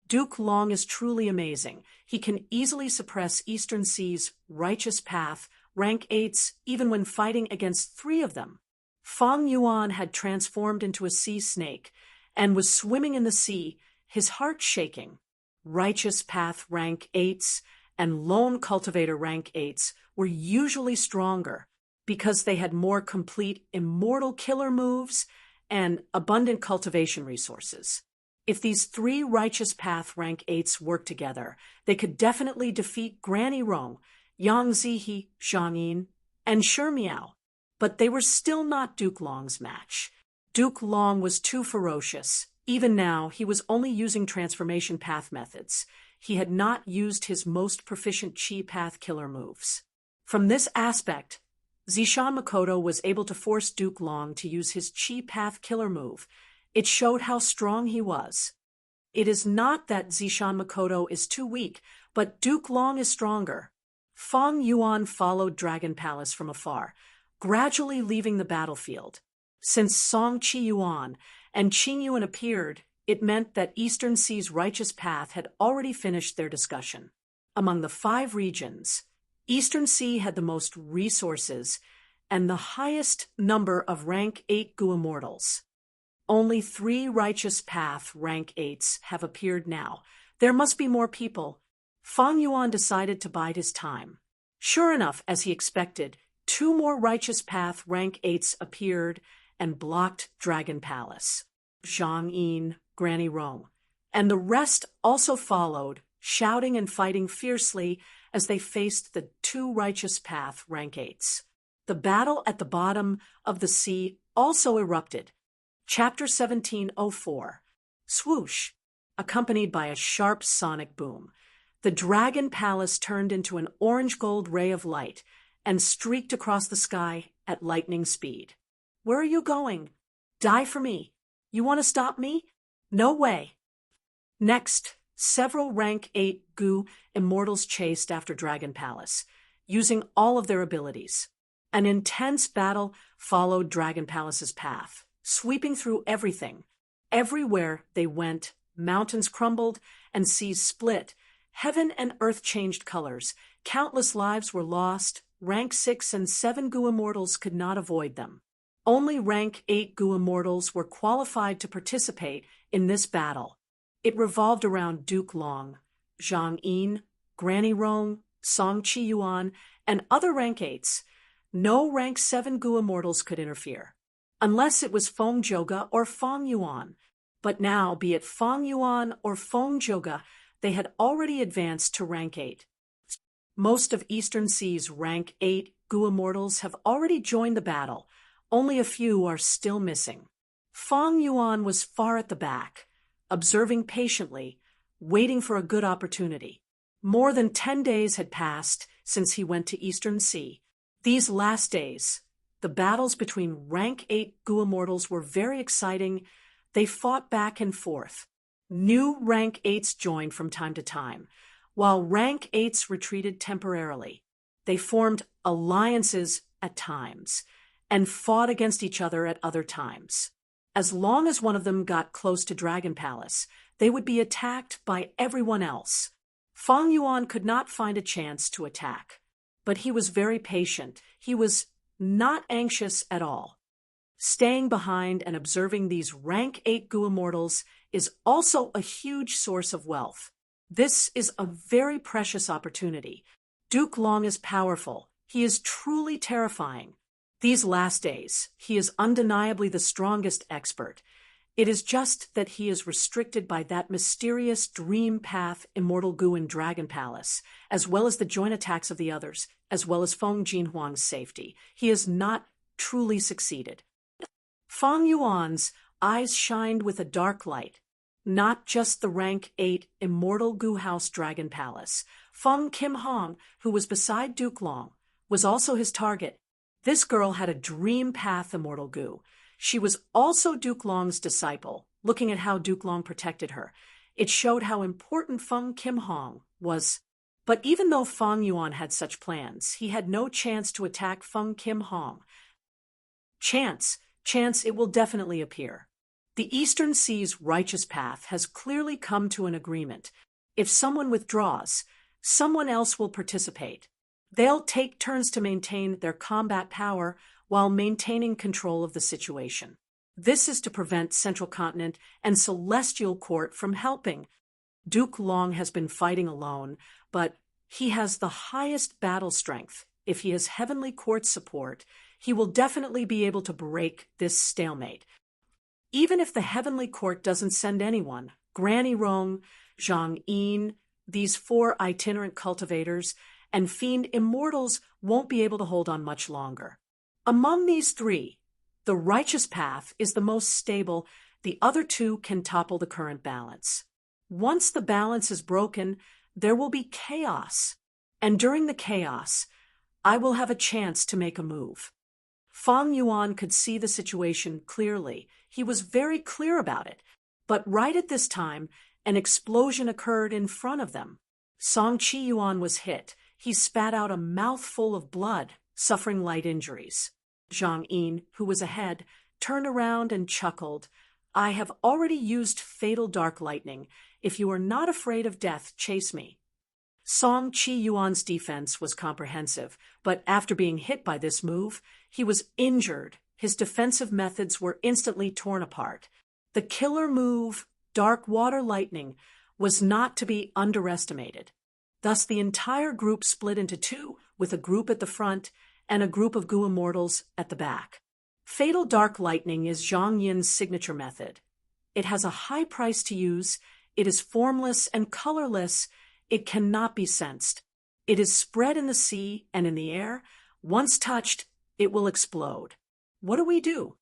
Duke Long is truly amazing. He can easily suppress Eastern Sea's righteous path rank 8s even when fighting against 3 of them. Fang Yuan had transformed into a sea snake and was swimming in the sea, his heart shaking. Righteous path rank 8s and lone cultivator rank 8s were usually stronger because they had more complete immortal killer moves and abundant cultivation resources. If these 3 righteous path rank 8s worked together, they could definitely defeat Granny Rong, Yang Zihi, Zhang Yin, and Sure Meow. But they were still not Duke Long's match. Duke Long was too ferocious. Even now, he was only using transformation path methods. He had not used his most proficient chi path killer moves. From this aspect, Zishan Makoto was able to force Duke Long to use his chi path killer move. It showed how strong he was. It is not that Zishan Makoto is too weak, but Duke Long is stronger. Fang Yuan followed Dragon Palace from afar, gradually leaving the battlefield. Since Song Chi Yuan and Qing Yuan appeared, it meant that Eastern Sea's righteous path had already finished their discussion. Among the 5 regions, Eastern Sea had the most resources, and the highest number of rank 8 Gu immortals. Only 3 righteous path rank 8s have appeared now. There must be more people. Fang Yuan decided to bide his time. Sure enough, as he expected, 2 more righteous path rank 8s appeared and blocked Dragon Palace. Zhang Yin, Granny Rong, and the rest also followed, shouting and fighting fiercely as they faced the 2 righteous path rank 8s. The battle at the bottom of the sea also erupted. Chapter 1704. Swoosh. Accompanied by a sharp sonic boom, the Dragon Palace turned into an orange-gold ray of light and streaked across the sky at lightning speed. Where are you going? Die for me. You want to stop me? No way. Next, several rank 8 Gu immortals chased after Dragon Palace, using all of their abilities. An intense battle followed Dragon Palace's path, sweeping through everything. Everywhere they went, mountains crumbled and seas split. Heaven and earth changed colors. Countless lives were lost. Rank 6 and 7 Gu immortals could not avoid them. Only rank 8 Gu immortals were qualified to participate in this battle. It revolved around Duke Long, Zhang Yin, Granny Rong, Song Chi Yuan, and other rank 8s. No rank 7 Gu immortals could interfere, unless it was Feng Zhouge or Fang Yuan. But now, be it Fang Yuan or Feng Zhouge, they had already advanced to rank 8. Most of Eastern Sea's rank 8 Gu immortals have already joined the battle. Only a few are still missing. Fang Yuan was far at the back, observing patiently, waiting for a good opportunity. More than 10 days had passed since he went to Eastern Sea. These last days, the battles between rank 8 Gu immortals were very exciting. They fought back and forth. New rank 8s joined from time to time, while rank 8s retreated temporarily. They formed alliances at times and fought against each other at other times. As long as one of them got close to Dragon Palace, they would be attacked by everyone else. Fang Yuan could not find a chance to attack, but he was very patient. He was not anxious at all. Staying behind and observing these rank 8 Gu immortals is also a huge source of wealth. This is a very precious opportunity. Duke Long is powerful. He is truly terrifying. These last days, he is undeniably the strongest expert. It is just that he is restricted by that mysterious dream path Immortal Gu in Dragon Palace, as well as the joint attacks of the others, as well as Feng Jinhuang's safety. He has not truly succeeded. Fang Yuan's eyes shined with a dark light. Not just the rank 8 Immortal Gu House Dragon Palace. Feng Kim Hong, who was beside Duke Long, was also his target. This girl had a dream path Immortal Gu. She was also Duke Long's disciple. Looking at how Duke Long protected her, it showed how important Feng Kim Hong was. But even though Fang Yuan had such plans, he had no chance to attack Feng Kim Hong. Chance, it will definitely appear. The Eastern Sea's righteous path has clearly come to an agreement. If someone withdraws, someone else will participate. They'll take turns to maintain their combat power while maintaining control of the situation. This is to prevent Central Continent and Celestial Court from helping. Duke Long has been fighting alone, but he has the highest battle strength. If he has Heavenly Court's support, he will definitely be able to break this stalemate. Even if the Heavenly Court doesn't send anyone, Granny Rong, Zhang Yin, these 4 itinerant cultivators, and fiend immortals won't be able to hold on much longer. Among these 3, the righteous path is the most stable. The other 2 can topple the current balance. Once the balance is broken, there will be chaos. And during the chaos, I will have a chance to make a move. Fang Yuan could see the situation clearly. He was very clear about it. But right at this time, an explosion occurred in front of them. Song Chi Yuan was hit. He spat out a mouthful of blood, suffering light injuries. Zhang Yin, who was ahead, turned around and chuckled. I have already used fatal dark lightning. If you are not afraid of death, chase me. Song Chi-yuan's defense was comprehensive, but after being hit by this move, he was injured. His defensive methods were instantly torn apart. The killer move, Dark Water Lightning, was not to be underestimated. Thus, the entire group split into two, with a group at the front and a group of Goo Immortals at the back. Fatal Dark Lightning is Zhang Yin's signature method. It has a high price to use, it is formless and colorless, it cannot be sensed. It is spread in the sea and in the air. Once touched, it will explode. What do?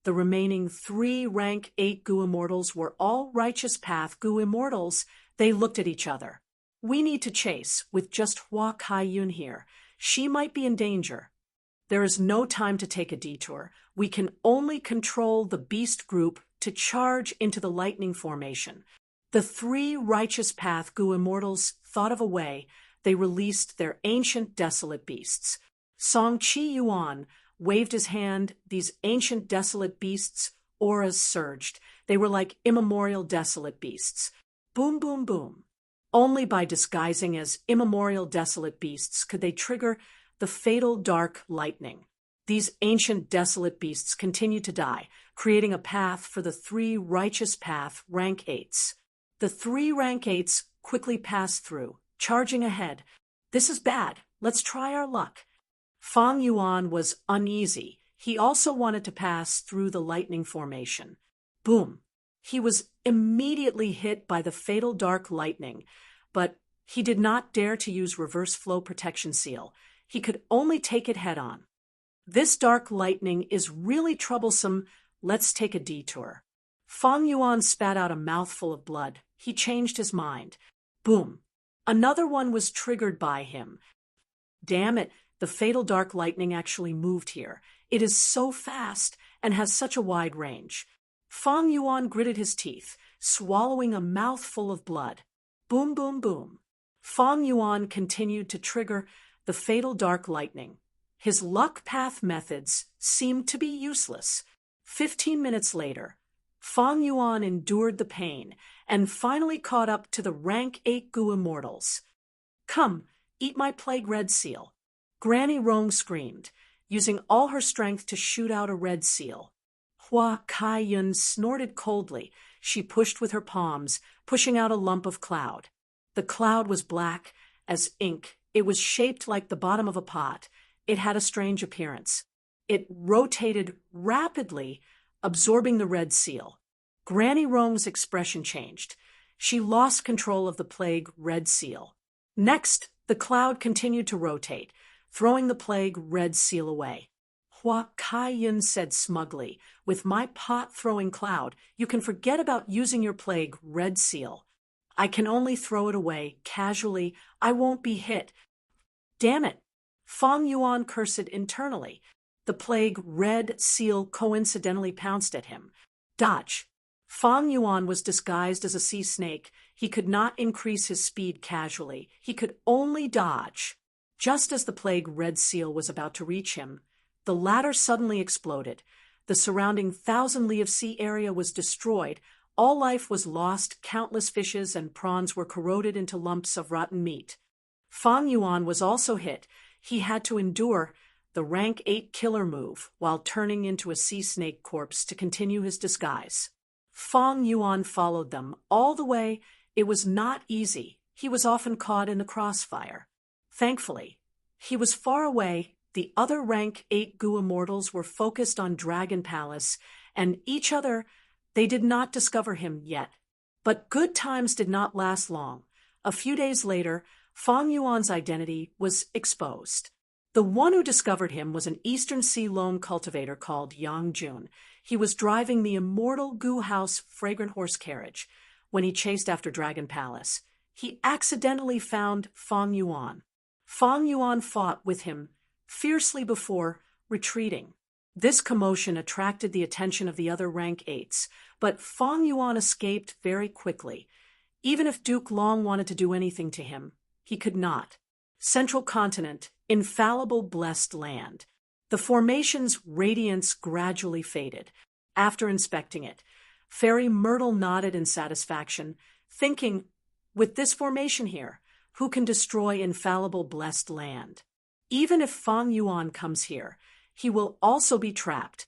The remaining 3 rank 8 Goo Immortals were all Righteous Path Goo Immortals. They looked at each other. We need to chase, with just Hua Kai-yun here. She might be in danger. There is no time to take a detour. We can only control the beast group to charge into the lightning formation. The 3 Righteous Path Goo Immortals thought of a way. They released their ancient desolate beasts. Song Chi-yuan waved his hand. These ancient desolate beasts' auras surged. They were like immemorial desolate beasts. Boom, boom, boom. Only by disguising as immemorial desolate beasts could they trigger the fatal dark lightning. These ancient desolate beasts continued to die, creating a path for the 3 Righteous Path rank 8s. The 3 rank 8s quickly passed through, charging ahead. This is bad. Let's try our luck. Fang Yuan was uneasy. He also wanted to pass through the lightning formation. Boom. He was immediately hit by the fatal dark lightning, but he did not dare to use reverse flow protection seal. He could only take it head on. This dark lightning is really troublesome. Let's take a detour. Fang Yuan spat out a mouthful of blood. He changed his mind. Boom. Another one was triggered by him. Damn it, the fatal dark lightning actually moved here. It is so fast and has such a wide range. Fang Yuan gritted his teeth, swallowing a mouthful of blood. Boom, boom, boom. Fang Yuan continued to trigger the fatal dark lightning. His luck path methods seemed to be useless. 15 minutes later, Fang Yuan endured the pain and finally caught up to the rank 8 Goo Immortals. Come, eat my plague red seal. Granny Rong screamed, using all her strength to shoot out a red seal. Hua Kai-yun snorted coldly. She pushed with her palms, pushing out a lump of cloud. The cloud was black as ink. It was shaped like the bottom of a pot. It had a strange appearance. It rotated rapidly, absorbing the red seal. Granny Rong's expression changed. She lost control of the plague red seal. Next, the cloud continued to rotate, throwing the plague red seal away. Hua Kai-yun said smugly, with my pot-throwing cloud, you can forget about using your plague red seal. I can only throw it away casually. I won't be hit. Damn it! Fang Yuan cursed internally. The plague red seal coincidentally pounced at him. Dodge! Fang Yuan was disguised as a sea snake. He could not increase his speed casually. He could only dodge. Just as the plague red seal was about to reach him, the latter suddenly exploded. The surrounding 1,000 li of sea area was destroyed. All life was lost. Countless fishes and prawns were corroded into lumps of rotten meat. Fang Yuan was also hit. He had to endure the rank 8 killer move while turning into a sea snake corpse to continue his disguise. Fang Yuan followed them all the way. It was not easy. He was often caught in the crossfire. Thankfully, he was far away. The other rank 8 Goo Immortals were focused on Dragon Palace and each other. They did not discover him yet. But good times did not last long. A few days later, Fang Yuan's identity was exposed. The one who discovered him was an Eastern Sea loam cultivator called Yang Jun. He was driving the immortal Goo House fragrant horse carriage. When he chased after Dragon Palace, he accidentally found Fang Yuan. Fang Yuan fought with him fiercely before retreating. This commotion attracted the attention of the other rank 8s, but Fang Yuan escaped very quickly. Even if Duke Long wanted to do anything to him, he could not. Central Continent, infallible blessed land. The formation's radiance gradually faded. After inspecting it, Fairy Myrtle nodded in satisfaction, thinking, with this formation here, who can destroy infallible blessed land. Even if Fang Yuan comes here, he will also be trapped.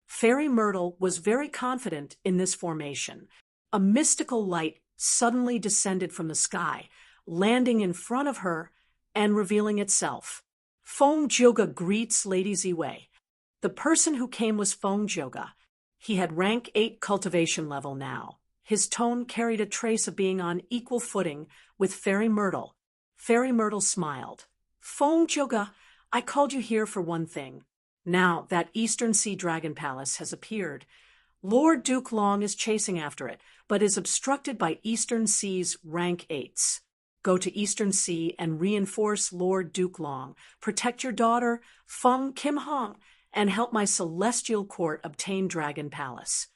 Fairy Myrtle was very confident in this formation. A mystical light suddenly descended from the sky, landing in front of her and revealing itself. Feng Jioge greets Lady Ziwei. The person who came was Feng Jioge. He had rank 8 cultivation level now. His tone carried a trace of being on equal footing with Fairy Myrtle. Fairy Myrtle smiled. Feng Jioge, I called you here for one thing. Now that Eastern Sea Dragon Palace has appeared, Lord Duke Long is chasing after it, but is obstructed by Eastern Sea's rank 8s. Go to Eastern Sea and reinforce Lord Duke Long, protect your daughter, Feng Kim Hong, and help my celestial court obtain Dragon Palace.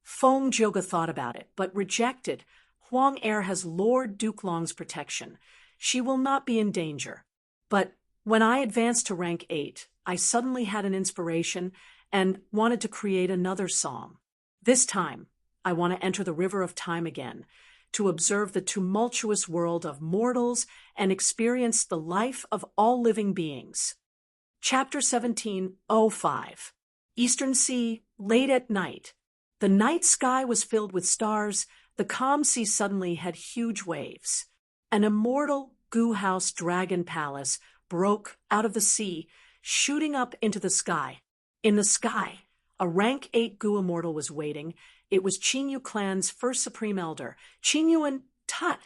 Feng Jioge thought about it, but rejected. Huang Er has Lord Duke Long's protection. She will not be in danger. But when I advanced to rank 8, I suddenly had an inspiration and wanted to create another song. This time, I want to enter the river of time again, to observe the tumultuous world of mortals and experience the life of all living beings. Chapter 17:05. Eastern Sea, late at night. The night sky was filled with stars. The calm sea suddenly had huge waves. An immortal goo house dragon palace broke out of the sea, shooting up into the sky. In the sky, a rank 8 goo immortal was waiting. It was Qingyu clan's first supreme elder, Qingyuan Tut.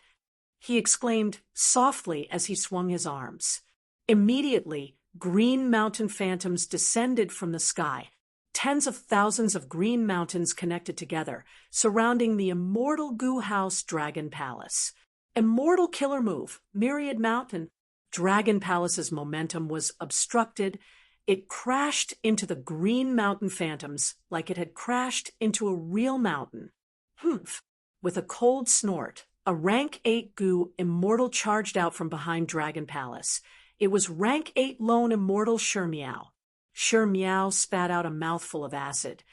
He exclaimed softly as he swung his arms. Immediately, green mountain phantoms descended from the sky. Tens of thousands of green mountains connected together, surrounding the immortal goo house dragon palace. Immortal killer move, Myriad Mountain. Dragon Palace's momentum was obstructed. It crashed into the green mountain phantoms like it had crashed into a real mountain. Humph! With a cold snort, a rank 8 goo immortal charged out from behind Dragon Palace. It was rank 8 lone immortal Shurmiao. Shurmiao spat out a mouthful of acid.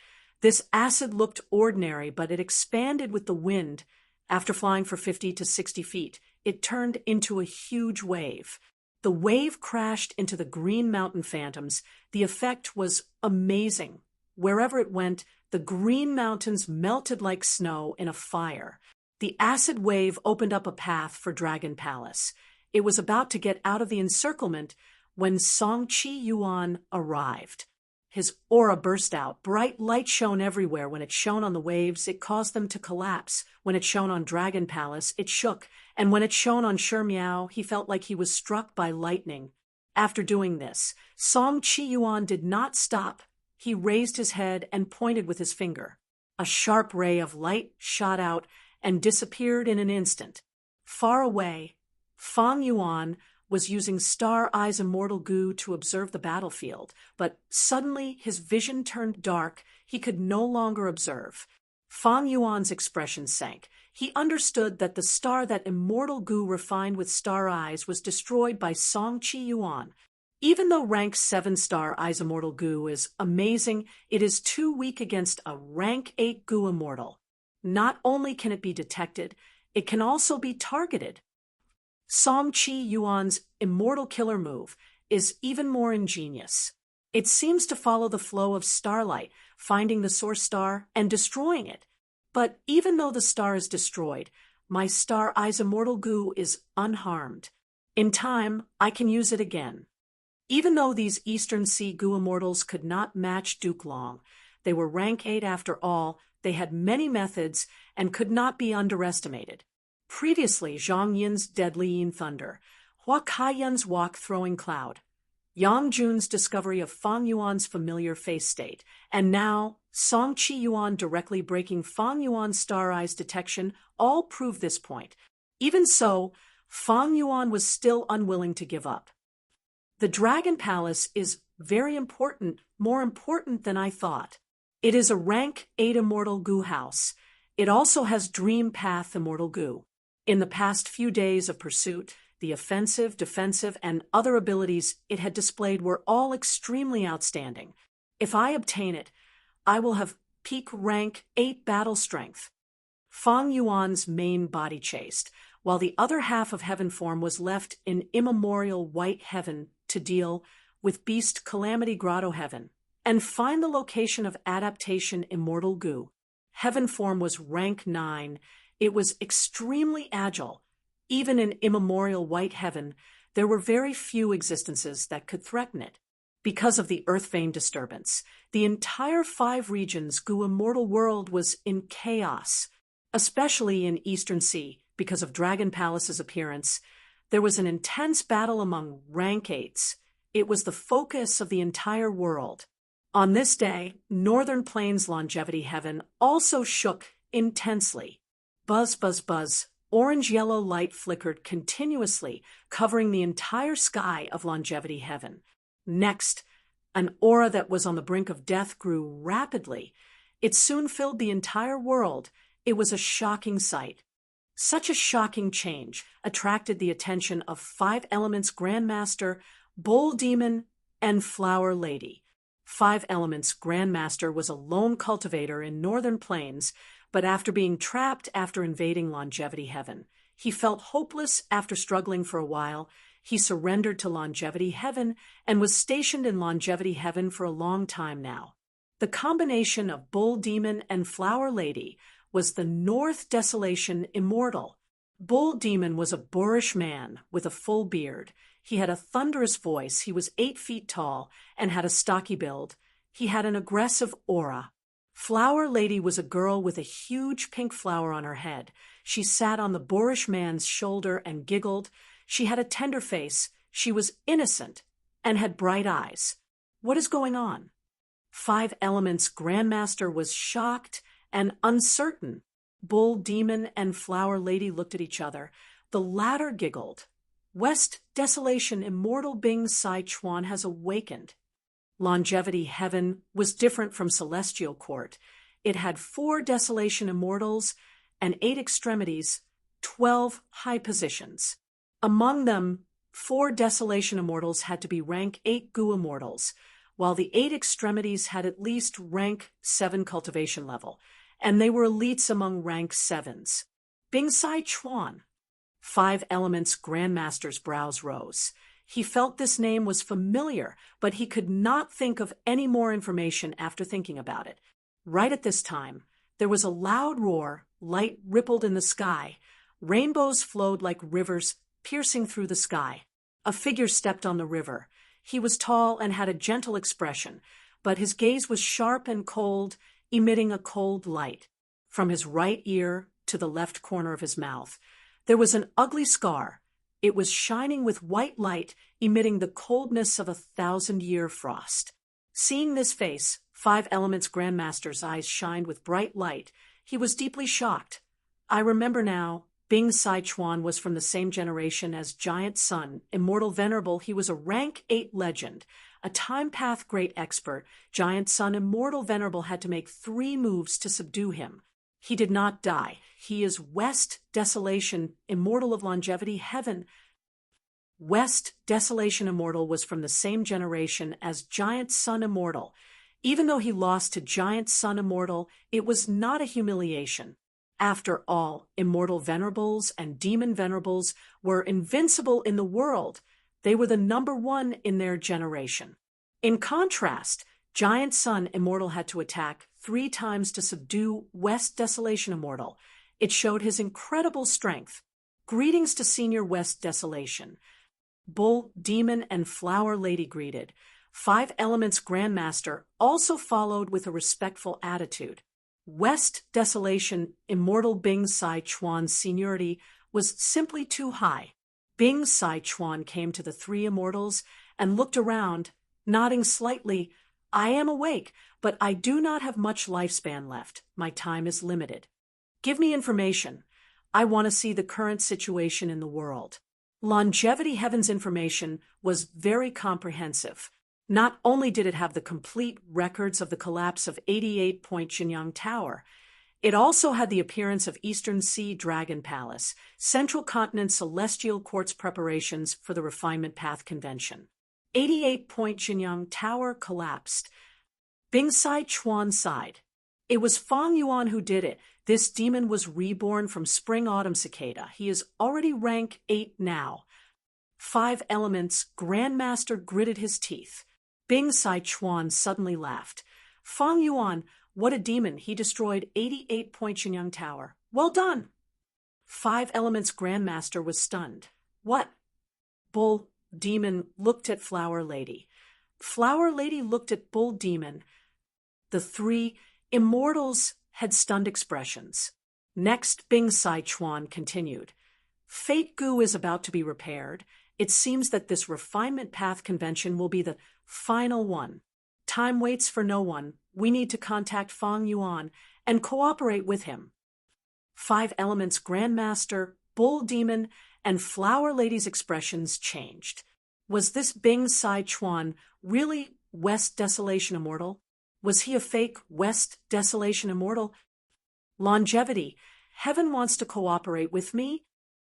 This acid looked ordinary, but it expanded with the wind. After flying for 50 to 60 feet, it turned into a huge wave. The wave crashed into the green mountain phantoms. The effect was amazing. Wherever it went, the green mountains melted like snow in a fire. The acid wave opened up a path for Dragon Palace. It was about to get out of the encirclement when Songqi Yuan arrived. His aura burst out. Bright light shone everywhere. When it shone on the waves, it caused them to collapse. When it shone on Dragon Palace, it shook. And when it shone on Shurmiao, he felt like he was struck by lightning. After doing this, Songqi Yuan did not stop. He raised his head and pointed with his finger. A sharp ray of light shot out and disappeared in an instant. Far away, Fang Yuan was using Star Eye's immortal goo to observe the battlefield, but suddenly his vision turned dark. He could no longer observe. Fang Yuan's expression sank. He understood that the star that immortal goo refined with Star Eyes was destroyed by Songqi Yuan. Even though rank 7 Star Eyes immortal goo is amazing, it is too weak against a rank 8 goo immortal. Not only can it be detected, it can also be targeted. Songqi Yuan's immortal killer move is even more ingenious. It seems to follow the flow of starlight, finding the source star and destroying it. But even though the star is destroyed, my Star Eye's immortal goo is unharmed. In time, I can use it again. Even though these Eastern Sea goo immortals could not match Duke Long, they were rank 8 after all. They had many methods and could not be underestimated. Previously, Zhang Yin's deadly Yin Thunder, Hua Kaiyan's walk-throwing cloud, Yang Jun's discovery of Fang Yuan's familiar face state, and now Songqi Yuan directly breaking Fang Yuan's Star Eyes detection all prove this point. Even so, Fang Yuan was still unwilling to give up. The Dragon Palace is very important, more important than I thought. It is a rank 8 immortal goo house. It also has Dream Path immortal goo. In the past few days of pursuit, the offensive, defensive, and other abilities it had displayed were all extremely outstanding. If I obtain it, I will have peak rank 8 battle strength. Fang Yuan's main body chased, while the other half of heaven form was left in immemorial white heaven to deal with beast Calamity Grotto heaven and find the location of adaptation immortal goo. Heaven form was rank 9. It was extremely agile. Even in immemorial white heaven, there were very few existences that could threaten it. Because of the earth vein disturbance, the entire 5 regions goo immortal world was in chaos, especially in Eastern Sea. Because of Dragon Palace's appearance, there was an intense battle among rank 8s. It was the focus of the entire world. On this day, Northern Plains longevity heaven also shook intensely. Buzz, buzz, buzz. Orange-yellow light flickered continuously, covering the entire sky of longevity heaven. Next, an aura that was on the brink of death grew rapidly. It soon filled the entire world. It was a shocking sight. Such a shocking change attracted the attention of 5 Elements Grandmaster, Bull Demon, and Flower Lady. 5 Elements Grandmaster was a lone cultivator in Northern Plains, but after being trapped after invading longevity heaven, he felt hopeless after struggling for a while. He surrendered to longevity heaven and was stationed in longevity heaven for a long time now. The combination of Bull Demon and Flower Lady was the North Desolation Immortal. Bull Demon was a boorish man with a full beard. He had a thunderous voice. He was 8 feet tall and had a stocky build. He had an aggressive aura. Flower Lady was a girl with a huge pink flower on her head. She sat on the boorish man's shoulder and giggled. She had a tender face. She was innocent and had bright eyes. What is going on? 5 Elements Grandmaster was shocked and uncertain. Bull Demon and Flower Lady looked at each other. The latter giggled. West Desolation Immortal Bing Sai Chuan has awakened. Longevity Heaven was different from Celestial Court. It had 4 Desolation Immortals and 8 extremities, 12 high positions. Among them, 4 Desolation Immortals had to be rank 8 goo immortals, while the 8 extremities had at least rank 7 cultivation level, and they were elites among rank 7s. Bing Sai Chuan. 5 Elements Grandmaster's brows rose. He felt this name was familiar, but he could not think of any more information after thinking about it. Right at this time, there was a loud roar, light rippled in the sky. Rainbows flowed like rivers, piercing through the sky. A figure stepped on the river. He was tall and had a gentle expression, but his gaze was sharp and cold, emitting a cold light. From his right ear to the left corner of his mouth, there was an ugly scar. It was shining with white light, emitting the coldness of a 1,000-year frost. Seeing this face, 5 Elements Grandmaster's eyes shined with bright light. He was deeply shocked. I remember now, Bing Sai Chuan was from the same generation as Giant Sun, Immortal Venerable. He was a rank 8 legend, a time path great expert. Giant Sun, Immortal Venerable had to make 3 moves to subdue him. He did not die. He is West Desolation, Immortal of Longevity Heaven. West Desolation Immortal was from the same generation as Giant Sun Immortal. Even though he lost to Giant Sun Immortal, it was not a humiliation. After all, Immortal Venerables and Demon Venerables were invincible in the world. They were the number 1 in their generation. In contrast, Giant Sun Immortal had to attack 3 times to subdue West Desolation Immortal. It showed his incredible strength. Greetings to Senior West Desolation. Bull, Demon, and Flower Lady greeted. 5 Elements Grandmaster also followed with a respectful attitude. West Desolation Immortal Bing Sai Chuan's seniority was simply too high. Bing Sai Chuan came to the 3 immortals and looked around, nodding slightly. I am awake, but I do not have much lifespan left. My time is limited. Give me information. I want to see the current situation in the world. Longevity Heaven's information was very comprehensive. Not only did it have the complete records of the collapse of 88 Point Jinyang Tower, it also had the appearance of Eastern Sea Dragon Palace, Central Continent Celestial Quartz preparations for the Refinement Path Convention. 88 Point Jinyang Tower collapsed. Bing Sai Chuan sighed. It was Fang Yuan who did it. This demon was reborn from spring-autumn cicada. He is already rank 8 now. 5 elements, Grandmaster gritted his teeth. Bing Sai Chuan suddenly laughed. Fang Yuan, what a demon. He destroyed 88-point Shenyang Tower. Well done. 5 elements Grandmaster was stunned. What? Bull Demon looked at Flower Lady. Flower Lady looked at Bull Demon. The 3 immortals had stunned expressions. Next, Bing Sai Chuan continued. Fate Gu is about to be repaired. It seems that this refinement path convention will be the final one. Time waits for no one. We need to contact Fang Yuan and cooperate with him. 5 elements Grandmaster, Bull Demon, and Flower Lady's expressions changed. Was this Bing Sai Chuan really West Desolation Immortal? Was he a fake West Desolation Immortal? Longevity. Heaven wants to cooperate with me?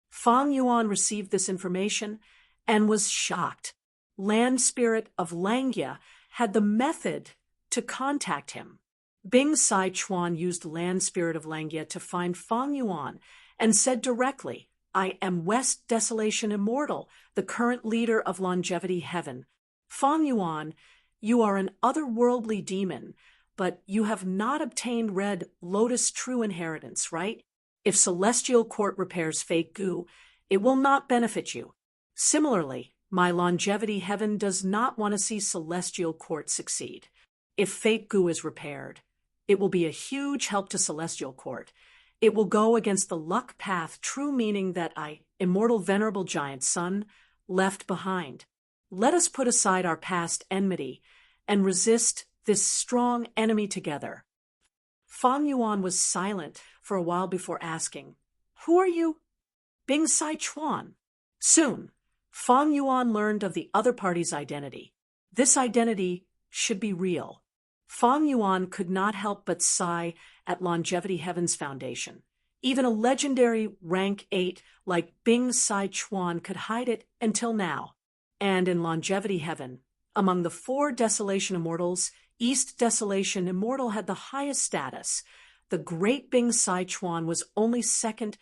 Fang Yuan received this information and was shocked. Land Spirit of Langya had the method to contact him. Bing Sai Chuan used Land Spirit of Langya to find Fang Yuan and said directly, I am West Desolation Immortal, the current leader of Longevity Heaven. Fang Yuan, you are an otherworldly demon, but you have not obtained Red Lotus True Inheritance, right? If Celestial Court repairs Fake Gu, it will not benefit you. Similarly, my Longevity Heaven does not want to see Celestial Court succeed. If Fake Gu is repaired, it will be a huge help to Celestial Court. It will go against the luck path, true meaning that I, immortal venerable giant son, left behind. Let us put aside our past enmity and resist this strong enemy together. Fang Yuan was silent for a while before asking, Who are you? Bing Sai Chuan. Soon, Fang Yuan learned of the other party's identity. This identity should be real. Fang Yuan could not help but sigh at Longevity Heaven's foundation. Even a legendary rank 8 like Bing Sai Chuan could hide it until now. And in Longevity Heaven, among the 4 Desolation Immortals, East Desolation Immortal had the highest status. The great Bing Sai Chuan was only second.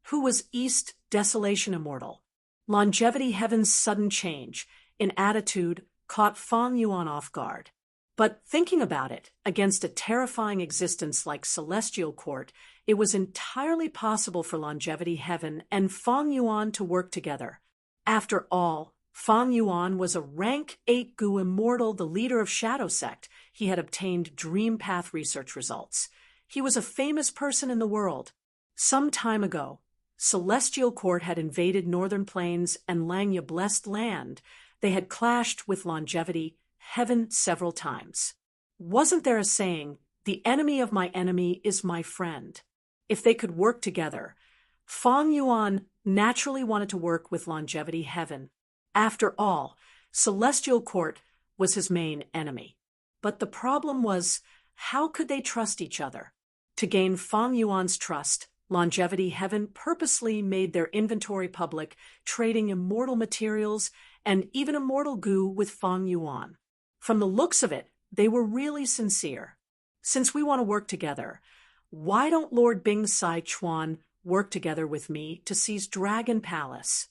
Who was East Desolation Immortal? Longevity Heaven's sudden change in attitude caught Fang Yuan off guard. But thinking about it, against a terrifying existence like Celestial Court, it was entirely possible for Longevity Heaven and Fang Yuan to work together. After all, Fang Yuan was a rank 8 Gu immortal, the leader of Shadow Sect. He had obtained Dream Path research results. He was a famous person in the world. Some time ago, Celestial Court had invaded Northern Plains and Langya Blessed Land. They had clashed with Longevity Heaven several times. Wasn't there a saying, the enemy of my enemy is my friend? If they could work together, Fang Yuan naturally wanted to work with Longevity Heaven. After all, Celestial Court was his main enemy. But the problem was, how could they trust each other? To gain Fang Yuan's trust, Longevity Heaven purposely made their inventory public, trading immortal materials and even immortal Gu with Fang Yuan. From the looks of it, they were really sincere. Since we want to work together, why don't Lord Bing Sai Chuan work together with me to seize Dragon Palace?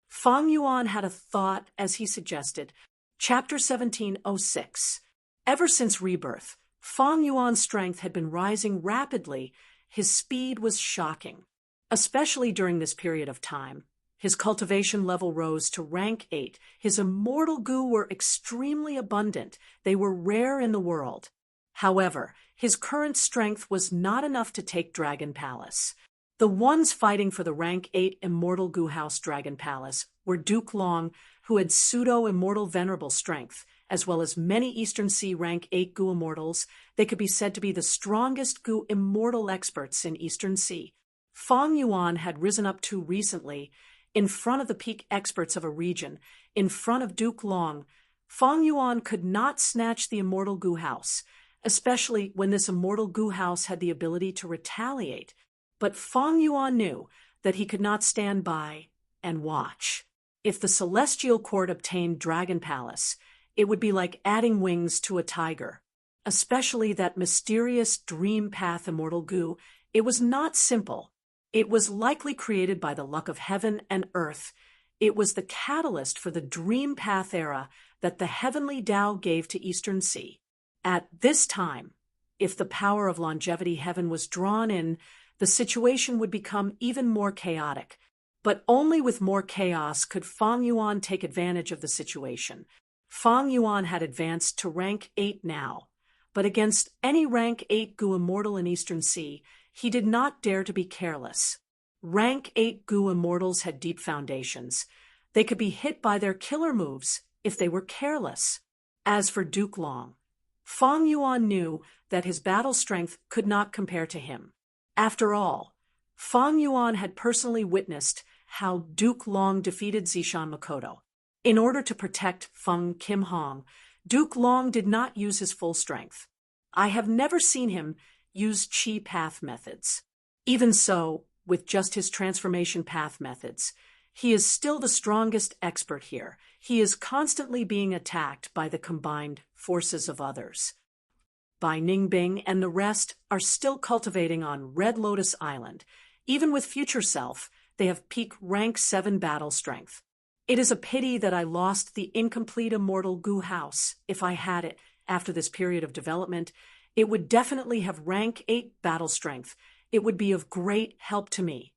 Fang Yuan had a thought as he suggested. Chapter 1706. Ever since rebirth, Fang Yuan's strength had been rising rapidly. His speed was shocking. Especially during this period of time, his cultivation level rose to rank 8. His immortal Gu were extremely abundant. They were rare in the world. However, his current strength was not enough to take Dragon Palace. The ones fighting for the rank 8 Immortal Gu House Dragon Palace were Duke Long, who had pseudo-immortal venerable strength, as well as many Eastern Sea rank 8 Gu Immortals. They could be said to be the strongest Gu Immortal experts in Eastern Sea. Fang Yuan had risen up to recently, in front of the peak experts of a region, in front of Duke Long. Fang Yuan could not snatch the Immortal Gu House, especially when this Immortal Gu House had the ability to retaliate. But Fang Yuan knew that he could not stand by and watch. If the Celestial Court obtained Dragon Palace, it would be like adding wings to a tiger. Especially that mysterious Dream Path Immortal Gu, It was not simple. It was likely created by the luck of heaven and earth. It was the catalyst for the dream path era that the heavenly Tao gave to Eastern Sea. At this time, if the power of longevity heaven was drawn in, the situation would become even more chaotic. But only with more chaos could Fang Yuan take advantage of the situation. Fang Yuan had advanced to rank 8 now, but against any rank 8 Gu immortal in Eastern Sea, he did not dare to be careless. Rank 8 Gu immortals had deep foundations. They could be hit by their killer moves if they were careless. As for Duke Long, Fang Yuan knew that his battle strength could not compare to him. After all, Fang Yuan had personally witnessed how Duke Long defeated Zishan Makoto. In order to protect Feng Kim Hong, Duke Long did not use his full strength. I have never seen him use chi path methods. Even so, with just his transformation path methods, he is still the strongest expert here. He is constantly being attacked by the combined forces of others. Bai Ningbing and the rest are still cultivating on Red Lotus Island. Even with Future Self, they have peak rank 7 battle strength. It is a pity that I lost the incomplete immortal Gu House. If I had it after this period of development, it would definitely have rank 8 battle strength. It would be of great help to me.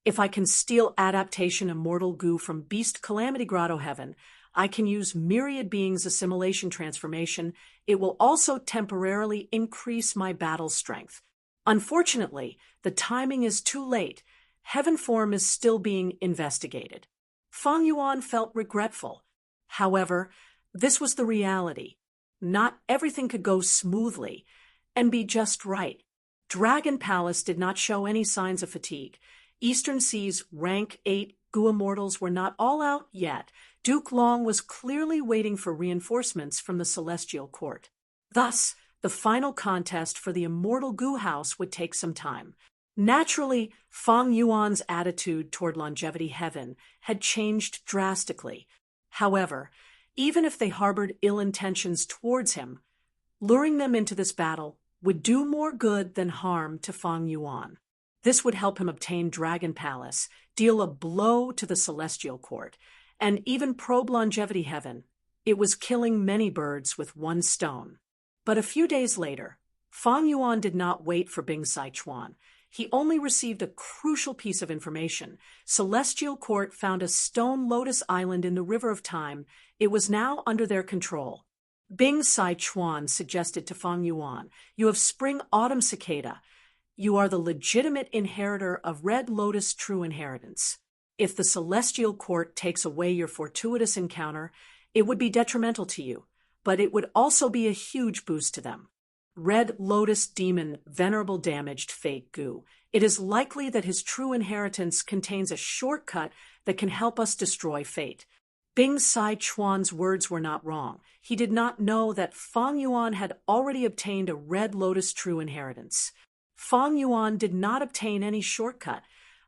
If I can steal adaptation immortal Gu from Beast Calamity Grotto Heaven, I can use Myriad Beings Assimilation Transformation. It will also temporarily increase my battle strength. Unfortunately, the timing is too late. Heaven form is still being investigated. Fang Yuan felt regretful. However, this was the reality. Not everything could go smoothly and be just right. Dragon Palace did not show any signs of fatigue. Eastern Sea's rank 8 Gu Immortals were not all out yet. Duke Long was clearly waiting for reinforcements from the Celestial Court. Thus, the final contest for the Immortal Gu House would take some time. Naturally, Fang Yuan's attitude toward longevity heaven had changed drastically. However, even if they harbored ill intentions towards him, luring them into this battle would do more good than harm to Fang Yuan. This would help him obtain Dragon Palace, deal a blow to the Celestial Court, and even probe longevity heaven. It was killing many birds with one stone. But a few days later, Fang Yuan did not wait for Bing Saichuan. He only received a crucial piece of information. Celestial Court found a stone lotus island in the River of Time. It was now under their control. Bing Saichuan suggested to Fang Yuan, "You have spring-autumn cicada. You are the legitimate inheritor of Red Lotus true inheritance. If the Celestial Court takes away your fortuitous encounter, it would be detrimental to you, but it would also be a huge boost to them. Red Lotus Demon, Venerable Damaged Fate Gu. It is likely that his true inheritance contains a shortcut that can help us destroy Fate." Bing Saichuan's words were not wrong. He did not know that Fang Yuan had already obtained a Red Lotus true inheritance. Fang Yuan did not obtain any shortcut,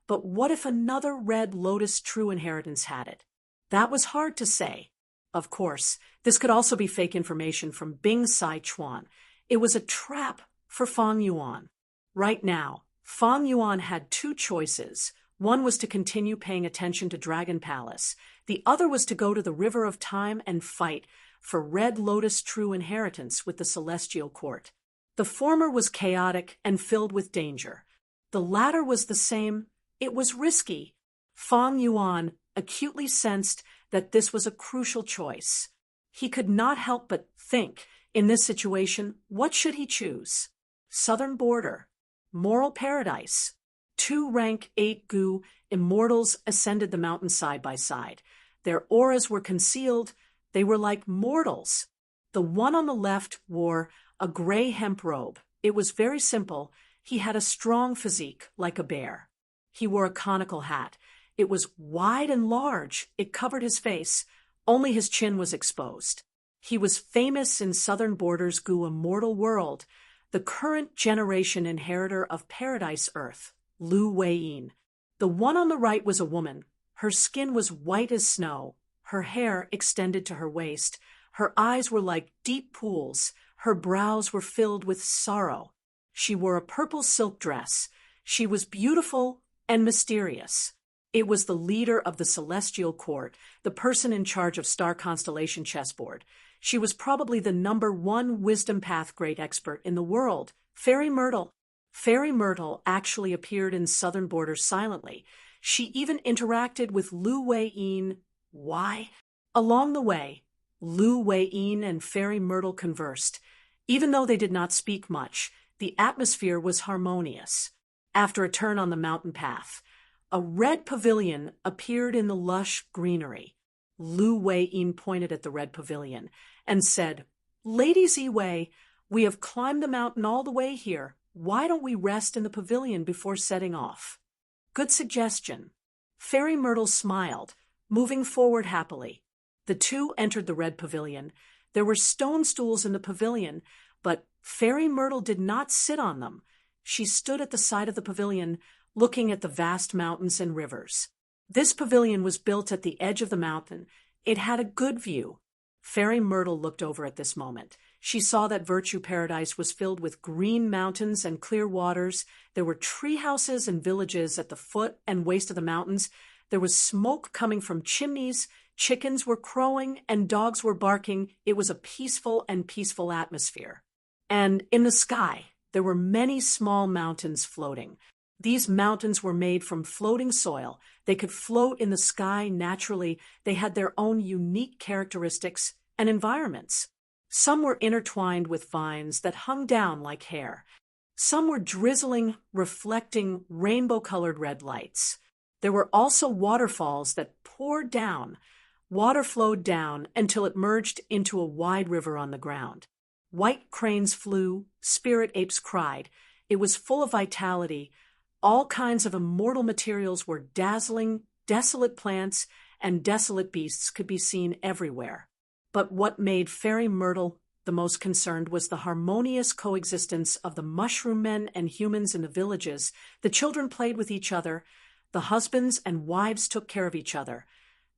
but what if another Red Lotus true inheritance had it? That was hard to say. Of course, this could also be fake information from Bing Saichuan. It was a trap for Fang Yuan. Right now, Fang Yuan had two choices. One was to continue paying attention to Dragon Palace. The other was to go to the River of Time and fight for Red Lotus true inheritance with the Celestial Court. The former was chaotic and filled with danger. The latter was the same. It was risky. Fang Yuan acutely sensed that this was a crucial choice. He could not help but think, in this situation, what should he choose? Southern Border, Moral Paradise. 2 rank 8 Gu immortals ascended the mountain side by side. Their auras were concealed. They were like mortals. The one on the left wore a gray hemp robe. It was very simple. He had a strong physique, like a bear. He wore a conical hat. It was wide and large. It covered his face. Only his chin was exposed. He was famous in Southern Border's Gu immortal world, the current generation inheritor of Paradise Earth, Lu Weiyin. The one on the right was a woman. Her skin was white as snow. Her hair extended to her waist. Her eyes were like deep pools. Her brows were filled with sorrow. She wore a purple silk dress. She was beautiful and mysterious. It was the leader of the celestial court, the person in charge of star constellation chessboard. She was probably the #1 wisdom path great expert in the world, Fairy Myrtle. Fairy Myrtle actually appeared in southern borders silently. She even interacted with Lu Wei-yin. Why? Along the way, Lu Wei-yin and Fairy Myrtle conversed. Even though they did not speak much, the atmosphere was harmonious. After a turn on the mountain path, a red pavilion appeared in the lush greenery. Lu Wei-yin pointed at the red pavilion and said, "Lady Ziwei, we have climbed the mountain all the way here. Why don't we rest in the pavilion before setting off?" "Good suggestion." Fairy Myrtle smiled, moving forward happily. The two entered the red pavilion. There were stone stools in the pavilion, but Fairy Myrtle did not sit on them. She stood at the side of the pavilion, looking at the vast mountains and rivers. This pavilion was built at the edge of the mountain. It had a good view. Fairy Myrtle looked over at this moment. She saw that Virtue Paradise was filled with green mountains and clear waters. There were tree houses and villages at the foot and waist of the mountains. There was smoke coming from chimneys. Chickens were crowing and dogs were barking. It was a peaceful atmosphere. And in the sky, there were many small mountains floating. These mountains were made from floating soil. They could float in the sky naturally. They had their own unique characteristics and environments. Some were intertwined with vines that hung down like hair. Some were drizzling, reflecting rainbow-colored red lights. There were also waterfalls that poured down. Water flowed down until it merged into a wide river on the ground. White cranes flew, spirit apes cried. It was full of vitality. All kinds of immortal materials were dazzling, desolate plants and desolate beasts could be seen everywhere. But what made Fairy Myrtle the most concerned was the harmonious coexistence of the mushroom men and humans in the villages. The children played with each other. The husbands and wives took care of each other.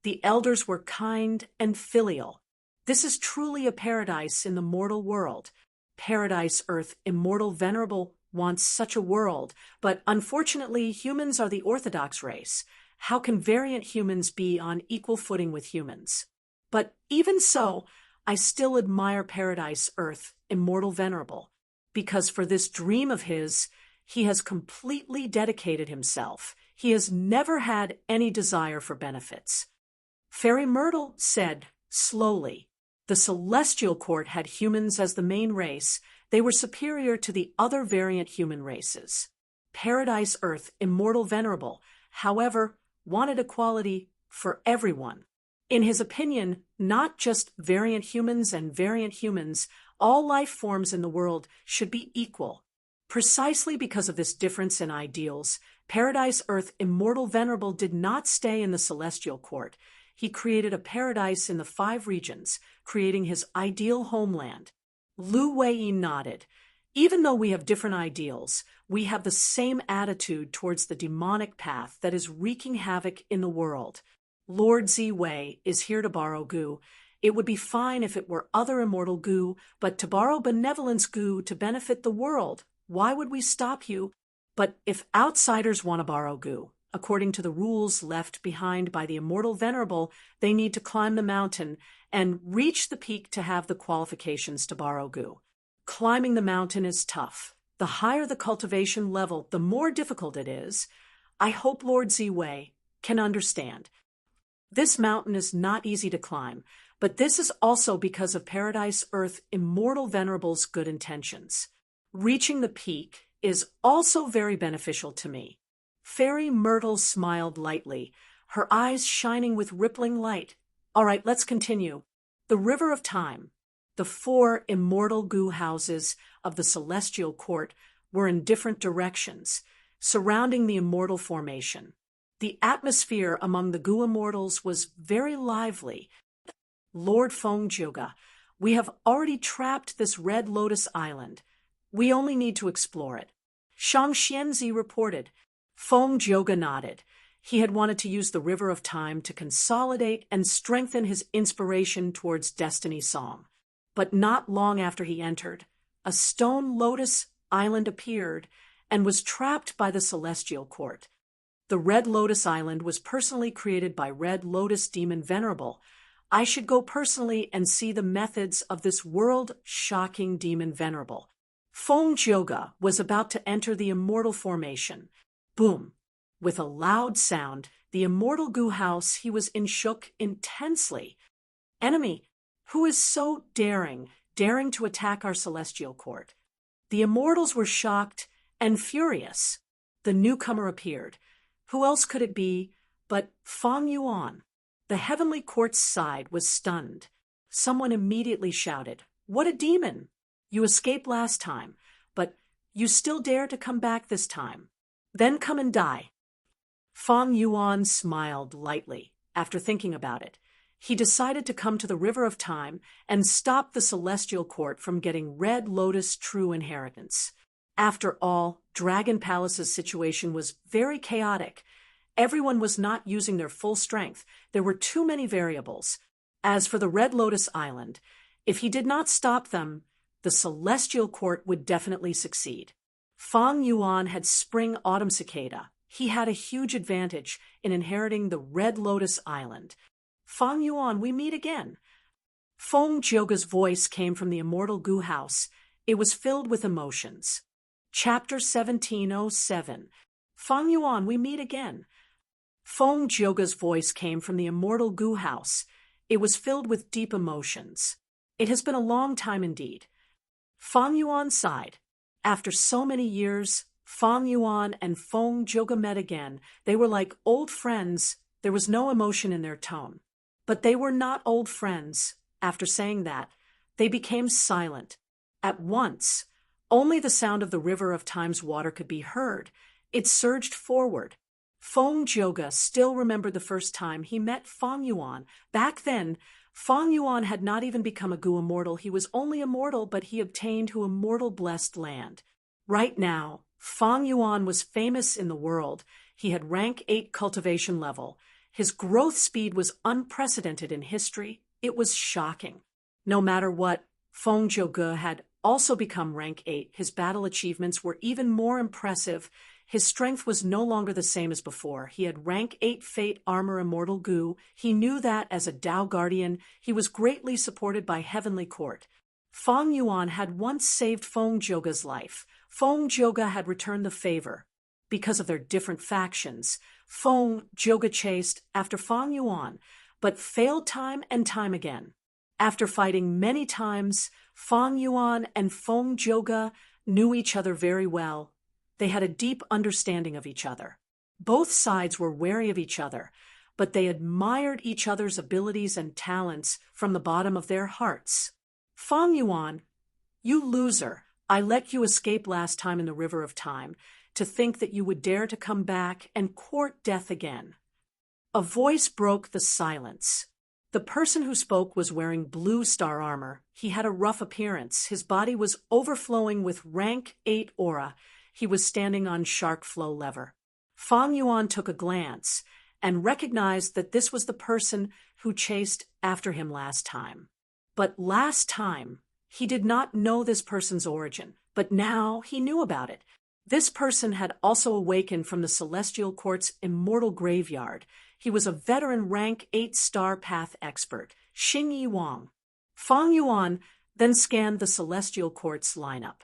The elders were kind and filial. This is truly a paradise in the mortal world. Paradise Earth Immortal Venerable wants such a world, but unfortunately humans are the orthodox race. How can variant humans be on equal footing with humans? But even so, I still admire Paradise Earth Immortal Venerable, because for this dream of his, he has completely dedicated himself. He has never had any desire for benefits. Fairy Myrtle said, slowly, the celestial court had humans as the main race. They were superior to the other variant human races. Paradise Earth Immortal Venerable, however, wanted equality for everyone. In his opinion, not just variant humans and variant humans, all life forms in the world should be equal. Precisely because of this difference in ideals, Paradise Earth Immortal Venerable did not stay in the celestial court. He created a paradise in the 5 regions, creating his ideal homeland. Lu Wei nodded. Even though we have different ideals, we have the same attitude towards the demonic path that is wreaking havoc in the world. Lord Ziwei is here to borrow goo. It would be fine if it were other immortal goo, but to borrow benevolence goo to benefit the world, why would we stop you? But if outsiders want to borrow goo, according to the rules left behind by the Immortal Venerable, they need to climb the mountain and reach the peak to have the qualifications to borrow goo. Climbing the mountain is tough. The higher the cultivation level, the more difficult it is. I hope Lord Ziwei can understand. This mountain is not easy to climb, but this is also because of Paradise Earth Immortal Venerable's good intentions. Reaching the peak is also very beneficial to me. Fairy Myrtle smiled lightly, her eyes shining with rippling light. All right, let's continue. The River of Time. The 4 immortal goo houses of the celestial court were in different directions, surrounding the immortal formation. The atmosphere among the goo immortals was very lively. Lord Fengjiuge, we have already trapped this Red Lotus Island. We only need to explore it. Shang Xianzi reported. Fengjiuge nodded. He had wanted to use the River of Time to consolidate and strengthen his inspiration towards Destiny Song. But not long after he entered, a stone lotus island appeared, and was trapped by the Celestial Court. The Red Lotus Island was personally created by Red Lotus Demon Venerable. I should go personally and see the methods of this world-shocking Demon Venerable. Feng Jioge was about to enter the immortal formation. Boom! With a loud sound, the immortal goo house he was in shook intensely. Enemy, who is so daring to attack our celestial court? The immortals were shocked and furious. The newcomer appeared. Who else could it be but Feng Yuan? The heavenly court's side was stunned. Someone immediately shouted, "What a demon! You escaped last time, but you still dare to come back this time. Then come and die." Feng Yuan smiled lightly. After thinking about it, he decided to come to the River of Time and stop the Celestial Court from getting Red Lotus true inheritance. After all, Dragon Palace's situation was very chaotic. Everyone was not using their full strength. There were too many variables. As for the Red Lotus Island, if he did not stop them, the Celestial Court would definitely succeed. Feng Yuan had Spring Autumn Cicada. He had a huge advantage in inheriting the Red Lotus Island. "Feng Yuan, we meet again." Feng Jioge's voice came from the immortal goo house. It was filled with emotions. Chapter 1707. "Feng Yuan, we meet again." Feng Jioge's voice came from the immortal goo house. It was filled with deep emotions. It has been a long time indeed. Feng Yuan sighed. After so many years, Feng Yuan and Feng Jioge met again. They were like old friends. There was no emotion in their tone. But they were not old friends. After saying that, they became silent. At once, only the sound of the River of Time's water could be heard. It surged forward. Feng Jioge still remembered the first time he met Feng Yuan. Back then, Feng Yuan had not even become a goo immortal. He was only immortal, but he obtained to immortal blessed land. Right now, Feng Yuan was famous in the world. He had rank 8 cultivation level. His growth speed was unprecedented in history. It was shocking. No matter what, Feng Jioge had also become rank 8. His battle achievements were even more impressive. His strength was no longer the same as before. He had rank 8 Fate Armor Immortal Goo. He knew that as a Tao Guardian, he was greatly supported by Heavenly Court. Feng Yuan had once saved Feng Jioge's life. Feng Jioge had returned the favor. Because of their different factions, Feng Jioge chased after Feng Yuan, but failed time and time again. After fighting many times, Feng Yuan and Feng Jioge knew each other very well. They had a deep understanding of each other. Both sides were wary of each other, but they admired each other's abilities and talents from the bottom of their hearts. "Feng Yuan, you loser, I let you escape last time in the River of Time. To think that you would dare to come back and court death again." A voice broke the silence. The person who spoke was wearing blue star armor. He had a rough appearance. His body was overflowing with rank 8 aura. He was standing on shark flow lever. Feng Yuan took a glance and recognized that this was the person who chased after him last time. But last time, he did not know this person's origin, but now he knew about it. This person had also awakened from the Celestial Court's immortal graveyard. He was a veteran rank 8 star path expert, Xingyi Wang. Feng Yuan then scanned the Celestial Court's lineup.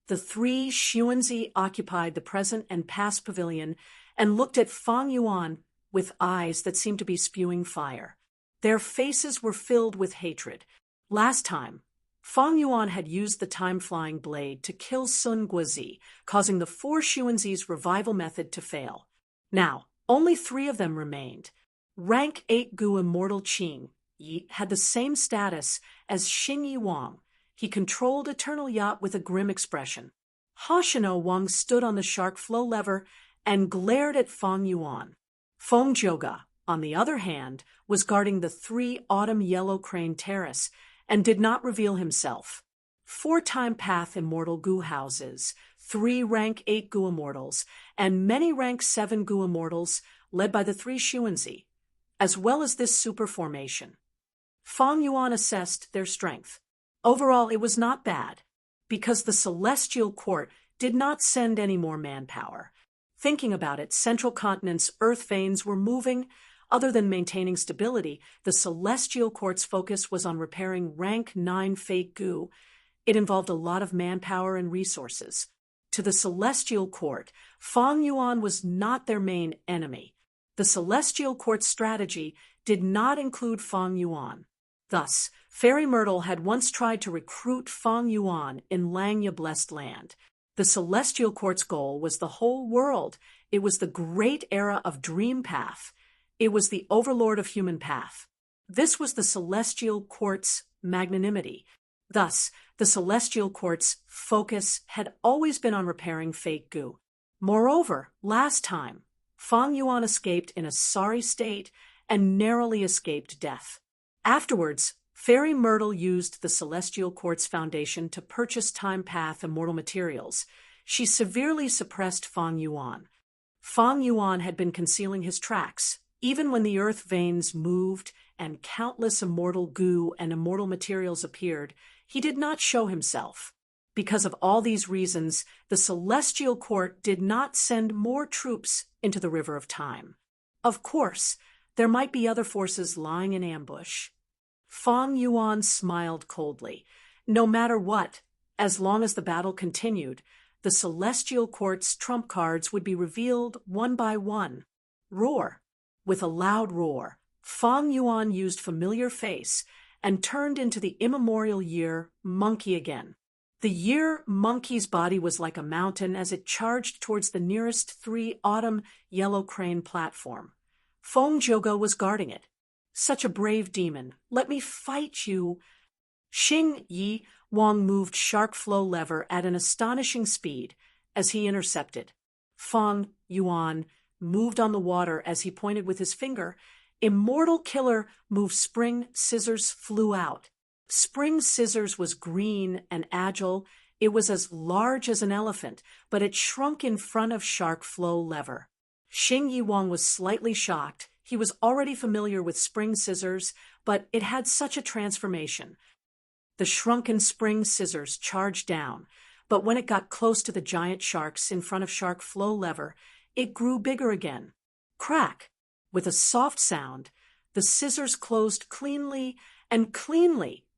The 3 Xuanzi occupied the present and past pavilion and looked at Feng Yuan with eyes that seemed to be spewing fire. Their faces were filled with hatred. Last time, Feng Yuan had used the time-flying blade to kill Sun Guozi, causing the 4 Xuanzi's revival method to fail. Now, only 3 of them remained. Rank 8 Gu Immortal Qing Yi had the same status as Xingyi Wang. He controlled Eternal Yacht with a grim expression. Hoshino Wang stood on the shark flow lever and glared at Feng Yuan. Feng Jioge, on the other hand, was guarding the 3 Autumn Yellow Crane Terrace and did not reveal himself. 4-time path immortal Gu houses, 3 rank 8 Gu immortals, and many rank 7 Gu immortals led by the 3 Xuanzi, as well as this super formation. Feng Yuan assessed their strength. Overall, it was not bad, because the Celestial Court did not send any more manpower. Thinking about it, Central Continent's earth veins were moving. Other than maintaining stability, the Celestial Court's focus was on repairing rank 9 fake goo. It involved a lot of manpower and resources. To the Celestial Court, Feng Yuan was not their main enemy. The Celestial Court's strategy did not include Feng Yuan. Thus, Fairy Myrtle had once tried to recruit Feng Yuan in Langya Blessed Land. The Celestial Court's goal was the whole world. It was the great era of Dream Path. It was the overlord of human path. This was the Celestial Court's magnanimity. Thus, the Celestial Court's focus had always been on repairing fake goo. Moreover, last time, Feng Yuan escaped in a sorry state and narrowly escaped death. Afterwards, Fairy Myrtle used the Celestial Court's foundation to purchase Time Path immortal materials. She severely suppressed Feng Yuan. Feng Yuan had been concealing his tracks. Even when the earth veins moved and countless immortal goo and immortal materials appeared, he did not show himself. Because of all these reasons, the Celestial Court did not send more troops into the River of Time. Of course, there might be other forces lying in ambush. Feng Yuan smiled coldly. No matter what, as long as the battle continued, the Celestial Court's trump cards would be revealed one by one. Roar. With a loud roar, Feng Yuan used Familiar Face and turned into the immemorial year Monkey again. The year Monkey's body was like a mountain as it charged towards the nearest 3 autumn yellow crane platform. Feng Joga was guarding it. Such a brave demon. Let me fight you. Xing Yi Wang moved Shark Flow lever at an astonishing speed as he intercepted. Feng Yuan moved on the water as he pointed with his finger. Immortal Killer moved Spring Scissors flew out. Spring Scissors was green and agile. It was as large as an elephant, but it shrunk in front of Shark Flow lever. Xing Yi Wang was slightly shocked. He was already familiar with Spring Scissors, but it had such a transformation. The shrunken Spring Scissors charged down, but when it got close to the giant sharks in front of Shark Flow lever, it grew bigger again. Crack! With a soft sound, the scissors closed cleanly,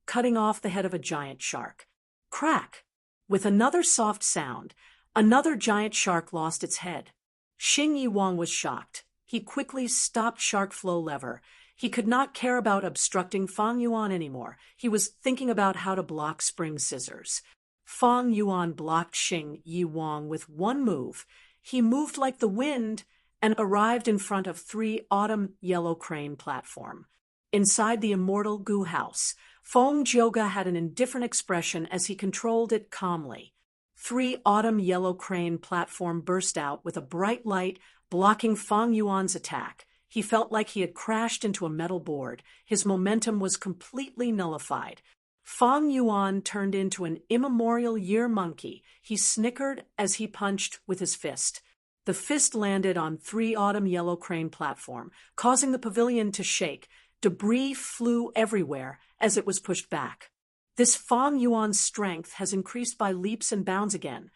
cutting off the head of a giant shark. Crack! With another soft sound, another giant shark lost its head. Xing Yi Wang was shocked. He quickly stopped Shark Flow lever. He could not care about obstructing Feng Yuan anymore. He was thinking about how to block Spring Scissors. Feng Yuan blocked Xing Yi Wang with one move. He moved like the wind and arrived in front of 3 autumn yellow crane platform. Inside the immortal goo house, Feng Joga had an indifferent expression as he controlled it calmly. 3 autumn yellow crane platform burst out with a bright light, blocking Feng Yuan's attack. He felt like he had crashed into a metal board. His momentum was completely nullified. Feng Yuan turned into an immemorial year monkey. He snickered as he punched with his fist. The fist landed on 3 autumn yellow crane platform, causing the pavilion to shake. Debris flew everywhere as it was pushed back. This Feng Yuan's strength has increased by leaps and bounds again.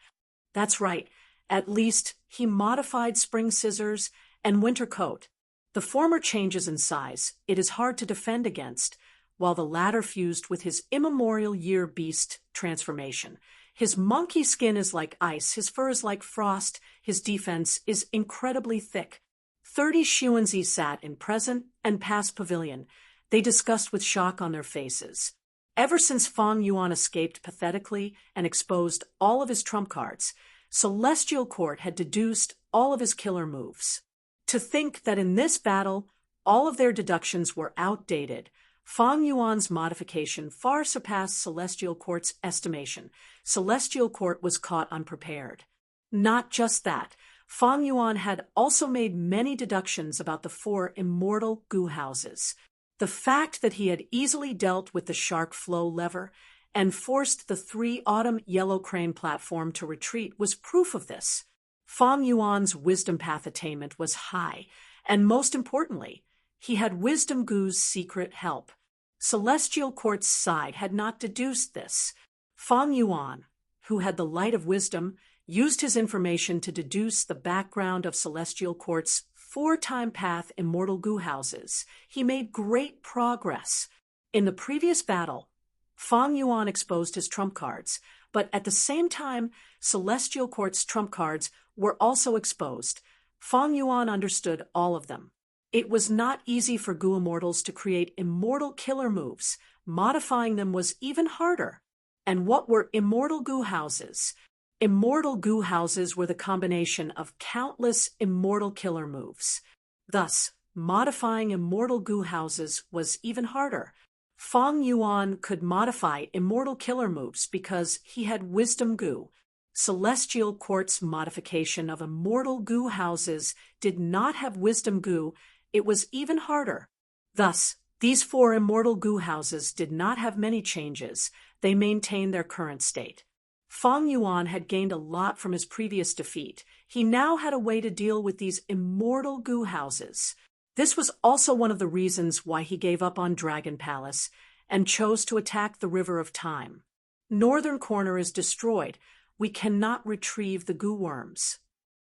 That's right. At least he modified Spring Scissors and Winter Coat. The former changes in size it is hard to defend against, while the latter fused with his immemorial year beast transformation. His monkey skin is like ice, his fur is like frost, his defense is incredibly thick. 30 Xuanzi sat in present and past pavilion. They discussed with shock on their faces. Ever since Feng Yuan escaped pathetically and exposed all of his trump cards, Celestial Court had deduced all of his killer moves. To think that in this battle, all of their deductions were outdated. Feng Yuan's modification far surpassed Celestial Court's estimation. Celestial Court was caught unprepared. Not just that, Feng Yuan had also made many deductions about the 4 immortal goo houses. The fact that he had easily dealt with the Shark Flow lever and forced the 3 autumn yellow crane platform to retreat was proof of this. Feng Yuan's wisdom path attainment was high, and most importantly, he had Wisdom Goo's secret help. Celestial Court's side had not deduced this. Feng Yuan, who had the light of wisdom, used his information to deduce the background of Celestial Court's 4 time path immortal goo houses. He made great progress. In the previous battle, Fang Yuan exposed his trump cards, but at the same time, Celestial Court's trump cards were also exposed. Fang Yuan understood all of them. It was not easy for Goo Immortals to create immortal killer moves. Modifying them was even harder. And what were immortal goo houses? Immortal goo houses were the combination of countless immortal killer moves. Thus, modifying immortal goo houses was even harder. Fang Yuan could modify immortal killer moves because he had wisdom goo. Celestial Court's modification of immortal goo houses did not have wisdom goo. It was even harder. Thus, these 4 immortal goo houses did not have many changes. They maintained their current state. Fang Yuan had gained a lot from his previous defeat. He now had a way to deal with these immortal goo houses. This was also one of the reasons why he gave up on Dragon Palace and chose to attack the River of Time. Northern Corner is destroyed. We cannot retrieve the goo worms.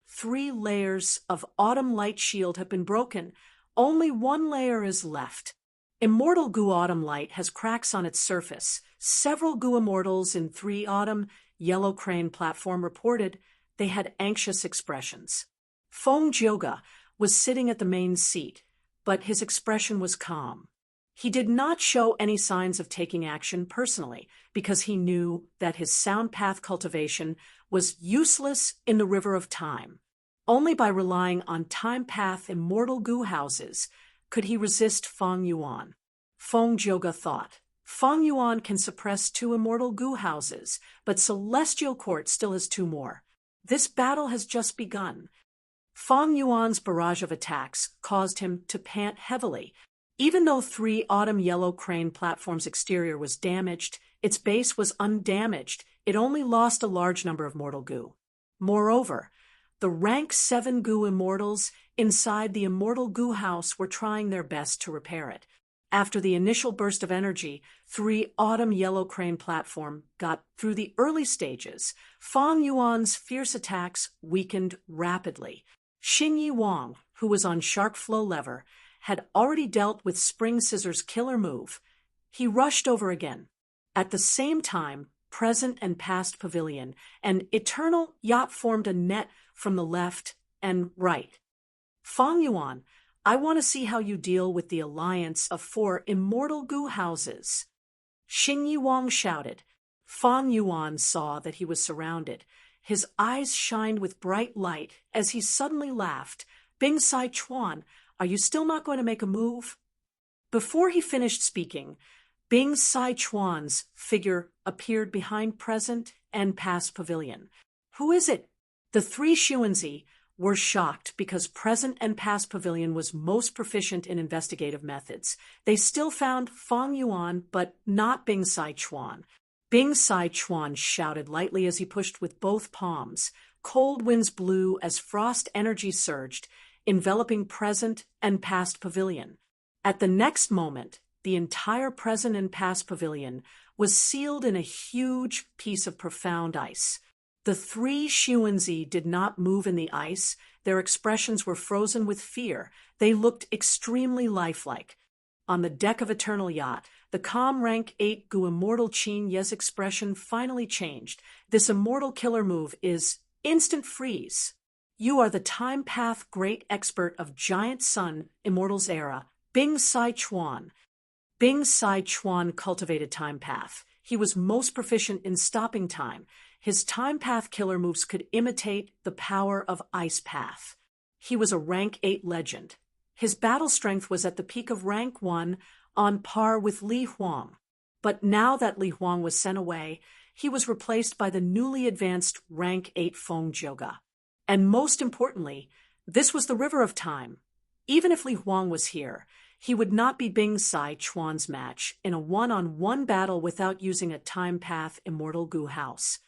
3 layers of Autumn Light Shield have been broken. Only 1 layer is left. Immortal Goo Autumn Light has cracks on its surface. Several Goo Immortals in 3 Autumn Yellow Crane platform reported they had anxious expressions. Feng Jioga was sitting at the main seat, but his expression was calm. He did not show any signs of taking action personally because he knew that his sound path cultivation was useless in the River of Time. Only by relying on time path immortal goo houses could he resist Fang Yuan. Feng Jioga thought, Fang Yuan can suppress 2 immortal goo houses, but Celestial Court still has 2 more. This battle has just begun. Fang Yuan's barrage of attacks caused him to pant heavily. Even though 3 Autumn Yellow Crane platform's exterior was damaged, its base was undamaged. It only lost a large number of mortal goo. Moreover, the rank 7 goo immortals inside the immortal goo house were trying their best to repair it. After the initial burst of energy, 3 Autumn Yellow Crane platform got through the early stages. Fang Yuan's fierce attacks weakened rapidly. Xingyi Wang, who was on Shark Flow Lever, had already dealt with Spring Scissors' killer move. He rushed over again. At the same time, Present and Past Pavilion and Eternal Yacht formed a net from the left and right. Fang Yuan, I want to see how you deal with the alliance of 4 immortal goo houses. Xingyi Wang shouted. Fang Yuan saw that he was surrounded. His eyes shined with bright light as he suddenly laughed. Bing Sai Chuan, are you still not going to make a move? Before he finished speaking, Bing Sai Chuan's figure appeared behind Present and Past Pavilion. Who is it? The 3 Xuanzi were shocked because Present and Past Pavilion was most proficient in investigative methods. They still found Fang Yuan, but not Bing Sai Chuan. Bing Sai Chuan shouted lightly as he pushed with both palms. Cold winds blew as frost energy surged, enveloping Present and Past Pavilion. At the next moment, the entire Present and Past Pavilion was sealed in a huge piece of profound ice. The 3 Xuanzi did not move in the ice. Their expressions were frozen with fear. They looked extremely lifelike. On the deck of Eternal Yacht, the calm rank 8 Goo Immortal Qin Ye's expression finally changed. This immortal killer move is Instant Freeze. You are the time path great expert of Giant Sun Immortals era, Bing Sai Chuan. Bing Sai Chuan cultivated time path. He was most proficient in stopping time. His time path killer moves could imitate the power of Ice Path. He was a rank 8 legend. His battle strength was at the peak of rank 1, on par with Li Huang. But now that Li Huang was sent away, he was replaced by the newly advanced rank 8 Feng Jioga. And most importantly, this was the River of Time. Even if Li Huang was here, he would not be Bing Sai Chuan's match in a one-on-one battle without using a time path immortal goo house.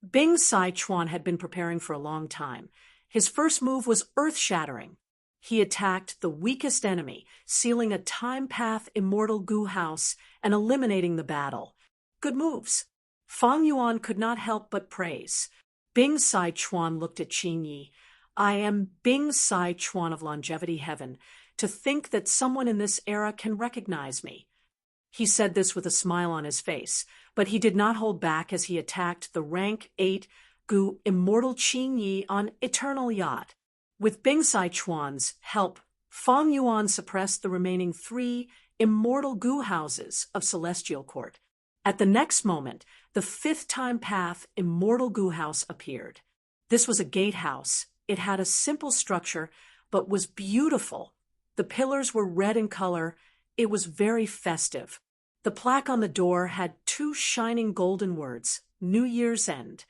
Bing Sai Chuan had been preparing for a long time. His first move was earth-shattering. He attacked the weakest enemy, sealing a time path immortal goo house and eliminating the battle. Good moves. Fang Yuan could not help but praise. Bing Sai Chuan looked at Qin Yi. I am Bing Sai Chuan of Longevity Heaven. To think that someone in this era can recognize me. He said this with a smile on his face, but he did not hold back as he attacked the rank 8 Gu immortal Qin Yi on Eternal Yacht. With Bing Sai Chuan's help, Fang Yuan suppressed the remaining 3 immortal Gu houses of Celestial Court. At the next moment, the 5th time path immortal Gu house appeared. This was a gatehouse. It had a simple structure, but was beautiful. The pillars were red in color. It was very festive. The plaque on the door had 2 shining golden words, New Year's End.